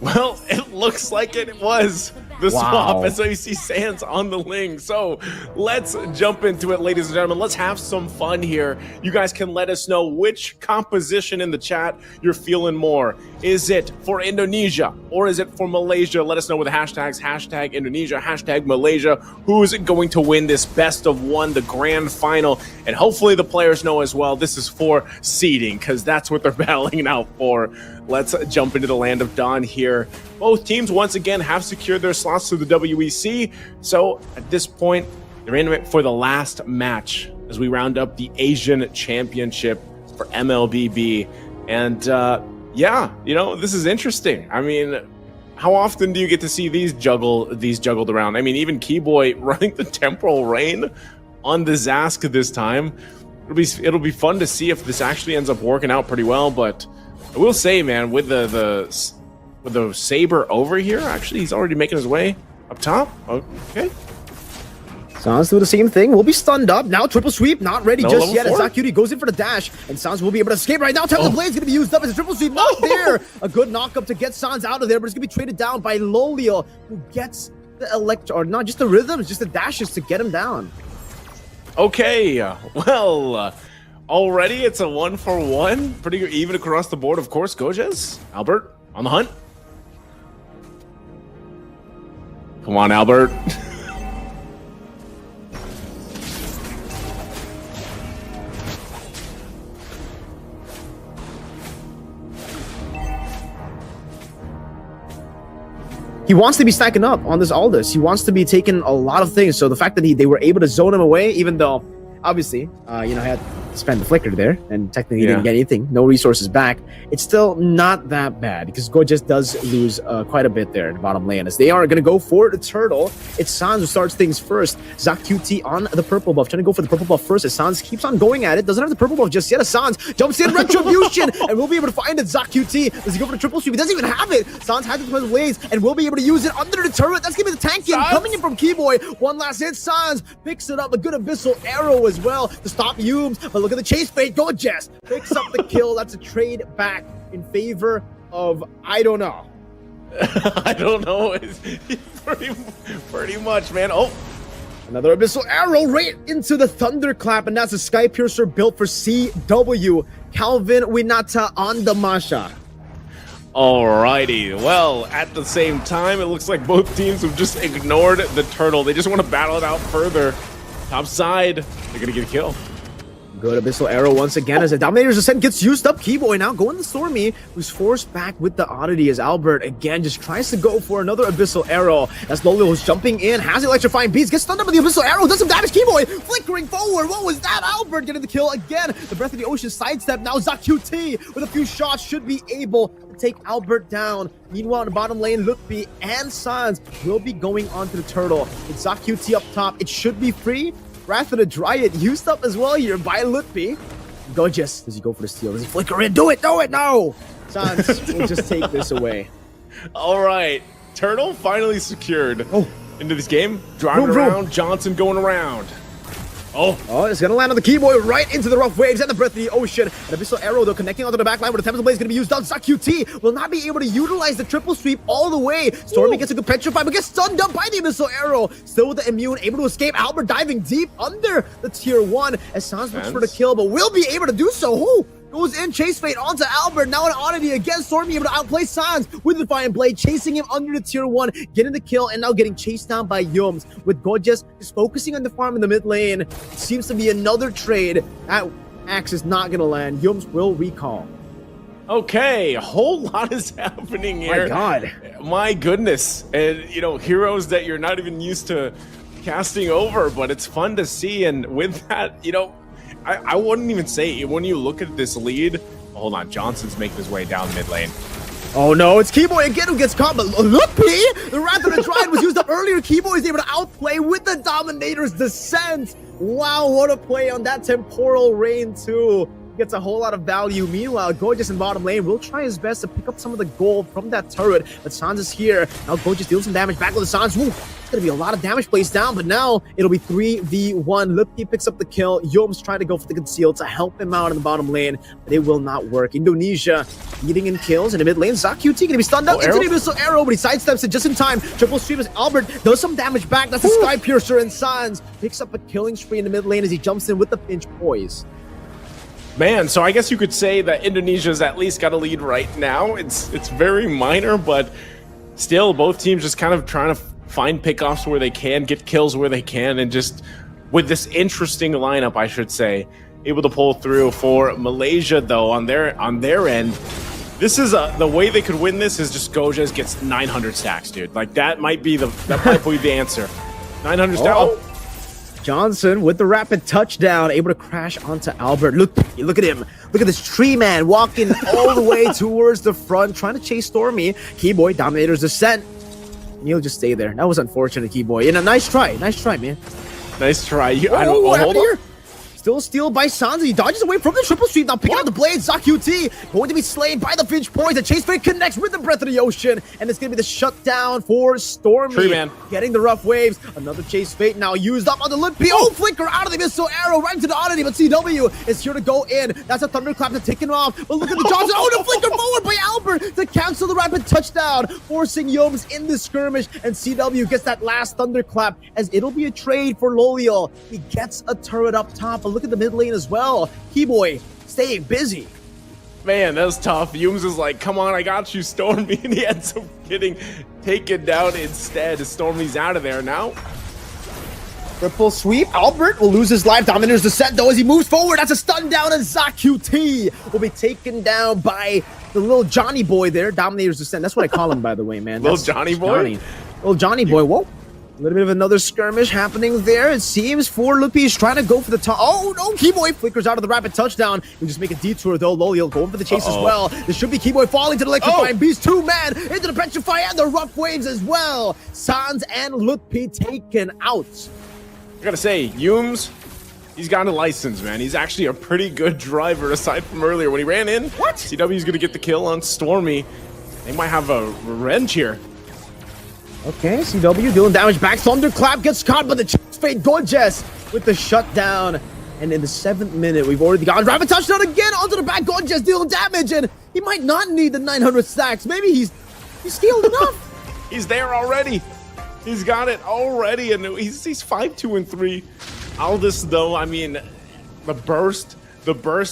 Speaker 1: Well, it looks like it was the swap, and so you see Sans on the Ling. So let's jump into it, ladies and gentlemen. Let's have some fun here. You guys can let us know which composition in the chat you're feeling more. Is it for Indonesia or is it for Malaysia? Let us know with the hashtags, hashtag Indonesia, hashtag Malaysia. Who's going to win this best of one, the grand final? And hopefully the players know as well, this is for seeding, because that's what they're battling out for. Let's jump into the land of Dawn here. Both teams, once again, have secured their slots to the WEC. So at this point, they're in it for the last match as we round up the Asian Championship for Mlbb. And yeah, this is interesting. I mean, how often do you get to see these juggled around? I mean, even Keyboy running the Temporal Rain on the Zask this time. It'll be fun to see if this actually ends up working out pretty well, but I will say, man, with the Saber over here, actually, he's already making his way up top. Okay.
Speaker 3: Sans do the same thing. Will be stunned up. Now triple sweep, not ready just yet. As Zacuti goes in for the dash, and Sans will be able to escape right now. Temple Blade's going to be used up as a triple sweep. Not there. A good knock-up to get Sans out of there, but it's going to be traded down by Lolio, who gets the or not just the rhythms, just the dashes to get him down.
Speaker 1: Okay, well, already it's a 1-for-1. Pretty even across the board, of course. Gojes, Albert on the hunt. Come on, Albert.
Speaker 3: He wants to be stacking up on this Aldous. He wants to be taking a lot of things. So the fact that they were able to zone him away, even though obviously, had spend the flicker there, and technically
Speaker 1: Yeah.
Speaker 3: didn't get anything. No resources back. It's still not that bad because Gorgeous does lose quite a bit there in the bottom lane as they are going to go for the turtle. It's Sans who starts things first. ZocQT on the purple buff, trying to go for the purple buff first as Sans keeps on going at it. Doesn't have the purple buff just yet as Sans jumps in Retribution and we'll be able to find it. ZocQT, does he go for the triple sweep? He doesn't even have it. Sans has it with waves and we'll be able to use it under the turret. That's going to be the tank in coming in from Keyboy. One last hit. Sans picks it up. A good abyssal arrow as well to stop Humes. But look at the chase fade. Gorgeous picks up the kill. That's a trade back in favor of, I don't know.
Speaker 1: I don't know. It's pretty much, man. Oh,
Speaker 3: Another abyssal arrow right into the thunderclap, and that's a sky piercer built for CW. Calvin Winata on the Masha.
Speaker 1: alrighty. Well, at the same time, it looks like both teams have just ignored the turtle. They just want to battle it out further. Top side, they're gonna get a kill.
Speaker 3: Good abyssal arrow once again as the Dominator's Ascent gets used up. Keyboy now going to Stormy, who's forced back with the oddity as Albert again just tries to go for another abyssal arrow. As Lolo is jumping in, has electrifying beats, gets stunned up with the abyssal arrow, does some damage. Keyboy flickering forward. What was that? Albert getting the kill again. The Breath of the Ocean sidestep. Now ZocQT with a few shots should be able to take Albert down. Meanwhile, in the bottom lane, Lutpi and Sans will be going onto the turtle. With ZocQT up top, it should be free. Wrath of the Dryad used up as well here by Lutpi. Gorgeous. Does he go for the steal? Does he flicker in? Do it! Do it! No! Sans will just take this away.
Speaker 1: All right, turtle finally secured into this game. Driving
Speaker 3: Vroom, vroom.
Speaker 1: around, Johnson going around.
Speaker 3: Oh, it's gonna land on the Keyboy right into the rough waves and the Breath of the Ocean. An abyssal arrow though connecting onto the back line where the Tempest Blade is gonna be used on. ZocQT will not be able to utilize the triple sweep all the way. Stormy gets a good petrify but gets stunned up by the abyssal arrow. Still with the immune, able to escape. Albert diving deep under the tier 1 as Sans looks for the kill but will be able to do so. Who goes in, chase fade onto Albert. Now an oddity again. Stormy able to outplay Sans with the Defiant Blade, chasing him under the tier 1, getting the kill, and now getting chased down by Yums. With Gorgeous just focusing on the farm in the mid lane. It seems to be another trade. That axe is not going to land. Yums will recall.
Speaker 1: Okay, a whole lot is happening here.
Speaker 3: My God.
Speaker 1: My goodness. And, you know, heroes that you're not even used to casting over, but it's fun to see. And with that, you know, I wouldn't even say, when you look at this lead, hold on, Johnson's making his way down mid lane.
Speaker 3: Oh no, it's Keyboy again who gets caught, but Lutpi, the Wrath of the Dryad was used up earlier. Keyboy is able to outplay with the Dominator's Descent. Wow, what a play on that Temporal Rain too. Gets a whole lot of value. Meanwhile, Gorgeous in bottom lane will try his best to pick up some of the gold from that turret, but Sans is here. Now Gorgeous deals some damage back with the Sans. Ooh, it's gonna be a lot of damage placed down, but now it'll be 3v1. Lutpi picks up the kill. Yoms trying to go for the conceal to help him out in the bottom lane, but it will not work. Indonesia leading in kills in the mid lane. ZocQT gonna be stunned up into the abyssal arrow, but he sidesteps it just in time. Triple stream as Albert does some damage back. That's a Sky Piercer, and Sans picks up a killing spree in the mid lane as he jumps in with the pinch poise.
Speaker 1: Man, so I guess you could say that Indonesia's at least got a lead right now. It's very minor, but still both teams just kind of trying to find pickoffs where they can, get kills where they can, and just with this interesting lineup, I should say, able to pull through. For Malaysia though, on their end, this is the way they could win this is just Gojas gets 900 stacks, dude. Like that might be the answer. 900 stacks.
Speaker 3: Johnson with the rapid touchdown, able to crash onto Albert. Look at him. Look at this tree man walking all the way towards the front, trying to chase Stormy. Keyboy, Dominator's Descent. He'll just stay there. That was unfortunate, Keyboy. And a nice try, man.
Speaker 1: Nice try.
Speaker 3: What happened here? Still steal by Sansa. He dodges away from the triple sweep. Now picking up the blade. ZocQT going to be slain by the Finch Poise. The chase fade connects with the Breath of the Ocean. And it's going to be the shutdown for Stormy.
Speaker 1: Tree man.
Speaker 3: Getting the rough waves. Another chase fate now used up on the Lutpi. Oh, flicker out of the missile arrow right into the oddity. But CW is here to go in. That's a thunderclap to take him off. But look at the Johnson. Oh, the flicker forward by Albert to cancel the rapid touchdown. Forcing Yoms in the skirmish. And CW gets that last thunderclap as it'll be a trade for Lolial. He gets a turret up top. But look at the mid lane as well. Keyboy staying busy.
Speaker 1: Man, that was tough. Yums is like, come on, I got you, Stormy. And he ends up getting taken down instead. Stormy's out of there now.
Speaker 3: Triple sweep. Albert will lose his life. Dominator's Descent though as he moves forward. That's a stun down, and ZocQT will be taken down by the little Johnny boy there. Dominator's Descent. That's what I call him, by the way, man.
Speaker 1: Little Johnny boy?
Speaker 3: Little Johnny boy. Whoa. A little bit of another skirmish happening there. It seems for Mlbb is trying to go for the top. Oh no, Keyboy flickers out of the rapid touchdown. We just make a detour though. Lolio going for the chase as well. This should be Keyboy falling to the electrifying beast. 2-man into the petrify and the rough waves as well. Sans and Mlbb taken out.
Speaker 1: I gotta say, Yumes, he's got a license, man. He's actually a pretty good driver aside from earlier when he ran in.
Speaker 3: What?
Speaker 1: CW's gonna get the kill on Stormy. They might have a revenge here.
Speaker 3: Okay, CW dealing damage back. Thunderclap gets caught by the Fade Gorgeous with the shutdown. And in the 7th minute, we've already got rapid touchdown again onto the back. Gorgeous dealing damage, and he might not need the 900 stacks. Maybe he's skilled enough.
Speaker 1: He's there already. He's got it already, and he's 5-2-3. Aldous, though, I mean, the burst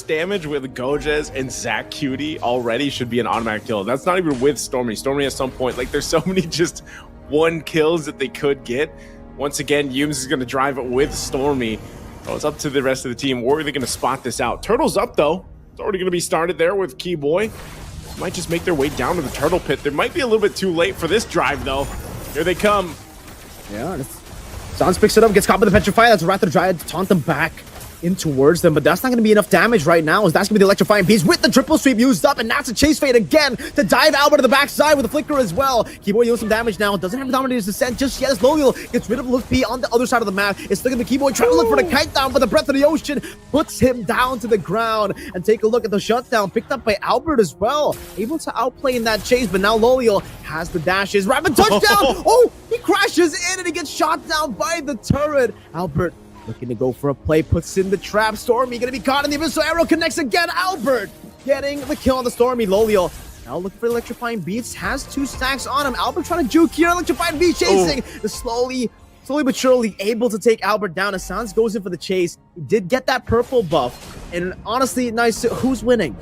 Speaker 1: damage with Gojes and Zach Cutie already should be an automatic kill. That's not even with Stormy. Stormy at some point, like, there's so many just 1 kills that they could get. Once again, Yumes is going to drive it with Stormy. So it's up to the rest of the team. Where are they going to spot this out? Turtle's up, though. It's already going to be started there with Keyboy. Might just make their way down to the turtle pit. They might be a little bit too late for this drive, though. Here they come.
Speaker 3: Yeah, Sans picks it up, gets caught by the Petrify. That's Wrath of Dryad to taunt them back in towards them, but that's not going to be enough damage right now, as that's going to be the electrifying beast with the triple sweep used up, and that's a chase fade again to dive Albert to the backside with a flicker as well. Keyboy dealing some damage now, doesn't have Dominator's Descent just yet as Lolial gets rid of Mlbb on the other side of the map. It's looking at the Keyboy trying to look for the kite down, but the Breath of the Ocean puts him down to the ground. And take a look at the shutdown picked up by Albert as well, able to outplay in that chase, but now Lolial has the dashes. Rapid touchdown! Oh, he crashes in and he gets shot down by the turret. Albert looking to go for a play, puts in the trap. Stormy gonna be caught in the abyss, so arrow connects again. Albert getting the kill on the Stormy. Lolial now looking for electrifying beats, has 2 stacks on him. Albert trying to juke here, electrifying beat chasing. The slowly but surely able to take Albert down as Sans goes in for the chase. He did get that purple buff, and honestly, nice. Who's winning?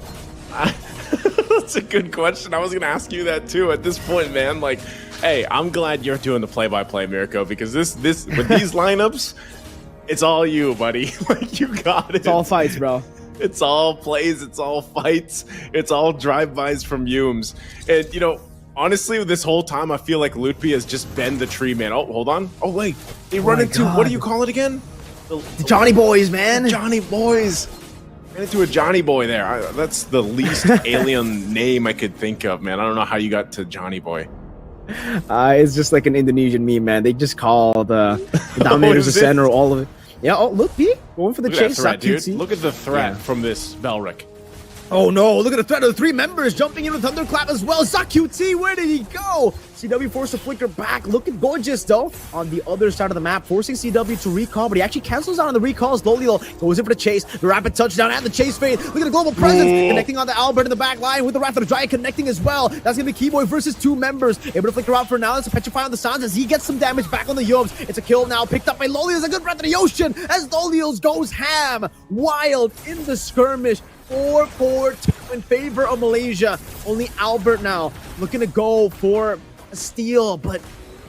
Speaker 1: That's a good question. I was gonna ask you that too. At this point, man, like, hey, I'm glad you're doing the play-by-play, Mirko, because this with these lineups, it's all you, buddy. Like, you got it.
Speaker 3: It's all fights, bro.
Speaker 1: It's all plays. It's all fights. It's all drive-bys from Yumes. And, you know, honestly, this whole time, I feel like Mlbb has just been the tree man. Oh, hold on. Oh, wait. They run into, what do you call it again?
Speaker 3: The Johnny Boys, man.
Speaker 1: Johnny Boys. Ran into a Johnny Boy there. That's the least alien name I could think of, man. I don't know how you got to Johnny Boy.
Speaker 3: It's just like an Indonesian meme, man. They just call the Dominators of Center all of it. Yeah, oh, look, P going for the chase.
Speaker 1: Threat, dude. Look at the threat from this Belric.
Speaker 3: Oh no, look at the threat of the 3 members jumping in with Thunderclap as well. ZaQT, where did he go? CW forced to flicker back. Looking gorgeous though on the other side of the map, forcing CW to recall, but he actually cancels out on the recalls. Lolial goes in for the chase, the rapid touchdown and the chase fade. Look at the global presence connecting on the Albert in the back line with the Wrath of the Dryad connecting as well. That's gonna be Keyboy versus 2 members. Able to flicker out for now. It's a petrify on the Sans as he gets some damage back on the Yobs. It's a kill now picked up by Lolial. It's a good Breath of the Ocean as Lolial goes ham. Wild in the skirmish. 4-4-2 in favor of Malaysia. Only Albert now looking to go for a steal, but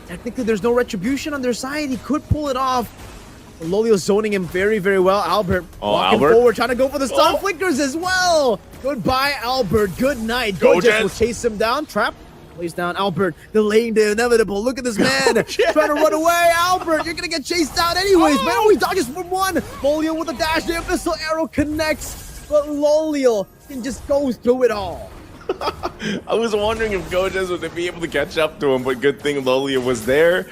Speaker 3: technically there's no retribution on their side. He could pull it off. Lolio zoning him very, very well. Albert walking forward, trying to go for the stun flickers as well. Goodbye, Albert. Good night. Gojes will chase him down. Trap lays down Albert, delaying the inevitable. Look at this man trying to run away. Albert, you're gonna get chased down anyways, man. Oh, he dodges for 1. Lolio with a dash. The abyssal arrow connects. But Lolial can just go through it all.
Speaker 1: I was wondering if Gojes would be able to catch up to him, but good thing Lolial was there.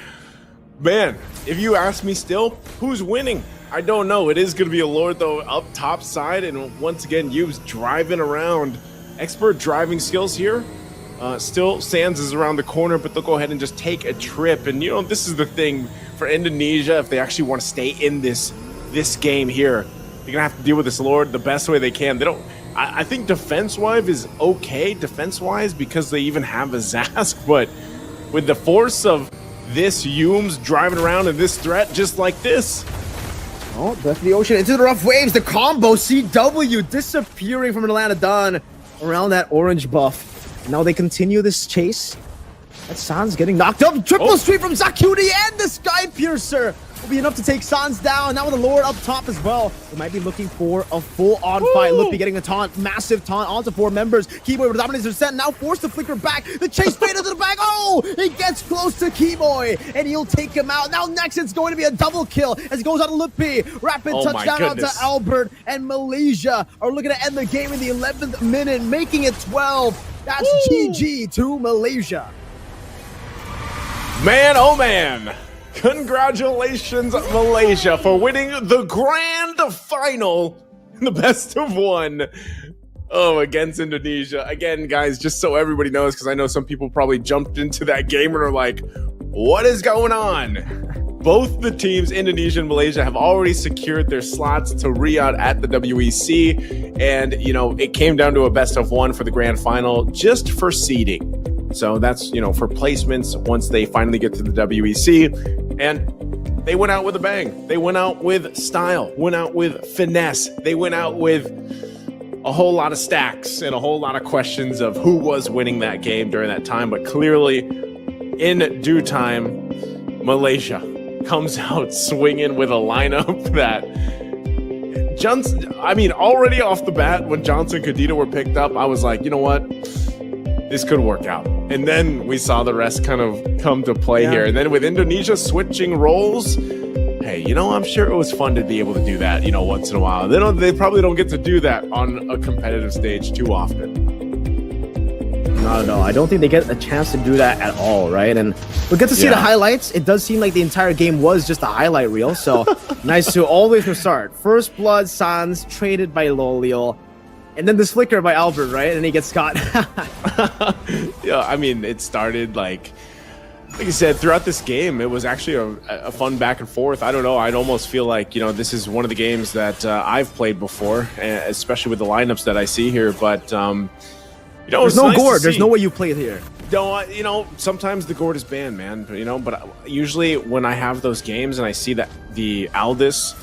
Speaker 1: Man, if you ask me still, who's winning? I don't know. It is going to be a Lord, though, up top side. And once again, Yu's driving around. Expert driving skills here. Still, Sans is around the corner, but they'll go ahead and just take a trip. And, you know, this is the thing for Indonesia, if they actually want to stay in this game here. They're gonna have to deal with this Lord the best way they can. They don't. I think defense-wise is okay, defense-wise, because they even have a Zask. But with the force of this Yumes driving around and this threat, just like this.
Speaker 3: Oh, Breath of the Ocean into the rough waves. The combo CW disappearing from Atlanta Dawn around that orange buff. Now they continue this chase. That's Sans getting knocked up. Triple sweep from Zakuni, and the Sky Piercer will be enough to take Sans down. Now with the Lord up top as well. We might be looking for a full-on fight. Lupi getting a taunt, massive taunt onto 4 members. Keyboy with dominates descent, now forced to flicker back. The chase fade into the back. Oh, he gets close to Keyboy, and he'll take him out. Now next it's going to be a double kill as he goes on to Lupi. Rapid touchdown onto Albert, and Malaysia are looking to end the game in the 11th minute, making it 12. That's GG to Malaysia.
Speaker 1: Man, oh man. Congratulations, Malaysia, for winning the grand final in the best of 1. Oh, against Indonesia. Again, guys, just so everybody knows, because I know some people probably jumped into that game and are like, what is going on? Both the teams, Indonesia and Malaysia, have already secured their slots to Riyadh at the WEC. And, you know, it came down to a best of 1 for the grand final just for seeding. So that's, you know, for placements once they finally get to the WEC. And they went out with a bang. They went out with style, went out with finesse. They went out with a whole lot of stacks and a whole lot of questions of who was winning that game during that time. But clearly, in due time, Malaysia comes out swinging with a lineup that already off the bat, when Johnson and Kadita were picked up, I was like, you know what? This could work out. And then we saw the rest kind of come to play here. And then with Indonesia switching roles, hey, you know, I'm sure it was fun to be able to do that, you know, once in a while. They probably don't get to do that on a competitive stage too often.
Speaker 3: Not at all. I don't think they get a chance to do that at all, right? And we'll get to see the highlights. It does seem like the entire game was just a highlight reel. So nice to always start. First blood, Sans, traded by Loliel. And then this flicker by Albert, right? And he gets caught.
Speaker 1: Yeah, I mean, it started like you said, throughout this game, it was actually a fun back and forth. I don't know. I'd almost feel like, you know, this is one of the games that I've played before, especially with the lineups that I see here. But, you know,
Speaker 3: there's no gourd. There's no way you play it here.
Speaker 1: No, you know, sometimes the gourd is banned, man. You know, but usually when I have those games and I see that the Aldous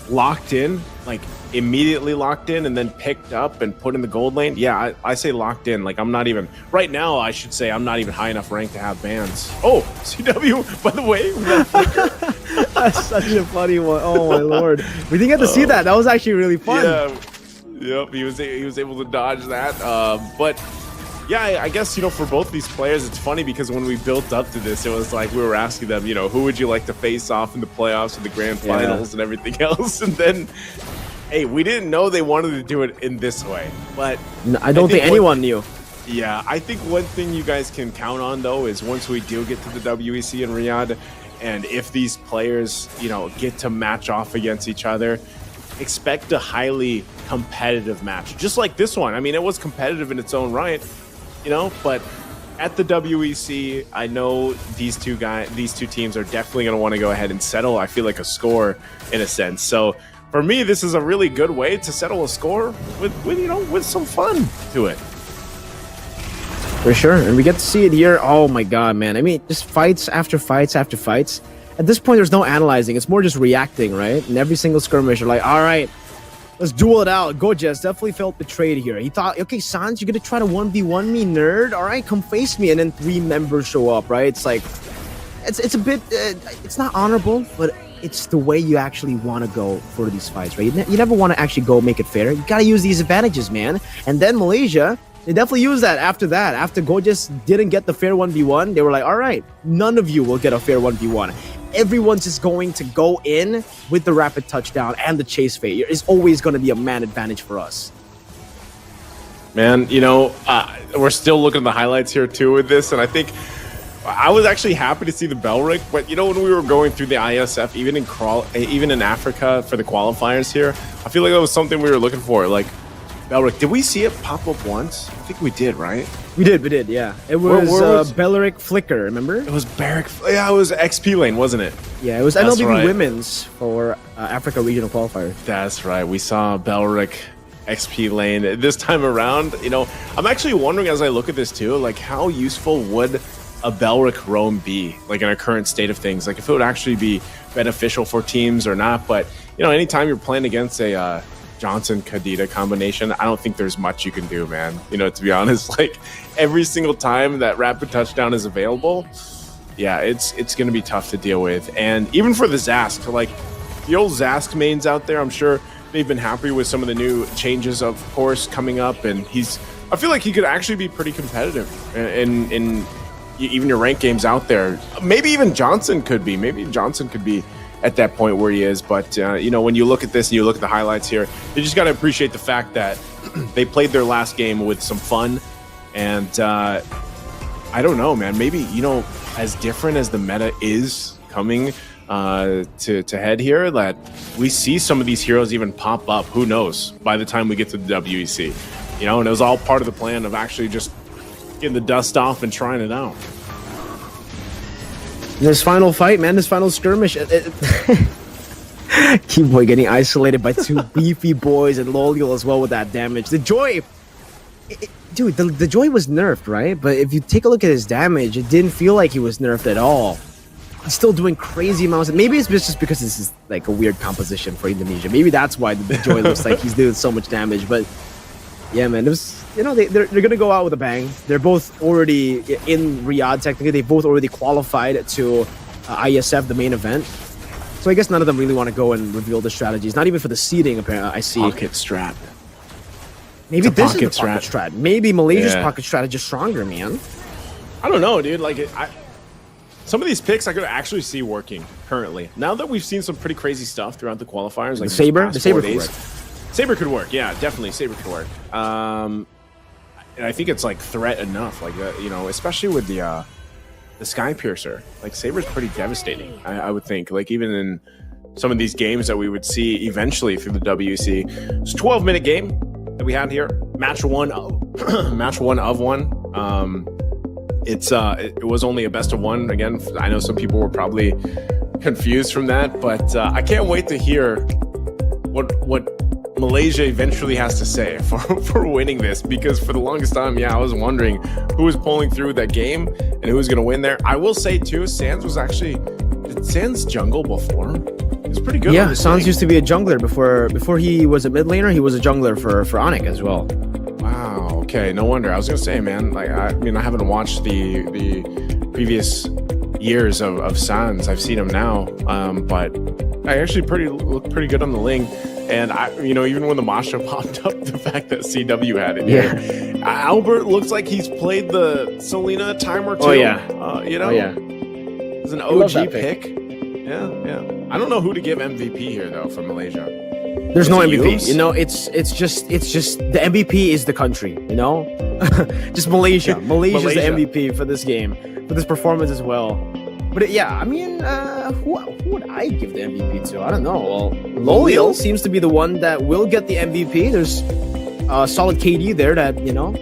Speaker 1: locked in, like immediately locked in and then picked up and put in the gold lane, yeah, I say locked in. Like, I'm not even right now, I should say I'm not even high enough rank to have bans. Oh, CW, by the way, with that flicker.
Speaker 3: That's such a funny one. Oh my lord, we didn't get to see that. That was actually really fun.
Speaker 1: Yeah, yep, he was able to dodge that. But yeah, I guess, you know, for both these players, it's funny because when we built up to this, it was like we were asking them, you know, who would you like to face off in the playoffs and the grand finals and everything else, and then, hey, we didn't know they wanted to do it in this way, but
Speaker 3: no, I don't think anyone knew.
Speaker 1: Yeah, I think one thing you guys can count on, though, is once we do get to the WEC in Riyadh, and if these players, you know, get to match off against each other, expect a highly competitive match, just like this one. I mean, it was competitive in its own right, you know, but at the WEC, I know these two teams are definitely going to want to go ahead and settle, I feel like, a score in a sense. So for me, this is a really good way to settle a score with you know, with some fun to it.
Speaker 3: For sure, and we get to see it here. Oh my god, man. I mean, just fights after fights after fights. At this point, there's no analyzing. It's more just reacting, right? And every single skirmish, you're like, all right, let's duel it out. Gojes definitely felt betrayed here. He thought, okay, Sans, you're going to try to 1v1 me, nerd? All right, come face me. And then 3 members show up, right? It's like, it's a bit, it's not honorable, but it's the way you actually want to go for these fights, right? You never want to actually go make it fair. You got to use these advantages, man. And then Malaysia, they definitely used that after that. After Gojes didn't get the fair 1v1, they were like, all right, none of you will get a fair 1v1. Everyone's just going to go in with the rapid touchdown and the chase fade. It's always going to be a man advantage for us.
Speaker 1: Man, you know, we're still looking at the highlights here too with this, and I think I was actually happy to see the Belric, but you know, when we were going through the Iesf, even in Africa for the qualifiers here, I feel like that was something we were looking for. Like, Belric, did we see it pop up once? I think we did, right?
Speaker 3: We did, yeah. It was Belric Flicker, remember?
Speaker 1: It was Barrick. Yeah, it was XP lane, wasn't it?
Speaker 3: Yeah, it was Mlbb Women's for Africa Regional Qualifier.
Speaker 1: That's right. We saw Belric XP lane this time around. You know, I'm actually wondering as I look at this too, like how useful would a Belric roam be, like in our current state of things? Like if it would actually be beneficial for teams or not. But, you know, anytime you're playing against a Johnson Kadita combination, I don't think there's much you can do, man. You know, to be honest, like every single time that rapid touchdown is available, yeah, it's going to be tough to deal with. And even for the Zask, like the old Zask mains out there, I'm sure they've been happy with some of the new changes, of course, coming up. And I feel like he could actually be pretty competitive in even your ranked games out there. Maybe even Johnson could be. Maybe Johnson could be at that point where he is. But, you know, when you look at this and you look at the highlights here, you just got to appreciate the fact that they played their last game with some fun. And I don't know, man, maybe, you know, as different as the meta is coming to head here, that we see some of these heroes even pop up, who knows, by the time we get to the WEC. You know, and it was all part of the plan of actually just getting the dust off and trying it out.
Speaker 3: This final fight, man, this final skirmish. Keyboy getting isolated by two beefy boys, and Lolial as well with that damage. The Joy, dude, the Joy was nerfed, right? But if you take a look at his damage, it didn't feel like he was nerfed at all. He's still doing crazy amounts. Maybe it's just because this is like a weird composition for Indonesia. Maybe that's why the Joy looks like he's doing so much damage. But yeah, man, it was, you know, they're gonna go out with a bang. They're both already in Riyadh. Technically, they both already qualified to Iesf, the main event. So I guess none of them really want to go and reveal the strategies. Not even for the seeding. Apparently, I see.
Speaker 1: Pocket strat.
Speaker 3: Maybe
Speaker 1: It's a
Speaker 3: this
Speaker 1: pocket
Speaker 3: is the pocket strat. Maybe Malaysia's pocket strat is just stronger, man.
Speaker 1: I don't know, dude. Like, some of these picks I could actually see working currently. Now that we've seen some pretty crazy stuff throughout the qualifiers, like
Speaker 3: the Saber could work.
Speaker 1: Saber could work, yeah, definitely. Saber could work. And I think it's like threat enough, like you know, especially with the Sky Piercer. Like Saber's pretty devastating, I would think. Like even in some of these games that we would see eventually through the WC. It's a 12-minute game that we had here. Match one of one. It was only a best of one. Again, I know some people were probably confused from that, but I can't wait to hear what Malaysia eventually has to say for winning this, because for the longest time, I was wondering who was pulling through that game and who was going to win there. I will say too, Sans was actually, did Sans jungle before? He was pretty good.
Speaker 3: Yeah, Sans used to be a jungler before he was a mid laner. He was a jungler for Onyx as well.
Speaker 1: Wow. Okay. No wonder. I was gonna say, man. Like, I mean, I haven't watched the previous years of Sans. I've seen him now, but I actually looked pretty good on the Ling. And even when the Masha popped up, the fact that CW had it.
Speaker 3: Yeah.
Speaker 1: Albert looks like he's played the Selena timer too.
Speaker 3: Oh yeah.
Speaker 1: It's an OG pick. Yeah. I don't know who to give MVP here though for Malaysia.
Speaker 3: There's no MVP. You know, it's just the MVP is the country. You know, just Malaysia. Malaysia's the MVP for this game, for this performance as well. But I mean, who would I give the MVP to? I don't know. Well, Lolial seems to be the one that will get the MVP. There's a solid KD there that, you know,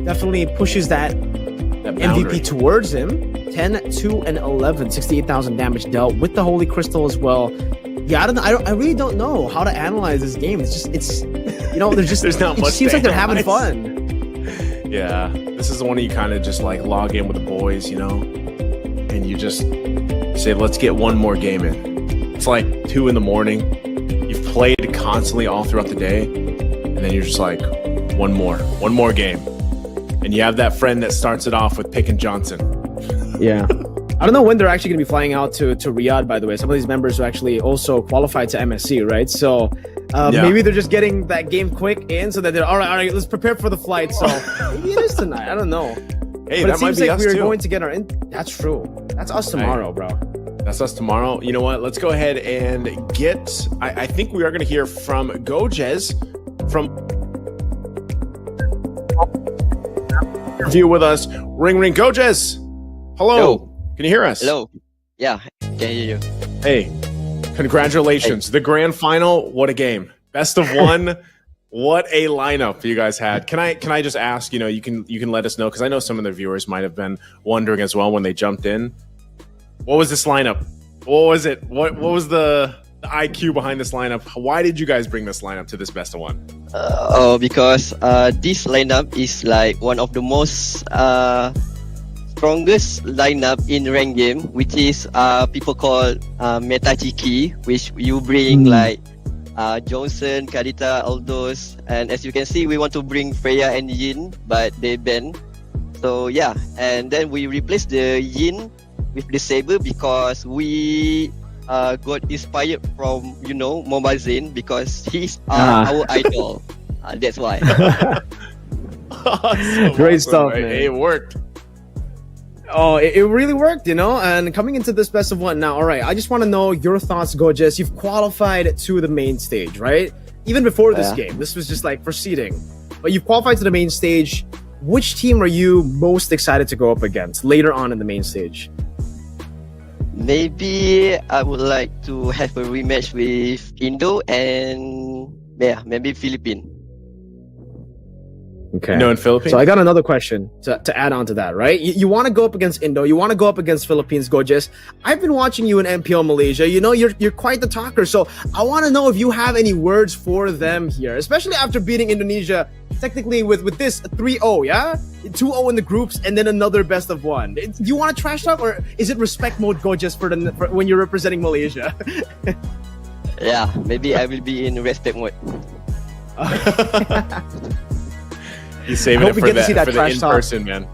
Speaker 3: definitely pushes that MVP towards him. 10, 2, and 11, 68,000 damage dealt with the Holy Crystal as well. Yeah, I really don't know how to analyze this game. It's you know, there's not much. It seems like they're having fun.
Speaker 1: Yeah, this is the one you kind of just like log in with the boys, you know, and you just say, let's get one more game in. It's like 2 in the morning. You've played constantly all throughout the day, and then you're just like, one more game. And you have that friend that starts it off with picking Johnson.
Speaker 3: Yeah. I don't know when they're actually going to be flying out to Riyadh, by the way. Some of these members are actually also qualified to MSC, right? So maybe they're just getting that game quick in so that they're, all right, let's prepare for the flight. So maybe it is tonight. I don't know.
Speaker 1: Hey,
Speaker 3: but
Speaker 1: that
Speaker 3: it seems
Speaker 1: might be
Speaker 3: like
Speaker 1: us
Speaker 3: we're
Speaker 1: too.
Speaker 3: going to get our... That's true. That's us tomorrow, bro.
Speaker 1: That's us tomorrow. You know what? Let's go ahead and get... I think we are going to hear from Gojez from... Review with us. Ring. Gojez! Hello!
Speaker 9: Yo.
Speaker 1: Can you hear us?
Speaker 9: Hello. Yeah, can hear you.
Speaker 1: Hey, congratulations. The grand final, what a game. Best of one. What a lineup you guys had. Can I just ask, you know, you can let us know, because I know some of the viewers might have been wondering as well when they jumped in. What was this lineup? What was it? What was the IQ behind this lineup? Why did you guys bring this lineup to this best of one?
Speaker 9: Because this lineup is like one of the most strongest lineup in rank game, which is people call meta chiki, which you bring like Johnson, Kadita, all those. And as you can see, we want to bring Freya and Yin, but they banned. So yeah, and then we replaced the Yin with the Saber because we got inspired from Mobile Zane because he's our idol. That's why.
Speaker 1: Awesome,
Speaker 3: Great stuff,
Speaker 1: man.
Speaker 3: man.
Speaker 1: It worked.
Speaker 3: Oh, it really worked, and coming into this best of one now. All right, I just want to know your thoughts, Gorgeous. You've qualified to the main stage, right? Even before this game, this was just like proceeding, but you've qualified to the main stage. Which team are you most excited to go up against later on in the main stage?
Speaker 9: Maybe I would like to have a rematch with Indo and maybe Philippines.
Speaker 3: Okay.
Speaker 1: Indo and Philippines.
Speaker 3: So I got another question to add on to that, right? You want to go up against Indo, you want to go up against Philippines, Gorgeous. I've been watching you in MPL Malaysia. You're quite the talker. So I want to know if you have any words for them here, especially after beating Indonesia, technically with this 3-0, yeah? 2-0 in the groups and then another best of one. Do you want to trash talk or is it respect mode, Gorgeous, for when you're representing Malaysia?
Speaker 9: Yeah, maybe I will be in respect mode.
Speaker 1: You saving
Speaker 3: I
Speaker 1: it
Speaker 3: hope we
Speaker 1: for
Speaker 3: get to see that
Speaker 1: the
Speaker 3: trash
Speaker 1: in
Speaker 3: talk.
Speaker 1: person, man.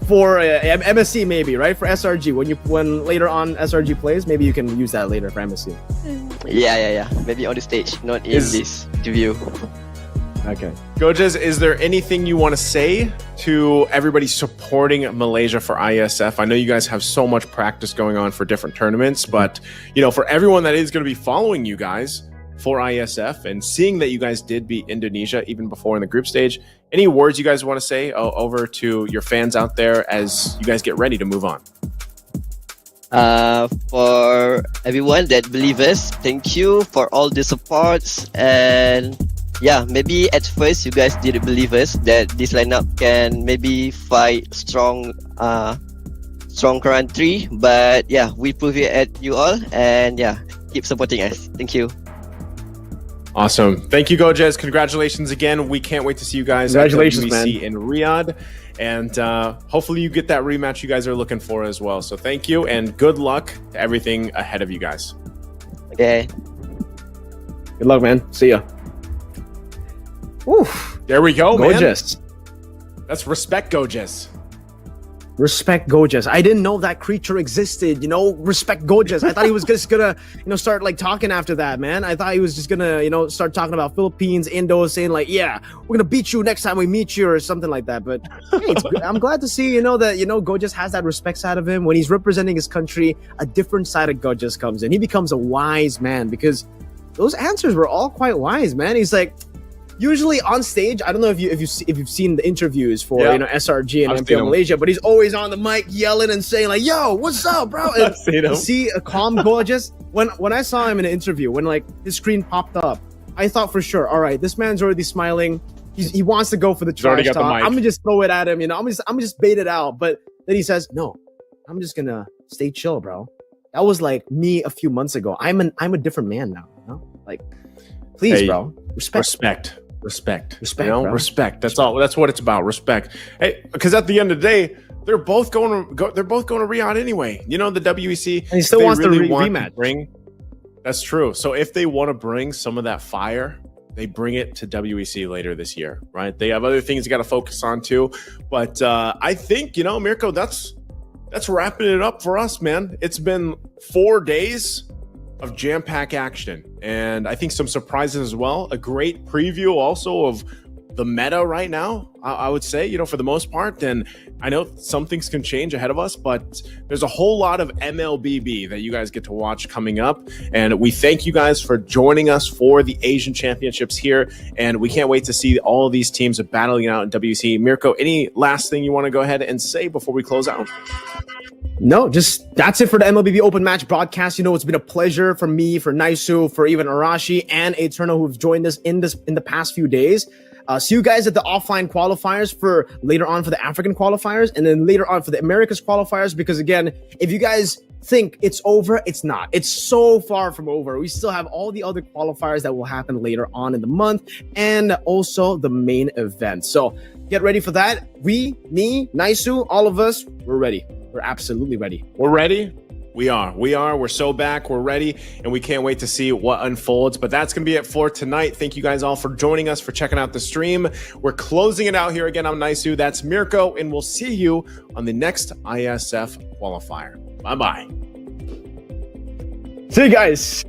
Speaker 3: For MSC maybe, right? For SRG, when later on SRG plays, maybe you can use that later for MSC.
Speaker 9: Yeah. Maybe on the stage, not in this interview.
Speaker 3: Okay.
Speaker 1: Gojes, is there anything you want to say to everybody supporting Malaysia for ISF? I know you guys have so much practice going on for different tournaments, but for everyone that is going to be following you guys for ISF and seeing that you guys did beat Indonesia even before in the group stage, any words you guys want to say over to your fans out there as you guys get ready to move on?
Speaker 9: For everyone that believes us, thank you for all the supports. And yeah, maybe at first you guys didn't believe us that this lineup can maybe fight strong country, but yeah, we prove it at you all, and yeah, keep supporting us. Thank you.
Speaker 1: Awesome. Thank you, Gojes. Congratulations again. We can't wait to see you guys at WEC in Riyadh. And hopefully you get that rematch you guys are looking for as well. So thank you and good luck to everything ahead of you guys.
Speaker 9: Okay.
Speaker 3: Good luck, man. See ya. Oof.
Speaker 1: There we go, man.
Speaker 3: Gorgeous.
Speaker 1: That's respect, Gojes.
Speaker 3: Respect Gorgeous. I didn't know that creature existed, respect Gorgeous. I thought he was just gonna, start like talking after that, man. I thought he was just gonna, start talking about Philippines, Indo, saying like, yeah, we're gonna beat you next time we meet you or something like that. But hey, I'm glad to see, that, Gorgeous has that respect side of him. When he's representing his country, a different side of Gorgeous comes in. He becomes a wise man because those answers were all quite wise, man. He's like, usually on stage, I don't know if you've seen the interviews for SRG and MPL Malaysia, but he's always on the mic yelling and saying like, "Yo, what's up, bro?" And you see a calm Gorgeous. When I saw him in an interview, when like his screen popped up, I thought for sure, all right, this man's already smiling. He wants to go for the trash talk. I'm gonna just throw it at him, I'm just bait it out. But then he says, "No, I'm just gonna stay chill, bro." That was like me a few months ago. I'm a different man now. Like, please, bro, respect. Respect, bro. Respect.
Speaker 1: That's all. That's what it's about. Respect. Hey, because at the end of the day, they're both going to Riyadh anyway. The WEC.
Speaker 3: And he still wants the rematch.
Speaker 1: That's true. So if they want to bring some of that fire, they bring it to WEC later this year, right? They have other things you got to focus on too. But I think Mirko, that's wrapping it up for us, man. It's been 4 days of jam-packed action, and I think some surprises as well. A great preview also of the meta right now, I would say, for the most part. And I know some things can change ahead of us, but there's a whole lot of Mlbb that you guys get to watch coming up. And we thank you guys for joining us for the Asian Championships here. And we can't wait to see all of these teams battling out in WC. Mirko, any last thing you want to go ahead and say before we close out?
Speaker 3: No, just that's it for the Mlbb Open Match broadcast. It's been a pleasure for me, for Naisu, for even Arashi and Eterno who've joined us in the past few days. See you guys at the offline qualifiers for later on for the African qualifiers and then later on for the Americas qualifiers. Because again, if you guys think it's over, it's not. It's so far from over. We still have all the other qualifiers that will happen later on in the month and also the main event. So get ready for that. Me, Naisu, all of us, we're ready. We're absolutely ready.
Speaker 1: We're ready. We are. We're so back. We're ready, and we can't wait to see what unfolds. But that's going to be it for tonight. Thank you guys all for joining us, for checking out the stream. We're closing it out here again. I'm Naisu. That's Mirko, and we'll see you on the next ISF qualifier. Bye-bye.
Speaker 3: See you guys.